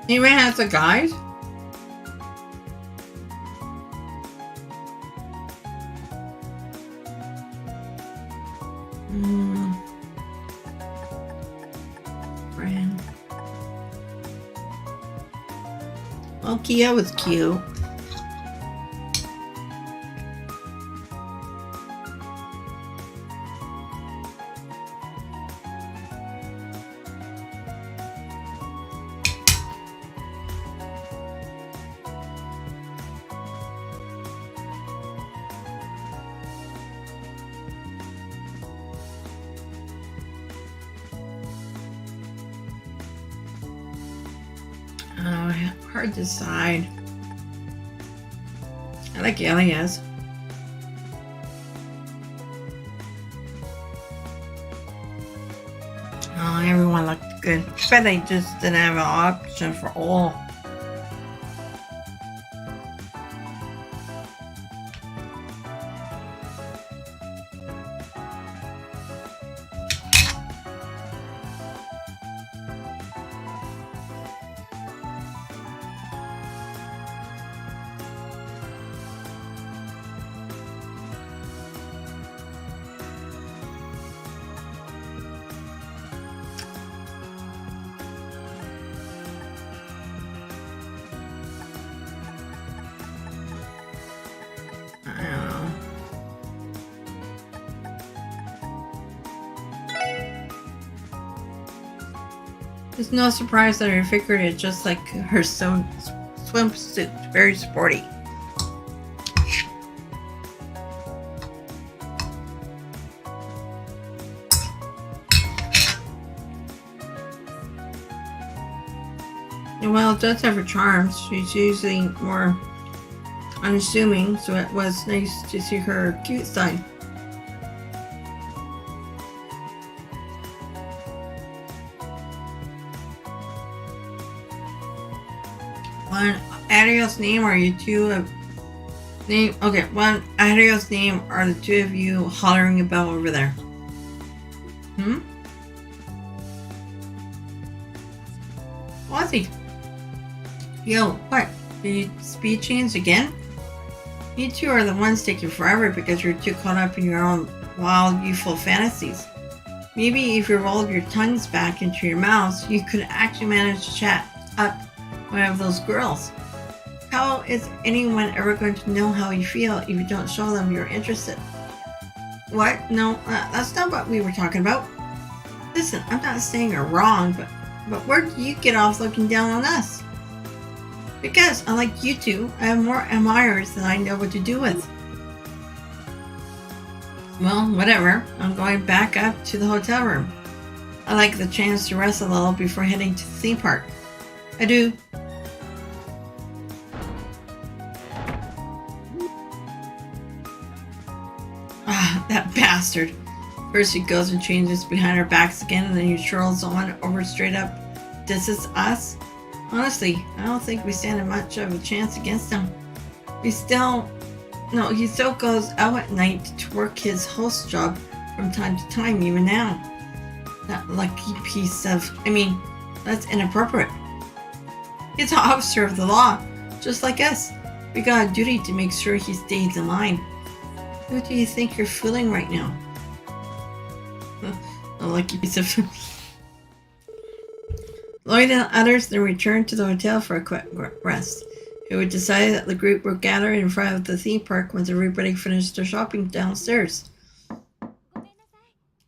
Anyone has a guide? Brand. Well, Kia was cute. Hard to decide. I like Elias. Oh, everyone looked good. But they just didn't have an option for all. It's no surprise that her figure is just like her swimsuit, very sporty. And while it does have her charms, she's usually more unassuming, so it was nice to see her cute side. One Adriel's name, are you two of name? Okay, one Adriel's name are the two of you hollering about over there? Ozzy. Yo, what? Did you speed change again? You two are the ones taking forever because you're too caught up in your own wild, youthful fantasies. Maybe if you rolled your tongues back into your mouths, you could actually manage to chat up one of those girls. How is anyone ever going to know how you feel if you don't show them you're interested? What? No, that's not what we were talking about. Listen, I'm not saying you're wrong, but where do you get off looking down on us? Because, unlike you two, I have more admirers than I know what to do with. Well, whatever. I'm going back up to the hotel room. I like the chance to rest a little before heading to the theme park. I do. Ah, that bastard. First he goes and changes behind our backs again, and then he trolls on over straight up disses us. Honestly, I don't think we stand much of a chance against him. He still goes out at night to work his host job from time to time, even now. That lucky piece of, that's inappropriate. He's an officer of the law, just like us. We got a duty to make sure he stays in line. Who do you think you're fooling right now? A lucky piece of... Lloyd and others then returned to the hotel for a quick rest. It was decided that the group would gather in front of the theme park once everybody finished their shopping downstairs.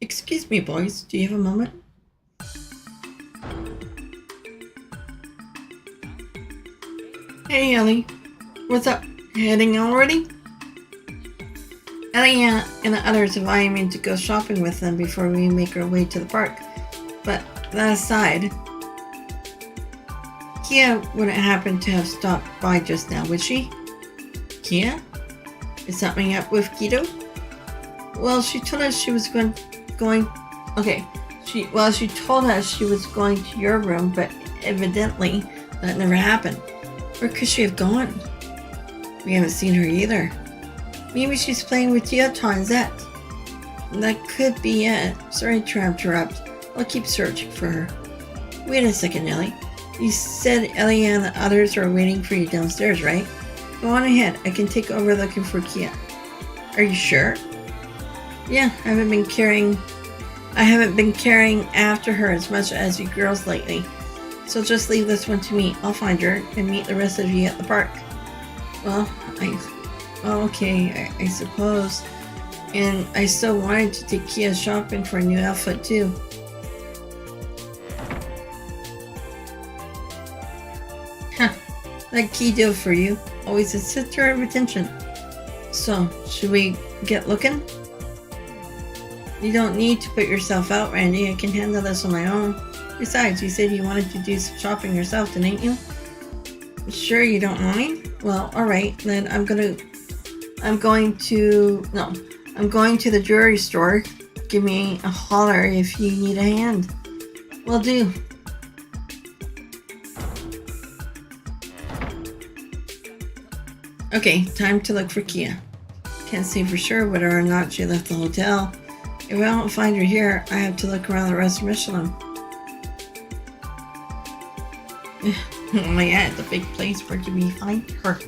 Excuse me, boys. Do you have a moment? Hey, Ellie. What's up? Heading already? Elliot and the others invited me to go shopping with them before we make our way to the park. But that aside, Kia wouldn't happen to have stopped by just now, would she? Kia? Is something up with Guido? Well, she told us she was going. Okay. She told us she was going to your room, but evidently that never happened. Where could she have gone? We haven't seen her either. Maybe she's playing with Tioton and Zet. That could be it. Sorry to interrupt. I'll keep searching for her. Wait a second, Ellie. You said Ellie and the others are waiting for you downstairs, right? Go on ahead. I can take over looking for Kia. Are you sure? Yeah, I haven't been carrying after her as much as you girls lately. So just leave this one to me. I'll find her and meet the rest of you at the park. Well, okay, I suppose. And I still wanted to take Kia shopping for a new outfit too. Huh, that key deal for you. Always a center of attention. So, should we get looking? You don't need to put yourself out, Randy. I can handle this on my own. Besides, you said you wanted to do some shopping yourself, didn't you? Sure you don't mind? Well, alright, then I'm going to the jewelry store. Give me a holler if you need a hand. Will do. Okay, time to look for Kia. Can't say for sure whether or not she left the hotel. If I don't find her here, I have to look around the rest of Michelin. Oh yeah, it's a big place. Where do we find her?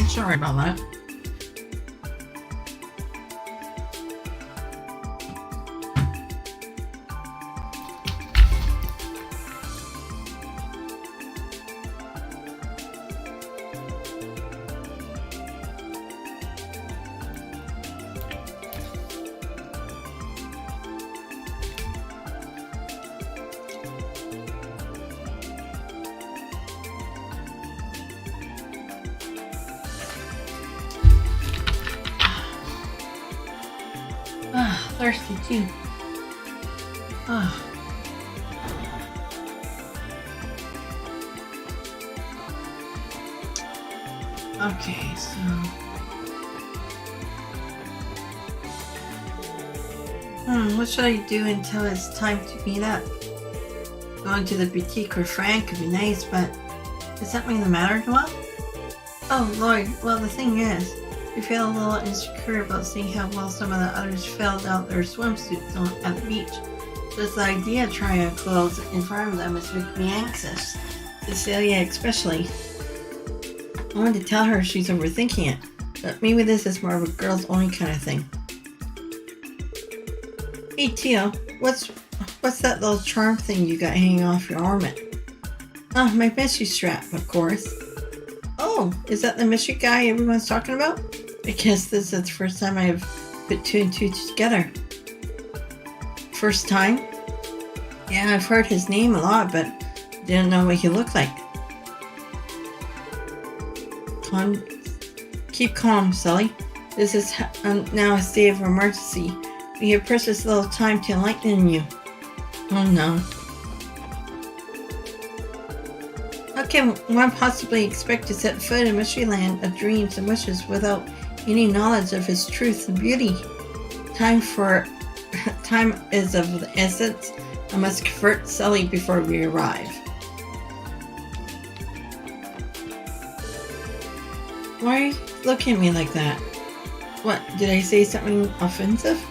Sorry about that. Thirsty too. Okay, so what should I do until it's time to meet up? Going to the boutique or Frank could be nice, but is something the matter, Noel? Oh, Lloyd, well the thing is, we feel a little insecure about seeing how well some of the others filled out their swimsuits at the beach. Just the idea of trying on clothes in front of them is making me anxious. Cecilia especially. I wanted to tell her she's overthinking it, but maybe this is more of a girls only kind of thing. Hey Tio, What's that little charm thing you got hanging off your arm? Oh, my mystery strap, of course. Oh, is that the mystery guy everyone's talking about? I guess this is the first time I've put two and two together. First time? Yeah, I've heard his name a lot, but didn't know what he looked like. Keep calm, Sully. This is now a state of emergency. We have precious little time to enlighten you. Oh no. How can one possibly expect to set foot in Mystery Land of dreams and wishes without any knowledge of its truth and beauty? Time is of the essence. I must convert Sully before we arrive. Why look at me like that? What, did I say something offensive?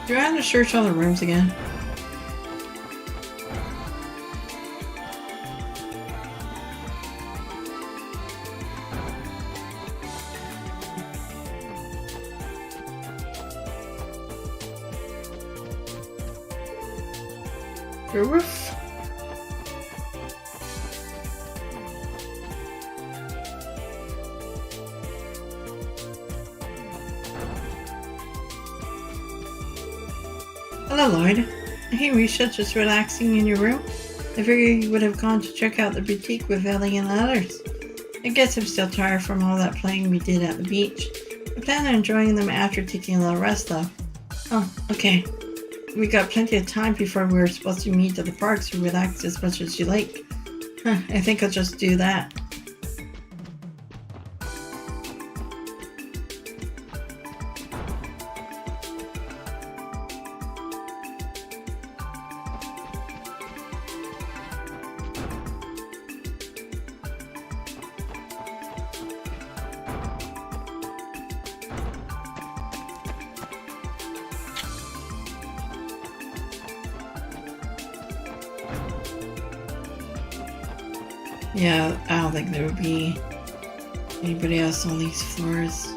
Do I have to search all the rooms again? The roof. Hello, Lloyd. I hear you should just relaxing in your room. I figured you would have gone to check out the boutique with Ellie and the others. I guess I'm still tired from all that playing we did at the beach. I plan on enjoying them after taking a little rest, though. Oh, okay. We got plenty of time before we were supposed to meet at the park, so relax as much as you like. I think I'll just do that. Yeah, I don't think there would be anybody else on these floors.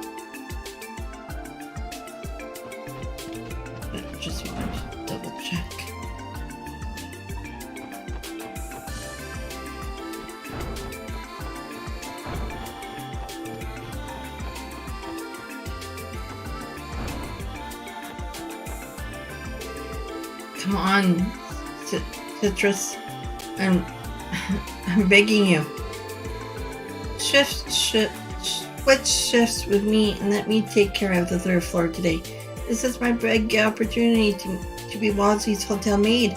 But just wanted to double check. Come on, Citrus. I'm begging you. Switch shifts with me and let me take care of the third floor today. This is my big opportunity to be Wazzy's hotel maid.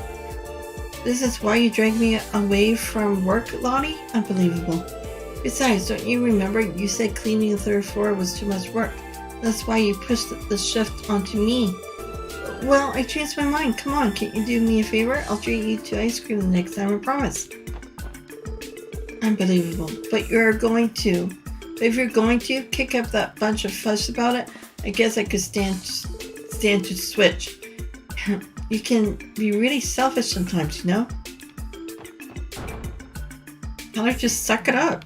This is why you dragged me away from work, Lottie? Unbelievable. Besides, don't you remember you said cleaning the third floor was too much work? That's why you pushed the shift onto me. Well, I changed my mind. Come on, can't you do me a favor? I'll treat you to ice cream the next time, I promise. Unbelievable. But if you're going to kick up that bunch of fuss about it, I guess I could stand to switch. You can be really selfish sometimes, you know? Tell her just suck it up.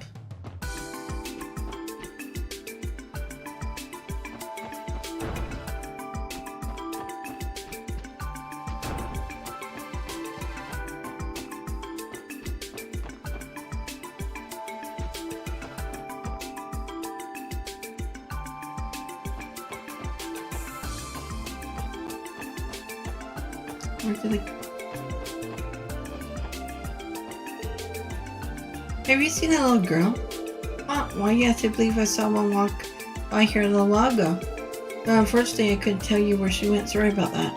Have you seen that little girl? Oh, why yes, I believe I saw one walk by here a little while ago. But unfortunately, I couldn't tell you where she went. Sorry about that.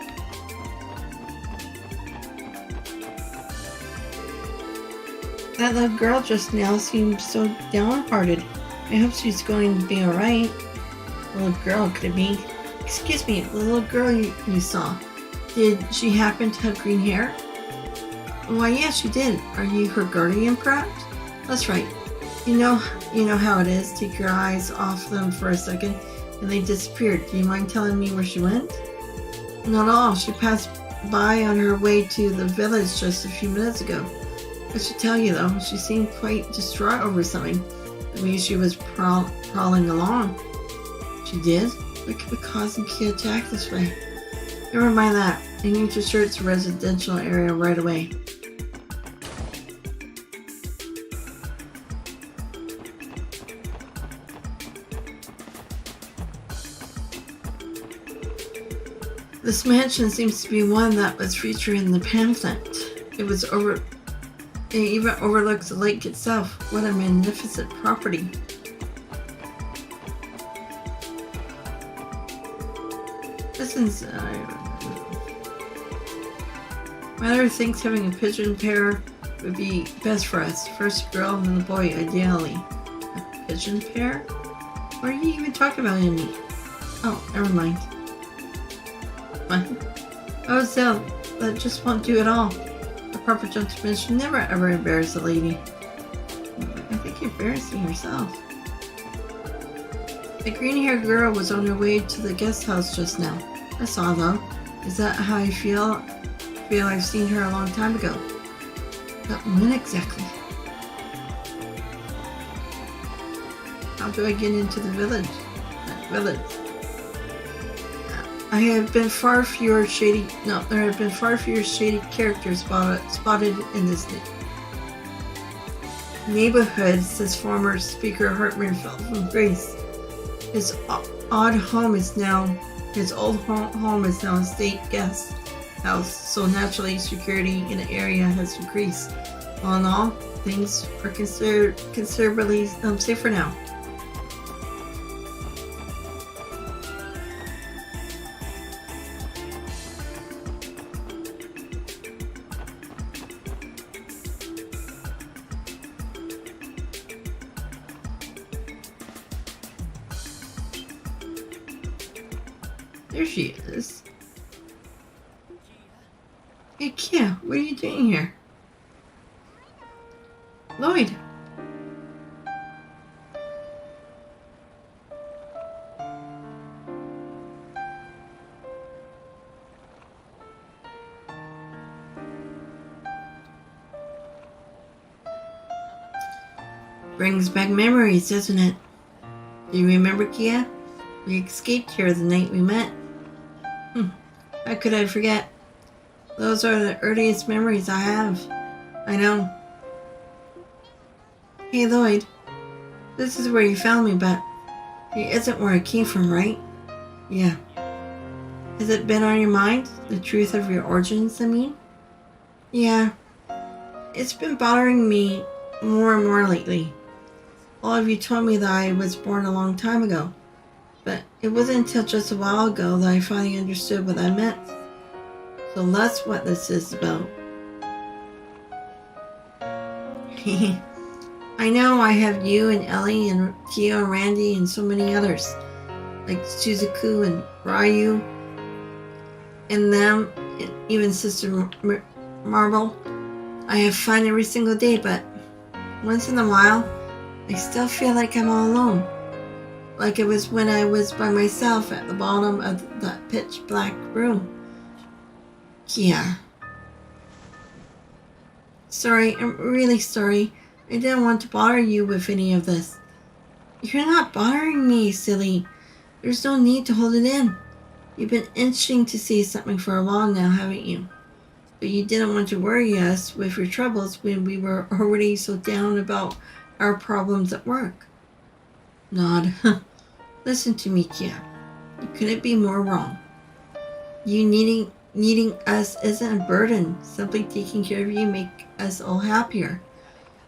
That little girl just now seemed so downhearted. I hope she's going to be alright. Little girl, could it be? Excuse me, the little girl you saw. Did she happen to have green hair? Why, yes, she did. Are you her guardian, perhaps? That's right. You know how it is. Take your eyes off them for a second, and they disappeared. Do you mind telling me where she went? Not at all. She passed by on her way to the village just a few minutes ago. I should tell you, though, she seemed quite distraught over something. The way she was prowling along. She did? What could be causing Kia to act this way? Never mind that. I need to search the residential area right away. This mansion seems to be one that was featured in the pamphlet. It even overlooks the lake itself. What a magnificent property. Mother thinks having a pigeon pair would be best for us. First girl and then the boy, ideally. A pigeon pair? What are you even talking about, Amy? Oh, never mind. What? Oh, Zell, that just won't do at all. A proper gentleman should never ever embarrass a lady. I think you're embarrassing yourself. The green-haired girl was on her way to the guest house just now. I saw though. Is that how I feel? I feel I've seen her a long time ago. But when exactly? How do I get into the village? That village. There have been far fewer shady characters spotted in this neighborhood, says former Speaker Hartman from Grace. His old home is now a state guest house, so naturally security in the area has increased. All in all, things are considerably safer now. There she is. Hey, Kia, what are you doing here? Lloyd! Brings back memories, doesn't it? Do you remember, Kia? We escaped here the night we met. How could I forget? Those are the earliest memories I have. I know. Hey, Lloyd. This is where you found me, but it isn't where I came from, right? Yeah. Has it been on your mind? The truth of your origins, I mean? Yeah. It's been bothering me more and more lately. All of you told me that I was born a long time ago. But it wasn't until just a while ago that I finally understood what that meant. So that's what this is about. I know I have you and Ellie and Kyo and Randy and so many others. Like Suzuku and Ryu. And them, and even Sister Marble. I have fun every single day, but once in a while, I still feel like I'm all alone. Like it was when I was by myself at the bottom of that pitch black room. Yeah. Sorry, I'm really sorry. I didn't want to bother you with any of this. You're not bothering me, silly. There's no need to hold it in. You've been itching to say something for a while now, haven't you? But you didn't want to worry us with your troubles when we were already so down about our problems at work. Nod. Listen to me, Kia. You couldn't be more wrong. You needing us isn't a burden. Simply taking care of you make us all happier.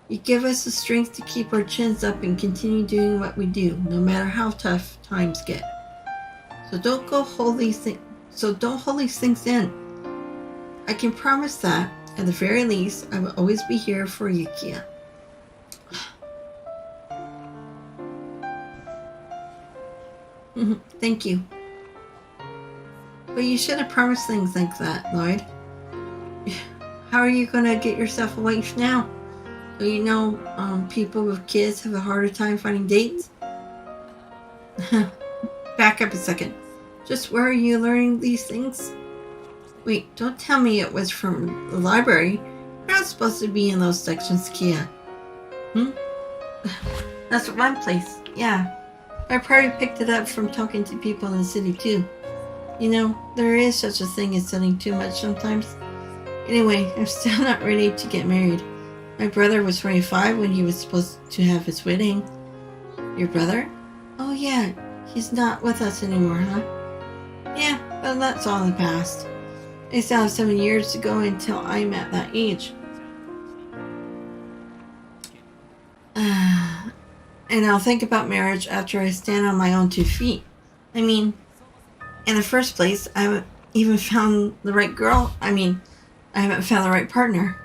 You give us the strength to keep our chins up and continue doing what we do, no matter how tough times get. So don't hold these things in. I can promise that, at the very least, I will always be here for you, Kia. Thank you. But you should have promised things like that, Lloyd. How are you going to get yourself a wife now? Do you know people with kids have a harder time finding dates? Back up a second. Just where are you learning these things? Wait, don't tell me it was from the library. You're not supposed to be in those sections, Kia. That's one place. Yeah. I probably picked it up from talking to people in the city too. You know, there is such a thing as studying too much sometimes. Anyway, I'm still not ready to get married. My brother was 25 when he was supposed to have his wedding. Your brother? Oh yeah, he's not with us anymore, huh? Yeah, but that's all in the past. I still have 7 years to go until I'm at that age. And I'll think about marriage after I stand on my own 2 feet. I mean, in the first place, I haven't even found the right girl. I haven't found the right partner.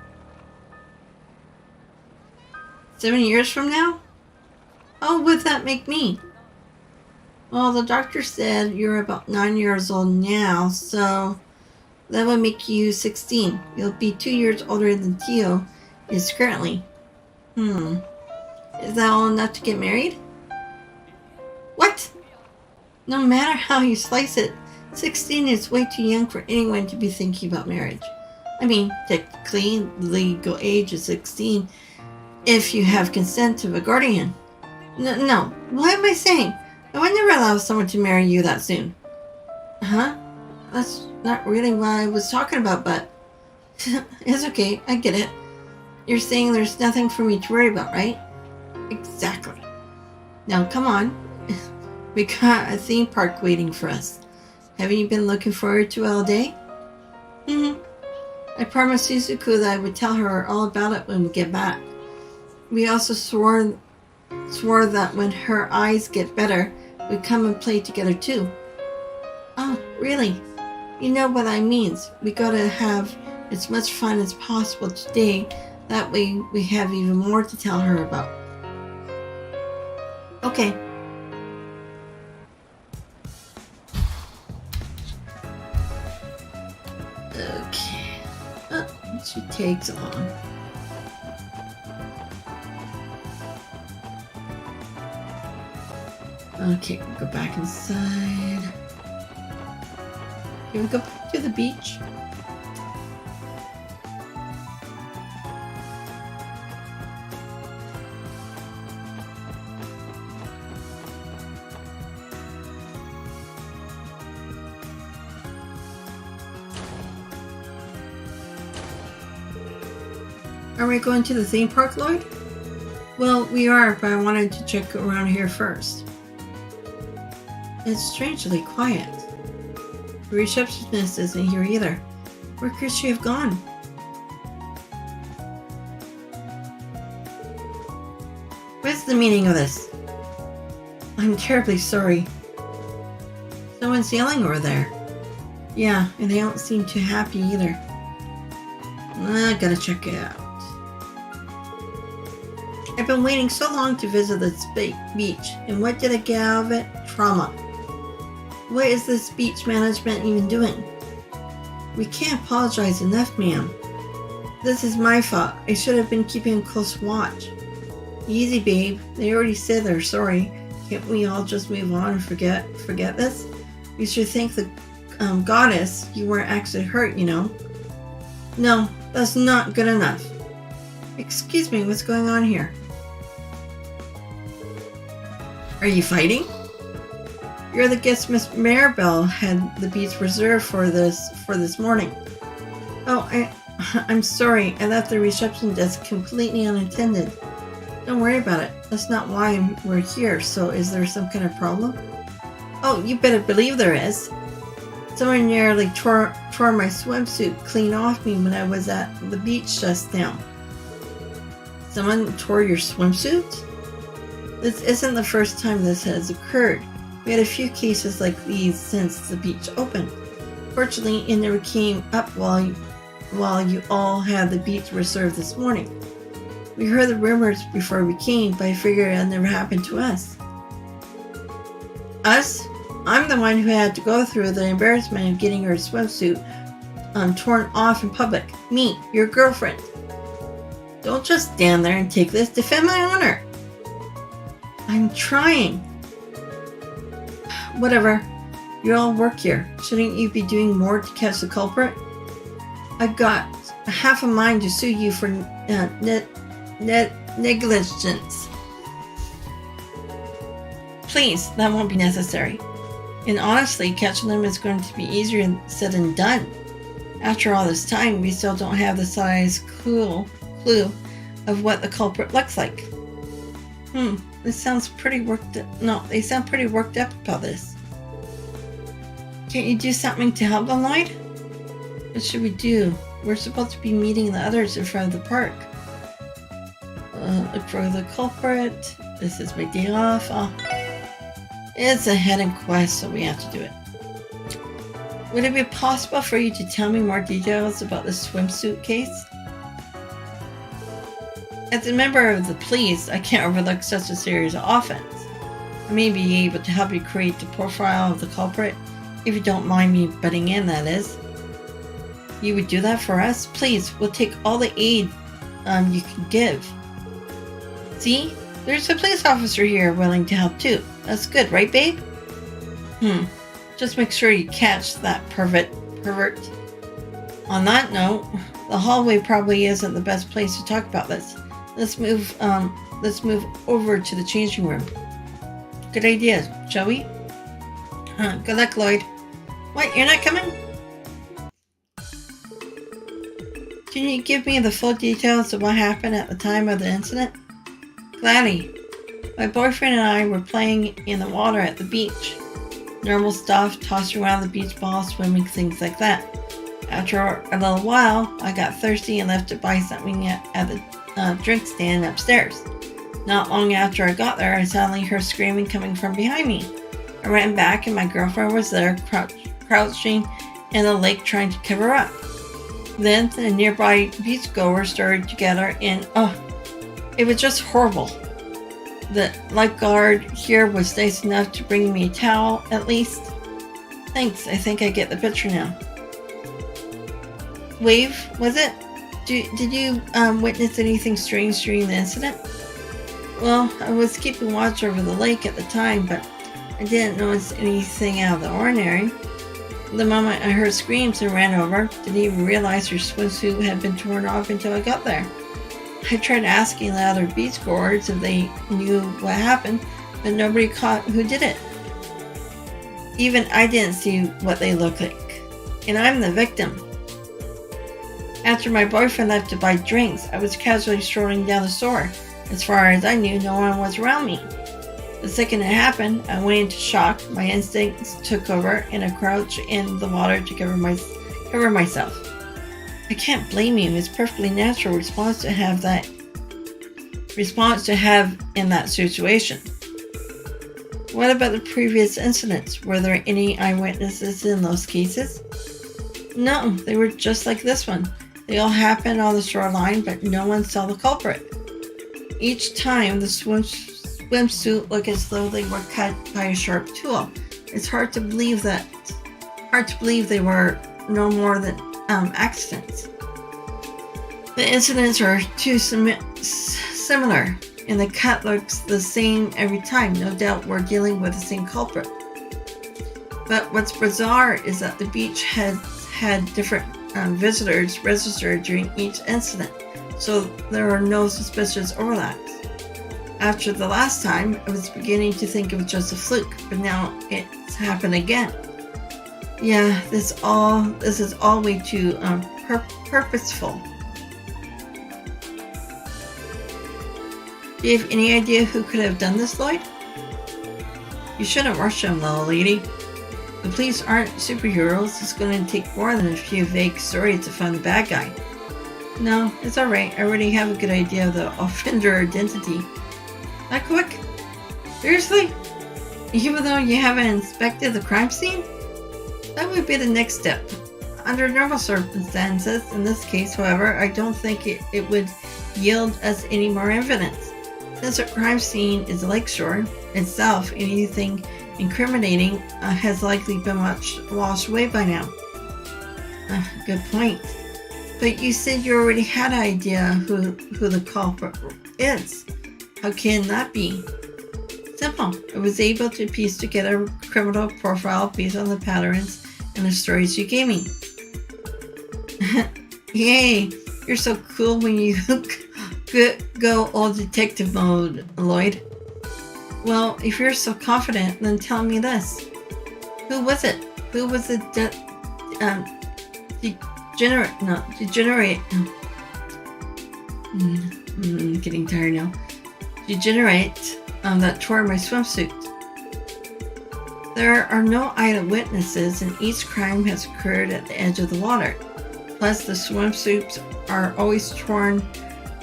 7 years from now? Oh, what would that make me? Well, the doctor said you're about 9 years old now, so that would make you 16. You'll be 2 years older than Tio is currently. Is that all enough to get married? What? No matter how you slice it, 16 is way too young for anyone to be thinking about marriage. I mean, technically, the legal age is 16 if you have consent of a guardian. No, what am I saying? I would never allow someone to marry you that soon. Huh? That's not really what I was talking about, but it's okay, I get it. You're saying there's nothing for me to worry about, right? Exactly. Now, come on. We got a theme park waiting for us. Haven't you been looking forward to it all day? I promised Shizuku that I would tell her all about it when we get back. We also swore that when her eyes get better, we'd come and play together too. Oh, really? You know what I mean. We gotta have as much fun as possible today. That way we have even more to tell her about. Okay. She takes long. Okay, we'll go back inside. Can we go back to the beach? Are we going to the theme park, Lloyd? Well, we are, but I wanted to check around here first. It's strangely quiet. The receptionist isn't here either. Where could she have gone? What's the meaning of this? I'm terribly sorry. Someone's yelling over there. Yeah, and they don't seem too happy either. I gotta check it out. I've been waiting so long to visit this beach, and what did I get out of it? Trauma. What is this beach management even doing? We can't apologize enough, ma'am. This is my fault. I should have been keeping a close watch. Easy, babe. They already said they're sorry. Can't we all just move on and forget this? We should thank the goddess you weren't actually hurt, you know. No, that's not good enough. Excuse me, what's going on here? Are you fighting? You're the guest Miss Maribel had the beach reserved for this morning. Oh, I'm sorry. I left the reception desk completely unattended. Don't worry about it. That's not why we're here. So is there some kind of problem? Oh, you better believe there is. Someone nearly tore my swimsuit clean off me when I was at the beach just now. Someone tore your swimsuit? This isn't the first time this has occurred. We had a few cases like these since the beach opened. Fortunately, it never came up while you all had the beach reserved this morning. We heard the rumors before we came, but I figured it never happened to us. Us? I'm the one who had to go through the embarrassment of getting her swimsuit torn off in public. Me, your girlfriend. Don't just stand there and take this. Defend my honor. I'm trying. Whatever. You all work here. Shouldn't you be doing more to catch the culprit? I've got half a mind to sue you for negligence. Please, that won't be necessary. And honestly, catching them is going to be easier said than done. After all this time, we still don't have the slightest clue of what the culprit looks like. This sounds pretty worked up. No, they sound pretty worked up about this. Can't you do something to help them, Lloyd? What should we do? We're supposed to be meeting the others in front of the park. Look for the culprit. This is my day off. It's a hidden quest, so we have to do it. Would it be possible for you to tell me more details about the swimsuit case? As a member of the police, I can't overlook such a serious offense. I may be able to help you create the profile of the culprit, if you don't mind me butting in, that is. You would do that for us? Please, we'll take all the aid you can give. See? There's a police officer here willing to help too. That's good, right, babe? Just make sure you catch that pervert. On that note, the hallway probably isn't the best place to talk about this. Let's move over to the changing room. Good idea, shall we? Good luck, Lloyd. What, you're not coming? Can you give me the full details of what happened at the time of the incident? Gladly. My boyfriend and I were playing in the water at the beach. Normal stuff, tossing around the beach ball, swimming, things like that. After a little while, I got thirsty and left to buy something at the drink stand upstairs. Not long after I got there, I suddenly heard screaming coming from behind me. I ran back and my girlfriend was there, crouching in the lake trying to cover up. Then the nearby beachgoers started to gather and it was just horrible. The lifeguard here was nice enough to bring me a towel, at least. Thanks, I think I get the picture now. Wave, was it? Did you witness anything strange during the incident? Well, I was keeping watch over the lake at the time, but I didn't notice anything out of the ordinary. The moment I heard screams and ran over, didn't even realize her swimsuit had been torn off until I got there. I tried asking the other beachgoers if they knew what happened, but nobody caught who did it. Even I didn't see what they looked like. And I'm the victim. After my boyfriend left to buy drinks, I was casually strolling down the shore. As far as I knew, no one was around me. The second it happened, I went into shock, my instincts took over, and I crouched in the water to cover myself. I can't blame you. It's a perfectly natural response to have in that situation. What about the previous incidents? Were there any eyewitnesses in those cases? No, they were just like this one. They all happened on the shoreline, but no one saw the culprit. Each time, the swimsuit looked as though they were cut by a sharp tool. It's hard to believe they were no more than accidents. The incidents are too similar, and the cut looks the same every time. No doubt we're dealing with the same culprit. But what's bizarre is that the beach has had different visitors registered during each incident, so there are no suspicious overlaps. After the last time, I was beginning to think it was just a fluke, but now it's happened again. Yeah, this is all way too purposeful. Do you have any idea who could have done this, Lloyd? You shouldn't rush them, little lady. The police aren't superheroes. It's going to take more than a few vague stories to find the bad guy. No, it's alright. I already have a good idea of the offender identity. That quick? Seriously? Even though you haven't inspected the crime scene? That would be the next step. Under normal circumstances, in this case, however, I don't think it would yield us any more evidence. Since the crime scene is a lakeshore itself, anything incriminating has likely been washed away by now. Good point. But you said you already had an idea who the culprit is. How can that be? Simple. I was able to piece together a criminal profile based on the patterns and the stories you gave me. Yay! You're so cool when you go all detective mode, Lloyd. Well, if you're so confident, then tell me this. Who was it? Who was the degenerate? No, degenerate. Getting tired now. Degenerate that tore my swimsuit. There are no eyewitnesses, and each crime has occurred at the edge of the water. Plus, the swimsuits are always torn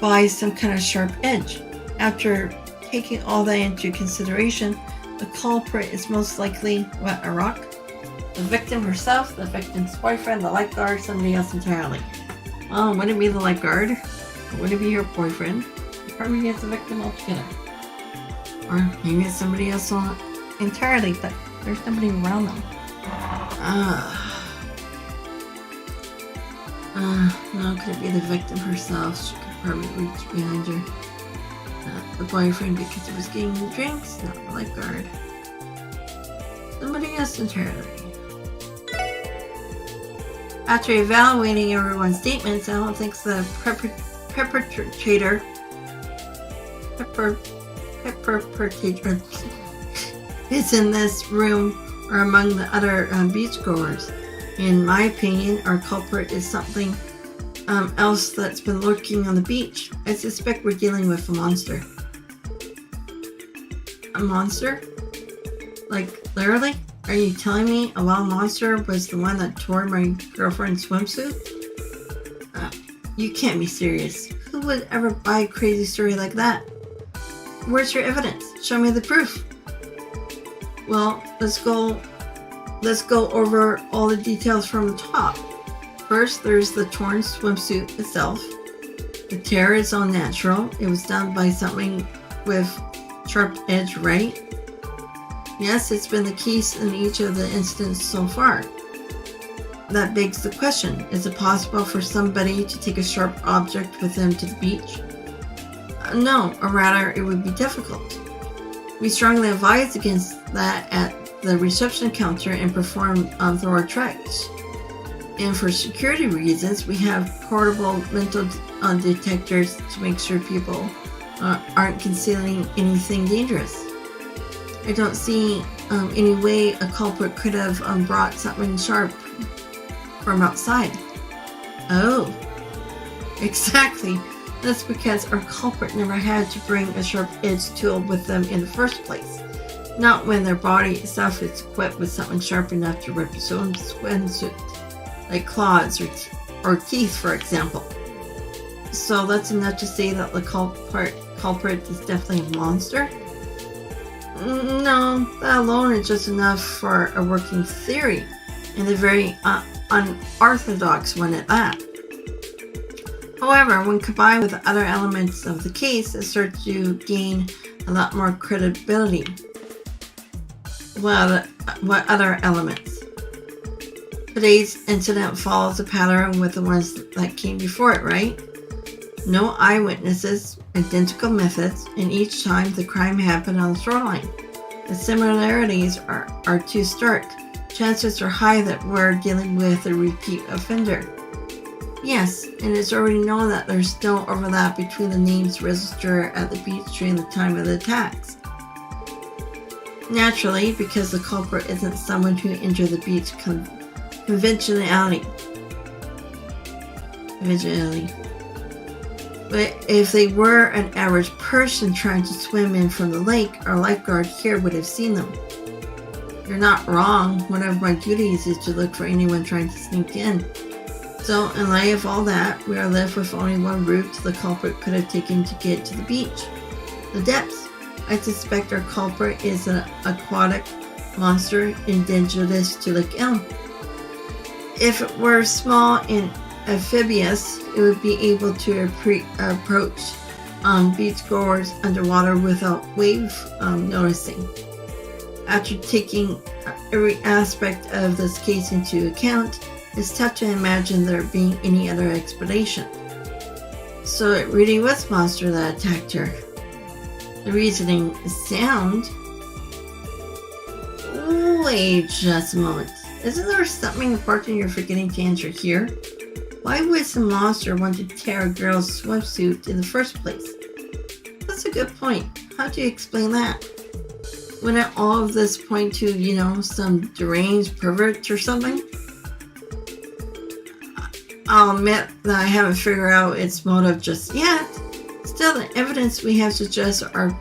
by some kind of sharp edge. After taking all that into consideration, the culprit is most likely, a rock? The victim herself, the victim's boyfriend, the lifeguard, somebody else entirely. Oh, would it be the lifeguard? Or would it be her boyfriend? Probably it's the victim altogether. Or maybe it's somebody else entirely, but there's nobody around them. No, could it be the victim herself? She could probably reach behind her. Not the boyfriend because he was getting drinks, not the lifeguard. Somebody else entirely. After evaluating everyone's statements, I don't think the perpetrator is in this room or among the other beachgoers. In my opinion, our culprit is something else that's been lurking on the beach. I suspect we're dealing with a monster. A monster? Like, literally? Are you telling me a wild monster was the one that tore my girlfriend's swimsuit? You can't be serious. Who would ever buy a crazy story like that? Where's your evidence? Show me the proof. Well, let's go over all the details from the top. First, there's the torn swimsuit itself. The tear is unnatural. It was done by something with sharp edge, right? Yes, it's been the case in each of the incidents so far. That begs the question, is it possible for somebody to take a sharp object with them to the beach? No, or rather, it would be difficult. We strongly advise against that at the reception counter and perform thorough checks. And for security reasons, we have portable metal detectors to make sure people aren't concealing anything dangerous. I don't see any way a culprit could have brought something sharp from outside. Oh, exactly. That's because our culprit never had to bring a sharp-edged tool with them in the first place. Not when their body itself is equipped with something sharp enough to rip its own swimsuit, like claws or teeth, for example. So that's enough to say that the culprit is definitely a monster? No, that alone is just enough for a working theory, and a very unorthodox one at that. However, when combined with the other elements of the case, it starts to gain a lot more credibility. Well, what other elements? Today's incident follows a pattern with the ones that came before it, right? No eyewitnesses, identical methods, and each time the crime happened on the shoreline. The similarities are too stark. Chances are high that we're dealing with a repeat offender. Yes, and it's already known that there's no overlap between the names registered at the beach during the time of the attacks. Naturally, because the culprit isn't someone who entered the beach conventionally. But if they were an average person trying to swim in from the lake, our lifeguard here would have seen them. You're not wrong. One of my duties is to look for anyone trying to sneak in. So, in light of all that, we are left with only one route the culprit could have taken to get to the beach. The depths. I suspect our culprit is an aquatic monster indigenous to Lake Elm. If it were small and amphibious, it would be able to approach beachgoers underwater without wave noticing. After taking every aspect of this case into account, it's tough to imagine there being any other explanation. So it really was monster that attacked her. The reasoning is sound. Wait just a moment. Isn't there something important you're forgetting to answer here? Why would some monster want to tear a girl's swimsuit in the first place? That's a good point. How do you explain that? Wouldn't all of this point to, some deranged pervert or something? I'll admit that I haven't figured out its motive just yet. Still, the evidence we have suggests our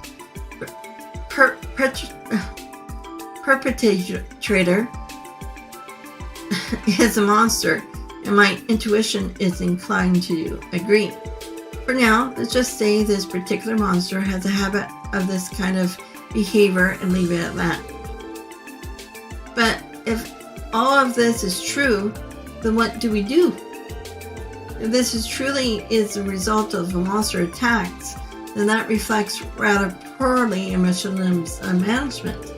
perpetrator is a monster, and my intuition is inclined to agree. For now, let's just say this particular monster has a habit of this kind of behavior and leave it at that. But if all of this is true, then what do we do? If this is truly the result of a monster attacks, then that reflects rather poorly in Michelin's management.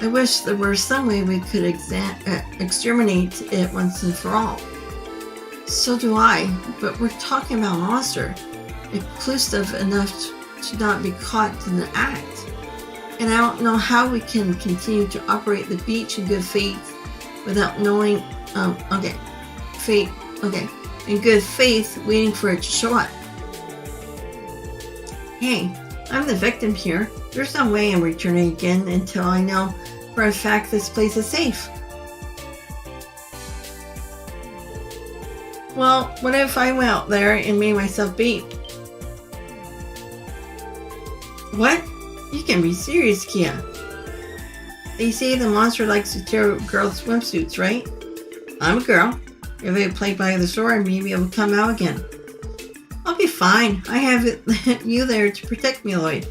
I wish there were some way we could exterminate it once and for all. So do I, but we're talking about a monster, inclusive enough to not be caught in the act. And I don't know how we can continue to operate the beach in good faith without knowing, in good faith, waiting for it to show up. Hey, I'm the victim here. There's no way I'm returning again until I know for a fact this place is safe. Well, what if I went out there and made myself bait? What? You can be serious, Kia. They say the monster likes to tear girls' swimsuits, right? I'm a girl. If I play by the shore, maybe it will come out again. I'll be fine. I have you there to protect me, Lloyd.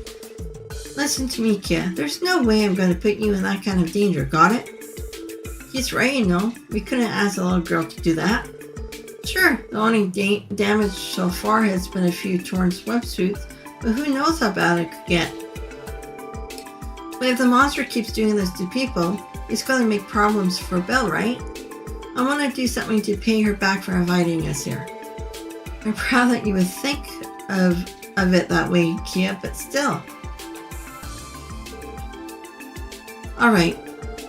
Listen to me, Kia. There's no way I'm going to put you in that kind of danger, got it? He's right, we couldn't ask a little girl to do that. Sure, the only damage so far has been a few torn swimsuits, but who knows how bad it could get. But if the monster keeps doing this to people, it's going to make problems for Belle, right? I want to do something to pay her back for inviting us here. I'm proud that you would think of it that way, Kia, but still. Alright,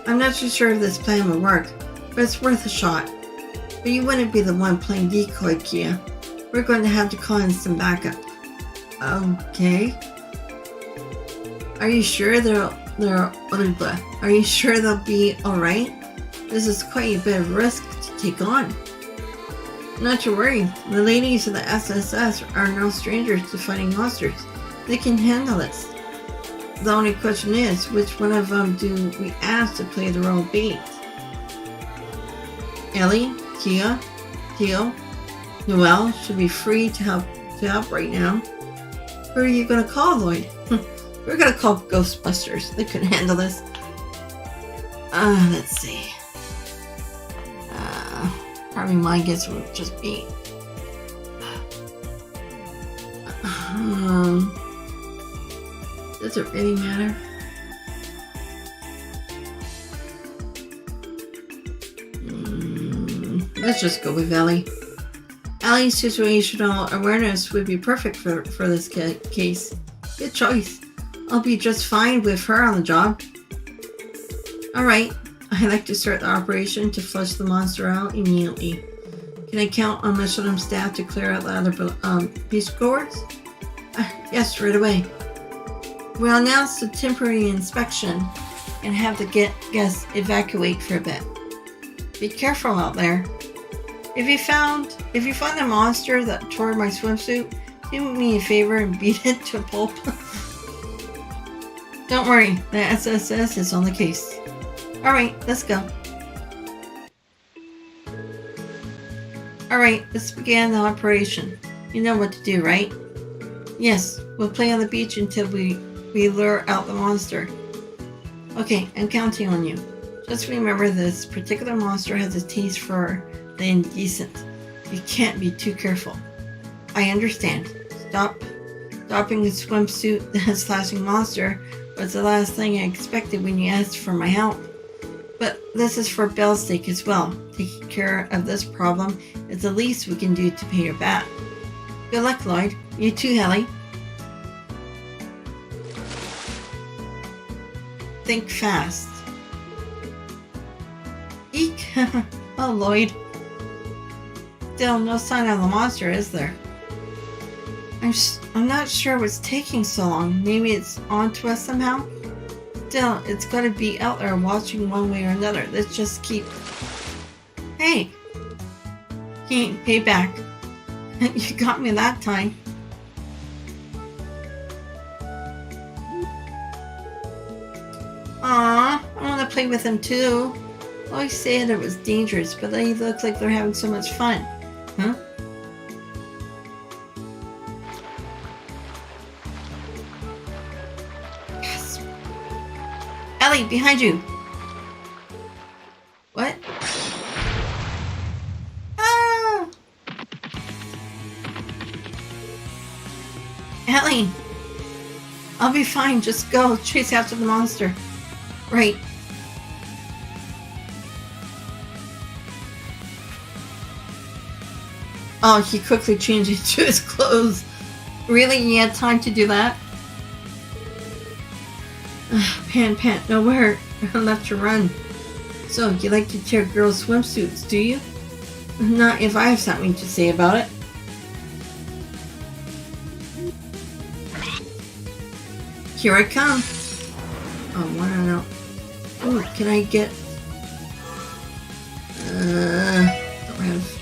I'm not too sure if this plan will work, but it's worth a shot. But you wouldn't be the one playing decoy, Kia. We're going to have to call in some backup. Okay. Are you sure they'll be alright? This is quite a bit of risk to take on. Not to worry, the ladies of the SSS are no strangers to fighting monsters. They can handle this. The only question is, which one of them do we ask to play the role of bait? Ellie, Kia, Teal, Noelle should be free to help right now. Who are you going to call, Lloyd? We're going to call Ghostbusters. They couldn't handle this. Let's see. Probably my guess would just be. Does it really matter? Let's just go with Ellie. Ellie's situational awareness would be perfect for this case. Good choice. I'll be just fine with her on the job. Alright, I'd like to start the operation to flush the monster out immediately. Can I count on Michelin's staff to clear out the other beach goers? Yes, right away. We'll announce the temporary inspection and have the guests evacuate for a bit. Be careful out there. If you find a monster that tore my swimsuit, do me a favor and beat it to a pulp. Don't worry, the SSS is on the case. Alright, let's go. Alright, let's begin the operation. You know what to do, right? Yes, we'll play on the beach until we lure out the monster. Okay, I'm counting on you. Just remember this particular monster has a taste for the indecent. You can't be too careful. I understand. Stopping a swimsuit that slashing monster was the last thing I expected when you asked for my help. But this is for Belle's sake as well. Taking care of this problem is the least we can do to pay her back. Good luck, Lloyd. You too, Ellie. Think fast. Eek! Oh, Lloyd. Still no sign of the monster, is there? I'm not sure what's taking so long. Maybe it's onto us somehow? still, it's gotta be out there watching one way or another. Let's just keep... Hey! He ain't payback. You got me that time. Aww, I want to play with him too. I always said it was dangerous, but they look like they're having so much fun. Huh? Yes. Ellie, behind you. What? Ah! Ellie! I'll be fine. Just go. Chase after the monster. Right. Oh, he quickly changed into his clothes. Really? You had time to do that? Pant, nowhere left to run. So, you like to tear girls' swimsuits, do you? Not if I have something to say about it. Here I come. Oh, why don't I know? Ooh, can I get... don't have...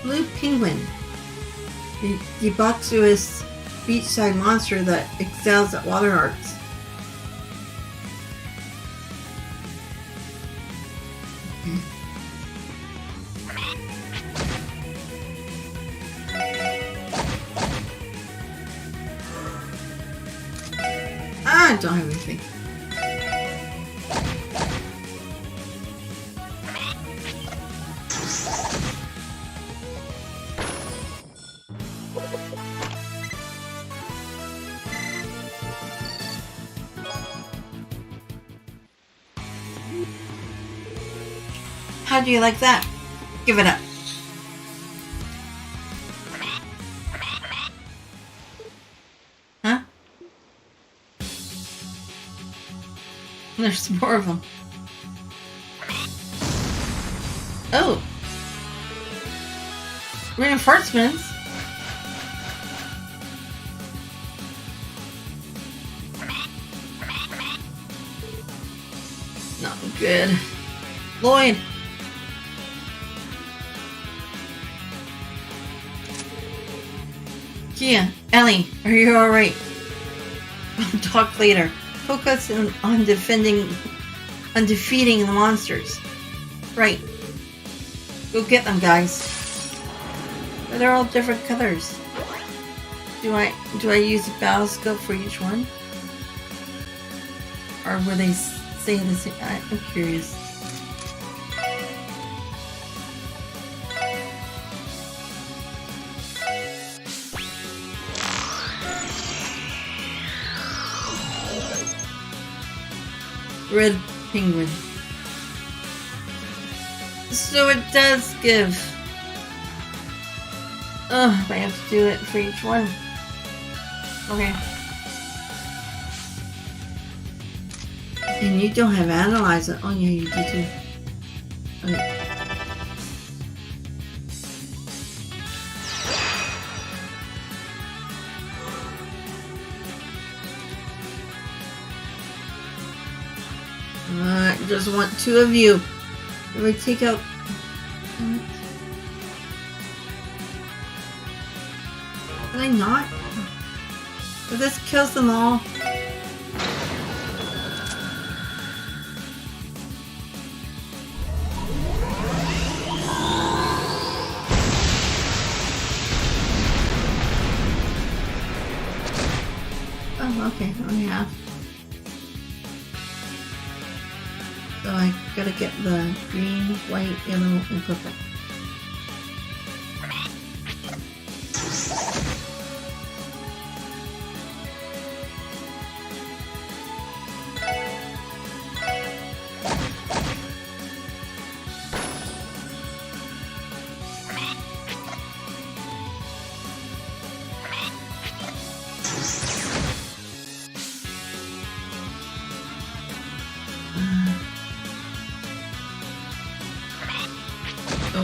Blue penguin. The debaucherous beachside monster that excels at water arts. I don't have anything. How do you like that? Give it up. Huh? There's more of them. Oh. Reinforcements? Not good. Lloyd. Kia, Ellie, are you alright? We'll talk later. Focus on defeating the monsters. Right. Go get them, guys. But they're all different colors. Do I use a battle scope for each one? Or will they say the same? I'm curious. Red penguin. So it does give. Ugh, I have to do it for each one. Okay. And you don't have analyzer. Oh yeah, you do too. Okay. I just want two of you. Let me take out... Did I not? But this kills them all. Oh, okay. Only half. So I gotta get the green, white, yellow, and purple.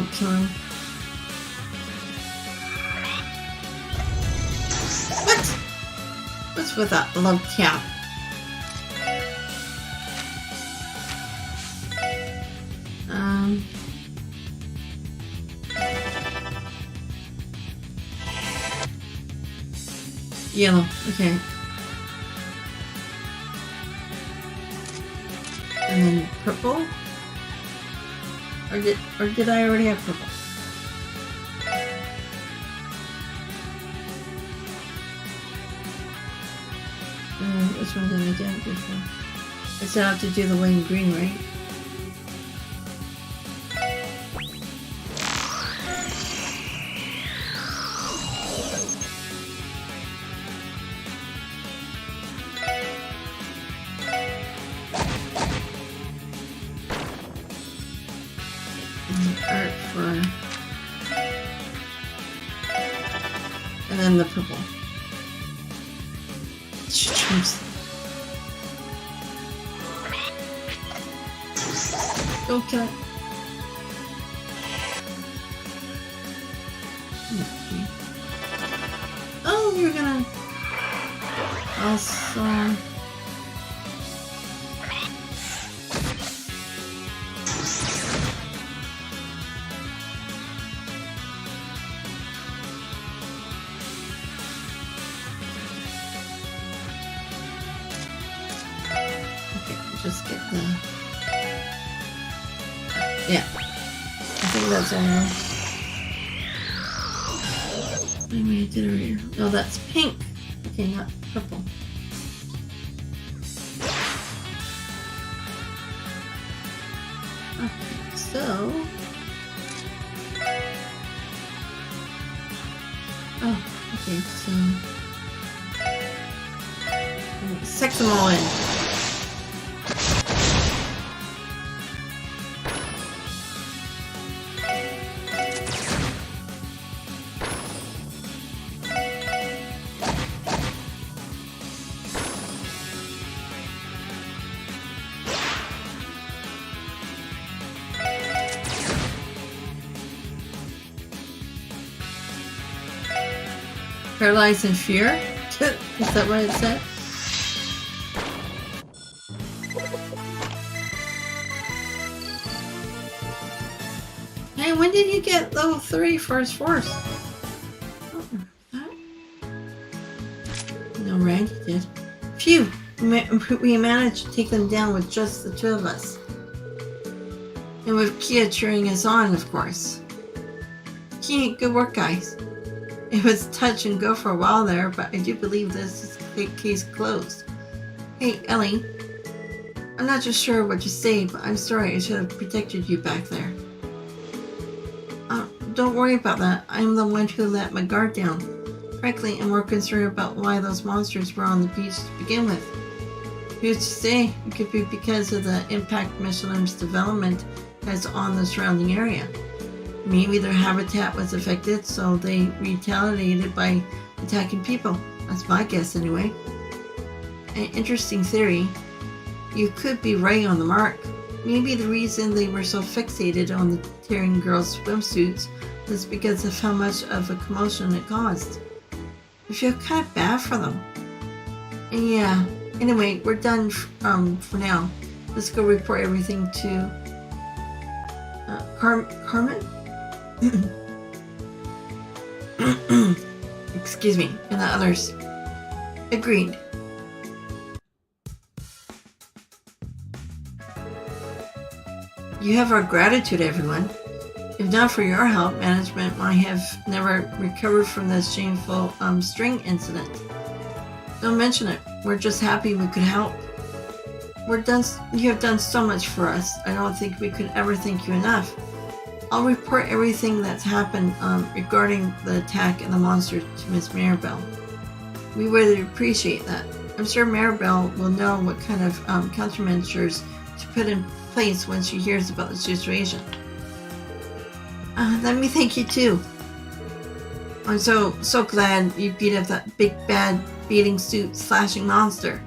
won't kill him. What? What's with that love tap? Yellow, okay. And then purple? Or did I already have purple? Which one did I get before? I still have to do the white and green, right? And then the purple. Don't kill it. Oh, you're gonna also. Just get the... Yeah. I think that's all. Maybe I did it here. No, that's pink. Okay, not purple. Okay, so... Oh, okay, so... Sex them all in. Paralyzed in fear? Is that what it said? Hey, when did you get level 3 first force? No, Randy did. Phew! We managed to take them down with just the two of us. And with Kia cheering us on, of course. Kia, good work, guys. It was touch and go for a while there, but I do believe this is case closed. Hey, Ellie. I'm not just sure what to say, but I'm sorry I should have protected you back there. Don't worry about that. I'm the one who let my guard down. Frankly, I'm more concerned about why those monsters were on the beach to begin with. Who's to say? It could be because of the impact Michelin's development has on the surrounding area. Maybe their habitat was affected, so they retaliated by attacking people. That's my guess anyway. An interesting theory. You could be right on the mark. Maybe the reason they were so fixated on the tearing girls' swimsuits was because of how much of a commotion it caused. I feel kind of bad for them. And yeah, anyway, we're done for now. Let's go report everything to Carmen? Excuse me, and the others. Agreed. You have our gratitude, everyone. If not for your help, management might have never recovered from this shameful string incident. Don't mention it. We're just happy we could help. You have done so much for us. I don't think we could ever thank you enough. I'll report everything that's happened regarding the attack and the monster to Miss Maribel. We really appreciate that. I'm sure Maribel will know what kind of countermeasures to put in place when she hears about the situation. Let me thank you too. I'm so glad you beat up that big bad beating suit slashing monster.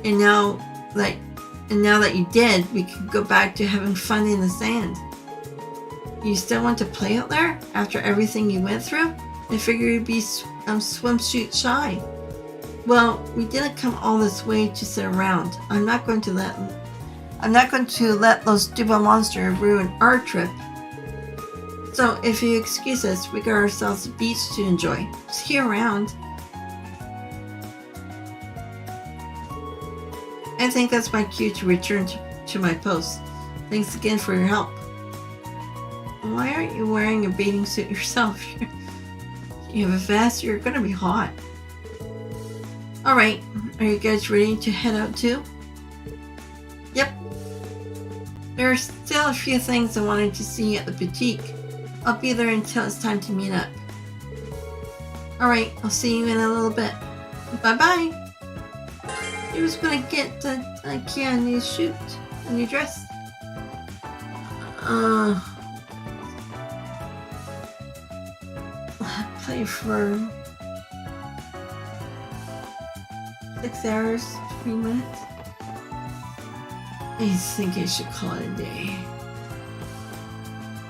And now that you did, we can go back to having fun in the sand. You still want to play out there after everything you went through? I figure you'd be swimsuit shy. Well, we didn't come all this way to sit around. I'm not going to let those stupid monsters ruin our trip. So if you excuse us, we got ourselves a beach to enjoy. See you around. I think that's my cue to return to my post. Thanks again for your help. Why aren't you wearing a bathing suit yourself? You have a vest, you're gonna be hot. Alright, are you guys ready to head out too? Yep. There are still a few things I wanted to see at the boutique. I'll be there until it's time to meet up. Alright, I'll see you in a little bit. Bye-bye. Who's gonna get the IKEA new suit, a new dress? Play for 6 hours, 3 minutes. I think I should call it a day.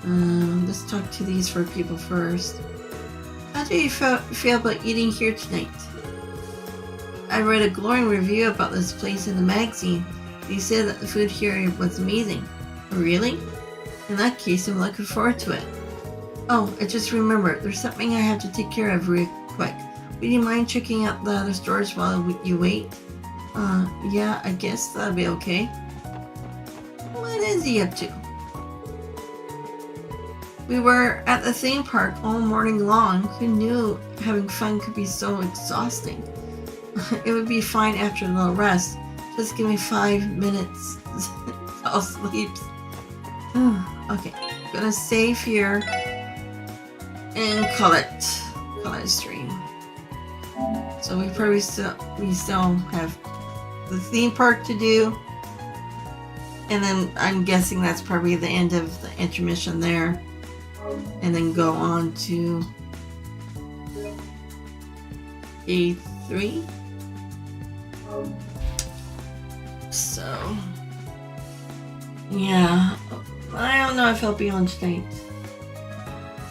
Let's talk to these 4 people first. How do you feel about eating here tonight? I read a glowing review about this place in the magazine. They said that the food here was amazing. Really? In that case, I'm looking forward to it. Oh, I just remembered. There's something I have to take care of real quick. Would you mind checking out the other stores while you wait? Yeah, I guess that'll be okay. What is he up to? We were at the theme park all morning long. Who knew having fun could be so exhausting? It would be fine after a little rest. Just give me 5 minutes. I'll sleep. Okay, I'm gonna save here and call it a stream. So we probably still have the theme park to do, and then I'm guessing that's probably the end of the intermission there, and then go on to day 3. So yeah, I don't know if I'll be on tonight.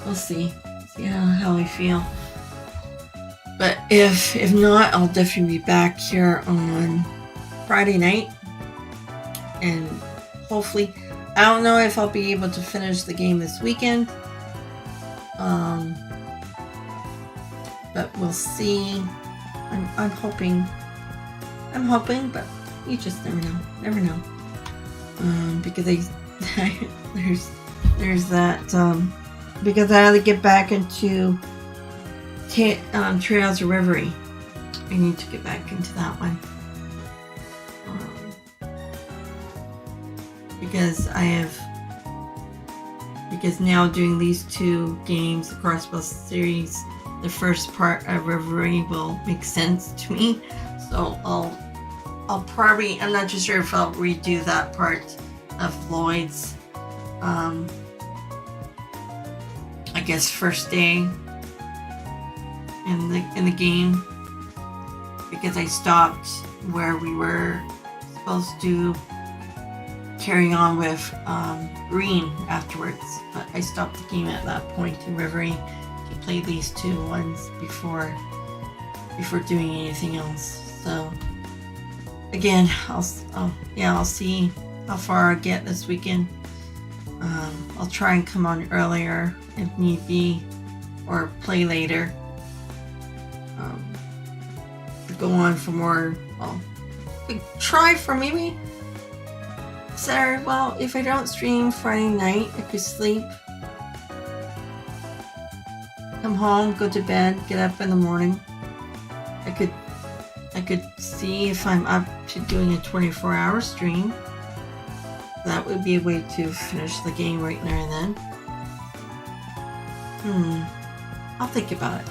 We'll see how I feel. But if not, I'll definitely be back here on Friday night, and hopefully, I don't know if I'll be able to finish the game this weekend. But we'll see. I'm hoping, but you just never know. Because there's that, because I had to get back into Trails of Reverie. I need to get back into that one. Because now doing these 2 games, the Crossbell series, the first part of Reverie will make sense to me. So I'll probably, I'm not too sure if I'll redo that part of Lloyd's, I guess first day in the game, because I stopped where we were supposed to carry on with Green afterwards, but I stopped the game at that point in Reverie to play these 2 ones before doing anything else. So again, I'll see how far I get this weekend. I'll try and come on earlier if need be, or play later. Go on for more. Well, try for maybe Saturday. Well, if I don't stream Friday night, I could sleep, come home, go to bed, get up in the morning. I could see if I'm up to doing a 24-hour stream. That would be a way to finish the game right there and then. I'll think about it.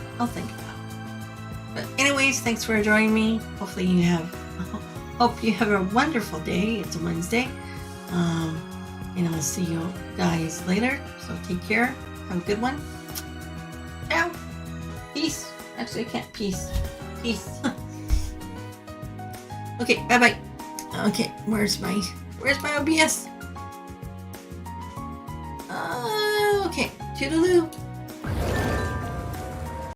But anyways, thanks for joining me. Hopefully you have a wonderful day. It's a Wednesday. And I'll see you guys later. So take care. Have a good one. Ciao. Peace. Actually, I can't. Peace. Okay, bye-bye. Okay, where's my OBS? Oh, Toodaloo!